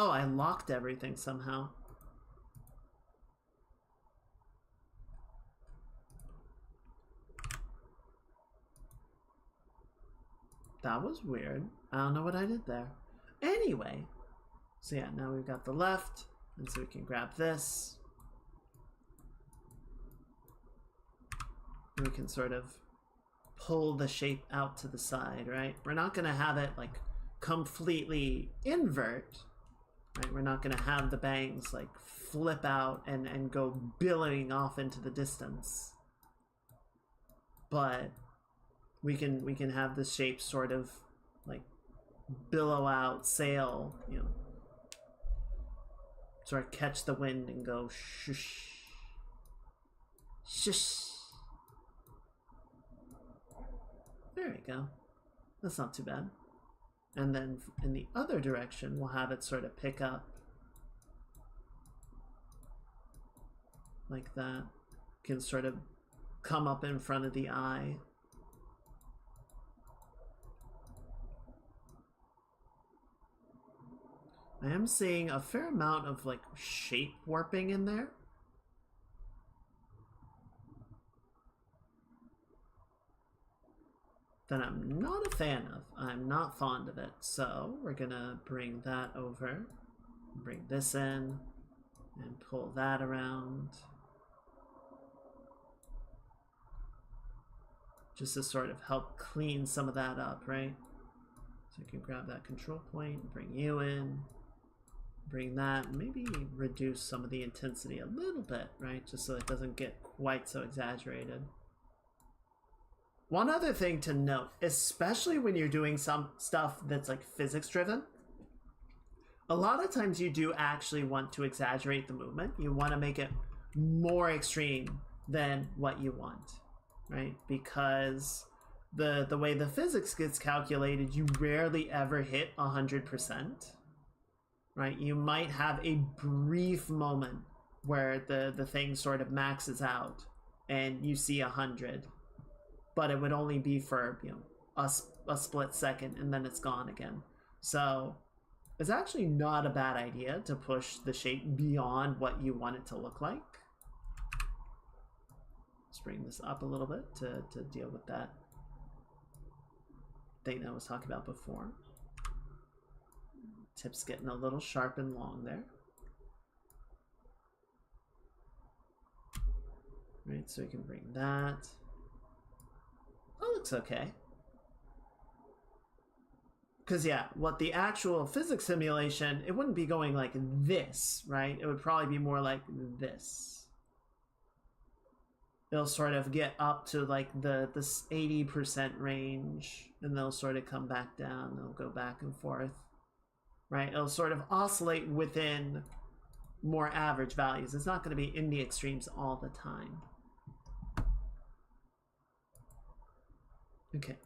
Oh, I locked everything somehow. That was weird. I don't know what I did there. Anyway, so yeah, now we've got the left, and so we can grab this. And we can sort of pull the shape out to the side, right? We're not going to have it like completely invert, right? We're not going to have the bangs like flip out and go billowing off into the distance. But we can have the shape sort of like billow out, sail, you know, sort of catch the wind and go shush, shush. There we go. That's not too bad. And then in the other direction, we'll have it sort of pick up like that. Can sort of come up in front of the eye. I am seeing a fair amount of like shape warping in there. That I'm not a fan of. I'm not fond of it. So we're gonna bring that over, bring this in, and pull that around. Just to sort of help clean some of that up, right? So I can grab that control point, bring you in, bring that, maybe reduce some of the intensity a little bit, right? Just so it doesn't get quite so exaggerated. One other thing to note, especially when you're doing some stuff that's like physics driven, a lot of times you do actually want to exaggerate the movement. You want to make it more extreme than what you want, right? Because the way the physics gets calculated, you rarely ever hit 100%, right? You might have a brief moment where the thing sort of maxes out and you see 100. But it would only be for, you know, a split second, and then it's gone again. So it's actually not a bad idea to push the shape beyond what you want it to look like. Let's bring this up a little bit to deal with that thing that I was talking about before. Tip's getting a little sharp and long there. Right, so we can bring that. That looks okay. Because yeah, what the actual physics simulation, it wouldn't be going like this, right? It would probably be more like this. It'll sort of get up to like this 80% range, and they'll sort of come back down. They'll go back and forth, right? It'll sort of oscillate within more average values. It's not going to be in the extremes all the time. Okay,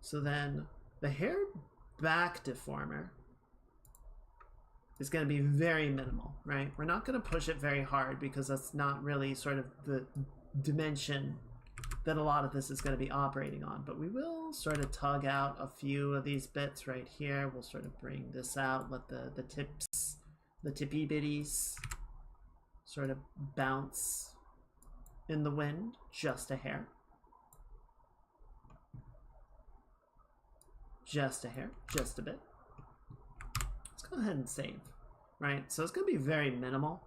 so then the hair back deformer is going to be very minimal, right? We're not going to push it very hard because that's not really sort of the dimension that a lot of this is going to be operating on. But we will sort of tug out a few of these bits right here. We'll sort of bring this out, let the tips, the tippy bitties sort of bounce in the wind just a hair. Just a hair, just a bit. Let's go ahead and save, right? So it's going to be very minimal,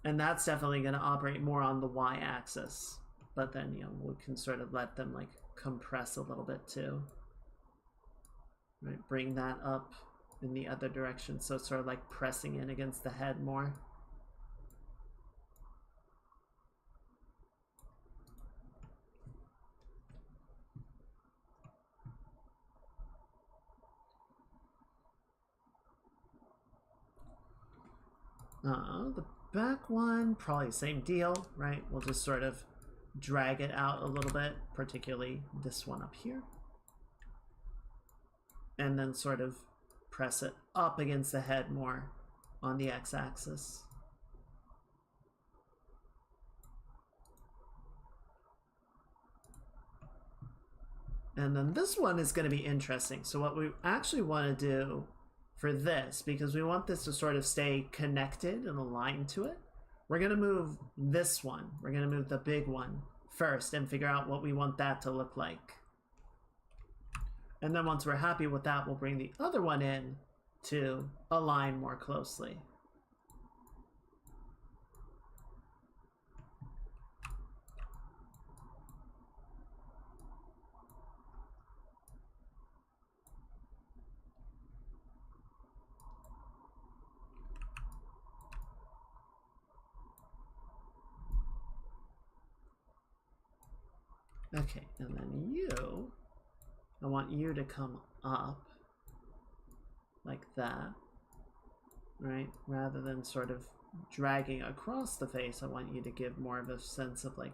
and that's definitely going to operate more on the y-axis. But then, you know, we can sort of let them like compress a little bit too, right? Bring that up in the other direction, so it's sort of like pressing in against the head more. The back one, probably same deal, right? We'll just sort of drag it out a little bit, particularly this one up here. And then sort of press it up against the head more on the x-axis. And then this one is going to be interesting. So what we actually want to do for this, because we want this to sort of stay connected and aligned to it, we're going to move this one. We're going to move the big one first and figure out what we want that to look like. And then once we're happy with that, we'll bring the other one in to align more closely. Okay, and then you, I want you to come up like that, right? Rather than sort of dragging across the face, I want you to give more of a sense of like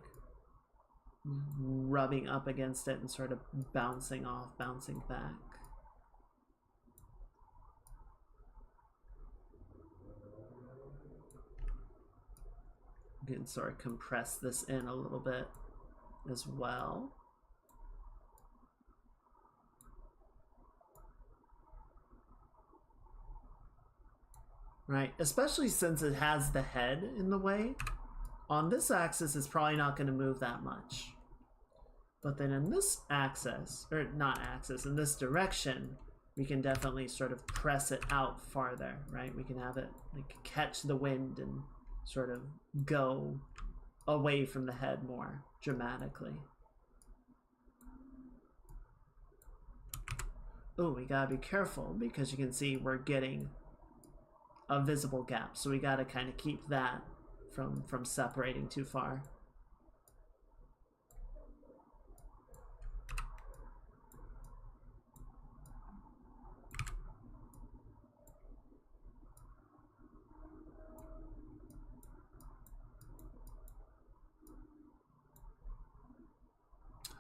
rubbing up against it and sort of bouncing off, bouncing back. You can sort of compress this in a little bit as well. Right, especially since it has the head in the way. On this axis, it's probably not going to move that much. But then in this axis, or not axis, in this direction, we can definitely sort of press it out farther, right? We can have it like catch the wind and sort of go away from the head more dramatically. Oh, we gotta be careful because you can see we're getting a visible gap, so we gotta kind of keep that from separating too far.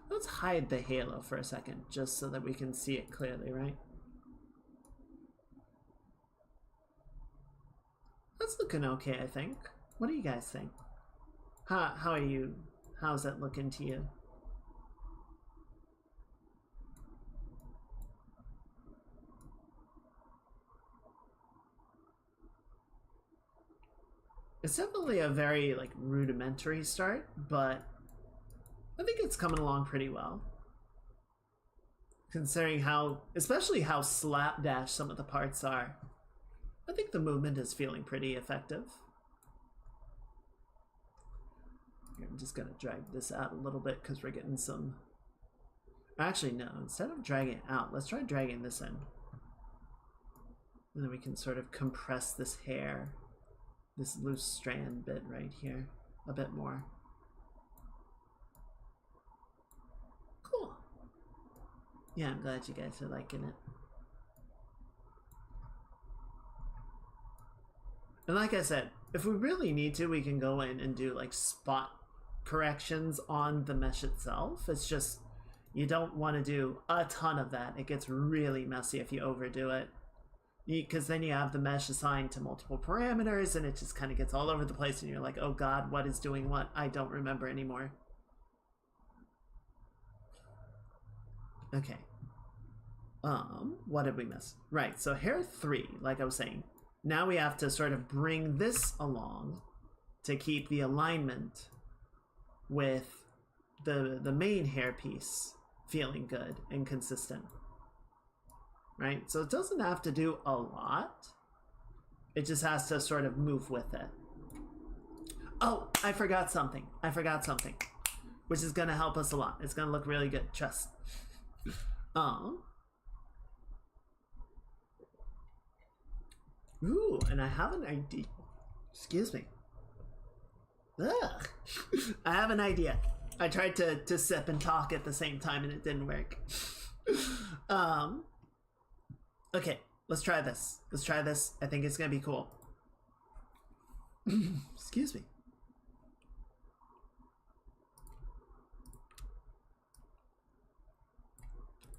Let's hide the halo for a second, just so that we can see it clearly, right? That's looking okay, I think. What do you guys think? How are you? How's that looking to you? It's definitely a very like rudimentary start, but I think it's coming along pretty well. Considering how, especially how slapdash some of the parts are. I think the movement is feeling pretty effective. I'm just gonna drag this out a little bit because we're getting some... Actually, no, instead of dragging it out, let's try dragging this in. And then we can sort of compress this hair, this loose strand bit right here, a bit more. Cool. Yeah, I'm glad you guys are liking it. And like I said, if we really need to, we can go in and do like spot corrections on the mesh itself. It's just, you don't want to do a ton of that. It gets really messy if you overdo it. Because then you have the mesh assigned to multiple parameters and it just kind of gets all over the place and you're like, oh god, what is doing what? I don't remember anymore. Okay. What did we miss? Right, so hair 3, like I was saying. Now we have to sort of bring this along to keep the alignment with the main hairpiece feeling good and consistent. Right? So it doesn't have to do a lot. It just has to sort of move with it. Oh, I forgot something. Which is going to help us a lot. It's going to look really good. Trust. Ooh, and I have an idea. Excuse me. Ugh. I have an idea. I tried to sip and talk at the same time and it didn't work. Okay, let's try this. I think it's gonna be cool. Excuse me.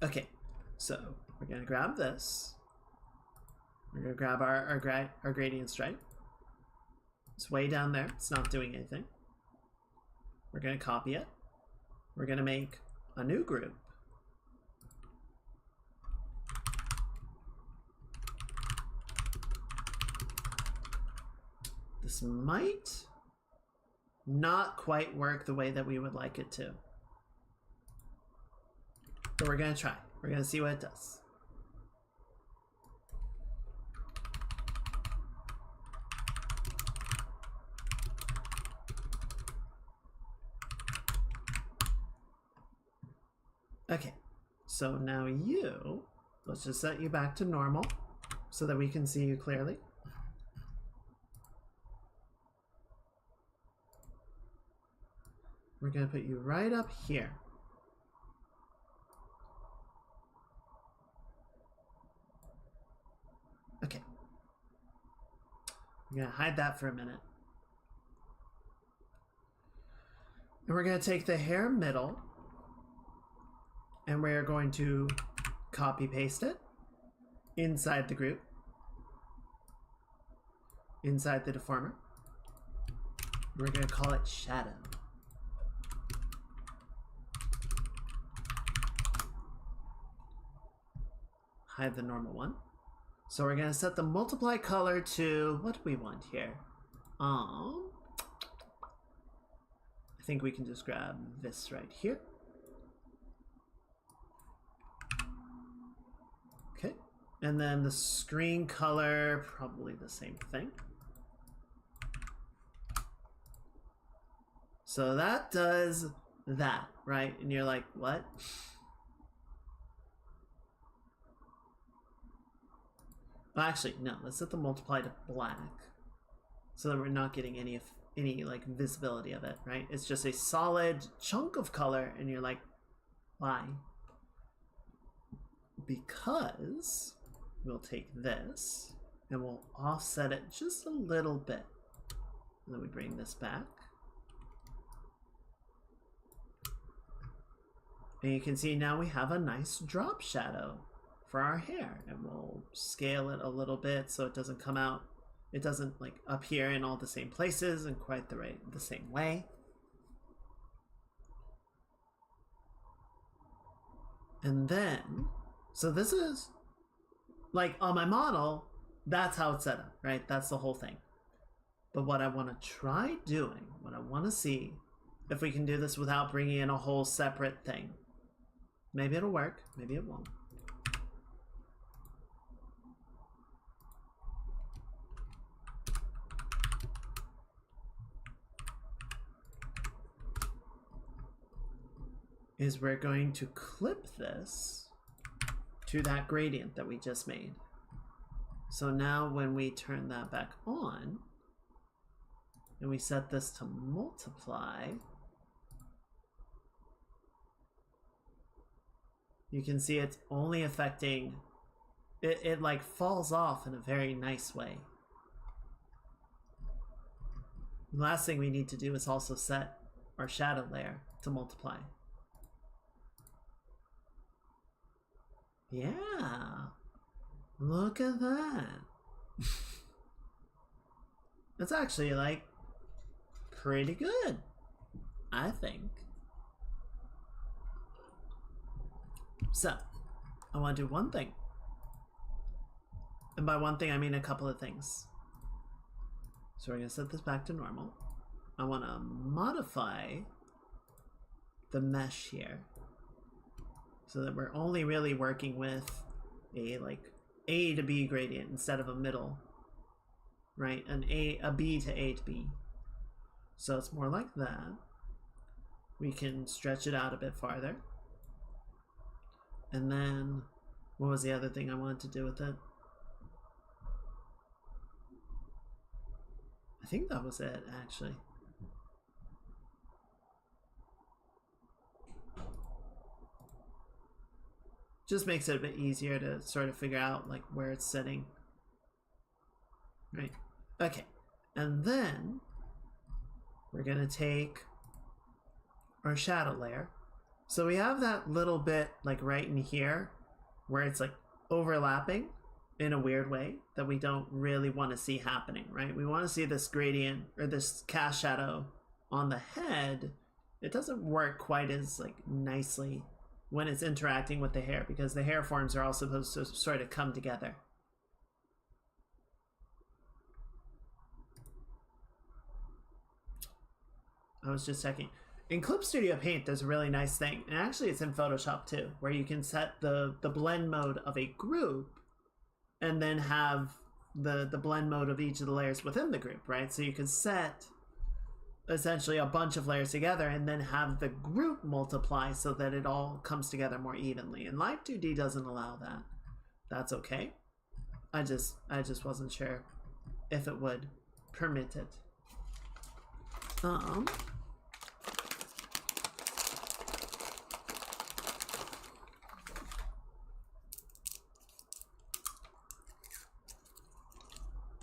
Okay, so we're gonna grab this. We're gonna grab our gradient stripe. It's way down there. It's not doing anything. We're gonna copy it. We're gonna make a new group. This might not quite work the way that we would like it to. But we're gonna try. We're gonna see what it does. Okay, so now let's just set you back to normal so that we can see you clearly. We're gonna put you right up here. Okay. We're gonna hide that for a minute. And we're gonna take the hair middle and we're going to copy paste it inside the group, inside the deformer. We're going to call it shadow. Hide the normal one. So we're going to set the multiply color to, what do we want here? I think we can just grab this right here. Okay, and then the screen color, probably the same thing. So that does that, right? And you're like, what? Well, actually, no, let's set the multiply to black so that we're not getting any like visibility of it, right? It's just a solid chunk of color and you're like, why? Because we'll take this and we'll offset it just a little bit. And then we bring this back. And you can see now we have a nice drop shadow for our hair. And we'll scale it a little bit so it doesn't come out. It doesn't like appear in all the same places and quite the same way. And then, so this is, like on my model, that's how it's set up, right? That's the whole thing. But what I want to try doing, what I want to see, if we can do this without bringing in a whole separate thing. Maybe it'll work, maybe it won't. Is we're going to clip this to that gradient that we just made. So now when we turn that back on and we set this to multiply, you can see it's only affecting, it like falls off in a very nice way. The last thing we need to do is also set our shadow layer to multiply. Yeah, look at that. That's actually like pretty good, I think. So, I want to do one thing. And by one thing, I mean a couple of things. So we're going to set this back to normal. I want to modify the mesh here, so that we're only really working with a like A to B gradient instead of a middle, right? A B to A to B. So it's more like that. We can stretch it out a bit farther. And then, what was the other thing I wanted to do with it? I think that was it, actually. Just makes it a bit easier to sort of figure out like where it's sitting. Right. Okay. And then we're going to take our shadow layer. So we have that little bit like right in here where it's like overlapping in a weird way that we don't really want to see happening, right? We want to see this gradient or this cast shadow on the head. It doesn't work quite as like nicely when it's interacting with the hair, because the hair forms are all supposed to sort of come together. I was just checking. In Clip Studio Paint, there's a really nice thing, and actually it's in Photoshop too, where you can set the blend mode of a group and then have the blend mode of each of the layers within the group, right? So you can set essentially a bunch of layers together and then have the group multiply so that it all comes together more evenly. And Live 2D doesn't allow that. That's okay. I just wasn't sure if it would permit it.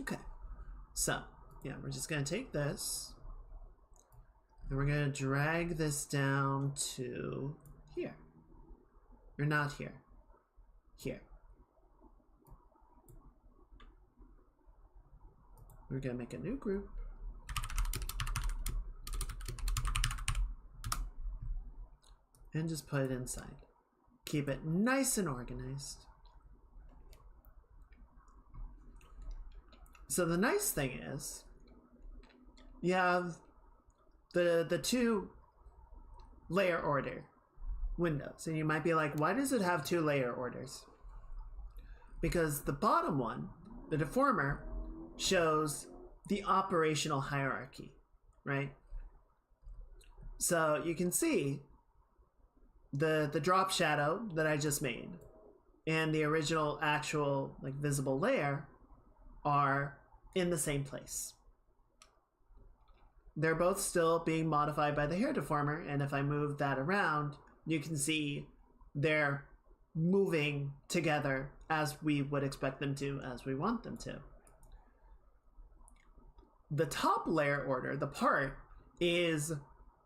Okay, so yeah, we're just gonna take this and we're gonna drag this down to here. Or not here. Here. We're gonna make a new group. And just put it inside. Keep it nice and organized. So the nice thing is, you have the two layer order windows. And you might be like, why does it have two layer orders? Because the bottom one, the deformer, shows the operational hierarchy, right? So you can see the drop shadow that I just made and the original actual like visible layer are in the same place. They're both still being modified by the hair deformer, and if I move that around, you can see they're moving together as we would expect them to, as we want them to. The top layer order, the part, is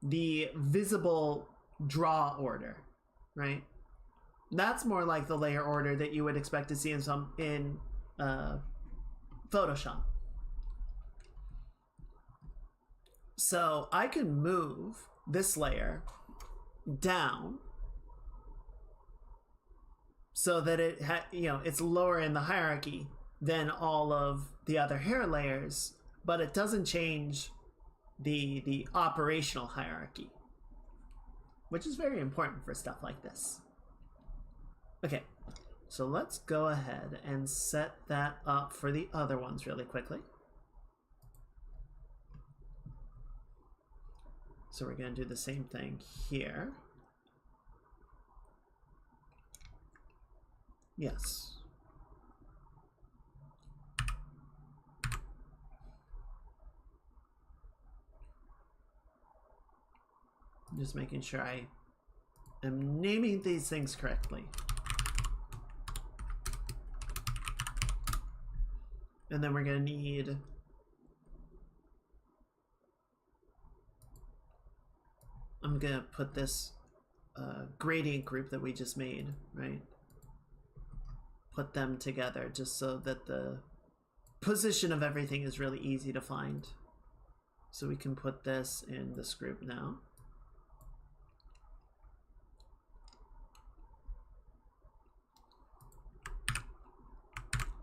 the visible draw order, right? That's more like the layer order that you would expect to see in Photoshop. So I can move this layer down so that it's lower in the hierarchy than all of the other hair layers, but it doesn't change the operational hierarchy, which is very important for stuff like this. Okay, so let's go ahead and set that up for the other ones really quickly. So we're going to do the same thing here. Yes. Just making sure I am naming these things correctly. And then we're going to need I'm going to put this gradient group that we just made, right? Put them together just so that the position of everything is really easy to find. So we can put this in this group now.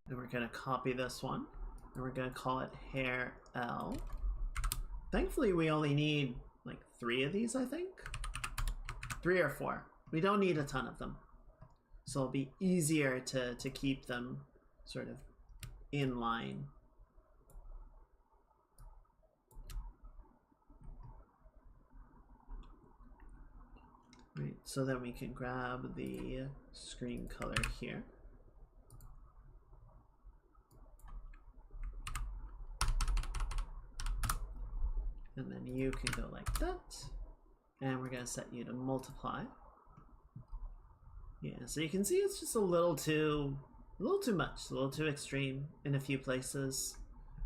And we're going to copy this one, and we're going to call it hair L. Thankfully, we only need like 3 of these, I think. 3 or 4. We don't need a ton of them. So it'll be easier to keep them sort of in line. Right, so then we can grab the screen color here. And then you can go like that. And we're going to set you to multiply. Yeah, so you can see it's just a little too much, a little too extreme in a few places.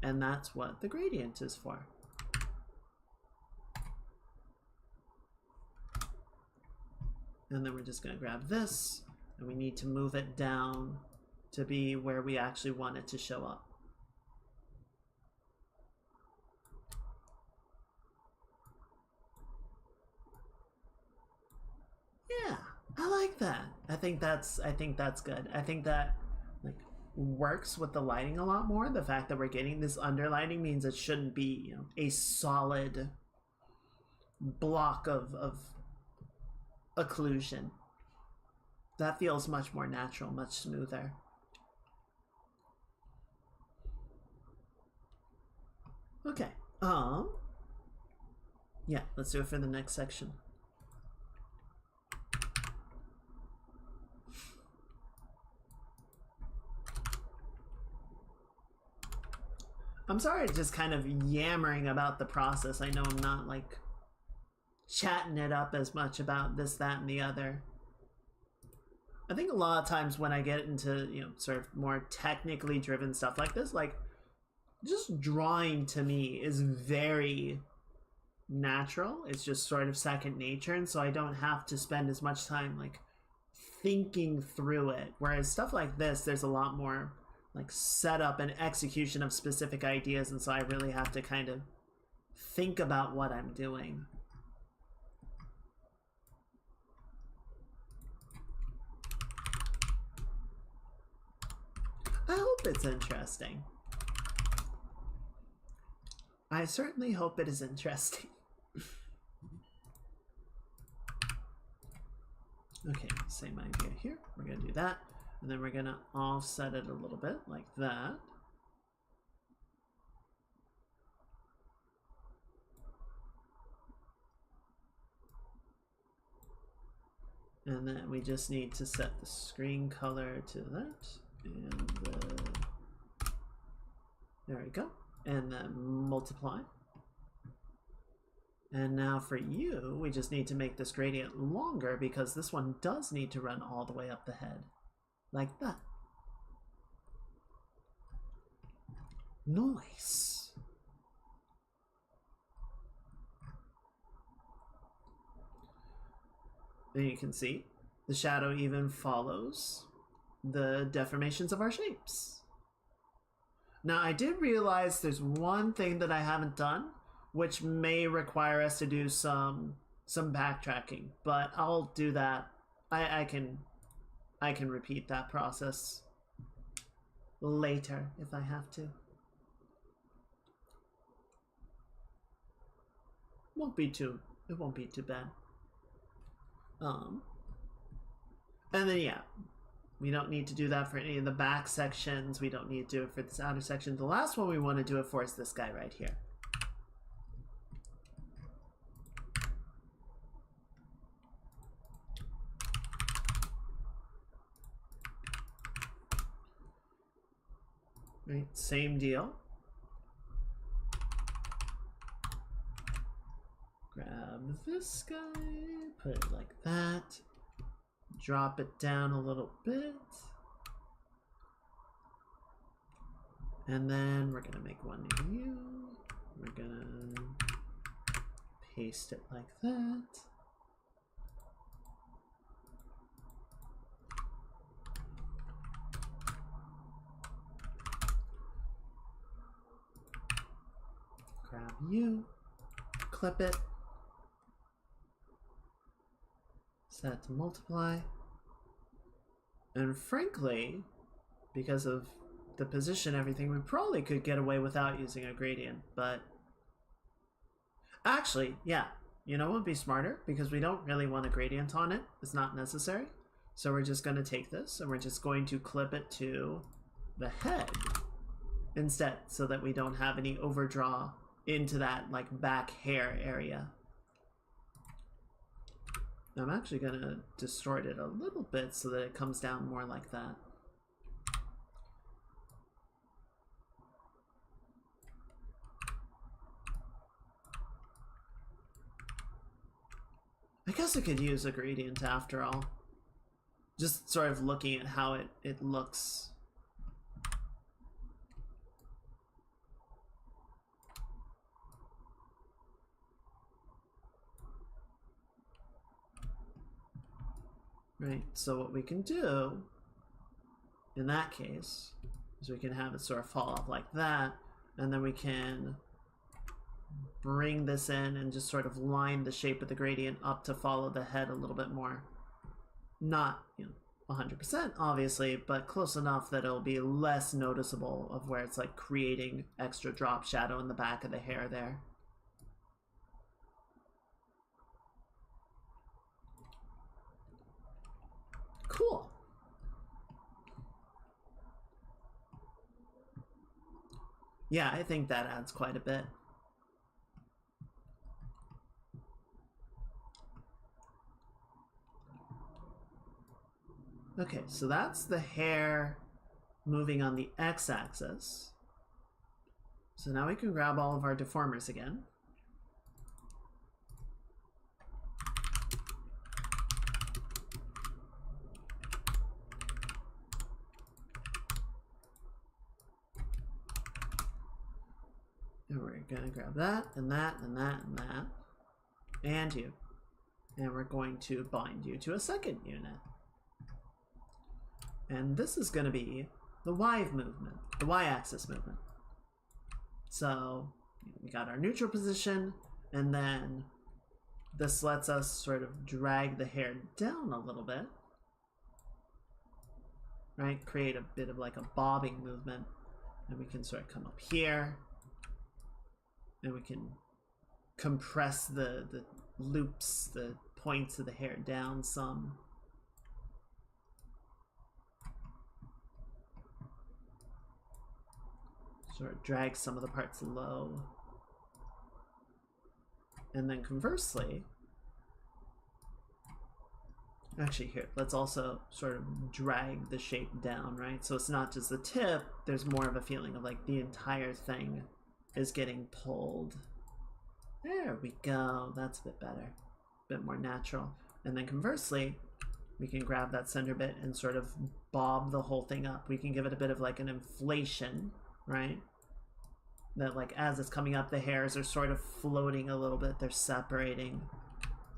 And that's what the gradient is for. And then we're just going to grab this, and we need to move it down to be where we actually want it to show up. Yeah, I like that. I think that's good. I think that like works with the lighting a lot more. The fact that we're getting this underlighting means it shouldn't be, a solid block of occlusion. That feels much more natural, much smoother. Okay. Yeah, let's do it for the next section. I'm sorry, just kind of yammering about the process. I know I'm not like chatting it up as much about this, that, and the other. I think a lot of times when I get into, you know, sort of more technically driven stuff like this, like just drawing to me is very natural. It's just sort of second nature, and so I don't have to spend as much time like thinking through it. Whereas stuff like this, there's a lot more like setup and execution of specific ideas, and so I really have to kind of think about what I'm doing. I hope it's interesting. I certainly hope it is interesting. Okay, same idea here. We're gonna do that, and then we're gonna offset it a little bit like that. And then we just need to set the screen color to that, and there we go, and then multiply. And now for you, we just need to make this gradient longer because this one does need to run all the way up the head. Like that. Nice. And you can see the shadow even follows the deformations of our shapes. Now I did realize there's one thing that I haven't done, which may require us to do some backtracking, but I'll do that. I can repeat that process later if I have to. It won't be too bad. And then yeah, we don't need to do that for any of the back sections. We don't need to do it for this outer section. The last one we want to do it for is this guy right here. Right, same deal. Grab this guy, put it like that, drop it down a little bit, and then we're gonna make one near you. We're gonna paste it like that. Grab you, clip it, set it to multiply, and frankly, because of the position and everything, we probably could get away without using a gradient, but actually, yeah, you know what would be smarter? Because we don't really want a gradient on it, it's not necessary, so we're just going to take this and we're just going to clip it to the head instead, so that we don't have any overdraw into that like back hair area. I'm actually gonna distort it a little bit so that it comes down more like that. I guess I could use a gradient after all. Just sort of looking at how it looks. Right, so what we can do in that case is we can have it sort of fall off like that, and then we can bring this in and just sort of line the shape of the gradient up to follow the head a little bit more. Not, 100% obviously, but close enough that it'll be less noticeable of where it's like creating extra drop shadow in the back of the hair there. Cool. Yeah, I think that adds quite a bit. Okay, so that's the hair moving on the x-axis. So now we can grab all of our deformers again. And we're gonna grab that, and that, and that, and that. And you. And we're going to bind you to a second unit. And this is gonna be the Y movement, the Y-axis movement. So we got our neutral position, and then this lets us sort of drag the hair down a little bit. Right? Create a bit of like a bobbing movement. And we can sort of come up here. And we can compress the loops, the points of the hair down some. Sort of drag some of the parts low. And then conversely, actually here, let's also sort of drag the shape down, right? So it's not just the tip, there's more of a feeling of like the entire thing is getting pulled. There we go, that's a bit better, a bit more natural. And then conversely, we can grab that center bit and sort of bob the whole thing up. We can give it a bit of like an inflation, right? That like as it's coming up, the hairs are sort of floating a little bit, they're separating.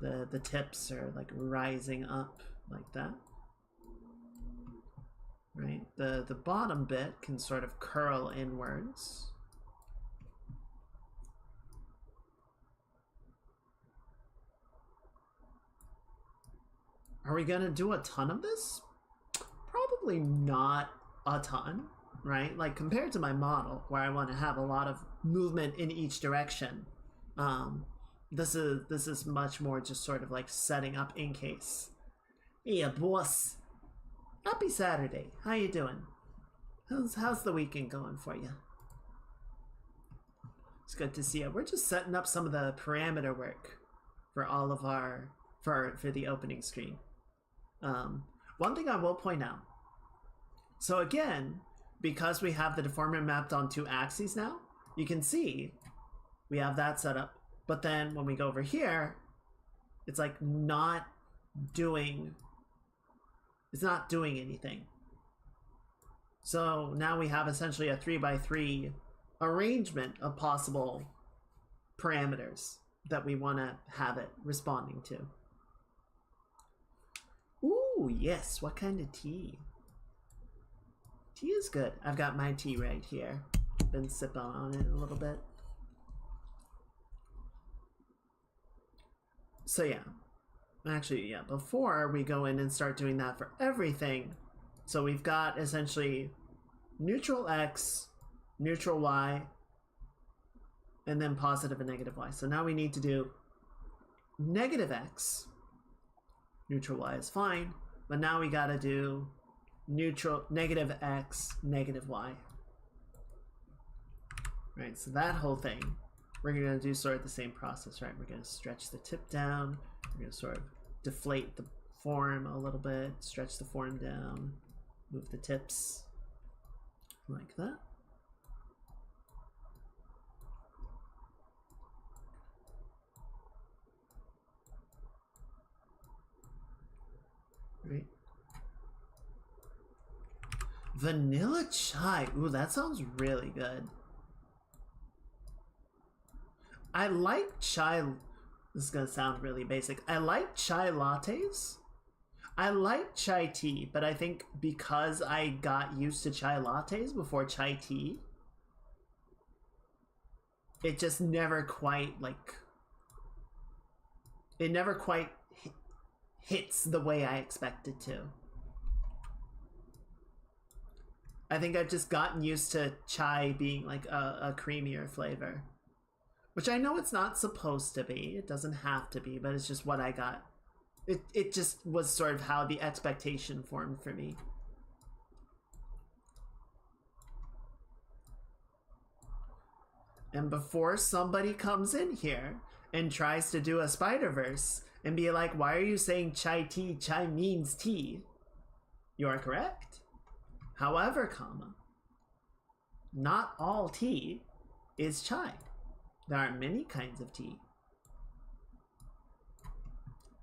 The tips are like rising up like that. Right? The bottom bit can sort of curl inwards. Are we gonna do a ton of this? Probably not a ton, right? Like compared to my model where I want to have a lot of movement in each direction. This is much more just sort of like setting up in case. Yeah, boss. Happy Saturday. How you doing? How's the weekend going for you? It's good to see you. We're just setting up some of the parameter work for all of our for the opening screen. One thing I will point out. So again, because we have the deformer mapped on 2 axes now, you can see we have that set up. But then when we go over here, it's like not doing anything. So now we have essentially a 3x3 arrangement of possible parameters that we want to have it responding to. Ooh, yes. What kind of tea? Tea is good. I've got my tea right here. Been sipping on it a little bit. So yeah. Actually, yeah, before we go in and start doing that for everything, so we've got essentially neutral X, neutral Y, and then positive and negative Y. So now we need to do negative X. Neutral Y is fine, but now we gotta do neutral negative X, negative Y. Right, so that whole thing, we're gonna do sort of the same process, right? We're gonna stretch the tip down, we're gonna sort of deflate the form a little bit, stretch the form down, move the tips like that. Right. Vanilla chai. Ooh, that sounds really good. I like chai. This is gonna sound really basic. I like chai lattes. I like chai tea, but I think because I got used to chai lattes before chai tea, it just never quite like. It never quite hits the way I expected to. I think I've just gotten used to chai being like a creamier flavor. Which I know it's not supposed to be. It doesn't have to be, but it's just what I got It just was sort of how the expectation formed for me. And before somebody comes in here and tries to do a Spider-Verse and be like, why are you saying chai tea? Chai means tea. You are correct. However, comma, not all tea is chai. There are many kinds of tea.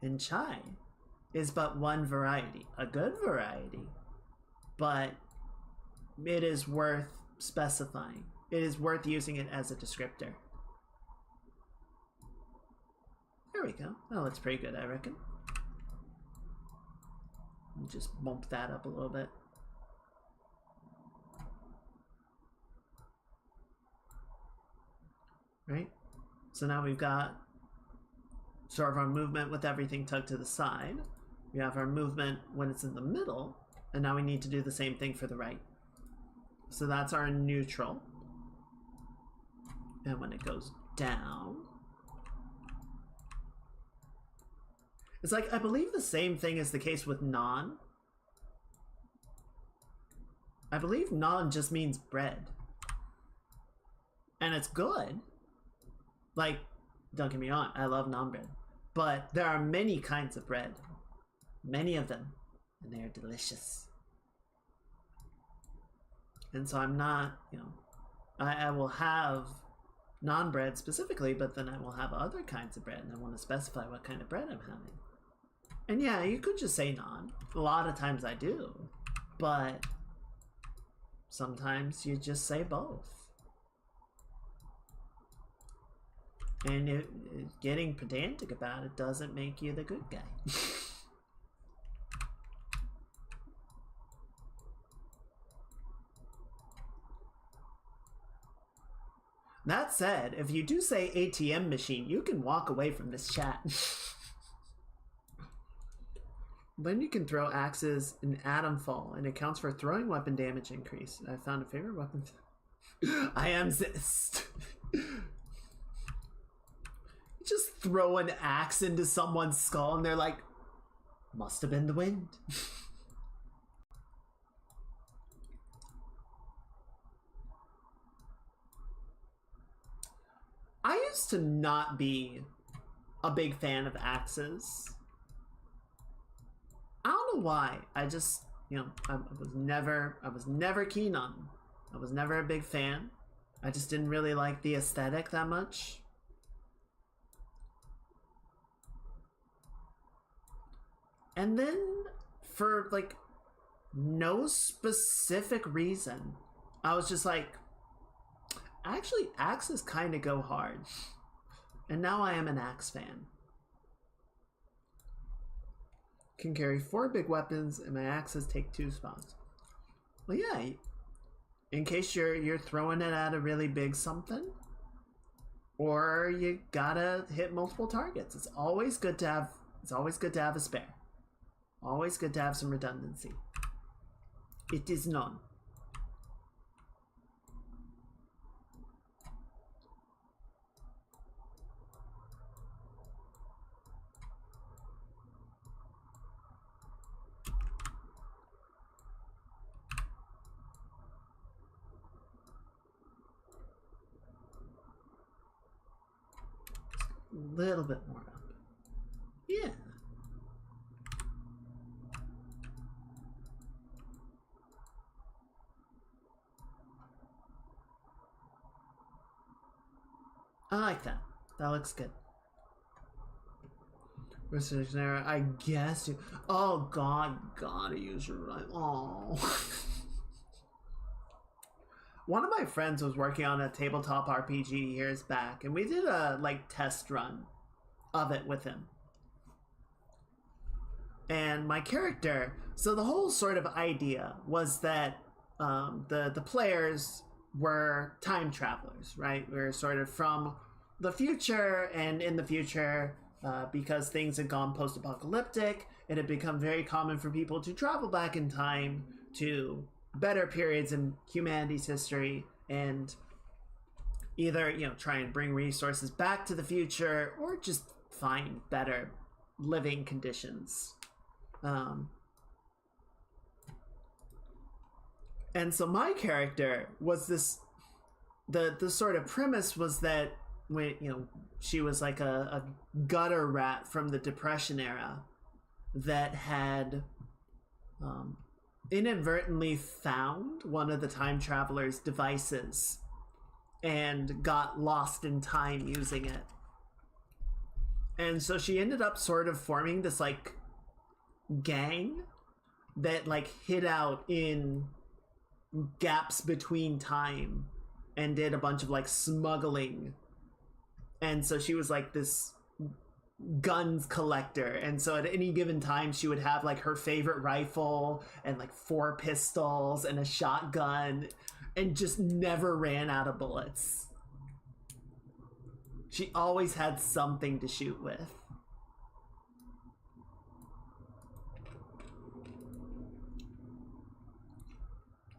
And chai is but one variety, a good variety, but it is worth specifying. It is worth using it as a descriptor. There we go. That looks pretty good, I reckon. Just bump that up a little bit. Right? So now we've got sort of our movement with everything tugged to the side. We have our movement when it's in the middle, and now we need to do the same thing for the right. So that's our neutral. And when it goes down, it's like, I believe the same thing is the case with non. I believe non just means bread. And it's good. Like, don't get me wrong, I love naan bread. But there are many kinds of bread. Many of them. And they are delicious. And so I'm not, you know, I will have naan bread specifically, but then I will have other kinds of bread, and I want to specify what kind of bread I'm having. And yeah, you could just say naan. A lot of times I do. But sometimes you just say both. And getting pedantic about it doesn't make you the good guy. That said, if you do say ATM machine, you can walk away from this chat. Then you can throw axes in Atom Fall, and it counts for throwing weapon damage increase. I found a favorite weapon. I am Zist. Just throw an axe into someone's skull and they're like, must have been the wind. I used to not be a big fan of axes. I don't know why. I just, you know, I was never keen on them. I was never a big fan. I just didn't really like the aesthetic that much. And then, for like no specific reason, I was just like, actually, axes kind of go hard. And now I am an axe fan. Can carry 4 big weapons, and my axes take 2 spots. Well, yeah, in case you're throwing it at a really big something, or you gotta hit multiple targets. It's always good to have a spare. Always good to have some redundancy. It is none. A little bit more up. Yeah. I like that. That looks good. Restoration error. I guess you. Oh God, gotta use your right. Oh. One of my friends was working on a tabletop RPG years back, and we did a test run of it with him. And my character. So the whole sort of idea was that the players were time travelers, right? We were sort of from the future, and in the future, because things had gone post-apocalyptic, it had become very common for people to travel back in time to better periods in humanity's history and either, you know, try and bring resources back to the future or just find better living conditions. And so my character was this, the sort of premise was that when, you know, she was like a gutter rat from the Depression era that had inadvertently found one of the time traveler's devices and got lost in time using it. And so she ended up sort of forming this like gang that like hid out in gaps between time and did a bunch of like smuggling. And so she was like this guns collector, and so at any given time she would have like her favorite rifle and like 4 pistols and a shotgun and just never ran out of bullets. She always had something to shoot with.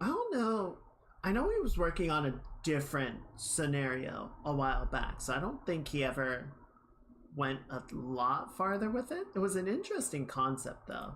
I don't know. I know he was working on a different scenario a while back, so I don't think he ever went a lot farther with it. It was an interesting concept, though.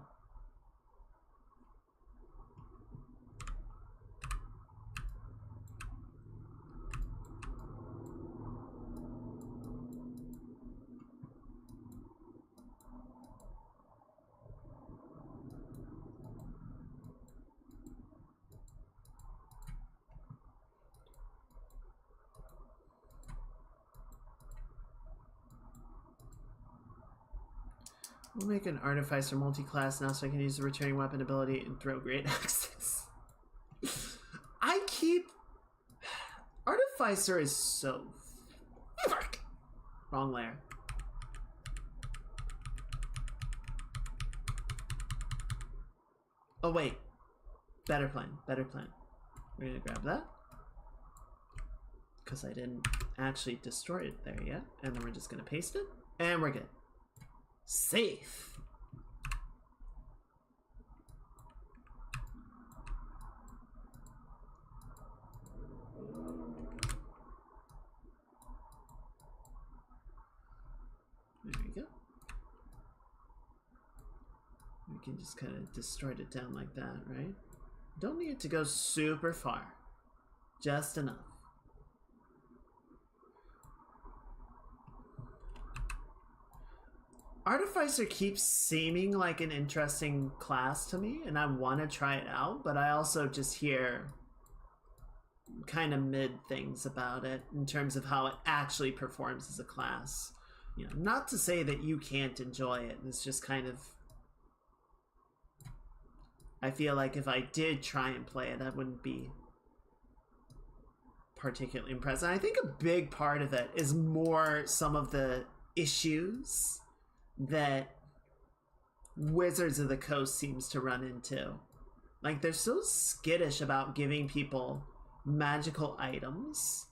We'll make an Artificer multi-class now so I can use the returning weapon ability and throw great axes. I keep... Artificer is so... Fuck! Wrong layer. Oh wait. Better plan. Better plan. We're gonna grab that. Because I didn't actually destroy it there yet. And then we're just gonna paste it. And we're good. Safe. There we go. We can just kind of distort it down like that, right? Don't need it to go super far. Just enough. Artificer keeps seeming like an interesting class to me, and I want to try it out, but I also just hear kind of mid things about it in terms of how it actually performs as a class. You know, not to say that you can't enjoy it, it's just kind of... I feel like if I did try and play it, I wouldn't be particularly impressed. And I think a big part of it is more some of the issues that Wizards of the Coast seems to run into. Like, they're so skittish about giving people magical items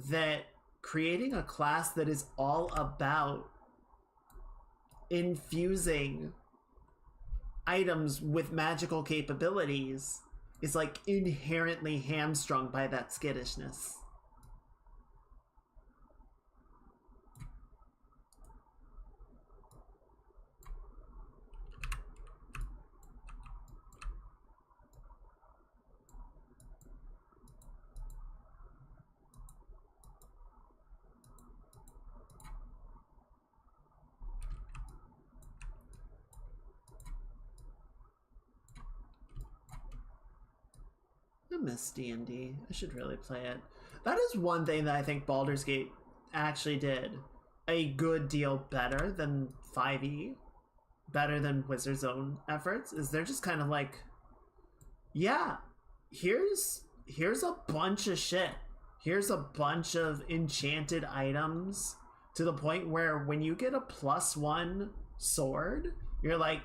that creating a class that is all about infusing items with magical capabilities is like inherently hamstrung by that skittishness. I miss D&D. I should really play it. That is one thing that I think Baldur's Gate actually did a good deal better than 5e, better than Wizards' own efforts, is they're just kind of like, yeah, here's a bunch of shit. Here's a bunch of enchanted items, to the point where when you get a +1 sword, you're like,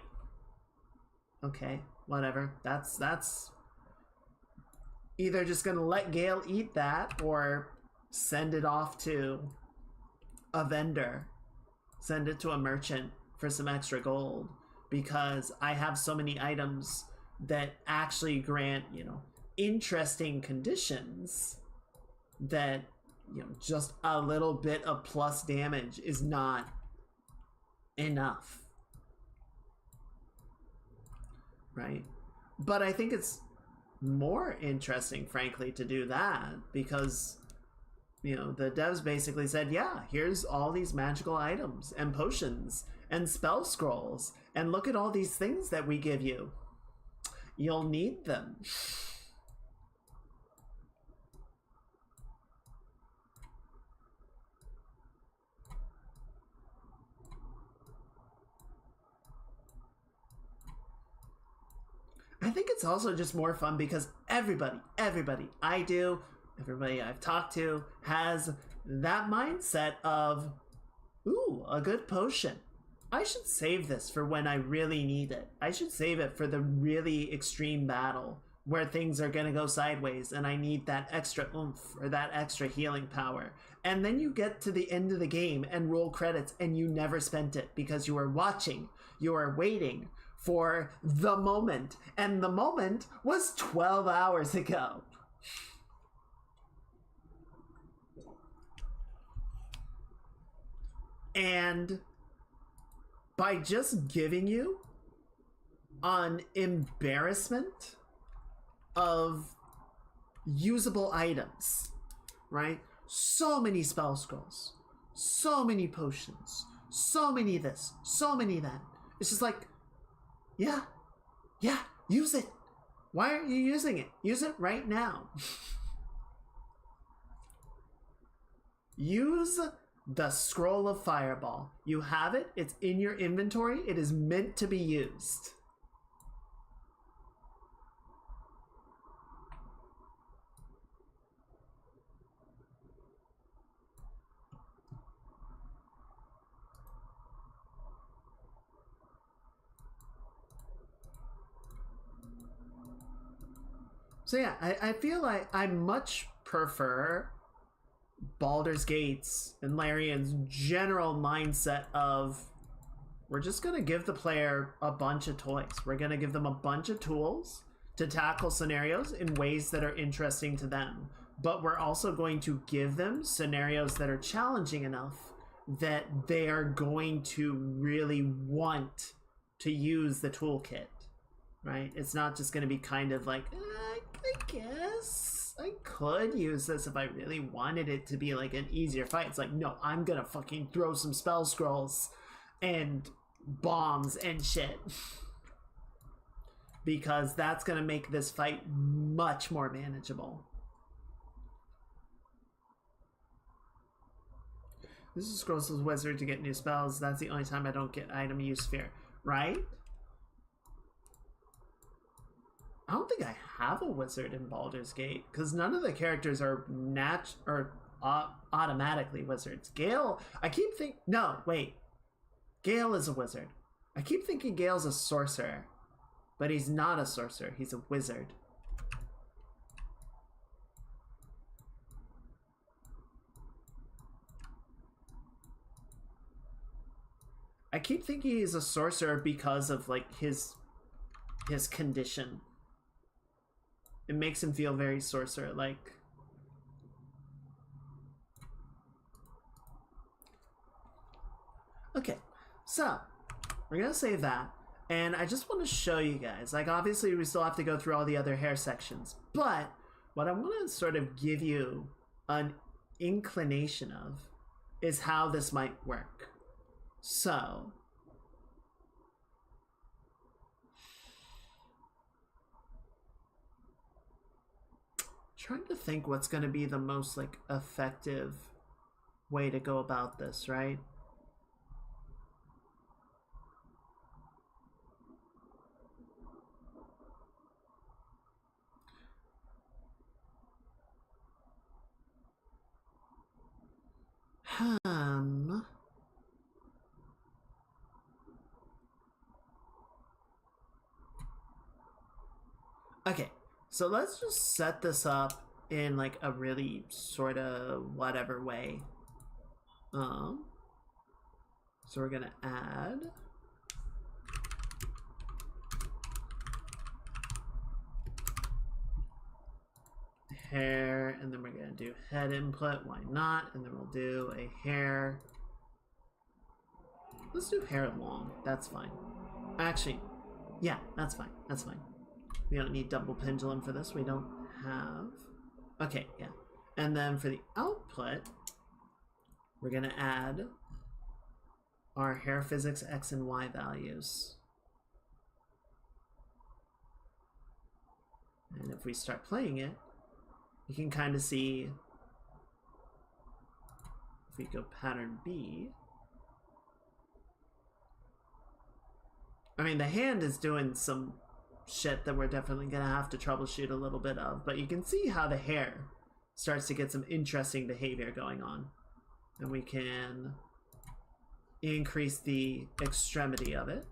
okay, whatever. That's either just gonna let Gale eat that or send it off to a vendor, send it to a merchant for some extra gold, because I have so many items that actually grant, you know, interesting conditions that, you know, just a little bit of plus damage is not enough right? But I think it's more interesting, frankly, to do that because, you know, the devs basically said, yeah, here's all these magical items and potions and spell scrolls, and look at all these things that we give you. You'll need them. I think it's also just more fun because everybody I do, everybody I've talked to has that mindset of, ooh, a good potion. I should save this for when I really need it. I should save it for the really extreme battle where things are gonna go sideways and I need that extra oomph or that extra healing power. And then you get to the end of the game and roll credits and you never spent it because you were watching, you were waiting for the moment, and the moment was 12 hours ago. And by just giving you an embarrassment of usable items, right? So many spell scrolls, so many potions, so many this, so many that. It's just like, yeah, use it. Why aren't you using it? Use it right now. Use the Scroll of Fireball. You have it. It's in your inventory. It is meant to be used. So yeah, I feel like I much prefer Baldur's Gate's and Larian's general mindset of, we're just going to give the player a bunch of toys. We're going to give them a bunch of tools to tackle scenarios in ways that are interesting to them. But we're also going to give them scenarios that are challenging enough that they are going to really want to use the toolkit, right? It's not just going to be kind of like, I guess I could use this if I really wanted it to be like an easier fight. It's like, no, I'm gonna fucking throw some spell scrolls and bombs and shit. Because that's gonna make this fight much more manageable. This is Scrolls' Wizard to get new spells. That's the only time I don't get item use sphere, right? I don't think I have a wizard in Baldur's Gate because none of the characters are automatically wizards. Gale, I keep thinking, no, wait. Gale is a wizard. I keep thinking Gale's a sorcerer, but he's not a sorcerer. He's a wizard. I keep thinking he's a sorcerer because of like his condition. It makes him feel very sorcerer-like. Okay, so we're gonna save that, and I just want to show you guys, like obviously we still have to go through all the other hair sections, but what I want to sort of give you an inclination of is how this might work. So trying to think what's going to be the most like effective way to go about this, right? Okay, so let's just set this up in like a really sort of whatever way. So we're gonna add hair, and then we're gonna do head input, why not? And then we'll do a hair. Let's do hair long, that's fine. Actually, Yeah, that's fine. That's fine. We don't need double pendulum for this. We don't have... Okay, yeah. And then for the output, we're going to add our hair physics X and Y values. And if we start playing it, you can kind of see, if we go pattern B, I mean, the hand is doing some shit that we're definitely going to have to troubleshoot a little bit of, but you can see how the hair starts to get some interesting behavior going on. And we can increase the extremity of it.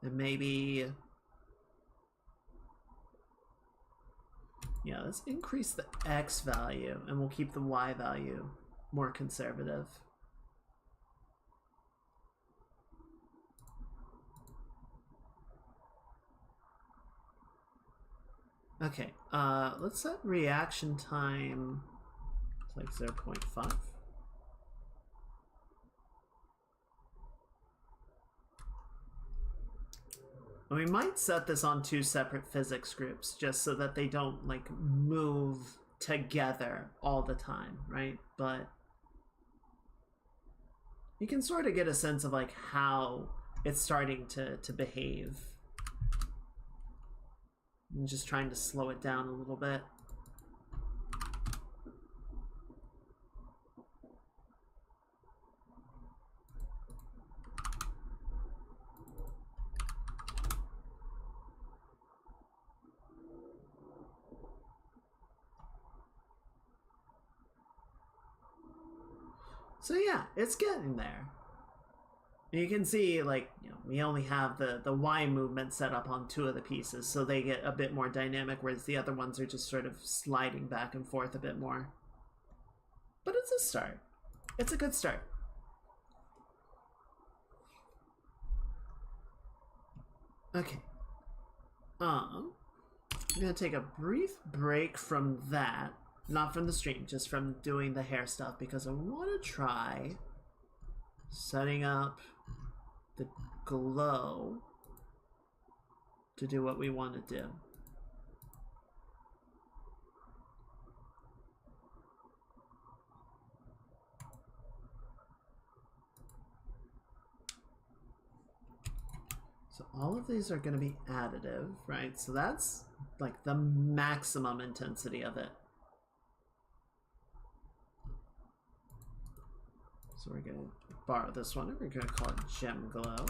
And maybe... Yeah, let's increase the X value, and we'll keep the Y value more conservative. Okay, let's set reaction time to like 0.5. And we might set this on 2 separate physics groups just so that they don't like move together all the time, right? But you can sort of get a sense of like how it's starting to behave. I'm just trying to slow it down a little bit. So yeah, it's getting there. You can see, like, you know, we only have the Y movement set up on 2 of the pieces, so they get a bit more dynamic, whereas the other ones are just sort of sliding back and forth a bit more. But it's a start. It's a good start. Okay. I'm gonna take a brief break from that. Not from the stream, just from doing the hair stuff, because I want to try setting up the glow to do what we want to do. So all of these are going to be additive, right? So that's like the maximum intensity of it. So we're going to borrow this one, and we're going to call it Gem Glow.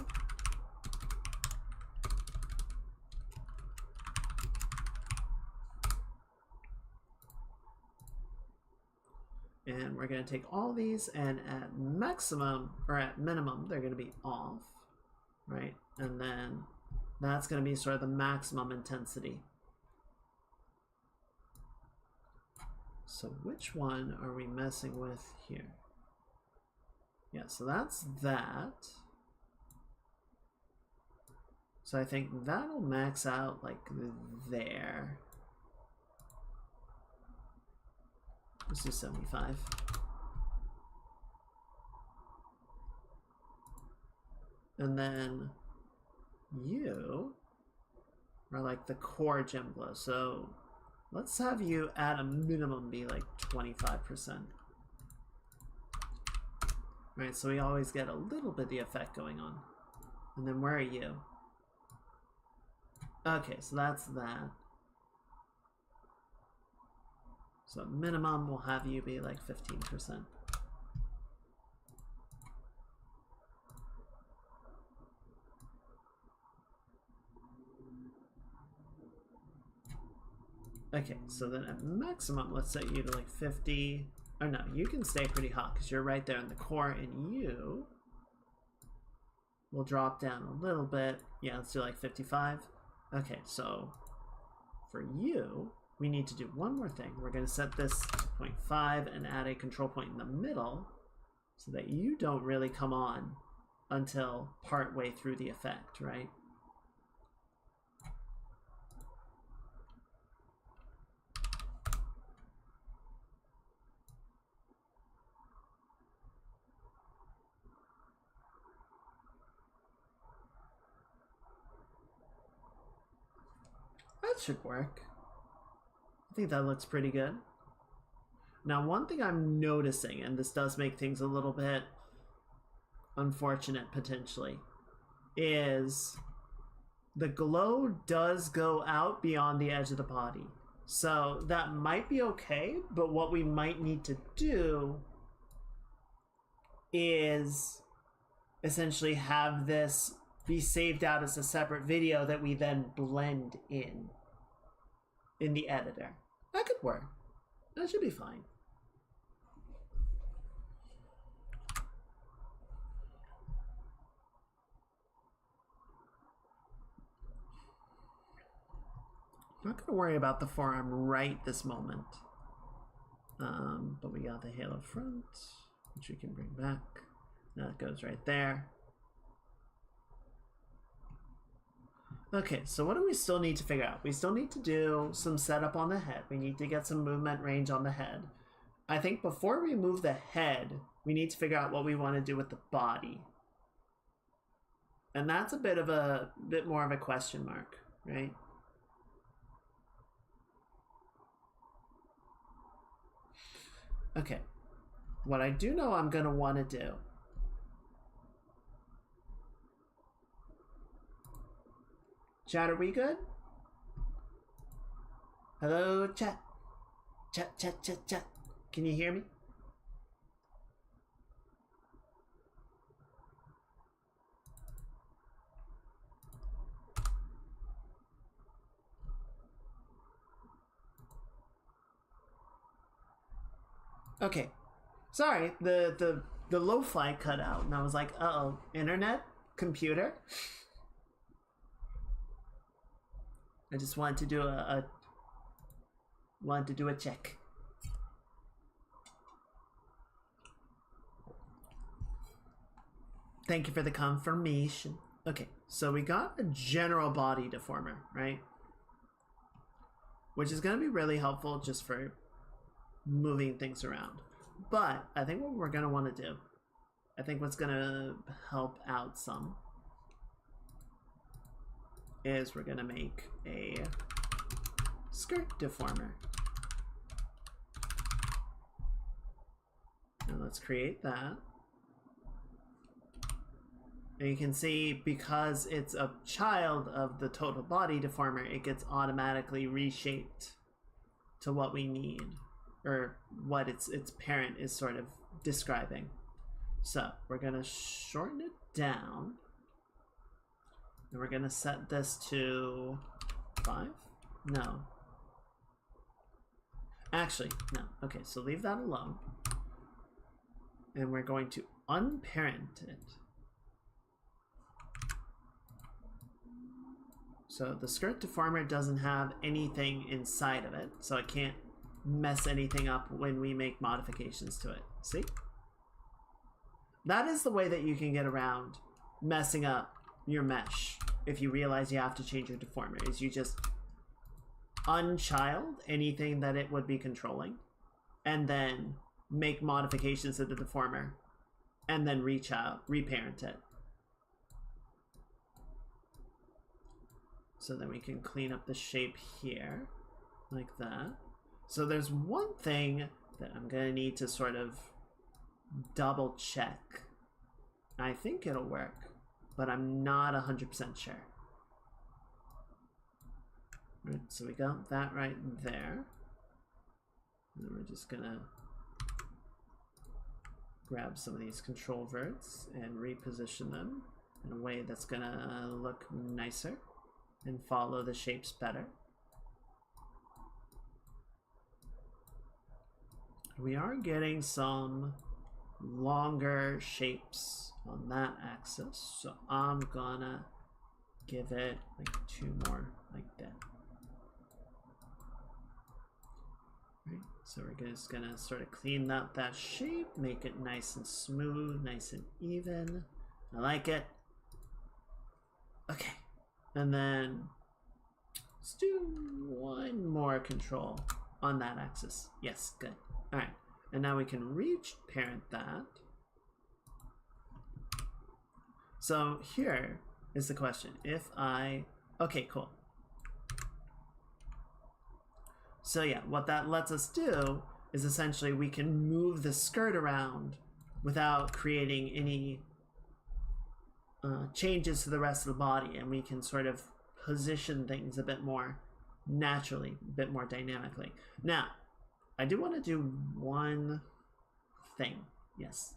And we're going to take all these, and at maximum, or at minimum, they're going to be off, right? And then that's going to be sort of the maximum intensity. So which one are we messing with here? Yeah, so that's that. So I think that'll max out like there. Let's do 75. And then you are like the core Gem Glow. So let's have you at a minimum be like 25%. Right, so we always get a little bit of the effect going on. And then where are you? Okay, so that's that. So minimum, we'll have you be like 15%. Okay, so then at maximum, let's set you to like 50. Oh no, you can stay pretty hot because you're right there in the core, and you will drop down a little bit. Yeah, let's do like 55. Okay, so for you, we need to do one more thing. We're going to set this to 0.5 and add a control point in the middle so that you don't really come on until part way through the effect, right? That should work. I think that looks pretty good. Now, one thing I'm noticing, and this does make things a little bit unfortunate potentially, is the glow does go out beyond the edge of the body. So that might be okay, but what we might need to do is essentially have this be saved out as a separate video that we then blend in the editor. That could work. That should be fine. I'm not going to worry about the forearm right this moment. But we got the halo front, which we can bring back. That goes right there. Okay, so what do we still need to figure out? We still need to do some setup on the head. We need to get some movement range on the head. I think before we move the head, we need to figure out what we want to do with the body. And that's a bit more of a question mark, right? Okay, what I do know I'm going to want to do chat, are we good? Hello, chat. Chat. Can you hear me? Okay. Sorry, the low flight cut out and I was like, uh-oh, internet? Computer? I just wanted to do a check. Thank you for the confirmation. Okay, so we got a general body deformer, right? Which is going to be really helpful just for moving things around. But I think what we're going to want to do, I think what's going to help out some, is we're going to make a skirt deformer. Now let's create that. And you can see, because it's a child of the total body deformer, it gets automatically reshaped to what we need, or what its parent is sort of describing. So we're going to shorten it down. And we're going to set this to 5? No. Actually, no. Okay, so leave that alone. And we're going to unparent it. So the skirt deformer doesn't have anything inside of it, so it can't mess anything up when we make modifications to it. See? That is the way that you can get around messing up your mesh if you realize you have to change your deformer, is you just unchild anything that it would be controlling and then make modifications to the deformer and then reparent it. So then we can clean up the shape here like that. So there's one thing that I'm gonna need to sort of double check. I think it'll work, but I'm not 100% sure. Right, so we got that right there. And then we're just gonna grab some of these control verts and reposition them in a way that's gonna look nicer and follow the shapes better. We are getting some longer shapes on that axis, so I'm gonna give it like 2 more like that. Right, so we're just gonna sort of clean up that shape, make it nice and smooth, nice and even. I like it. Okay, and then let's do 1 more control on that axis. Yes, good. All right, and now we can reach parent that. So here is the question. If I, okay, cool. So yeah, what that lets us do is essentially we can move the skirt around without creating any changes to the rest of the body, and we can sort of position things a bit more naturally, a bit more dynamically. Now, I do want to do one thing. Yes.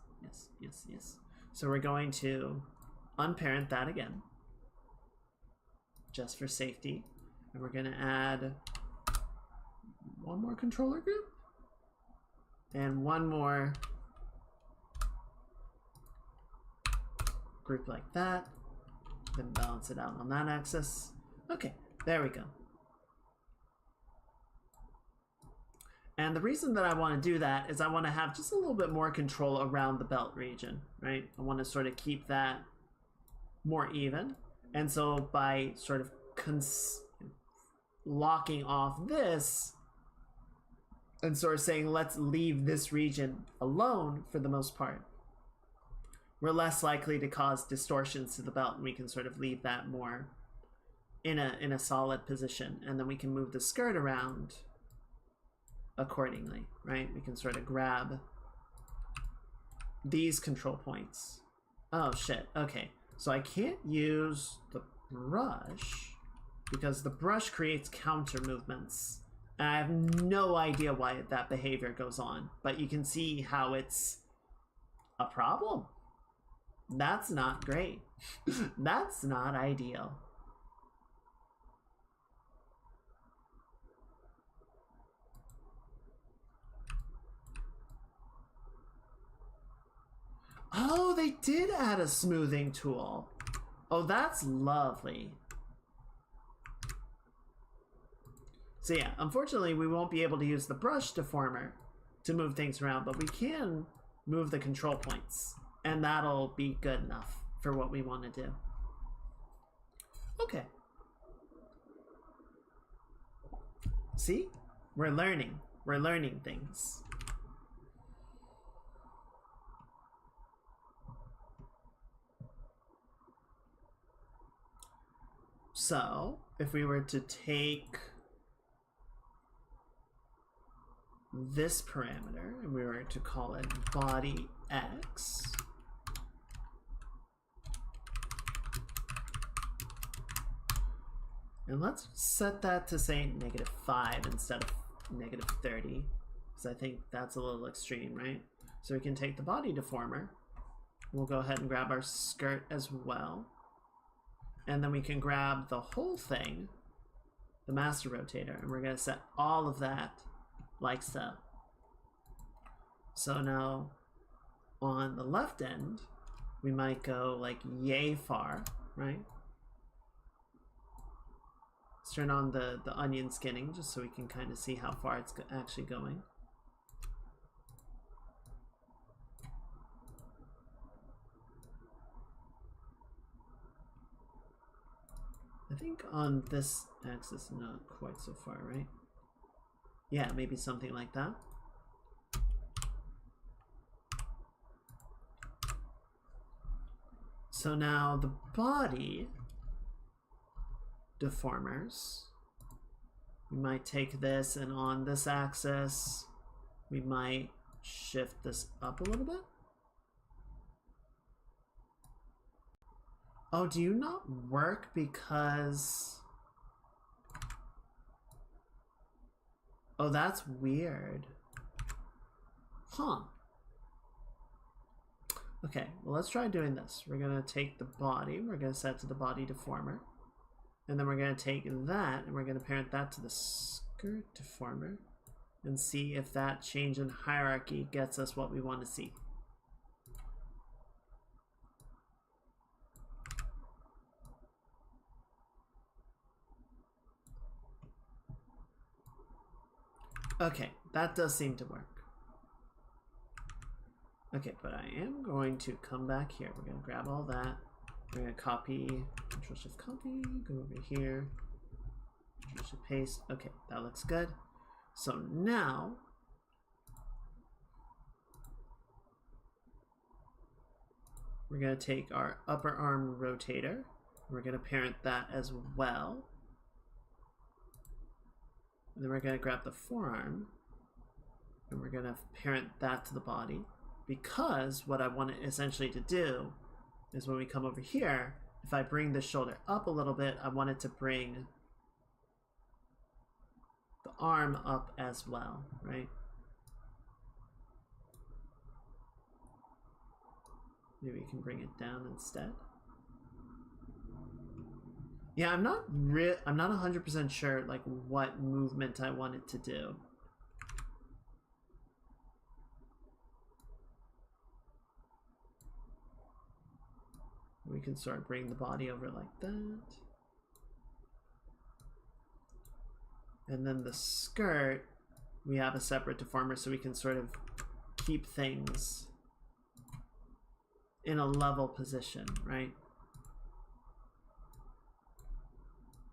So we're going to unparent that again, just for safety, and we're going to add one more controller group and one more group like that, then balance it out on that axis. Okay, there we go. And the reason that I want to do that is I want to have just a little bit more control around the belt region, right? I want to sort of keep that more even. And so by sort of locking off this and sort of saying, let's leave this region alone for the most part, we're less likely to cause distortions to the belt, and we can sort of leave that more in a solid position. And then we can move the skirt around accordingly, right? We can sort of grab these control points. Oh shit, okay. So I can't use the brush because the brush creates counter movements. And I have no idea why that behavior goes on, but you can see how it's a problem. That's not great. That's not ideal. Oh, they did add a smoothing tool. Oh, that's lovely. So yeah, unfortunately we won't be able to use the brush deformer to move things around, but we can move the control points, and that'll be good enough for what we want to do. Okay. See? We're learning. We're learning things. So, if we were to take this parameter and we were to call it body X, and let's set that to say -5 instead of -30, because I think that's a little extreme, right? So we can take the body deformer, we'll go ahead and grab our skirt as well, and then we can grab the whole thing, the master rotator, and we're going to set all of that like so. So now on the left end, we might go like yay far, right? Let's turn on the onion skinning just so we can kind of see how far it's actually going. I think on this axis, not quite so far, right? Yeah, maybe something like that. So now the body deformers, we might take this, and on this axis, we might shift this up a little bit. Oh, do you not work because... Oh, that's weird. Huh. Okay, well, let's try doing this. We're going to take the body, we're going to set it to the body deformer. And then we're going to take that, and we're going to parent that to the skirt deformer. And see if that change in hierarchy gets us what we want to see. Okay, that does seem to work. Okay, but I am going to come back here. We're going to grab all that. We're going to copy, Control-Shift copy, go over here, Control-Shift paste. Okay, that looks good. So now, we're going to take our upper arm rotator. We're going to parent that as well. then we're going to grab the forearm, and we're going to parent that to the body, because what I want it essentially to do is when we come over here, if I bring the shoulder up a little bit, I want it to bring the arm up as well, right? Maybe we can bring it down instead. Yeah, I'm not 100% sure like what movement I want it to do. We can sort of bring the body over like that. And then the skirt, we have a separate deformer so we can sort of keep things in a level position, right?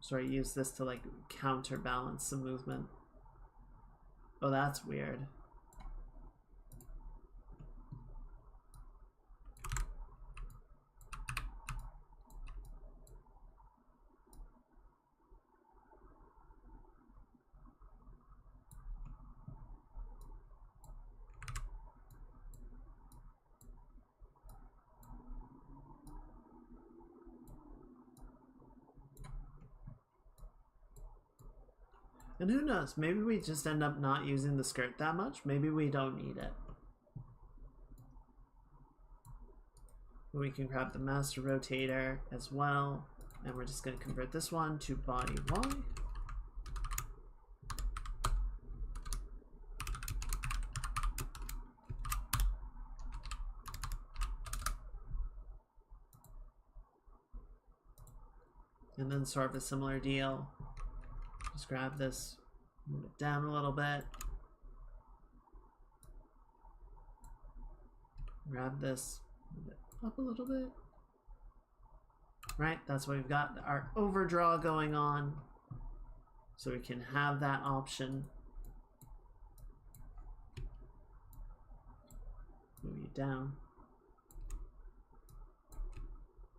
So I use this to like counterbalance the movement. Oh, that's weird. And who knows, maybe we just end up not using the skirt that much. Maybe we don't need it. We can grab the master rotator as well. And we're just going to convert this one to body Y. And then sort of a similar deal. Just grab this, move it down a little bit. Grab this, move it up a little bit. Right, that's what we've got our overdraw going on. So we can have that option. Move you down.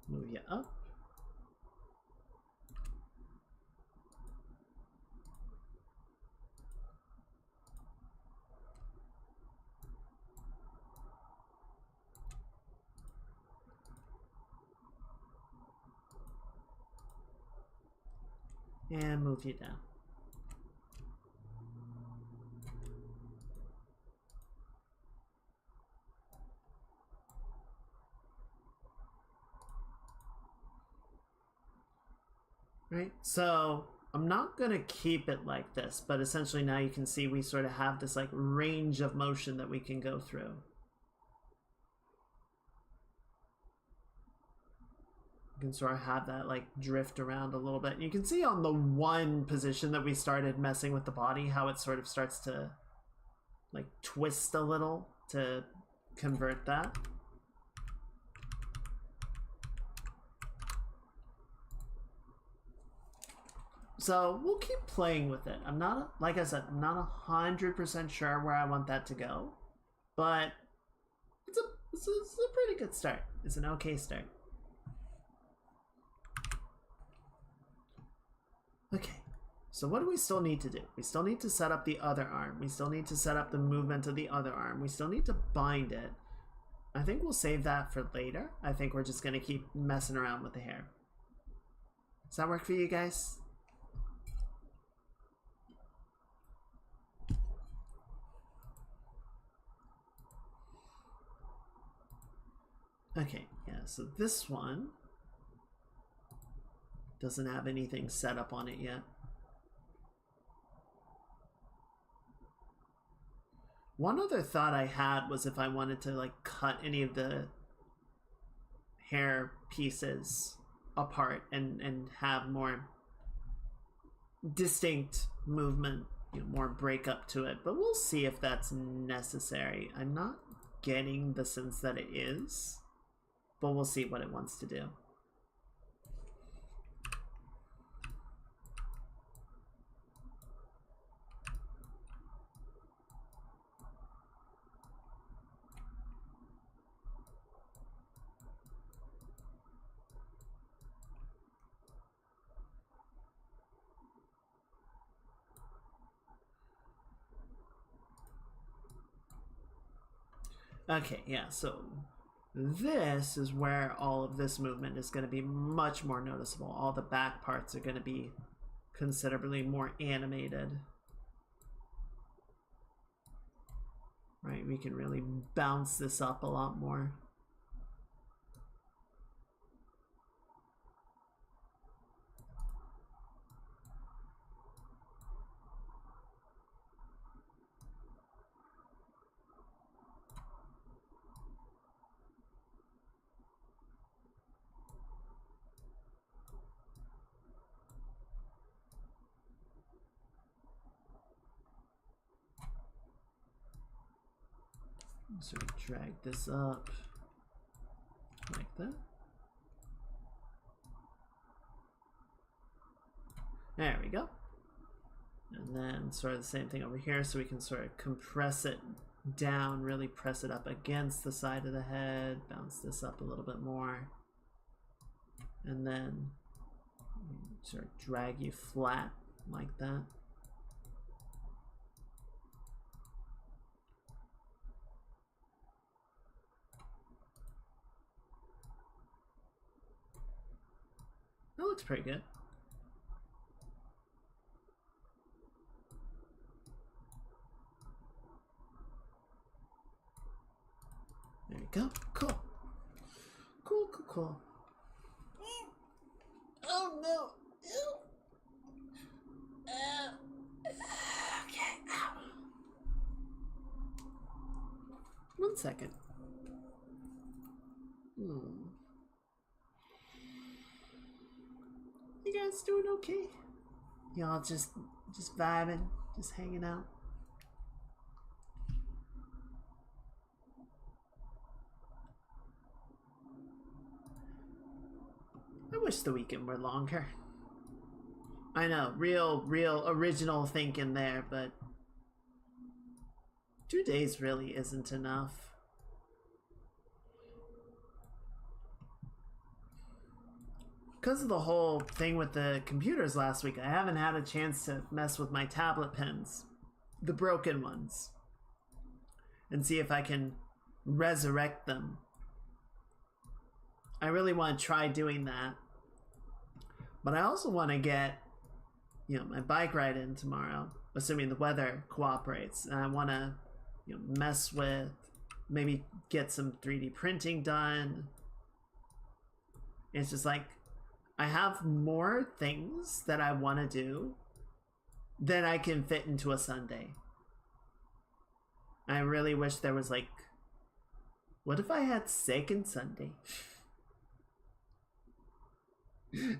Move you up. And move you down. Right, so I'm not gonna keep it like this, but essentially now you can see we sort of have this like range of motion that we can go through. You can sort of have that like drift around a little bit. You can see on the one position that we started messing with the body how it sort of starts to like twist a little to convert that. So we'll keep playing with it. I'm not, like I said, I'm not 100% sure where I want that to go, but it's a pretty good start. It's an okay start. Okay, so what do we still need to do? We still need to set up the other arm. We still need to set up the movement of the other arm. We still need to bind it. I think we'll save that for later. I think we're just going to keep messing around with the hair. Does that work for you guys? Okay, yeah, so this one doesn't have anything set up on it yet. One other thought I had was if I wanted to like cut any of the hair pieces apart and have more distinct movement, you know, more breakup to it, but we'll see if that's necessary. I'm not getting the sense that it is, but we'll see what it wants to do. Okay, yeah, so this is where all of this movement is going to be much more noticeable. All the back parts are going to be considerably more animated. Right, we can really bounce this up a lot more. So we drag this up like that. There we go. And then sort of the same thing over here, so we can sort of compress it down, really press it up against the side of the head, bounce this up a little bit more, and then sort of drag you flat like that. That looks pretty good. There you go. Cool. Cool, cool, cool. Oh no. Ew. Okay. Ow. 1 second. You guys doing okay? Y'all just vibing, just hanging out. I wish the weekend were longer. I know, real original thinking there, but 2 days really isn't enough. Because of the whole thing with the computers last week, I haven't had a chance to mess with my tablet pens, the broken ones, and see if I can resurrect them. I really want to try doing that. But I also want to get, my bike ride in tomorrow, assuming the weather cooperates. And I want to, mess with, maybe get some 3D printing done. It's just like, I have more things that I want to do than I can fit into a Sunday. I really wish there was like, what if I had second Sunday?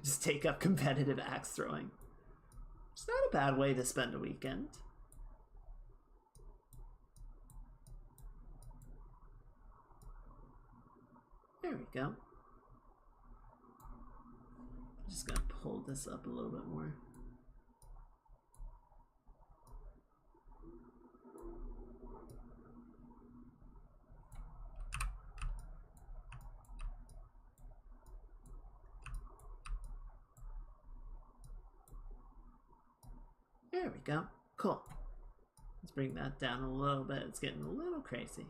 Just take up competitive axe throwing. It's not a bad way to spend a weekend. There we go. Just gonna pull this up a little bit more. There we go. Cool. Let's bring that down a little bit. It's getting a little crazy.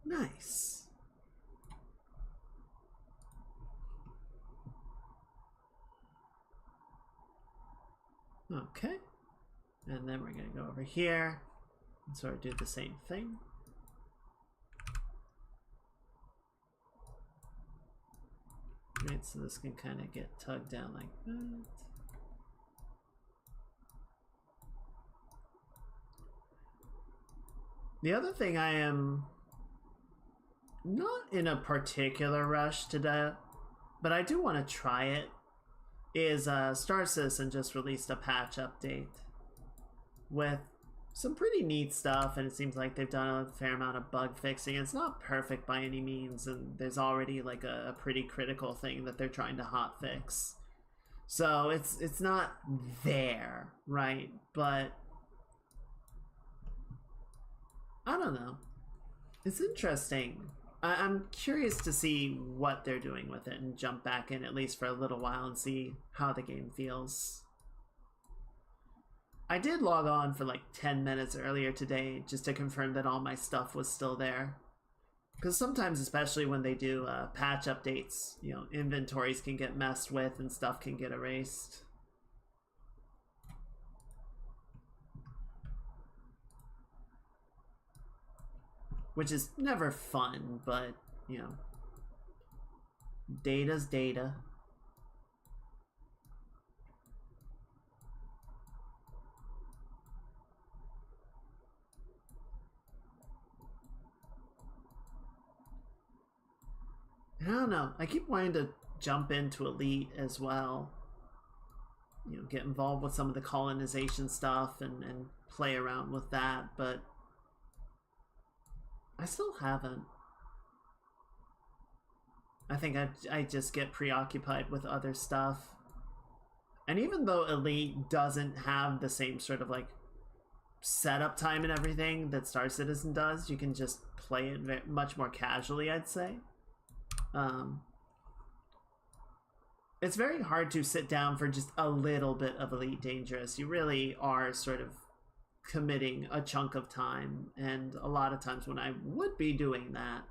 Nice. Okay. And then we're going to go over here and sort of do the same thing. Right, so this can kind of get tugged down like that. The other thing I am not in a particular rush to do, but I do want to try it, is Star Citizen just released a patch update with some pretty neat stuff, and it seems like they've done a fair amount of bug fixing. It's not perfect by any means, and there's already like a pretty critical thing that they're trying to hot fix. So it's not there, right? But I don't know. It's interesting I'm curious to see what they're doing with it and jump back in at least for a little while and see how the game feels. I did log on for like 10 minutes earlier today just to confirm that all my stuff was still there. Because sometimes, especially when they do patch updates, you know, inventories can get messed with and stuff can get erased. Which is never fun, but, you know, data's data. I don't know. I keep wanting to jump into Elite as well. You know, get involved with some of the colonization stuff and play around with that, but I still haven't. I think I just get preoccupied with other stuff. And even though Elite doesn't have the same sort of like setup time and everything that Star Citizen does, you can just play it much more casually, I'd say. It's very hard to sit down for just a little bit of Elite Dangerous. You really are sort of committing a chunk of time, and a lot of times when I would be doing that,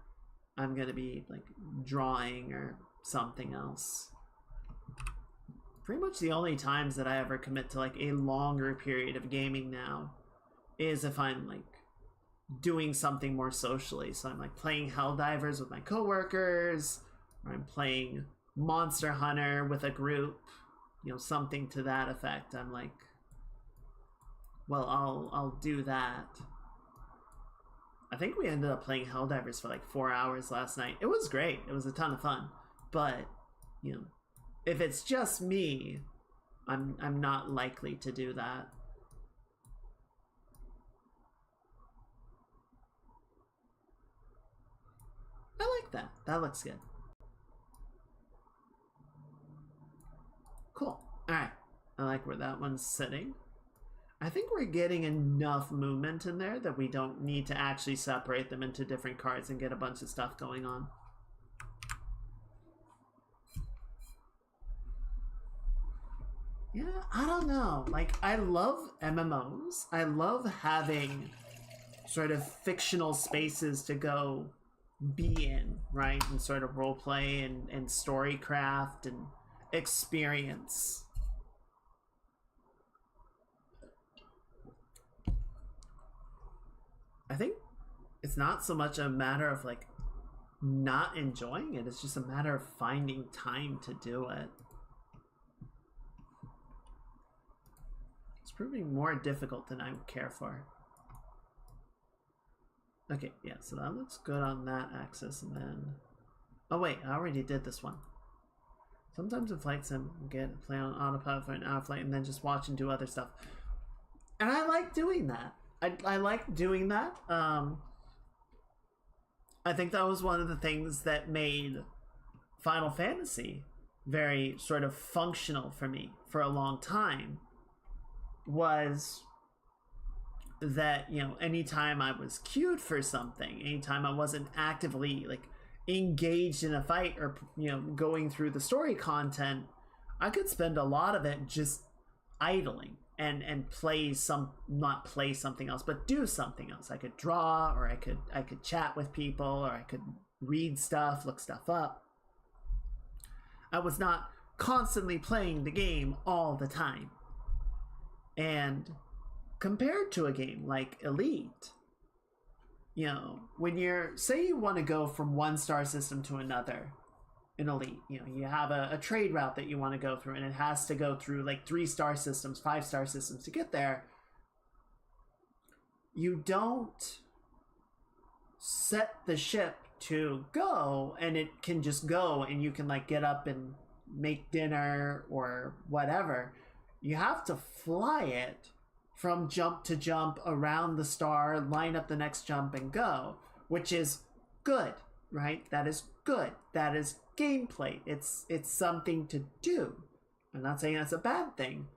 I'm gonna be like drawing or something else. Pretty much the only times that I ever commit to like a longer period of gaming now is if I'm like doing something more socially. So I'm like playing Helldivers with my coworkers, or I'm playing Monster Hunter with a group, you know, something to that effect. I'm like, well, I'll do that. I think we ended up playing Helldivers for like 4 hours last night. It was great. It was a ton of fun. But, you know, if it's just me, I'm not likely to do that. I like that. That looks good. Cool. Alright. I like where that one's sitting. I think we're getting enough movement in there that we don't need to actually separate them into different cards and get a bunch of stuff going on. Yeah, I don't know. Like, I love MMOs. I love having sort of fictional spaces to go be in, right? And sort of roleplay and storycraft and experience. I think it's not so much a matter of like not enjoying it, it's just a matter of finding time to do it. It's proving more difficult than I would care for. Okay, yeah, so that looks good on that axis, and then... Oh wait, I already did this one. Sometimes in Flight Sim, play on autopilot for an hour flight and then just watch and do other stuff. And I like doing that. I like doing that. I think that was one of the things that made Final Fantasy very sort of functional for me for a long time, was that, you know, anytime I was queued for something, anytime I wasn't actively like engaged in a fight or, you know, going through the story content, I could spend a lot of it just idling and play not play something else, but do something else. I could draw, or I could chat with people, or I could read stuff, look stuff up. I was not constantly playing the game all the time. And compared to a game like Elite, you know, when say you want to go from one star system to another in Elite, you know, you have a trade route that you want to go through, and it has to go through like 3-star systems, 5-star systems to get there. You don't set the ship to go and it can just go and you can like get up and make dinner or whatever. You have to fly it from jump to jump around the star, line up the next jump and go, which is good, right? That is good. That is gameplay. It's something to do. I'm not saying that's a bad thing,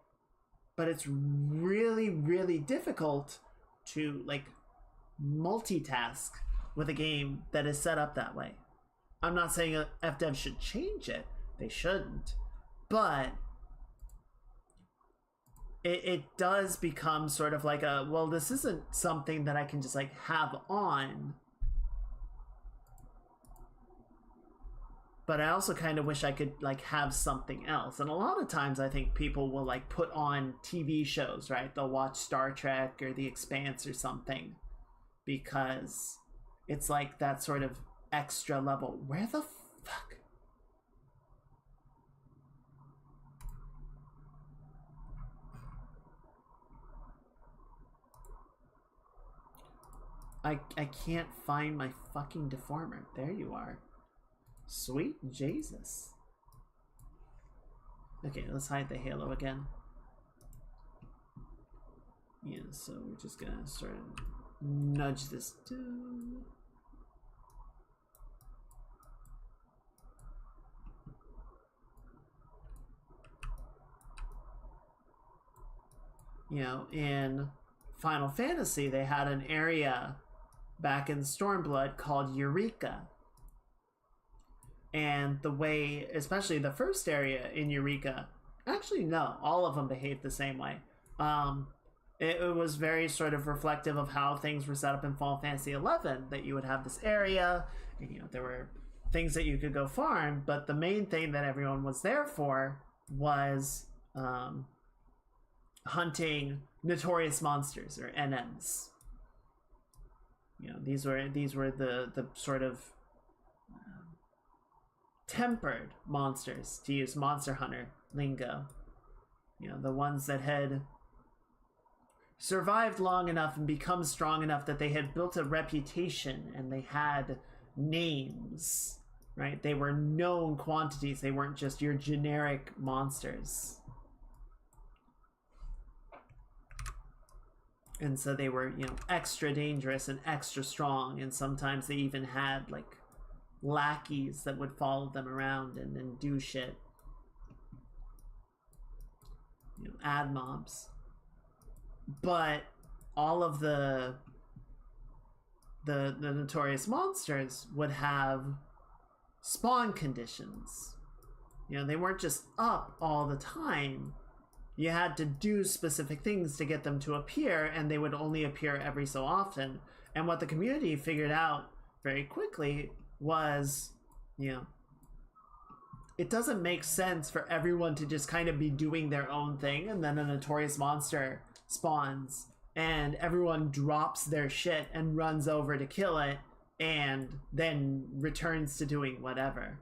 but it's really, really difficult to like multitask with a game that is set up that way. I'm not saying FDev should change it. They shouldn't. But it does become sort of like a, well, this isn't something that I can just like have on. But I also kind of wish I could like have something else. And a lot of times I think people will like put on TV shows, right? They'll watch Star Trek or The Expanse or something because it's like that sort of extra level. Where the fuck? I can't find my fucking deformer. There you are. Sweet Jesus. Okay, let's hide the halo again. Yeah, so we're just gonna sort of nudge this down. You know, in Final Fantasy, they had an area back in Stormblood called Eureka. And the way, especially the first area in Eureka, actually no, all of them behaved the same way. It was very sort of reflective of how things were set up in Final Fantasy XI, that you would have this area, and you know, there were things that you could go farm, but the main thing that everyone was there for was hunting notorious monsters, or NMs. You know, these were the sort of tempered monsters, to use Monster Hunter lingo. You know, the ones that had survived long enough and become strong enough that they had built a reputation and they had names, right? They were known quantities. They weren't just your generic monsters. And so they were, you know, extra dangerous and extra strong, and sometimes they even had like lackeys that would follow them around and do shit. You know, ad mobs. But all of the notorious monsters would have spawn conditions. You know, they weren't just up all the time. You had to do specific things to get them to appear, and they would only appear every so often. And what the community figured out very quickly was, you know, it doesn't make sense for everyone to just kind of be doing their own thing, and then a notorious monster spawns, and everyone drops their shit and runs over to kill it, and then returns to doing whatever.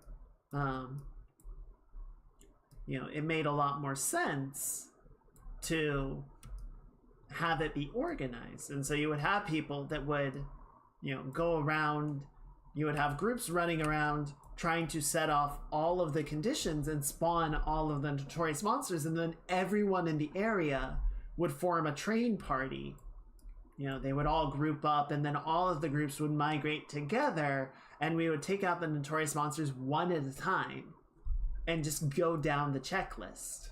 You know, it made a lot more sense to have it be organized. And so you would have people that would, you know, go around, you would have groups running around trying to set off all of the conditions and spawn all of the notorious monsters, and then everyone in the area would form a train party. You know, they would all group up, and then all of the groups would migrate together, and we would take out the notorious monsters one at a time and just go down the checklist.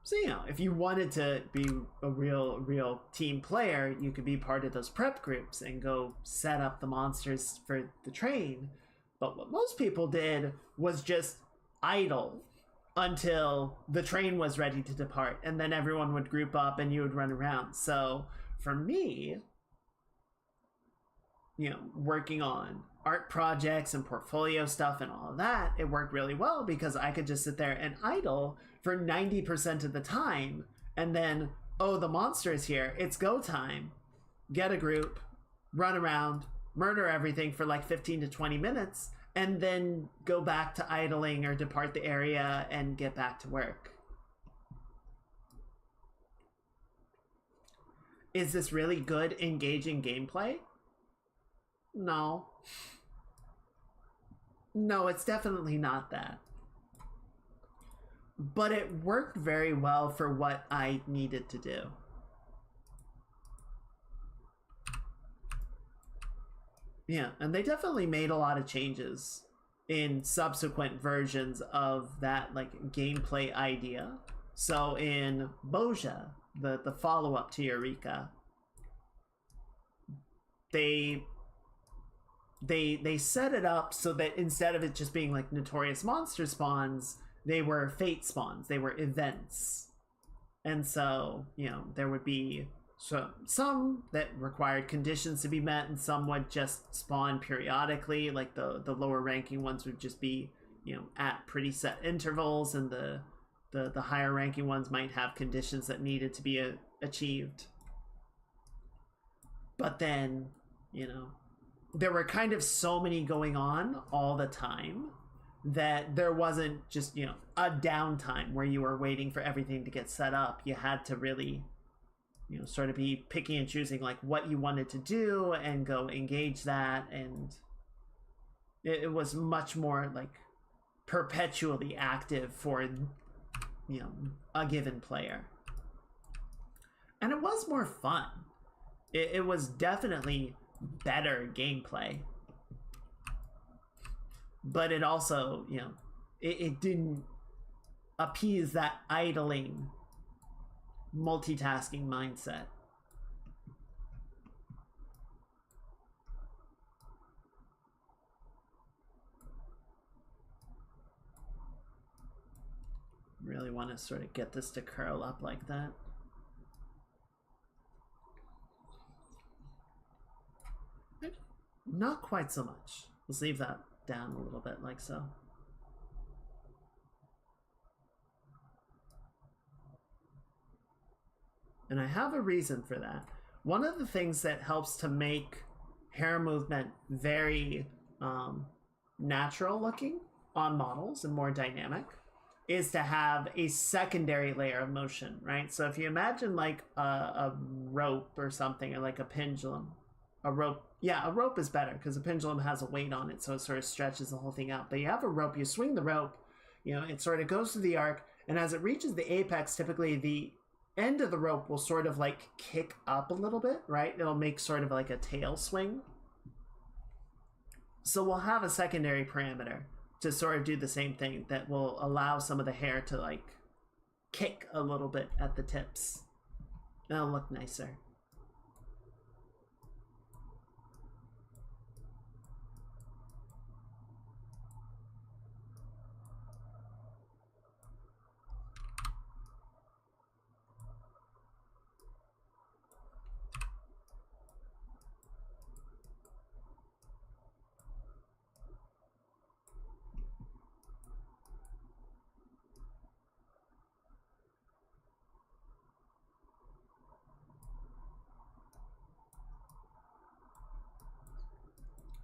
So, you know, if you wanted to be a real team player, you could be part of those prep groups and go set up the monsters for the train. But what most people did was just idle until the train was ready to depart, and then everyone would group up and you would run around. So for me, you know, working on art projects and portfolio stuff and all of that, it worked really well because I could just sit there and idle for 90% of the time, and then, oh, the monster is here, it's go time. Get a group, run around, murder everything for like 15 to 20 minutes, and then go back to idling or depart the area and get back to work. Is this really good, engaging gameplay? No. No, it's definitely not that. But it worked very well for what I needed to do. Yeah, and they definitely made a lot of changes in subsequent versions of that like gameplay idea. So in Bozja, the follow-up to Eureka, they they set it up so that instead of it just being like notorious monster spawns, they were fate spawns. They were events. And so, you know, there would be some that required conditions to be met, and some would just spawn periodically. Like the lower ranking ones would just be, you know, at pretty set intervals, and the higher ranking ones might have conditions that needed to be achieved. But then, you know, there were kind of so many going on all the time that there wasn't just, you know, a downtime where you were waiting for everything to get set up. You had to really, you know, sort of be picking and choosing like what you wanted to do and go engage that. And it was much more like perpetually active for, you know, a given player. And it was more fun. It was definitely better gameplay. But it also, you know, it didn't appease that idling, multitasking mindset. Really want to sort of get this to curl up like that. Not quite so much. Let's leave that down a little bit like so. And I have a reason for that. One of the things that helps to make hair movement very natural looking on models and more dynamic is to have a secondary layer of motion, right? So if you imagine like a rope or something, or like a pendulum, a rope is better because a pendulum has a weight on it, so it sort of stretches the whole thing out. But you have a rope, you swing the rope, you know, it sort of goes through the arc, and as it reaches the apex, typically the end of the rope will sort of like kick up a little bit, right? It'll make sort of like a tail swing. So we'll have a secondary parameter to sort of do the same thing that will allow some of the hair to like kick a little bit at the tips. It'll look nicer.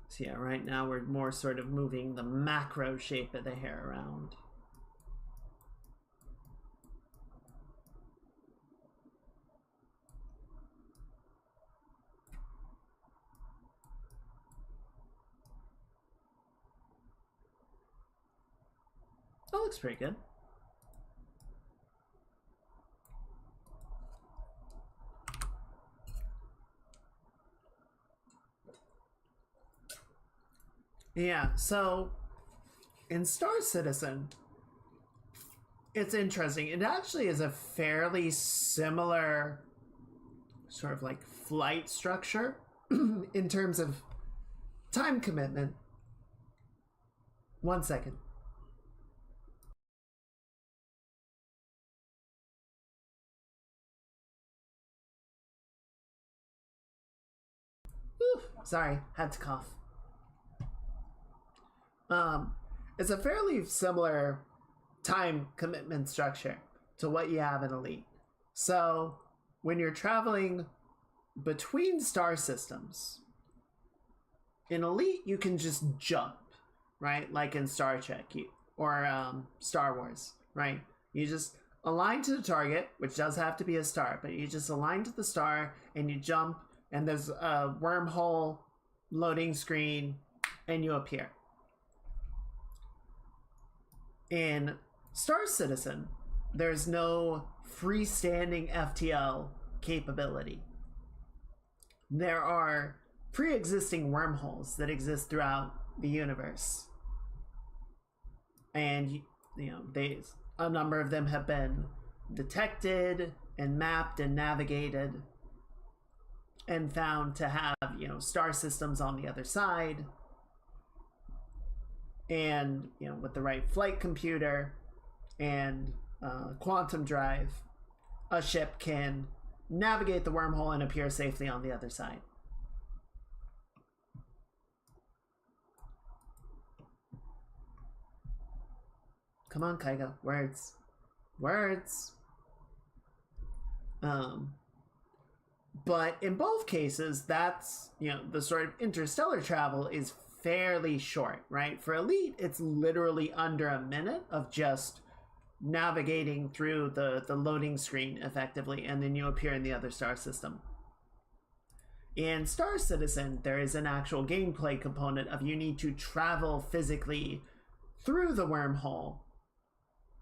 So yeah, right now we're more sort of moving the macro shape of the hair around. That looks pretty good. Yeah, so in Star Citizen, it's interesting. It actually is a fairly similar sort of like flight structure in terms of time commitment. 1 second. Whew, sorry, had to cough. It's a fairly similar time commitment structure to what you have in Elite. So when you're traveling between star systems, in Elite you can just jump, right? Like in Star Trek or Star Wars, right? You just align to the target, which does have to be a star, but you just align to the star and you jump, and there's a wormhole loading screen and you appear. In Star Citizen, there's no freestanding FTL capability. There are pre-existing wormholes that exist throughout the universe. And, you know, a number of them have been detected and mapped and navigated and found to have, you know, star systems on the other side And, you know, with the right flight computer and quantum drive, a ship can navigate the wormhole and appear safely on the other side. Come on, Kaigo. Words. Words. But in both cases, that's, you know, the sort of interstellar travel is fairly short, right? For Elite, it's literally under a minute of just navigating through the loading screen effectively, and then you appear in the other star system. In Star Citizen, there is an actual gameplay component of you need to travel physically through the wormhole,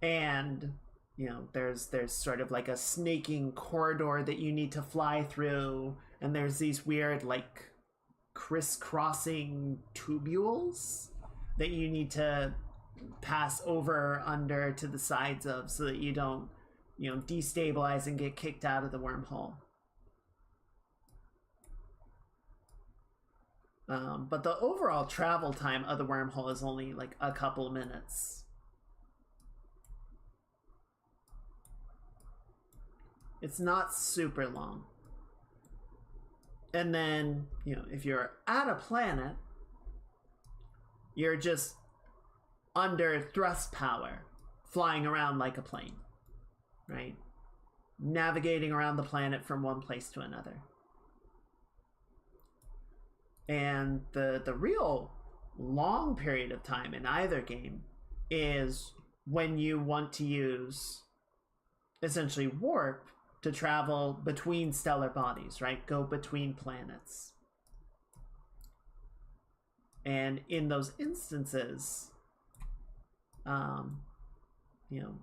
and you know, there's sort of like a snaking corridor that you need to fly through, and there's these weird like crisscrossing tubules that you need to pass over under to the sides of so that you don't, you know, destabilize and get kicked out of the wormhole. But the overall travel time of the wormhole is only like a couple minutes. It's not super long. And then, you know, if you're at a planet, you're just under thrust power, flying around like a plane, right? Navigating around the planet from one place to another. And the real long period of time in either game is when you want to use essentially warp to travel between stellar bodies, right? Go between planets. And in those instances, you know,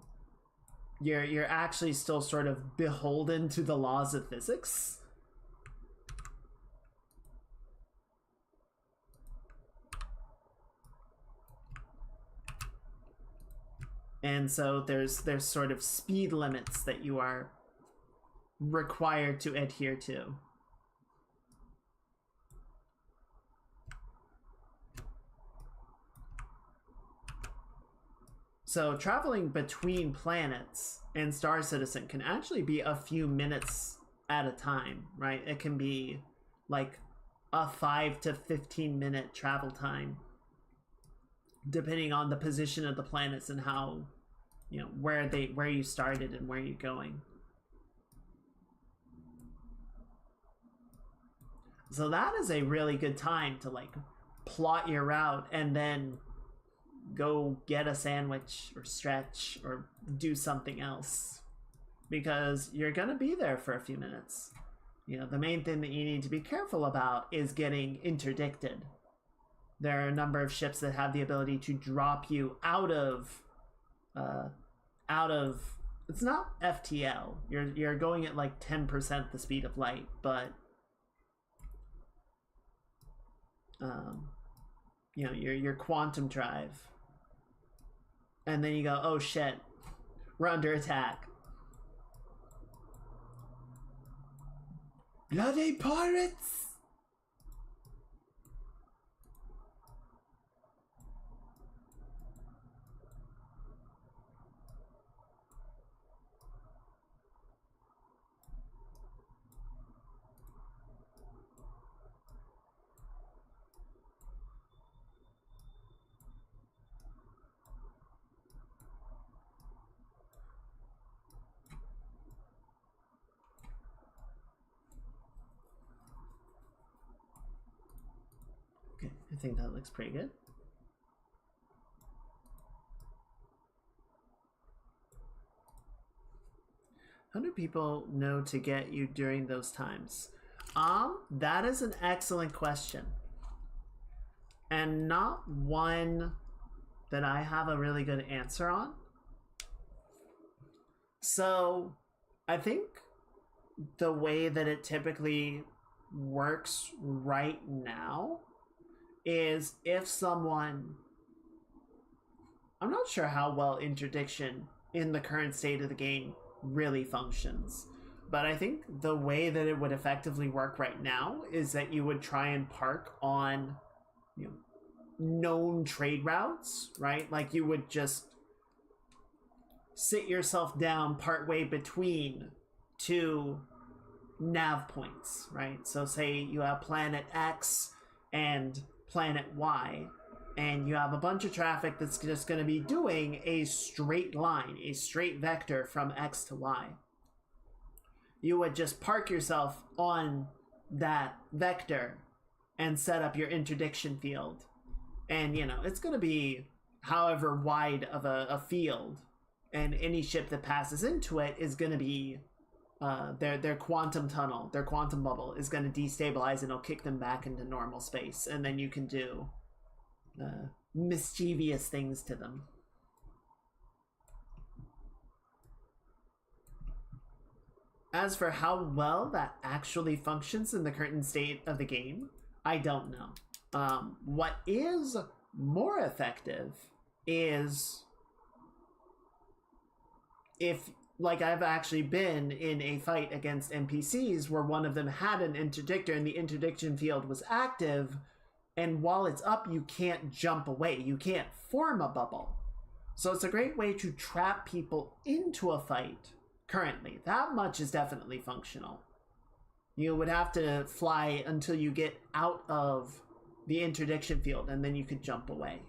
you're actually still sort of beholden to the laws of physics. And so there's sort of speed limits that you are required to adhere to. So traveling between planets in Star Citizen can actually be a few minutes at a time, right? It can be like a 5 to 15 minute travel time, depending on the position of the planets and how, you know, where you started and where you're going. So that is a really good time to like plot your route and then go get a sandwich or stretch or do something else, because you're gonna be there for a few minutes. You know, the main thing that you need to be careful about is getting interdicted. There are a number of ships that have the ability to drop you out of it's not FTL. You're going at like 10% the speed of light, but you know, your quantum drive, and then you go, oh shit, we're under attack. Bloody pirates! Okay, I think that looks pretty good. How do people know to get you during those times? That is an excellent question. And not one that I have a really good answer on. So, I think the way that it typically works right now is if someone, I'm not sure how well interdiction in the current state of the game really functions, but I think the way that it would effectively work right now is that you would try and park on, you know, known trade routes, right? Like you would just sit yourself down partway between two nav points, right? So say you have planet X and planet Y, and you have a bunch of traffic that's just going to be doing a straight line, a straight vector from X to Y. You would just park yourself on that vector and set up your interdiction field. And, you know, it's going to be however wide of a field, and any ship that passes into it is going to be their quantum tunnel, their quantum bubble is going to destabilize, and it'll kick them back into normal space, and then you can do mischievous things to them. As for how well that actually functions in the current state of the game, I don't know. What is more effective is if, like, I've actually been in a fight against NPCs where one of them had an interdictor and the interdiction field was active, and while it's up, you can't jump away. You can't form a bubble. So it's a great way to trap people into a fight currently. That much is definitely functional. You would have to fly until you get out of the interdiction field, and then you could jump away.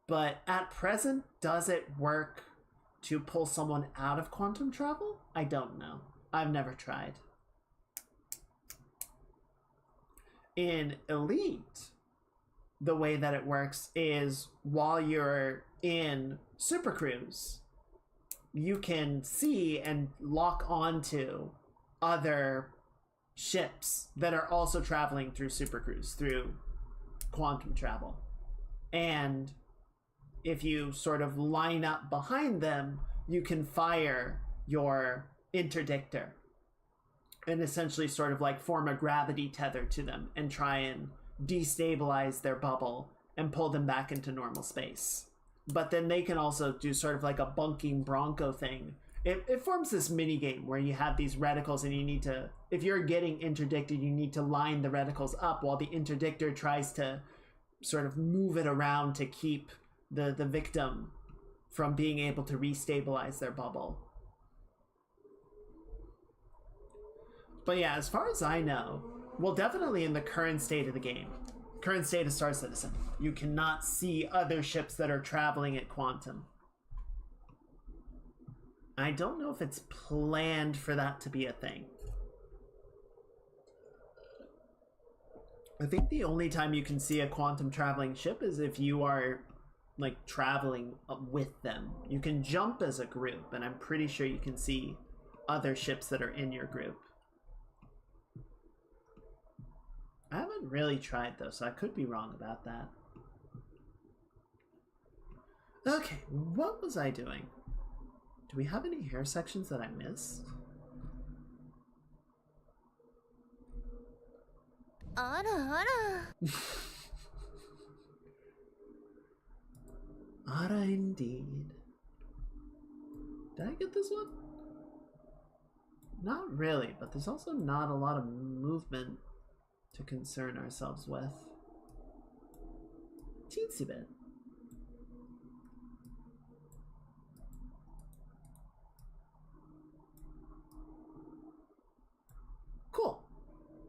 But at present, does it work to pull someone out of quantum travel? I don't know. I've never tried. In Elite, the way that it works is while you're in Super Cruise, you can see and lock onto other ships that are also traveling through Super Cruise, through quantum travel. And if you sort of line up behind them, you can fire your interdictor and essentially sort of like form a gravity tether to them and try and destabilize their bubble and pull them back into normal space. But then they can also do sort of like a bunking Bronco thing. It forms this mini game where you have these reticles, and you need to, if you're getting interdicted, you need to line the reticles up while the interdictor tries to sort of move it around to keep the victim from being able to restabilize their bubble. But yeah, as far as I know, well, definitely in the current state of the game, current state of Star Citizen, you cannot see other ships that are traveling at quantum. I don't know if it's planned for that to be a thing. I think the only time you can see a quantum traveling ship is if you are like traveling with them. You can jump as a group, and I'm pretty sure you can see other ships that are in your group. I haven't really tried though, so I could be wrong about that. Okay, what was I doing? Do we have any hair sections that I missed? Ara. Ara indeed. Did I get this one? Not really, but there's also not a lot of movement to concern ourselves with. Teensy bit. Cool.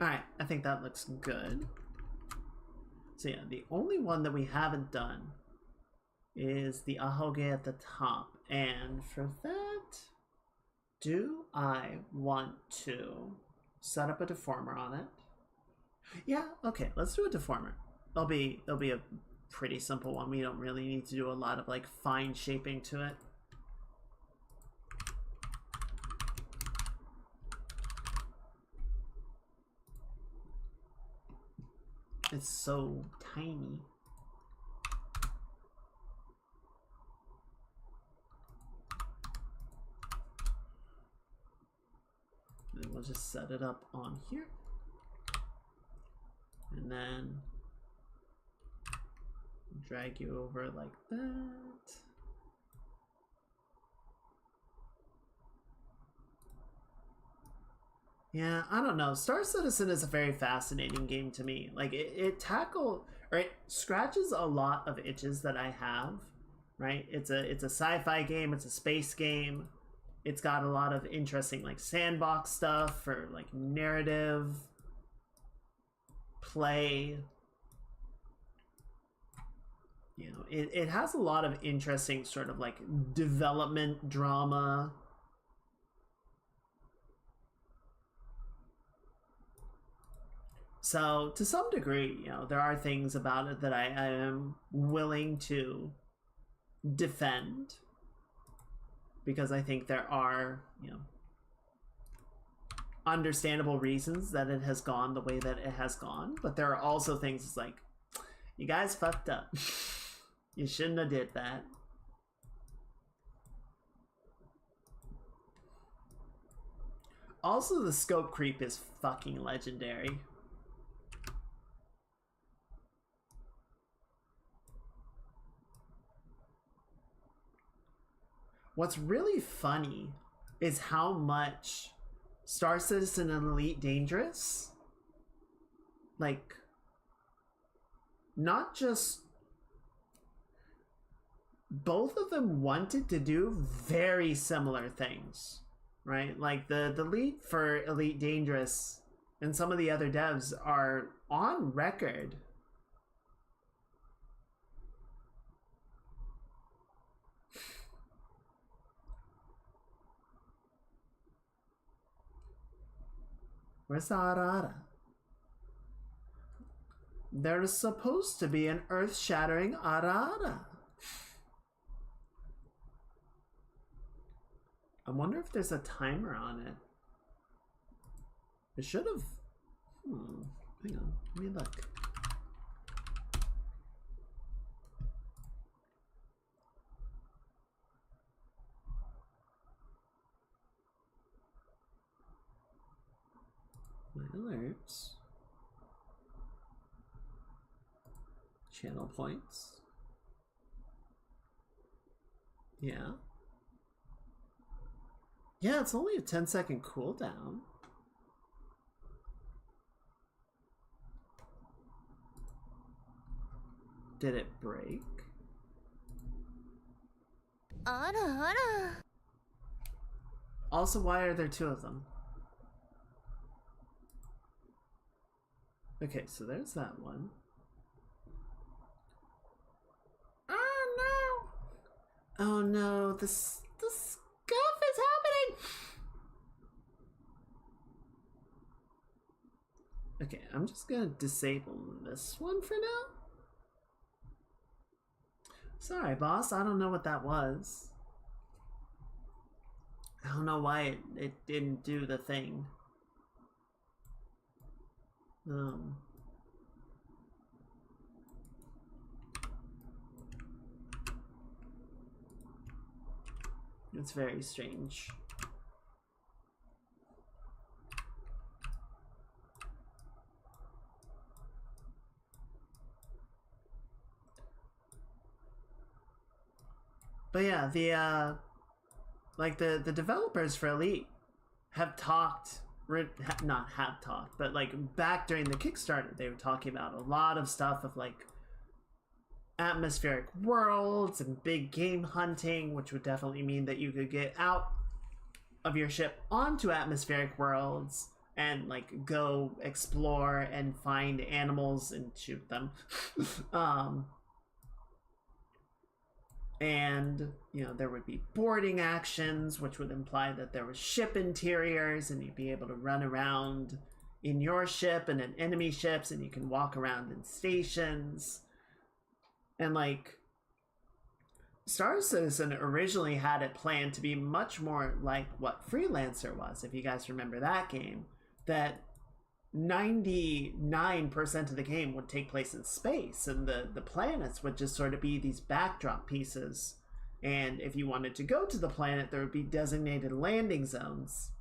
Alright, I think that looks good. So yeah, the only one that we haven't done is the ahoge at the top. And for that, do I want to set up a deformer on it? Yeah, okay, let's do a deformer. It'll be a pretty simple one. We don't really need to do a lot of like fine shaping to it. It's so tiny. And we'll just set it up on here. And then drag you over like that. Yeah, I don't know. Star Citizen is a very fascinating game to me. Like it or it scratches a lot of itches that I have, right? It's a sci-fi game, it's a space game. It's got a lot of interesting like sandbox stuff for like narrative play. You know, it has a lot of interesting sort of like development drama. So to some degree, you know, there are things about it that I am willing to defend, because I think there are, you know, understandable reasons that it has gone the way that it has gone. But there are also things it's like, you guys fucked up. You shouldn't have did that. Also, the scope creep is fucking legendary. What's really funny is how much Star Citizen and Elite Dangerous, like, not just, both of them wanted to do very similar things, right? Like the lead for Elite Dangerous and some of the other devs are on record Where's the Arara? There's supposed to be an earth-shattering Arara. I wonder if there's a timer on it. It should have. Hang on, let me look. My alerts. Channel points. Yeah. Yeah, it's only a 10-second cooldown. Did it break? Also, why are there two of them? Okay, so there's that one. Oh no! Oh no, the scuff is happening! Okay, I'm just gonna disable this one for now. Sorry, boss, I don't know what that was. I don't know why it didn't do the thing. It's very strange. But yeah, the developers for Elite have talked, not have talked, but like back during the Kickstarter, they were talking about a lot of stuff of like atmospheric worlds and big game hunting, which would definitely mean that you could get out of your ship onto atmospheric worlds and like go explore and find animals and shoot them. And, you know, there would be boarding actions, which would imply that there was ship interiors and you'd be able to run around in your ship and in enemy ships, and you can walk around in stations. And, like, Star Citizen originally had it planned to be much more like what Freelancer was, if you guys remember that game, that 99% of the game would take place in space, and the planets would just sort of be these backdrop pieces. And if you wanted to go to the planet, there would be designated landing zones.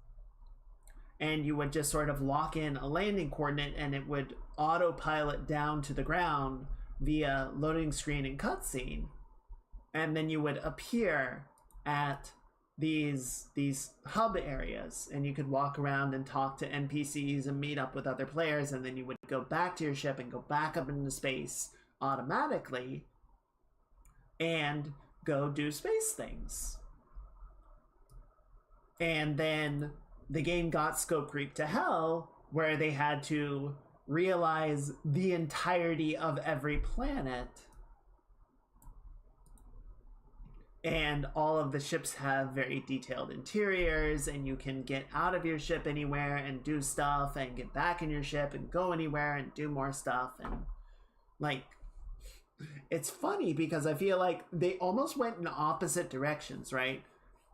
And you would just sort of lock in a landing coordinate and it would autopilot down to the ground via loading screen and cutscene. And then you would appear at these hub areas, and you could walk around and talk to NPCs and meet up with other players, and then you would go back to your ship and go back up into space automatically and go do space things. And then the game got scope creep to hell, where they had to realize the entirety of every planet. And all of the ships have very detailed interiors, and you can get out of your ship anywhere and do stuff, and get back in your ship and go anywhere and do more stuff. And like, it's funny because I feel like they almost went in opposite directions, right?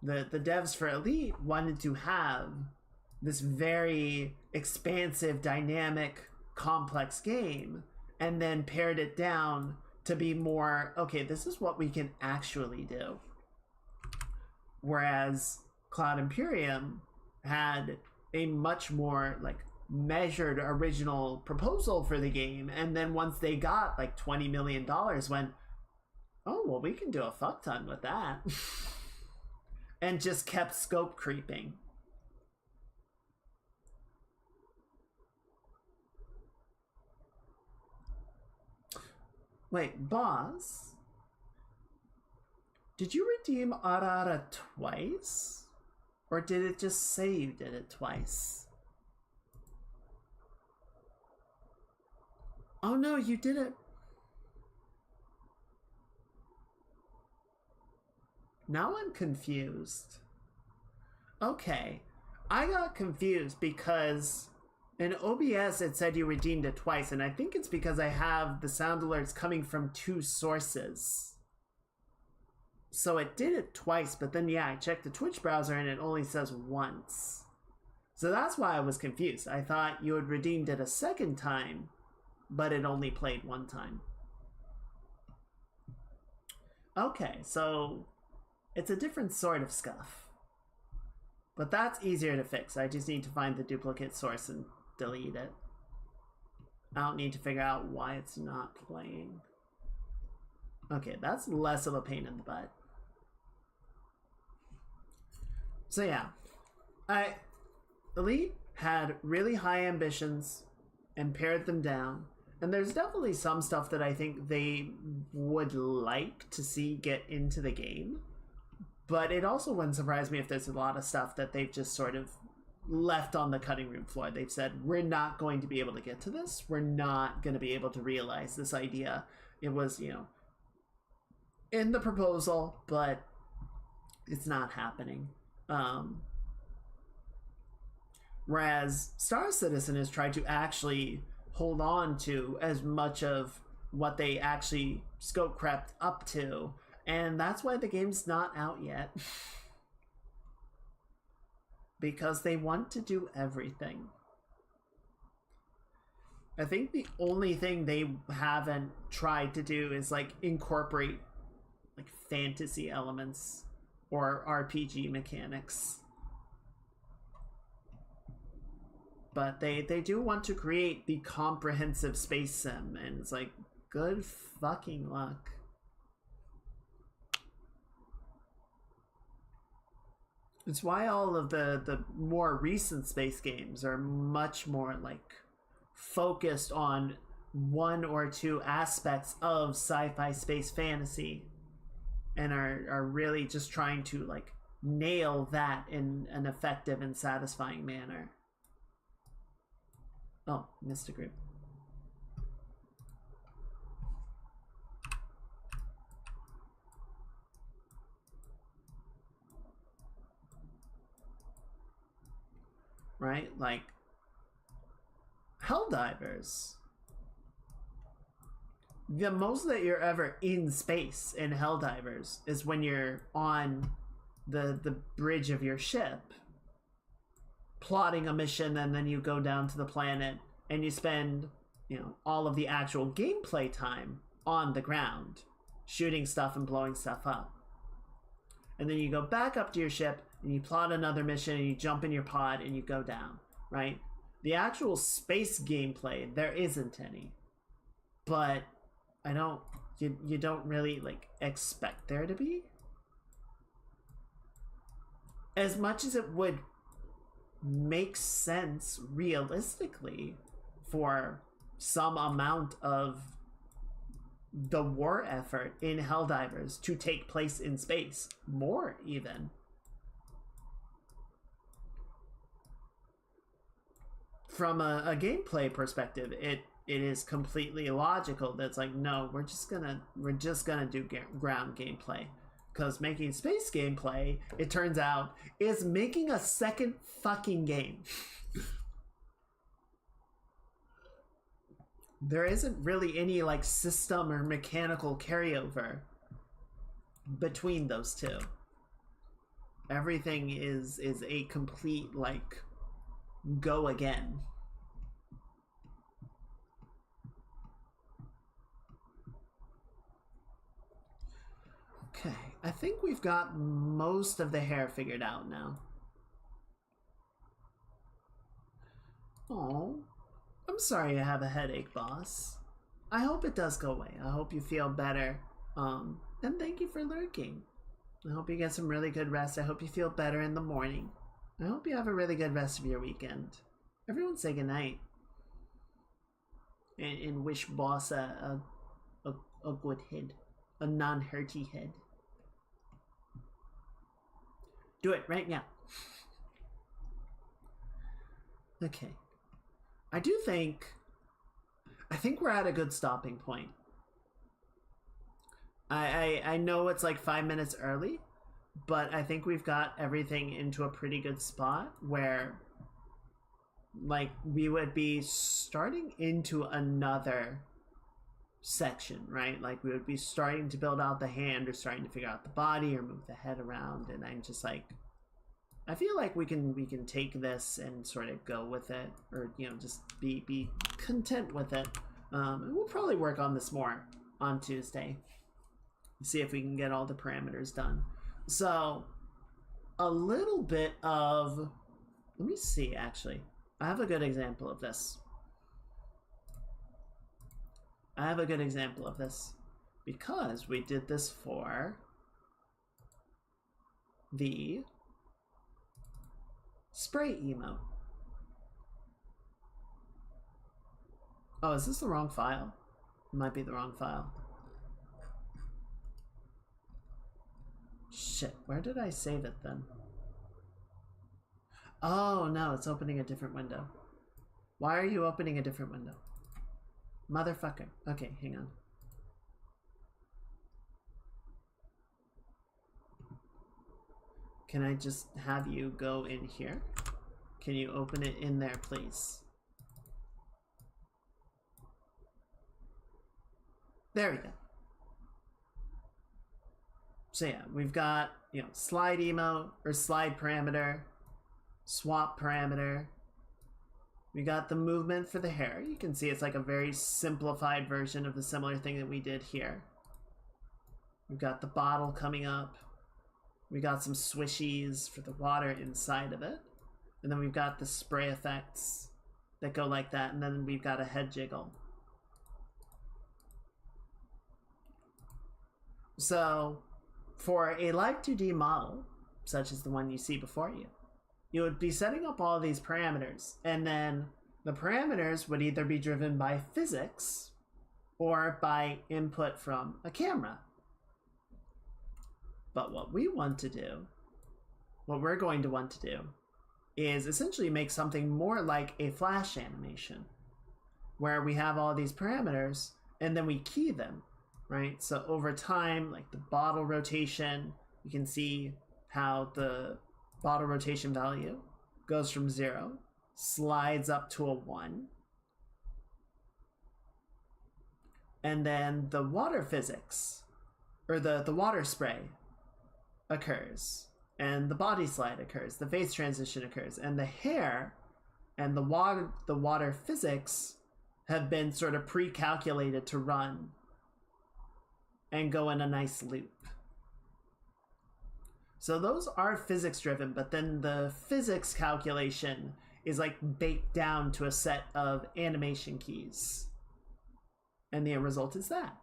The devs for Elite wanted to have this very expansive, dynamic, complex game, and then pared it down to be more, okay, this is what we can actually do. Whereas Cloud Imperium had a much more like measured original proposal for the game, and then once they got like $20 million, went, oh, well, we can do a fuck ton with that. And just kept scope creeping. Wait, boss? Did you redeem Arara twice? Or did it just say you did it twice? Oh no, you did it. Now I'm confused. Okay, I got confused because in OBS it said you redeemed it twice, and I think it's because I have the sound alerts coming from two sources. So it did it twice, but then yeah, I checked the Twitch browser and it only says once. So that's why I was confused. I thought you had redeemed it a second time, but it only played one time. Okay, so it's a different sort of scuff. But that's easier to fix. I just need to find the duplicate source and delete it. I don't need to figure out why it's not playing. Okay, that's less of a pain in the butt. So yeah, Elite had really high ambitions and pared them down. And there's definitely some stuff that I think they would like to see get into the game. But it also wouldn't surprise me if there's a lot of stuff that they've just sort of left on the cutting room floor. They've said, we're not going to be able to get to this. We're not going to be able to realize this idea. It was, you know, in the proposal, but it's not happening. Whereas Star Citizen has tried to actually hold on to as much of what they actually scope crept up to. And that's why the game's not out yet. Because they want to do everything. I think the only thing they haven't tried to do is like incorporate like fantasy elements or RPG mechanics. But they do want to create the comprehensive space sim, and it's like, good fucking luck. It's why all of the more recent space games are much more like focused on one or two aspects of sci-fi space fantasy, and are really just trying to like nail that in an effective and satisfying manner. Oh, missed a group. Right? Like, Helldivers. The most that you're ever in space in Helldivers is when you're on the bridge of your ship, plotting a mission, and then you go down to the planet and you spend, you know, all of the actual gameplay time on the ground, shooting stuff and blowing stuff up. And then you go back up to your ship and you plot another mission and you jump in your pod and you go down, right? The actual space gameplay, there isn't any. But you don't really like expect there to be. as much as it would make sense realistically for some amount of the war effort in Helldivers to take place in space, more even, from a gameplay perspective, it is completely illogical. That's like, no, we're just gonna do ground gameplay, because making space gameplay, it turns out, is making a second fucking game. There isn't really any like system or mechanical carryover between those two. Everything is a complete like go again. Okay, I think we've got most of the hair figured out now. Oh, I'm sorry you have a headache, boss. I hope it does go away. I hope you feel better. And thank you for lurking. I hope you get some really good rest. I hope you feel better in the morning. I hope you have a really good rest of your weekend. Everyone say goodnight. And wish boss a good head. A non-hurty head. Do it right now. Okay. I think we're at a good stopping point. I know it's like 5 minutes early, but I think we've got everything into a pretty good spot where like we would be starting into another section, right? Like we would be starting to build out the hand or starting to figure out the body or move the head around, and I'm just like, I feel like we can take this and sort of go with it, or you know, just be content with it. And we'll probably work on this more on Tuesday. See if we can get all the parameters done. So a little bit of, let me see, actually I have a good example of this. Because we did this for the spray emote. Oh, is this the wrong file? It might be the wrong file. Shit, where did I save it then? Oh no, it's opening a different window. Why are you opening a different window? Motherfucker. Okay, hang on. Can I just have you go in here? Can you open it in there, please? There we go. So yeah, we've got, you know, slide emote or slide parameter, swap parameter. We got the movement for the hair. You can see it's like a very simplified version of the similar thing that we did here. We've got the bottle coming up. We got some swishies for the water inside of it. And then we've got the spray effects that go like that. And then we've got a head jiggle. So for a live 2D model, such as the one you see before you, you would be setting up all these parameters, and then the parameters would either be driven by physics or by input from a camera. But what we're going to want to do, is essentially make something more like a flash animation, where we have all these parameters and then we key them, right? So over time, like the bottle rotation, you can see how the bottle rotation value goes from 0, slides up to a 1, and then the water physics, or the water spray occurs, and the body slide occurs, the face transition occurs, and the hair and the water physics have been sort of pre-calculated to run and go in a nice loop. So those are physics driven, but then the physics calculation is like baked down to a set of animation keys. And the end result is that.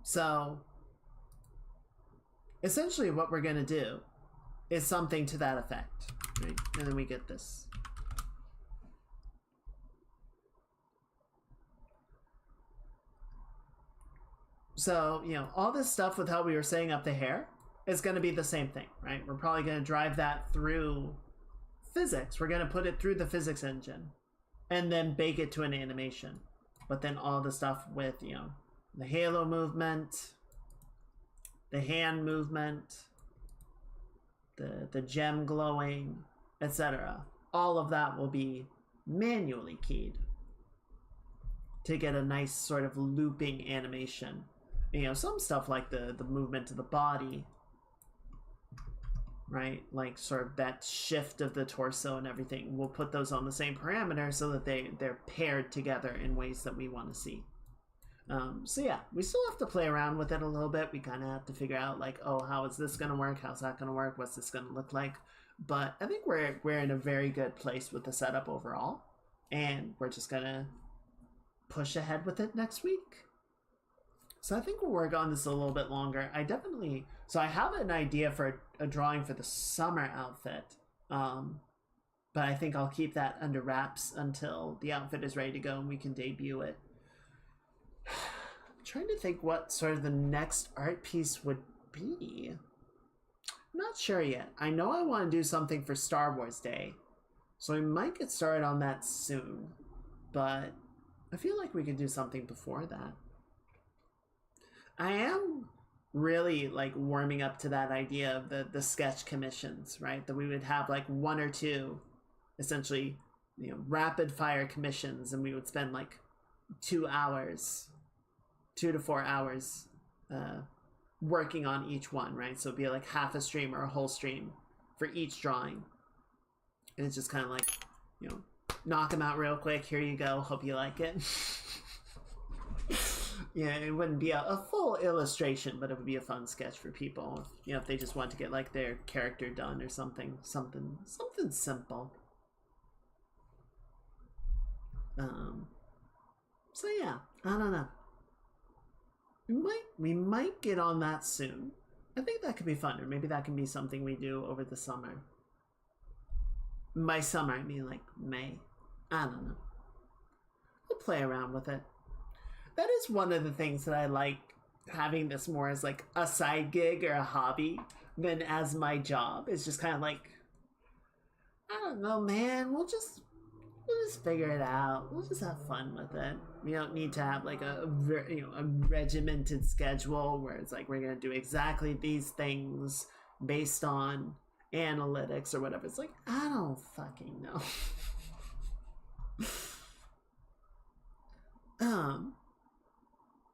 So essentially what we're gonna do is something to that effect, right? And then we get this. So, you know, all this stuff with how we were setting up the hair is going to be the same thing, right? We're probably going to drive that through physics. We're going to put it through the physics engine and then bake it to an animation. But then all the stuff with, you know, the halo movement, the hand movement, the gem glowing, etc. All of that will be manually keyed to get a nice sort of looping animation. You know, some stuff like the movement of the body, right? Like sort of that shift of the torso and everything. We'll put those on the same parameter so that they're paired together in ways that we want to see. So yeah, we still have to play around with it a little bit. We kind of have to figure out like, oh, how is this going to work? How's that going to work? What's this going to look like? But I think we're in a very good place with the setup overall. And we're just going to push ahead with it next week. So I think we'll work on this a little bit longer. So I have an idea for a drawing for the summer outfit. But I think I'll keep that under wraps until the outfit is ready to go and we can debut it. I'm trying to think what sort of the next art piece would be. I'm not sure yet. I know I want to do something for Star Wars Day. So we might get started on that soon. But I feel like we could do something before that. I am really like warming up to that idea of the sketch commissions, right? That we would have like one or two essentially, you know, rapid fire commissions, and we would spend like 2 to 4 hours working on each one, right? So it'd be like half a stream or a whole stream for each drawing. And it's just kind of like, you know, knock them out real quick. Here you go. Hope you like it. Yeah, it wouldn't be a full illustration, but it would be a fun sketch for people. You know, if they just want to get like their character done or something simple. So yeah, I don't know. We might get on that soon. I think that could be fun, or maybe that can be something we do over the summer. By summer, I mean like May. I don't know. We'll play around with it. That is one of the things that I like, having this more as like a side gig or a hobby than as my job. It's just kind of like, I don't know, man. We'll just figure it out. We'll just have fun with it. We don't need to have like a regimented schedule where it's like we're gonna do exactly these things based on analytics or whatever. It's like, I don't fucking know.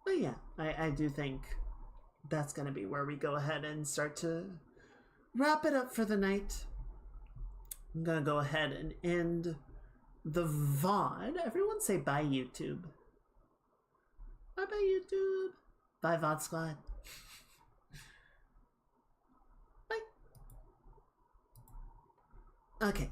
But yeah, I do think that's gonna be where we go ahead and start to wrap it up for the night. I'm gonna go ahead and end the VOD. Everyone say bye, YouTube. Bye bye, YouTube. Bye, VOD Squad. Bye. Okay,